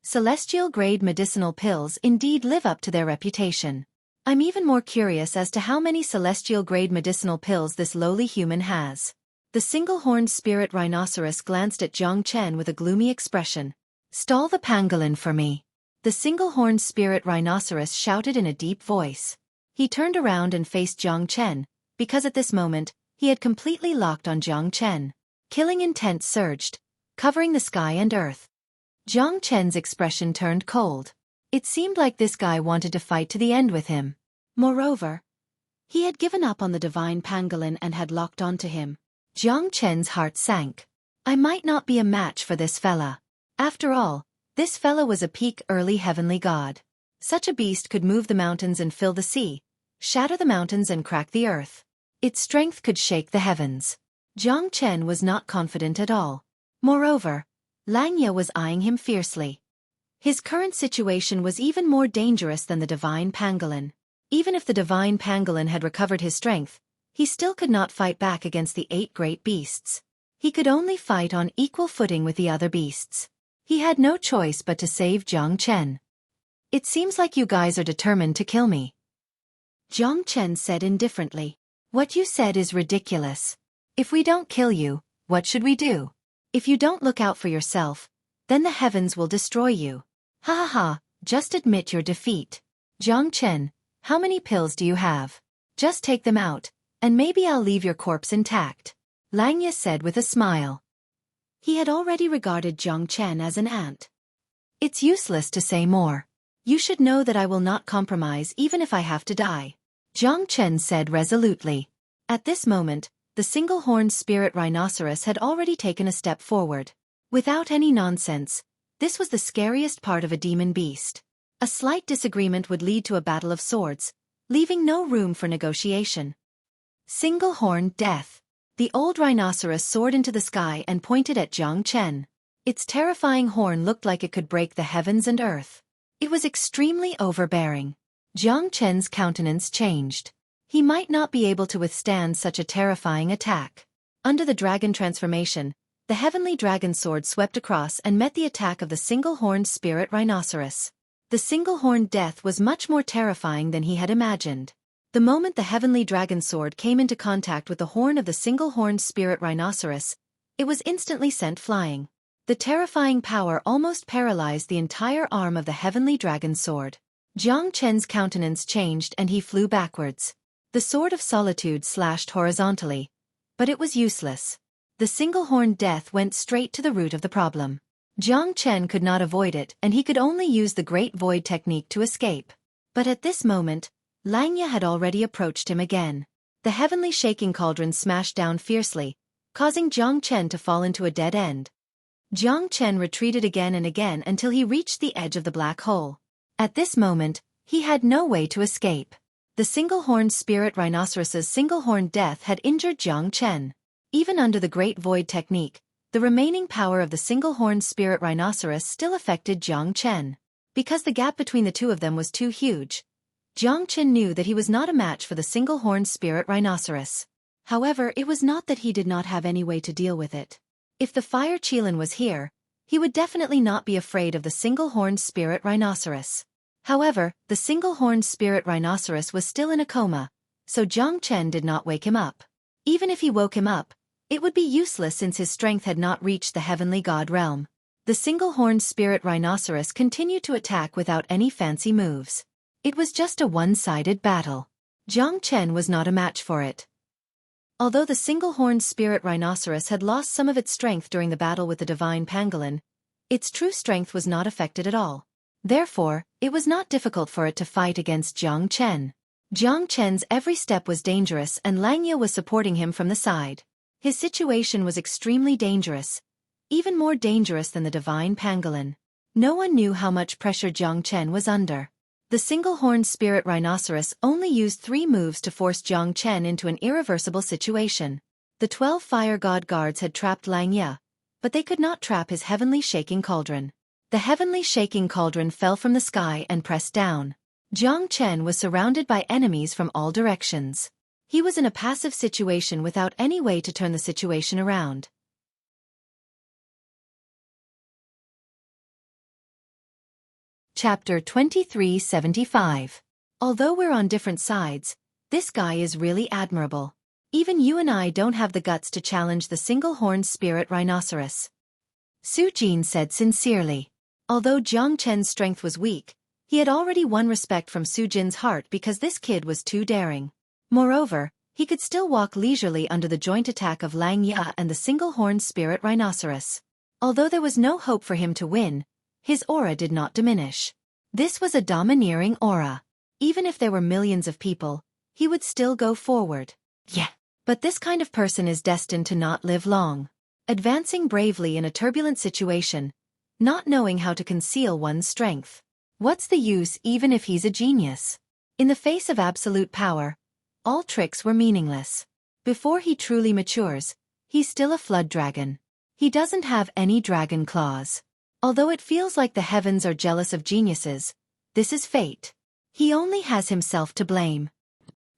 Celestial-grade medicinal pills indeed live up to their reputation. I'm even more curious as to how many celestial-grade medicinal pills this lowly human has. The single-horned spirit rhinoceros glanced at Jiang Chen with a gloomy expression. "Stall the pangolin for me." The single-horned spirit rhinoceros shouted in a deep voice. He turned around and faced Jiang Chen, because at this moment, he had completely locked on Jiang Chen. Killing intent surged, covering the sky and earth. Jiang Chen's expression turned cold. It seemed like this guy wanted to fight to the end with him. Moreover, he had given up on the divine pangolin and had locked onto him. Jiang Chen's heart sank. I might not be a match for this fella. After all, this fella was a peak early heavenly god. Such a beast could move the mountains and fill the sea, shatter the mountains and crack the earth. Its strength could shake the heavens. Jiang Chen was not confident at all. Moreover, Langya was eyeing him fiercely. His current situation was even more dangerous than the divine pangolin. Even if the divine pangolin had recovered his strength, he still could not fight back against the 8 great beasts. He could only fight on equal footing with the other beasts. He had no choice but to save Jiang Chen. "It seems like you guys are determined to kill me," Jiang Chen said indifferently. "What you said is ridiculous. If we don't kill you, What should we do? If you don't look out for yourself, then the heavens will destroy you. Ha ha ha, just admit your defeat. Jiang Chen, how many pills do you have? Just take them out, and maybe I'll leave your corpse intact. Lang Ye said with a smile. He had already regarded Jiang Chen as an ant. It's useless to say more. You should know that I will not compromise even if I have to die. Jiang Chen said resolutely. At this moment, the single-horned spirit rhinoceros had already taken a step forward. Without any nonsense, this was the scariest part of a demon beast. A slight disagreement would lead to a battle of swords, leaving no room for negotiation. Single-horned death. The old rhinoceros soared into the sky and pointed at Jiang Chen. Its terrifying horn looked like it could break the heavens and earth. It was extremely overbearing. Jiang Chen's countenance changed. He might not be able to withstand such a terrifying attack. Under the dragon transformation, the heavenly dragon sword swept across and met the attack of the single-horned spirit rhinoceros. The single-horned death was much more terrifying than he had imagined. The moment the heavenly dragon sword came into contact with the horn of the single-horned spirit rhinoceros, it was instantly sent flying. The terrifying power almost paralyzed the entire arm of the heavenly dragon sword. Jiang Chen's countenance changed and he flew backwards. The sword of solitude slashed horizontally, but it was useless. The single-horned death went straight to the root of the problem. Jiang Chen could not avoid it and he could only use the Great Void technique to escape. But at this moment, Lang Ye had already approached him again. The heavenly shaking cauldron smashed down fiercely, causing Jiang Chen to fall into a dead end. Jiang Chen retreated again and again until he reached the edge of the black hole. At this moment, he had no way to escape. The single-horned spirit rhinoceros's single-horned death had injured Jiang Chen. Even under the Great Void technique, the remaining power of the single-horned spirit rhinoceros still affected Jiang Chen. Because the gap between the two of them was too huge, Jiang Chen knew that he was not a match for the single-horned spirit rhinoceros. However, it was not that he did not have any way to deal with it. If the fire Qilin was here, he would definitely not be afraid of the single-horned spirit rhinoceros. However, the single-horned spirit rhinoceros was still in a coma, so Jiang Chen did not wake him up. Even if he woke him up, it would be useless since his strength had not reached the heavenly god realm. The single-horned spirit rhinoceros continued to attack without any fancy moves. It was just a one-sided battle. Jiang Chen was not a match for it. Although the single-horned spirit rhinoceros had lost some of its strength during the battle with the divine pangolin, its true strength was not affected at all. Therefore, it was not difficult for it to fight against Jiang Chen. Jiang Chen's every step was dangerous and Lang Ye was supporting him from the side. His situation was extremely dangerous, even more dangerous than the divine pangolin. No one knew how much pressure Jiang Chen was under. The single-horned spirit rhinoceros only used 3 moves to force Jiang Chen into an irreversible situation. The 12 fire god guards had trapped Lang Ye, but they could not trap his heavenly shaking cauldron. The heavenly shaking cauldron fell from the sky and pressed down. Jiang Chen was surrounded by enemies from all directions. He was in a passive situation without any way to turn the situation around. Chapter 2375. Although we're on different sides, this guy is really admirable. Even you and I don't have the guts to challenge the single-horned spirit rhinoceros. Su Jin said sincerely. Although Jiang Chen's strength was weak, he had already won respect from Su Jin's heart because this kid was too daring. Moreover, he could still walk leisurely under the joint attack of Lang Ye and the single-horned spirit rhinoceros. Although there was no hope for him to win, his aura did not diminish. This was a domineering aura. Even if there were millions of people, he would still go forward. Yeah. But this kind of person is destined to not live long. Advancing bravely in a turbulent situation, not knowing how to conceal one's strength. What's the use even if he's a genius? In the face of absolute power, all tricks were meaningless. Before he truly matures, he's still a flood dragon. He doesn't have any dragon claws. Although it feels like the heavens are jealous of geniuses, this is fate. He only has himself to blame.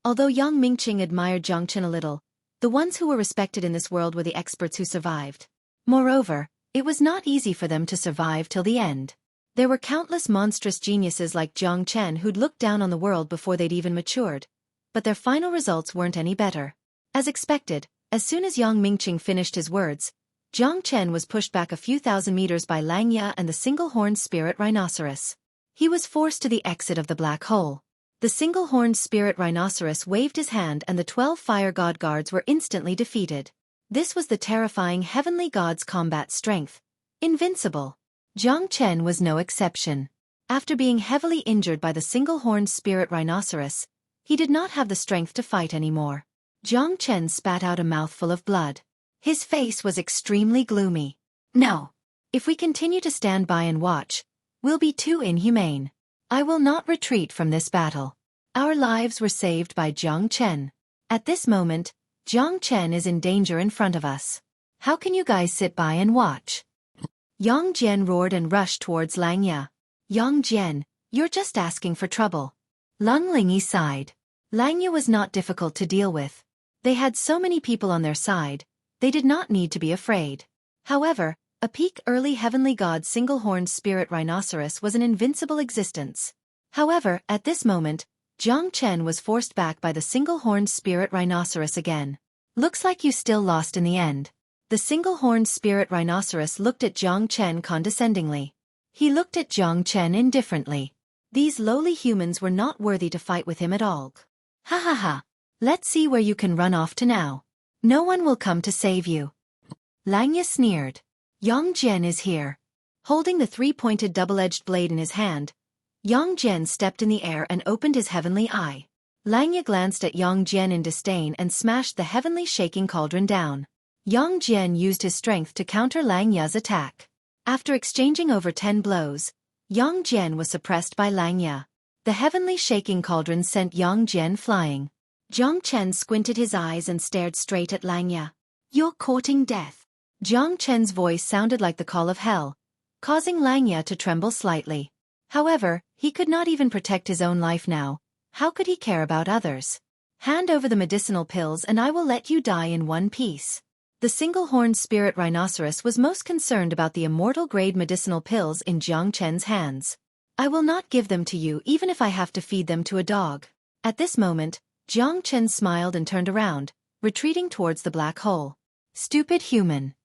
Although Yang Mingqing admired Jiang Chen a little, the ones who were respected in this world were the experts who survived. Moreover, it was not easy for them to survive till the end. There were countless monstrous geniuses like Jiang Chen who'd looked down on the world before they'd even matured, but their final results weren't any better. As expected, As soon as Yang Mingqing finished his words, Jiang Chen was pushed back a few thousand meters by Lang Ya and the single-horned spirit rhinoceros. He was forced to the exit of the black hole. The single-horned spirit rhinoceros waved his hand and the 12 fire god guards were instantly defeated. This was the terrifying heavenly god's combat strength. Invincible. Jiang Chen was no exception. After being heavily injured by the single-horned spirit rhinoceros, he did not have the strength to fight anymore. Jiang Chen spat out a mouthful of blood. His face was extremely gloomy. No. If we continue to stand by and watch, we'll be too inhumane. I will not retreat from this battle. Our lives were saved by Jiang Chen. At this moment, Jiang Chen is in danger in front of us. How can you guys sit by and watch? Yang Jian roared and rushed towards Lang Ya. Yang Jian, you're just asking for trouble. Lung Lingyi sighed. Lang Ya was not difficult to deal with. They had so many people on their side, they did not need to be afraid. However, a peak early heavenly god single-horned spirit rhinoceros was an invincible existence. However, at this moment, Jiang Chen was forced back by the single-horned spirit rhinoceros again. Looks like you still lost in the end. The single-horned spirit rhinoceros looked at Jiang Chen condescendingly. He looked at Jiang Chen indifferently. These lowly humans were not worthy to fight with him at all. Ha ha ha. Let's see where you can run off to now. No one will come to save you. Lang Ya sneered. Yang Jian is here. Holding the three-pointed double-edged blade in his hand, Yang Jian stepped in the air and opened his heavenly eye. Lang Ya glanced at Yang Jian in disdain and smashed the heavenly shaking cauldron down. Yang Jian used his strength to counter Lang Ya's attack. After exchanging over 10 blows, Yang Jian was suppressed by Lang Ya. The heavenly shaking cauldron sent Yang Jian flying. Jiang Chen squinted his eyes and stared straight at Lang Ya. You're courting death. Jiang Chen's voice sounded like the call of hell, causing Lang Ya to tremble slightly. However, he could not even protect his own life now. How could he care about others? Hand over the medicinal pills and I will let you die in one piece. The single-horned spirit rhinoceros was most concerned about the immortal-grade medicinal pills in Jiang Chen's hands. I will not give them to you even if I have to feed them to a dog. At this moment, Jiang Chen smiled and turned around, retreating towards the black hole. Stupid human.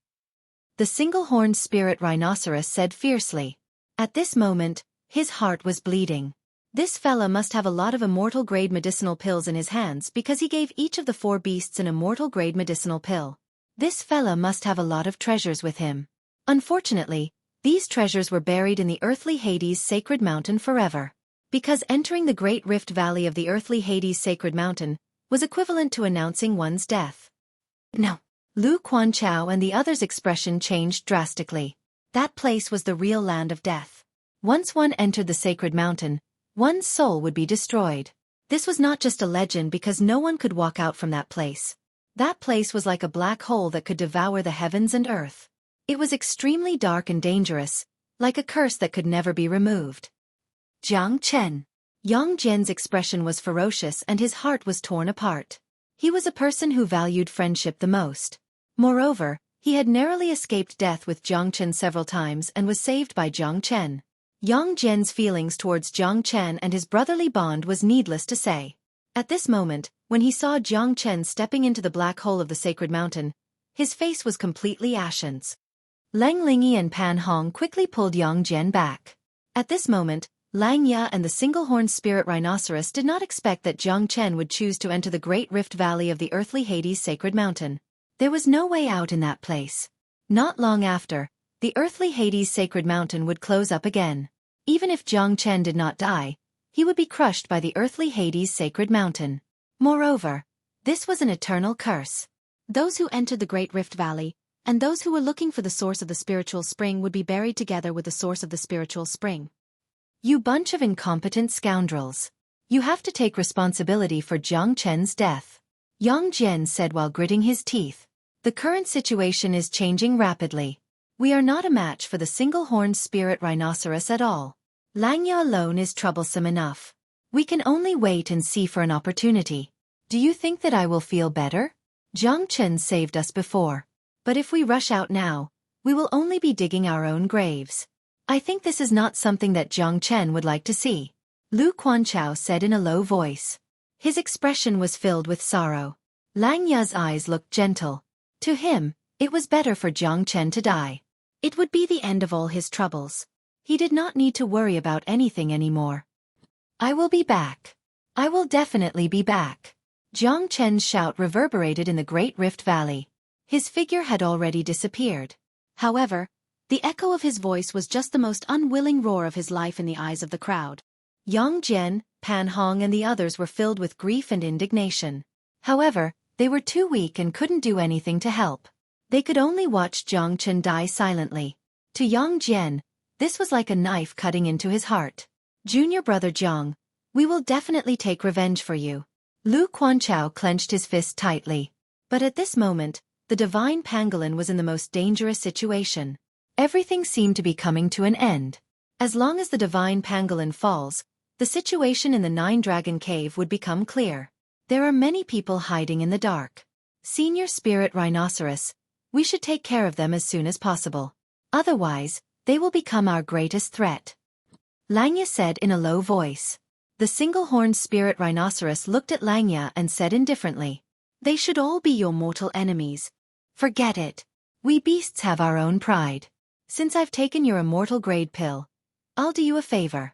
The single-horned spirit rhinoceros said fiercely. At this moment, his heart was bleeding. This fella must have a lot of immortal-grade medicinal pills in his hands because he gave each of the 4 beasts an immortal-grade medicinal pill. This fella must have a lot of treasures with him. Unfortunately, these treasures were buried in the earthly Hades sacred mountain forever. Because entering the Great Rift Valley of the earthly Hades sacred mountain was equivalent to announcing one's death. No. Lu Quanchao and the others' expression changed drastically. That place was the real land of death. Once one entered the sacred mountain, one's soul would be destroyed. This was not just a legend because no one could walk out from that place. That place was like a black hole that could devour the heavens and earth. It was extremely dark and dangerous, like a curse that could never be removed. Jiang Chen. Yang Jian's expression was ferocious and his heart was torn apart. He was a person who valued friendship the most. Moreover, he had narrowly escaped death with Jiang Chen several times and was saved by Jiang Chen. Yang Jian's feelings towards Jiang Chen and his brotherly bond was needless to say. At this moment, when he saw Jiang Chen stepping into the black hole of the sacred mountain, his face was completely ashen. Lang Lingyi and Pan Hong quickly pulled Yang Jian back. At this moment, Lang Ya and the single-horned spirit rhinoceros did not expect that Jiang Chen would choose to enter the Great Rift Valley of the earthly Hades sacred mountain. There was no way out in that place. Not long after, the earthly Hades sacred mountain would close up again. Even if Jiang Chen did not die, he would be crushed by the earthly Hades sacred mountain. Moreover, this was an eternal curse. Those who entered the Great Rift Valley, and those who were looking for the source of the spiritual spring would be buried together with the source of the spiritual spring. You bunch of incompetent scoundrels. You have to take responsibility for Jiang Chen's death. Yang Jian said while gritting his teeth. The current situation is changing rapidly. We are not a match for the single-horned spirit rhinoceros at all. Lang Ya alone is troublesome enough. We can only wait and see for an opportunity. Do you think that I will feel better? Jiang Chen saved us before. But if we rush out now, we will only be digging our own graves. I think this is not something that Jiang Chen would like to see. Lu Quanchao said in a low voice. His expression was filled with sorrow. Lang Ya's eyes looked gentle. To him, it was better for Jiang Chen to die. It would be the end of all his troubles. He did not need to worry about anything anymore. I will be back. I will definitely be back. Jiang Chen's shout reverberated in the Great Rift Valley. His figure had already disappeared. However, the echo of his voice was just the most unwilling roar of his life in the eyes of the crowd. Yang Jian, Pan Hong and the others were filled with grief and indignation. However, they were too weak and couldn't do anything to help. They could only watch Jiang Chen die silently. To Yang Jian, this was like a knife cutting into his heart. Junior brother Jiang, we will definitely take revenge for you. Lu Quanchao clenched his fist tightly. But at this moment, the divine pangolin was in the most dangerous situation. Everything seemed to be coming to an end. As long as the divine pangolin falls, the situation in the Nine-Dragon Cave would become clear. There are many people hiding in the dark. Senior Spirit Rhinoceros, we should take care of them as soon as possible. Otherwise, they will become our greatest threat. Langya said in a low voice. The single-horned spirit rhinoceros looked at Langya and said indifferently. They should all be your mortal enemies. Forget it. We beasts have our own pride. Since I've taken your immortal grade pill, I'll do you a favor.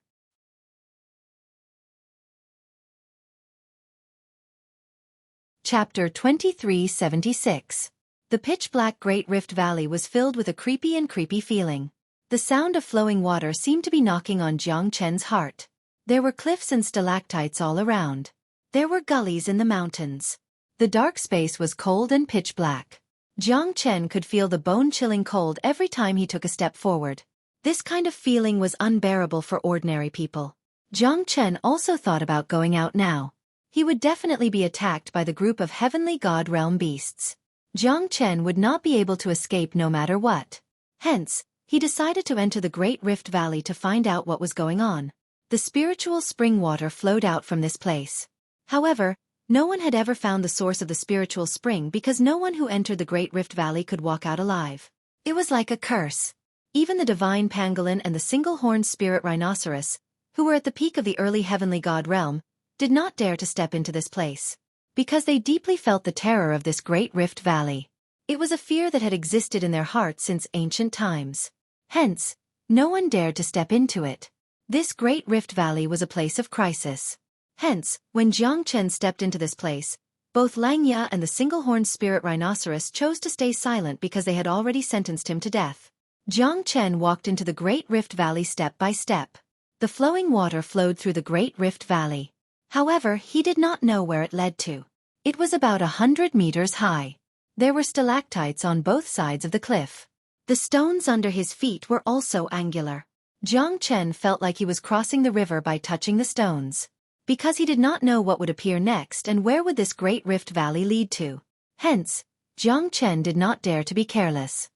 Chapter 2376. The pitch-black Great Rift Valley was filled with a creepy feeling. The sound of flowing water seemed to be knocking on Jiang Chen's heart. There were cliffs and stalactites all around. There were gullies in the mountains. The dark space was cold and pitch-black. Jiang Chen could feel the bone-chilling cold every time he took a step forward. This kind of feeling was unbearable for ordinary people. Jiang Chen also thought about going out now. He would definitely be attacked by the group of heavenly god realm beasts. Jiang Chen would not be able to escape no matter what. Hence, he decided to enter the Great Rift Valley to find out what was going on. The spiritual spring water flowed out from this place. However, no one had ever found the source of the spiritual spring because no one who entered the Great Rift Valley could walk out alive. It was like a curse. Even the divine pangolin and the single-horned spirit rhinoceros, who were at the peak of the early heavenly god realm, did not dare to step into this place. Because they deeply felt the terror of this Great Rift Valley. It was a fear that had existed in their hearts since ancient times. Hence, no one dared to step into it. This Great Rift Valley was a place of crisis. Hence, when Jiang Chen stepped into this place, both Lang Ya and the single-horned spirit rhinoceros chose to stay silent because they had already sentenced him to death. Jiang Chen walked into the Great Rift Valley step by step. The flowing water flowed through the Great Rift Valley. However, he did not know where it led to. It was about 100 meters high. There were stalactites on both sides of the cliff. The stones under his feet were also angular. Jiang Chen felt like he was crossing the river by touching the stones. Because he did not know what would appear next and where would this Great Rift Valley lead to. Hence, Jiang Chen did not dare to be careless.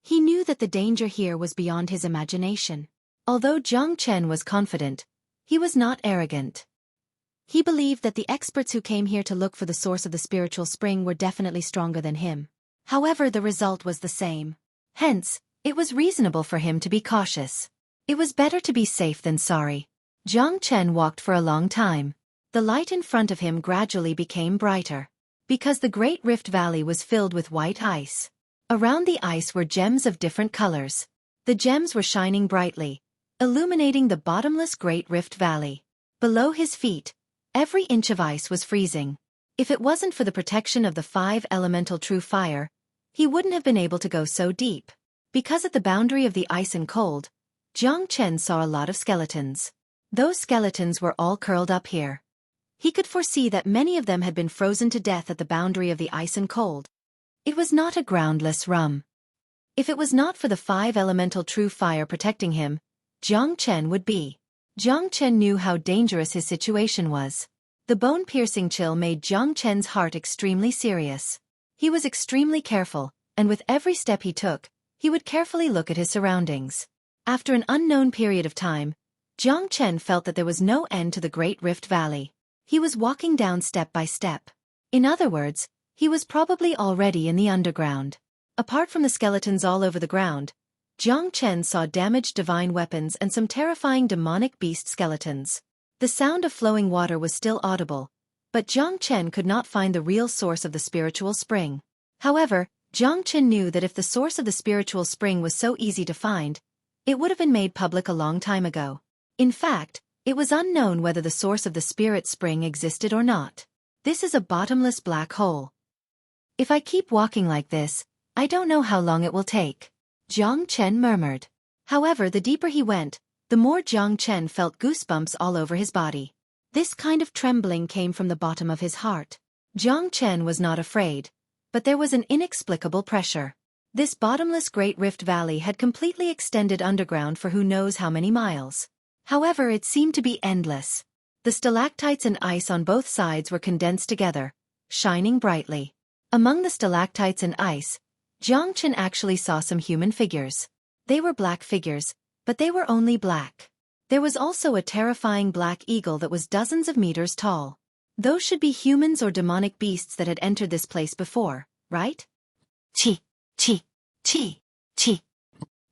He knew that the danger here was beyond his imagination. Although Jiang Chen was confident, he was not arrogant. He believed that the experts who came here to look for the source of the spiritual spring were definitely stronger than him. However, the result was the same. Hence, it was reasonable for him to be cautious. It was better to be safe than sorry. Jiang Chen walked for a long time. The light in front of him gradually became brighter. Because the Great Rift Valley was filled with white ice. Around the ice were gems of different colors. The gems were shining brightly, illuminating the bottomless Great Rift Valley. Below his feet, every inch of ice was freezing. If it wasn't for the protection of the 5 elemental true fire, he wouldn't have been able to go so deep. Because at the boundary of the ice and cold, Jiang Chen saw a lot of skeletons. Those skeletons were all curled up here. He could foresee that many of them had been frozen to death at the boundary of the ice and cold. It was not a groundless rum. If it was not for the 5 elemental true fire protecting him, Jiang Chen would be. Jiang Chen knew how dangerous his situation was. The bone-piercing chill made Jiang Chen's heart extremely serious. He was extremely careful, and with every step he took, he would carefully look at his surroundings. After an unknown period of time, Jiang Chen felt that there was no end to the Great Rift Valley. He was walking down step by step. In other words, he was probably already in the underground. Apart from the skeletons all over the ground, Jiang Chen saw damaged divine weapons and some terrifying demonic beast skeletons. The sound of flowing water was still audible, But Jiang Chen could not find the real source of the spiritual spring. However, Jiang Chen knew that if the source of the spiritual spring was so easy to find, it would have been made public a long time ago. In fact, it was unknown whether the source of the spirit spring existed or not. This is a bottomless black hole. If I keep walking like this, I don't know how long it will take, Jiang Chen murmured. However, the deeper he went, the more Jiang Chen felt goosebumps all over his body. This kind of trembling came from the bottom of his heart. Jiang Chen was not afraid, but there was an inexplicable pressure. This bottomless Great Rift Valley had completely extended underground for who knows how many miles. However, it seemed to be endless. The stalactites and ice on both sides were condensed together, shining brightly. Among the stalactites and ice, Jiang Chen actually saw some human figures. They were black figures, but they were only black. There was also a terrifying black eagle that was dozens of meters tall. Those should be humans or demonic beasts that had entered this place before, right? Chi, chi, chi, chi.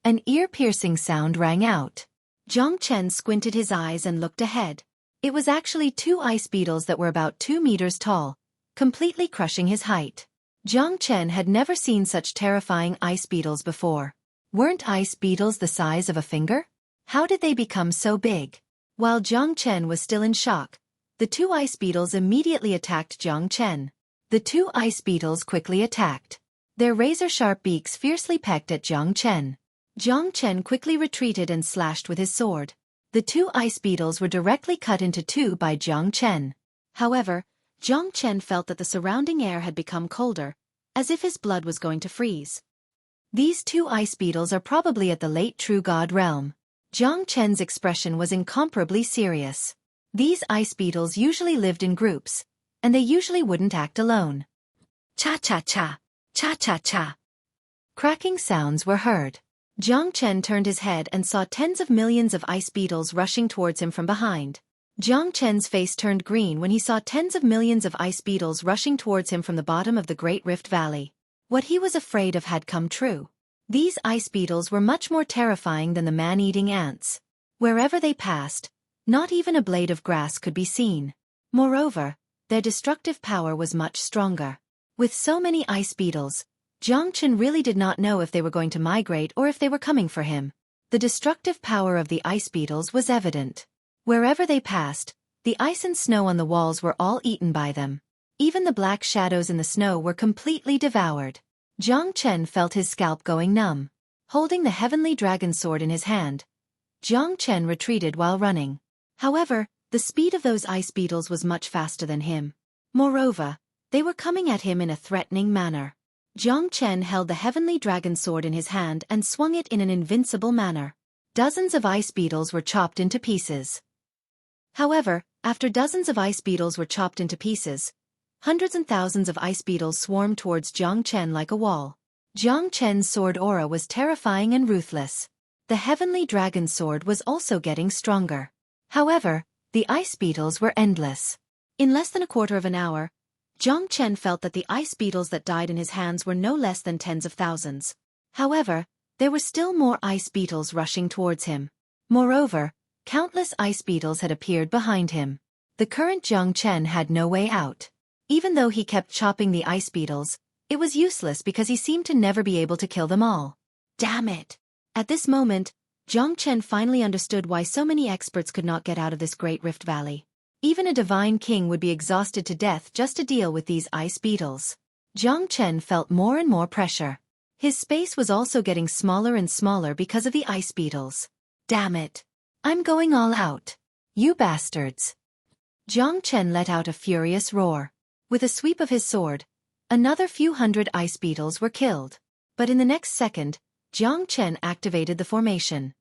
An ear-piercing sound rang out. Jiang Chen squinted his eyes and looked ahead. It was actually 2 ice beetles that were about 2 meters tall, completely crushing his height. Jiang Chen had never seen such terrifying ice beetles before. Weren't ice beetles the size of a finger? How did they become so big? While Jiang Chen was still in shock, the 2 ice beetles immediately attacked Jiang Chen. The 2 ice beetles quickly attacked. Their razor-sharp beaks fiercely pecked at Jiang Chen. Jiang Chen quickly retreated and slashed with his sword. The 2 ice beetles were directly cut into 2 by Jiang Chen. However, Jiang Chen felt that the surrounding air had become colder, as if his blood was going to freeze. These 2 ice beetles are probably at the late True God realm. Jiang Chen's expression was incomparably serious. These ice beetles usually lived in groups, and they usually wouldn't act alone. Cha-cha-cha, cha-cha-cha. Cracking sounds were heard. Jiang Chen turned his head and saw tens of millions of ice beetles rushing towards him from behind. Jiang Chen's face turned green when he saw tens of millions of ice beetles rushing towards him from the bottom of the Great Rift Valley. What he was afraid of had come true. These ice beetles were much more terrifying than the man-eating ants. Wherever they passed, not even a blade of grass could be seen. Moreover, their destructive power was much stronger. With so many ice beetles, Jiang Chen really did not know if they were going to migrate or if they were coming for him. The destructive power of the ice beetles was evident. Wherever they passed, the ice and snow on the walls were all eaten by them. Even the black shadows in the snow were completely devoured. Jiang Chen felt his scalp going numb. Holding the heavenly dragon sword in his hand, Jiang Chen retreated while running. However, the speed of those ice beetles was much faster than him. Moreover, they were coming at him in a threatening manner. Jiang Chen held the heavenly dragon sword in his hand and swung it in an invincible manner. Dozens of ice beetles were chopped into pieces. However, after dozens of ice beetles were chopped into pieces, hundreds and thousands of ice beetles swarmed towards Jiang Chen like a wall. Jiang Chen's sword aura was terrifying and ruthless. The heavenly dragon sword was also getting stronger. However, the ice beetles were endless. In less than a quarter of an hour, Jiang Chen felt that the ice beetles that died in his hands were no less than tens of thousands. However, there were still more ice beetles rushing towards him. Moreover, countless ice beetles had appeared behind him. The current Jiang Chen had no way out. Even though he kept chopping the ice beetles, it was useless because he seemed to never be able to kill them all. Damn it! At this moment, Jiang Chen finally understood why so many experts could not get out of this Great Rift Valley. Even a divine king would be exhausted to death just to deal with these ice beetles. Jiang Chen felt more and more pressure. His space was also getting smaller and smaller because of the ice beetles. Damn it! I'm going all out. You bastards! Jiang Chen let out a furious roar. With a sweep of his sword, another few hundred ice beetles were killed. But in the next second, Jiang Chen activated the formation.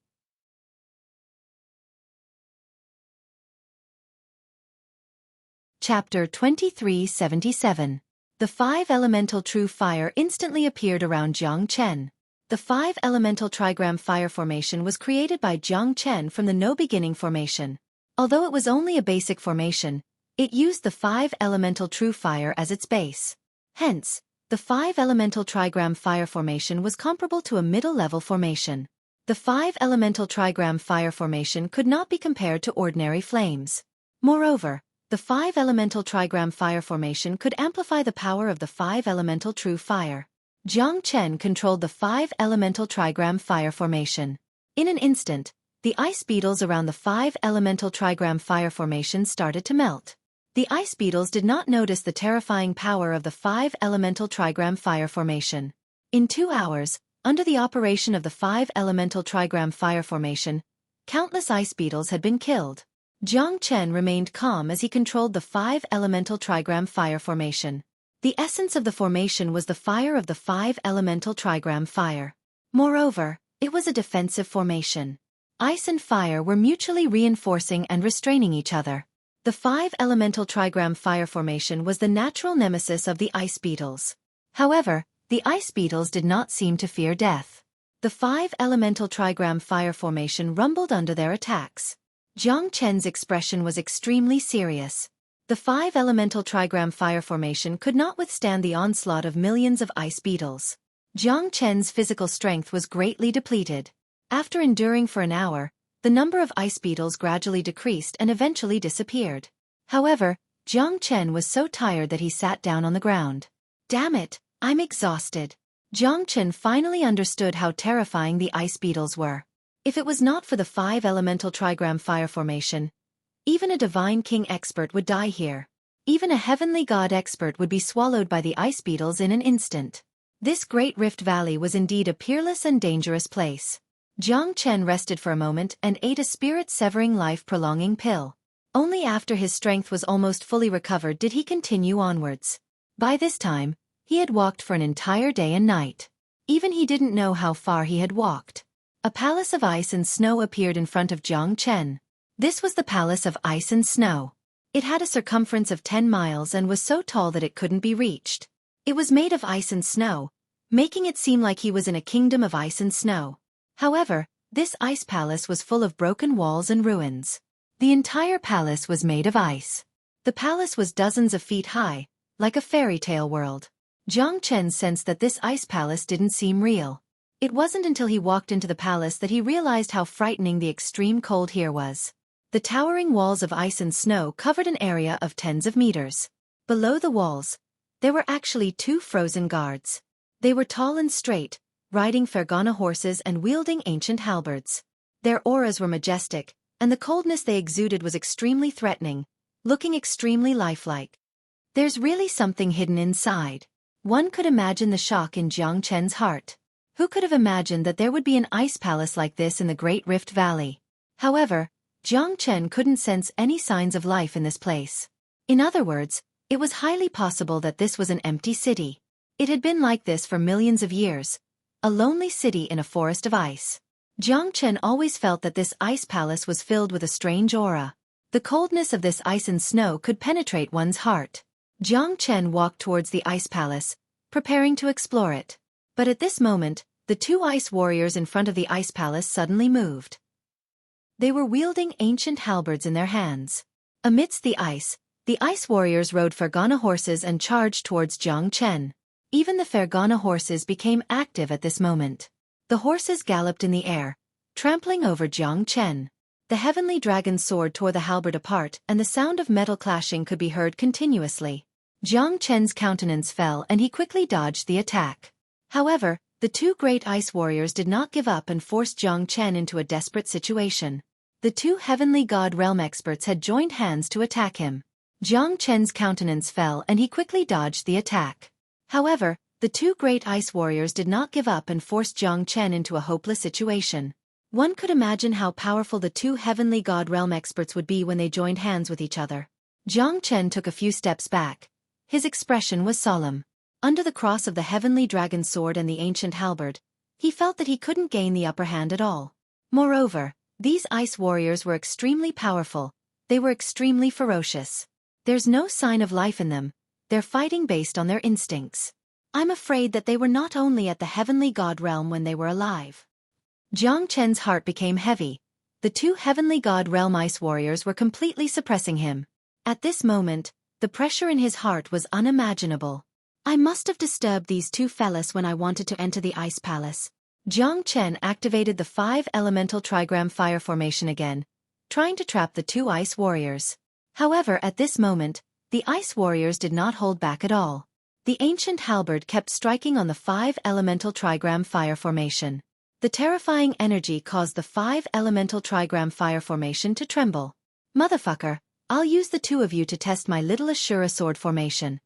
Chapter 2377. The 5 elemental true fire instantly appeared around Jiang Chen. The 5 elemental trigram fire formation was created by Jiang Chen from the no beginning formation. Although it was only a basic formation, it used the 5 elemental true fire as its base. Hence, the 5 elemental trigram fire formation was comparable to a middle-level formation. The 5 elemental trigram fire formation could not be compared to ordinary flames. Moreover, The 5-elemental trigram fire formation could amplify the power of the 5-elemental true fire. Jiang Chen controlled the 5-elemental trigram fire formation. In an instant, the ice beetles around the 5-elemental trigram fire formation started to melt. The ice beetles did not notice the terrifying power of the 5-elemental trigram fire formation. In 2 hours, under the operation of the 5-elemental trigram fire formation, countless ice beetles had been killed. Jiang Chen remained calm as he controlled the 5-elemental trigram fire formation. The essence of the formation was the fire of the 5-elemental trigram fire. Moreover, it was a defensive formation. Ice and fire were mutually reinforcing and restraining each other. The 5-elemental trigram fire formation was the natural nemesis of the ice beetles. However, the ice beetles did not seem to fear death. The 5-elemental trigram fire formation rumbled under their attacks. Jiang Chen's expression was extremely serious. The 5-elemental trigram fire formation could not withstand the onslaught of millions of ice beetles. Jiang Chen's physical strength was greatly depleted. After enduring for an hour, the number of ice beetles gradually decreased and eventually disappeared. However, Jiang Chen was so tired that he sat down on the ground. Damn it, I'm exhausted. Jiang Chen finally understood how terrifying the ice beetles were. If it was not for the 5-elemental trigram fire formation, even a divine king expert would die here. Even a heavenly god expert would be swallowed by the ice beetles in an instant. This great rift valley was indeed a peerless and dangerous place. Jiang Chen rested for a moment and ate a spirit-severing life-prolonging pill. Only after his strength was almost fully recovered did he continue onwards. By this time, he had walked for an entire day and night. Even he didn't know how far he had walked. A palace of ice and snow appeared in front of Jiang Chen. This was the palace of ice and snow. It had a circumference of 10 miles and was so tall that it couldn't be reached. It was made of ice and snow, making it seem like he was in a kingdom of ice and snow. However, this ice palace was full of broken walls and ruins. The entire palace was made of ice. The palace was dozens of feet high, like a fairy tale world. Jiang Chen sensed that this ice palace didn't seem real. It wasn't until he walked into the palace that he realized how frightening the extreme cold here was. The towering walls of ice and snow covered an area of tens of meters. Below the walls, there were actually 2 frozen guards. They were tall and straight, riding Fergana horses and wielding ancient halberds. Their auras were majestic, and the coldness they exuded was extremely threatening, looking extremely lifelike. There's really something hidden inside. One could imagine the shock in Jiang Chen's heart. Who could have imagined that there would be an ice palace like this in the Great Rift Valley? However, Jiang Chen couldn't sense any signs of life in this place. In other words, it was highly possible that this was an empty city. It had been like this for millions of years, a lonely city in a forest of ice. Jiang Chen always felt that this ice palace was filled with a strange aura. The coldness of this ice and snow could penetrate one's heart. Jiang Chen walked towards the ice palace, preparing to explore it. But at this moment, the 2 ice warriors in front of the ice palace suddenly moved. They were wielding ancient halberds in their hands. Amidst the ice warriors rode Fergana horses and charged towards Jiang Chen. Even the Fergana horses became active at this moment. The horses galloped in the air, trampling over Jiang Chen. The heavenly dragon's sword tore the halberd apart and the sound of metal clashing could be heard continuously. Jiang Chen's countenance fell and he quickly dodged the attack. However, the 2 great ice warriors did not give up and forced Jiang Chen into a desperate situation. The 2 heavenly god realm experts had joined hands to attack him. Jiang Chen's countenance fell and he quickly dodged the attack. However, the 2 great ice warriors did not give up and forced Jiang Chen into a hopeless situation. One could imagine how powerful the 2 heavenly god realm experts would be when they joined hands with each other. Jiang Chen took a few steps back. His expression was solemn. Under the cross of the heavenly dragon's sword and the ancient halberd, he felt that he couldn't gain the upper hand at all. Moreover, these ice warriors were extremely powerful. They were extremely ferocious. There's no sign of life in them. They're fighting based on their instincts. I'm afraid that they were not only at the heavenly god realm when they were alive. Jiang Chen's heart became heavy. The 2 heavenly god realm ice warriors were completely suppressing him. At this moment, the pressure in his heart was unimaginable. I must have disturbed these 2 fellas when I wanted to enter the ice palace. Jiang Chen activated the 5-elemental trigram fire formation again, trying to trap the 2 ice warriors. However, at this moment, the ice warriors did not hold back at all. The ancient halberd kept striking on the 5-elemental trigram fire formation. The terrifying energy caused the 5-elemental trigram fire formation to tremble. Motherfucker, I'll use the two of you to test my little Ashura sword formation.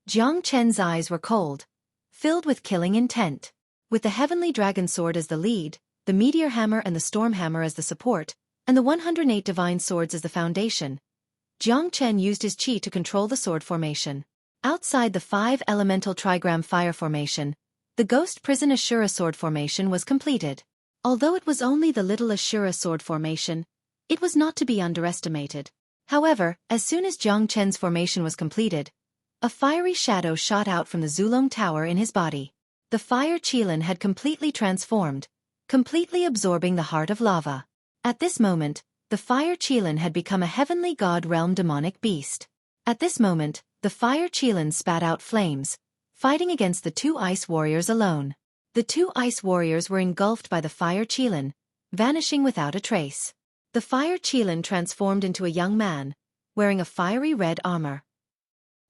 Jiang Chen's eyes were cold, filled with killing intent. With the heavenly dragon sword as the lead, the meteor hammer and the storm hammer as the support, and the 108 divine swords as the foundation, Jiang Chen used his chi to control the sword formation. Outside the 5-elemental trigram fire formation, the ghost prison Ashura sword formation was completed. Although it was only the little Ashura sword formation, it was not to be underestimated. However, as soon as Jiang Chen's formation was completed, a fiery shadow shot out from the Zulong Tower in his body. The fire Qilin had completely transformed, completely absorbing the heart of lava. At this moment, the fire Qilin had become a heavenly god realm demonic beast. At this moment, the fire Qilin spat out flames, fighting against the two ice warriors alone. The two ice warriors were engulfed by the fire Qilin, vanishing without a trace. The fire Qilin transformed into a young man, wearing a fiery red armor.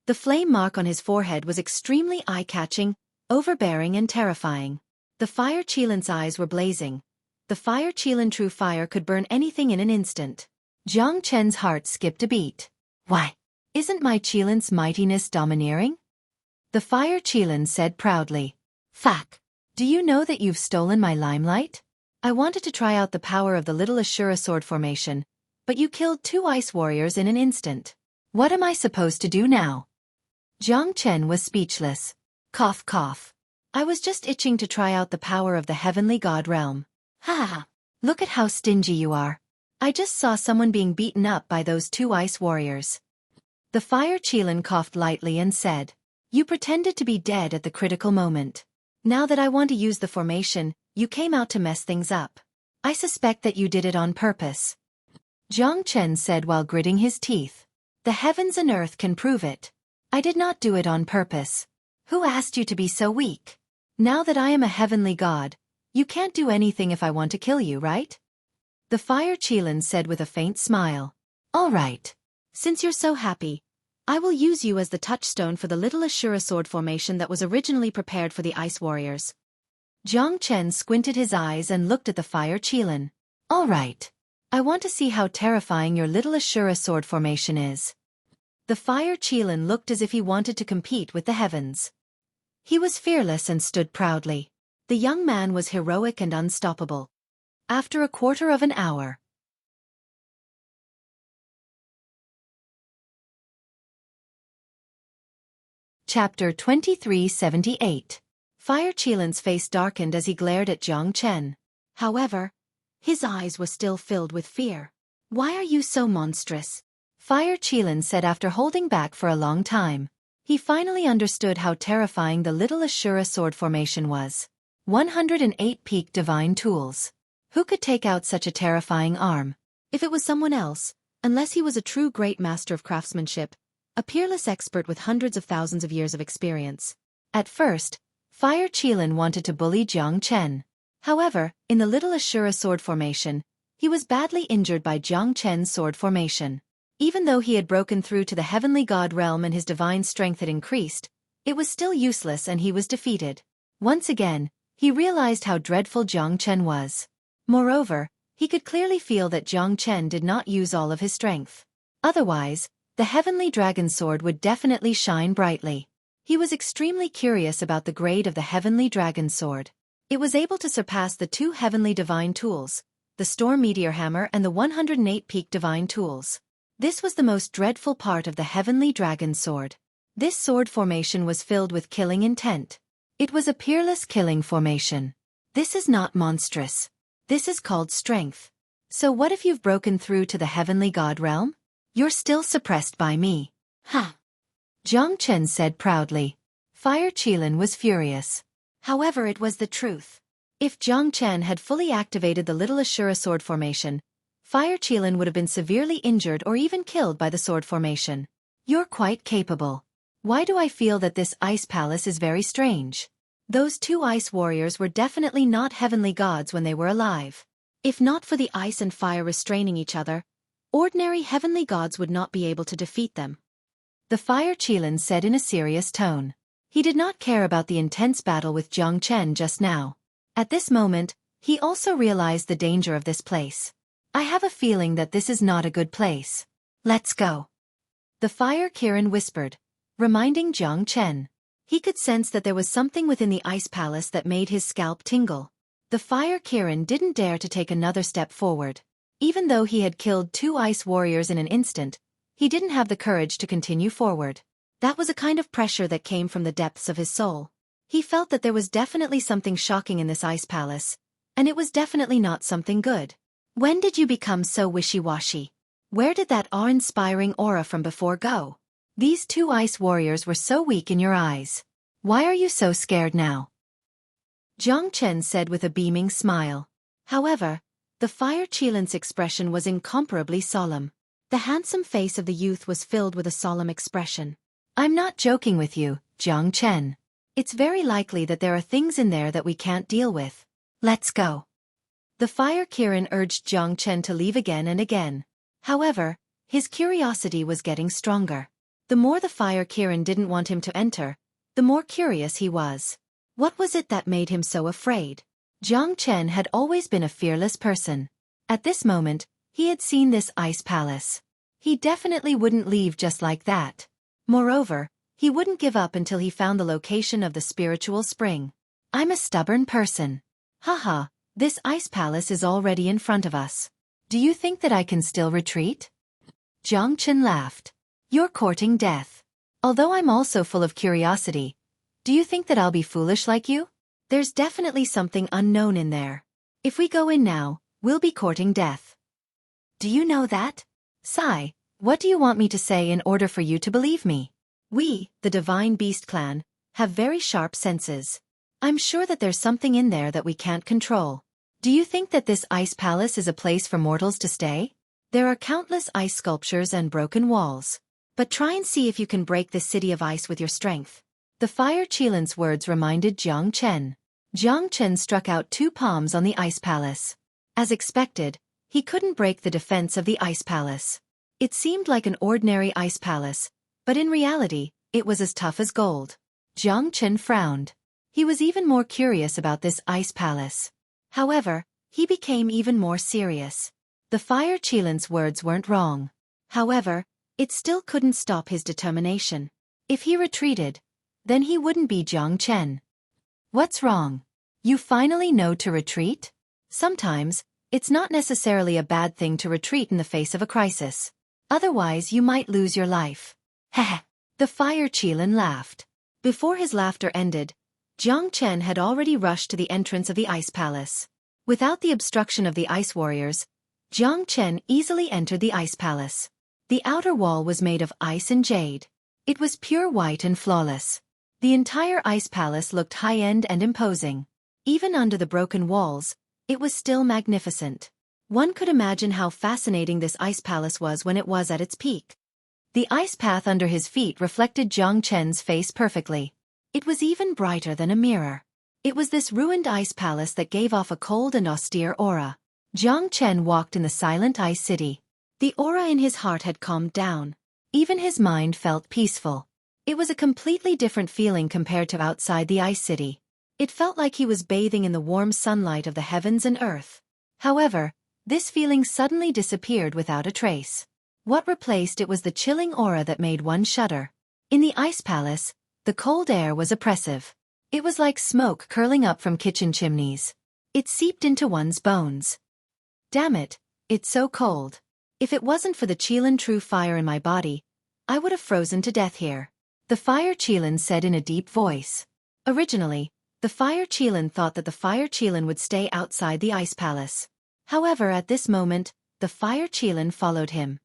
The flame mark on his forehead was extremely eye-catching, overbearing and terrifying. The fire Qilin's eyes were blazing. The fire Qilin true fire could burn anything in an instant. Jiang Chen's heart skipped a beat. Why? Isn't my Qilin's mightiness domineering? The fire Qilin said proudly. Fuck. Do you know that you've stolen my limelight? I wanted to try out the power of the little Ashura sword formation, but you killed two ice warriors in an instant. What am I supposed to do now? Jiang Chen was speechless. Cough cough. I was just itching to try out the power of the heavenly god realm. Ha! Look at how stingy you are. I just saw someone being beaten up by those two ice warriors. The fire Qilin coughed lightly and said, You pretended to be dead at the critical moment. Now that I want to use the formation, you came out to mess things up. I suspect that you did it on purpose. Jiang Chen said while gritting his teeth. The heavens and earth can prove it. I did not do it on purpose. Who asked you to be so weak? Now that I am a heavenly god, you can't do anything if I want to kill you, right? The fire Qilin said with a faint smile. All right. Since you're so happy, I will use you as the touchstone for the little Ashura sword formation that was originally prepared for the ice warriors. Jiang Chen squinted his eyes and looked at the fire Qilin. All right. I want to see how terrifying your little Ashura sword formation is. The fire Qilin looked as if he wanted to compete with the heavens. He was fearless and stood proudly. The young man was heroic and unstoppable. After a quarter of an hour. Chapter 2378. Fire Qilin's face darkened as he glared at Jiang Chen. However, his eyes were still filled with fear. Why are you so monstrous? Fire Qilin said after holding back for a long time. He finally understood how terrifying the little Ashura sword formation was. 108 peak divine tools. Who could take out such a terrifying arm? If it was someone else, unless he was a true great master of craftsmanship, a peerless expert with hundreds of thousands of years of experience. At first, Fire Qilin wanted to bully Jiang Chen. However, in the little Ashura sword formation, he was badly injured by Jiang Chen's sword formation. Even though he had broken through to the heavenly god realm and his divine strength had increased, it was still useless and he was defeated. Once again, he realized how dreadful Jiang Chen was. Moreover, he could clearly feel that Jiang Chen did not use all of his strength. Otherwise, the heavenly dragon sword would definitely shine brightly. He was extremely curious about the grade of the heavenly dragon sword. It was able to surpass the two heavenly divine tools, the storm meteor hammer and the 108 peak divine tools. This was the most dreadful part of the heavenly dragon sword. This sword formation was filled with killing intent. It was a peerless killing formation. This is not monstrous. This is called strength. So what if you've broken through to the heavenly god realm? You're still suppressed by me. Ha! Jiang Chen said proudly. Fire Qilin was furious. However, it was the truth. If Jiang Chen had fully activated the little Ashura sword formation, Fire Qilin would have been severely injured or even killed by the sword formation. You're quite capable. Why do I feel that this ice palace is very strange? Those two ice warriors were definitely not heavenly gods when they were alive. If not for the ice and fire restraining each other, Ordinary heavenly gods would not be able to defeat them. The Fire Qilin said in a serious tone. He did not care about the intense battle with Jiang Chen just now. At this moment, he also realized the danger of this place. I have a feeling that this is not a good place. Let's go. The Fire Kirin whispered, reminding Jiang Chen. He could sense that there was something within the ice palace that made his scalp tingle. The Fire Kirin didn't dare to take another step forward. Even though he had killed 2 ice warriors in an instant, he didn't have the courage to continue forward. That was a kind of pressure that came from the depths of his soul. He felt that there was definitely something shocking in this ice palace, and it was definitely not something good. When did you become so wishy-washy? Where did that awe-inspiring aura from before go? These 2 ice warriors were so weak in your eyes. Why are you so scared now? Jiang Chen said with a beaming smile. However, the Fire Qilin's expression was incomparably solemn. The handsome face of the youth was filled with a solemn expression. I'm not joking with you, Jiang Chen. It's very likely that there are things in there that we can't deal with. Let's go. The Fire Kirin urged Jiang Chen to leave again and again. However, his curiosity was getting stronger. The more the Fire Kirin didn't want him to enter, the more curious he was. What was it that made him so afraid? Jiang Chen had always been a fearless person. At this moment, he had seen this ice palace. He definitely wouldn't leave just like that. Moreover, he wouldn't give up until he found the location of the spiritual spring. I'm a stubborn person. Haha, this ice palace is already in front of us. Do you think that I can still retreat? Jiang Chen laughed. You're courting death. Although I'm also full of curiosity, do you think that I'll be foolish like you? There's definitely something unknown in there. If we go in now, we'll be courting death. Do you know that? Sai, what do you want me to say in order for you to believe me? We, the Divine Beast Clan, have very sharp senses. I'm sure that there's something in there that we can't control. Do you think that this ice palace is a place for mortals to stay? There are countless ice sculptures and broken walls. But try and see if you can break this city of ice with your strength. The Fire Qilin's words reminded Jiang Chen. Jiang Chen struck out 2 palms on the ice palace. As expected, he couldn't break the defense of the ice palace. It seemed like an ordinary ice palace, but in reality, it was as tough as gold. Jiang Chen frowned. He was even more curious about this ice palace. However, he became even more serious. The Fire Qilin's words weren't wrong. However, it still couldn't stop his determination. If he retreated, then he wouldn't be Jiang Chen. What's wrong? You finally know to retreat? Sometimes, it's not necessarily a bad thing to retreat in the face of a crisis. Otherwise you might lose your life. Heh. The Fire Qilin laughed. Before his laughter ended, Jiang Chen had already rushed to the entrance of the ice palace. Without the obstruction of the ice warriors, Jiang Chen easily entered the ice palace. The outer wall was made of ice and jade. It was pure white and flawless. The entire ice palace looked high-end and imposing. Even under the broken walls, it was still magnificent. One could imagine how fascinating this ice palace was when it was at its peak. The ice path under his feet reflected Jiang Chen's face perfectly. It was even brighter than a mirror. It was this ruined ice palace that gave off a cold and austere aura. Jiang Chen walked in the silent ice city. The aura in his heart had calmed down. Even his mind felt peaceful. It was a completely different feeling compared to outside the ice city. It felt like he was bathing in the warm sunlight of the heavens and earth. However, this feeling suddenly disappeared without a trace. What replaced it was the chilling aura that made one shudder. In the ice palace, the cold air was oppressive. It was like smoke curling up from kitchen chimneys. It seeped into one's bones. Damn it, it's so cold. If it wasn't for the Qilin true fire in my body, I would have frozen to death here. The Fire Qilin said in a deep voice. Originally, the Fire Qilin thought that the Fire Qilin would stay outside the ice palace. However, at this moment, the Fire Qilin followed him.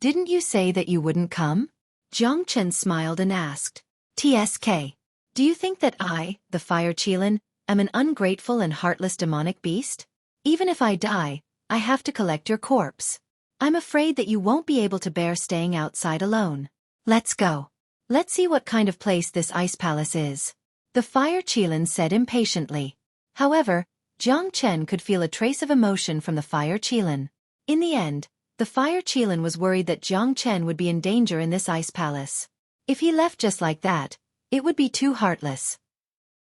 Didn't you say that you wouldn't come? Jiang Chen smiled and asked. TSK. Do you think that I, the Fire Qilin, am an ungrateful and heartless demonic beast? Even if I die, I have to collect your corpse. I'm afraid that you won't be able to bear staying outside alone. Let's go. Let's see what kind of place this ice palace is. The Fire Qilin said impatiently. However, Jiang Chen could feel a trace of emotion from the Fire Qilin. In the end, The Fire Qilin was worried that Jiang Chen would be in danger in this ice palace. If he left just like that, it would be too heartless.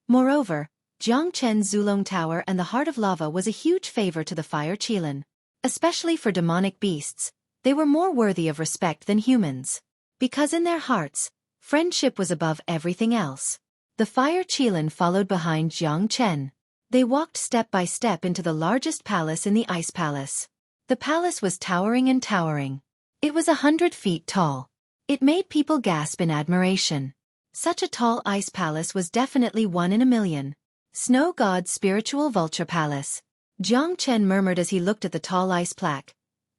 Moreover, Jiang Chen's Zulong Tower and the Heart of Lava was a huge favor to the Fire Qilin. Especially for demonic beasts, they were more worthy of respect than humans. Because in their hearts, friendship was above everything else. The Fire Qilin followed behind Jiang Chen. They walked step by step into the largest palace in the Ice Palace. The palace was towering and towering. It was 100 feet tall. It made people gasp in admiration. Such a tall ice palace was definitely one in a million. Snow God's Spiritual Vulture Palace. Jiang Chen murmured as he looked at the tall ice plaque.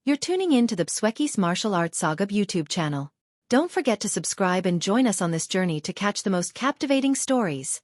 You're tuning in to the Xueqi's Martial Arts Saga YouTube channel. Don't forget to subscribe and join us on this journey to catch the most captivating stories.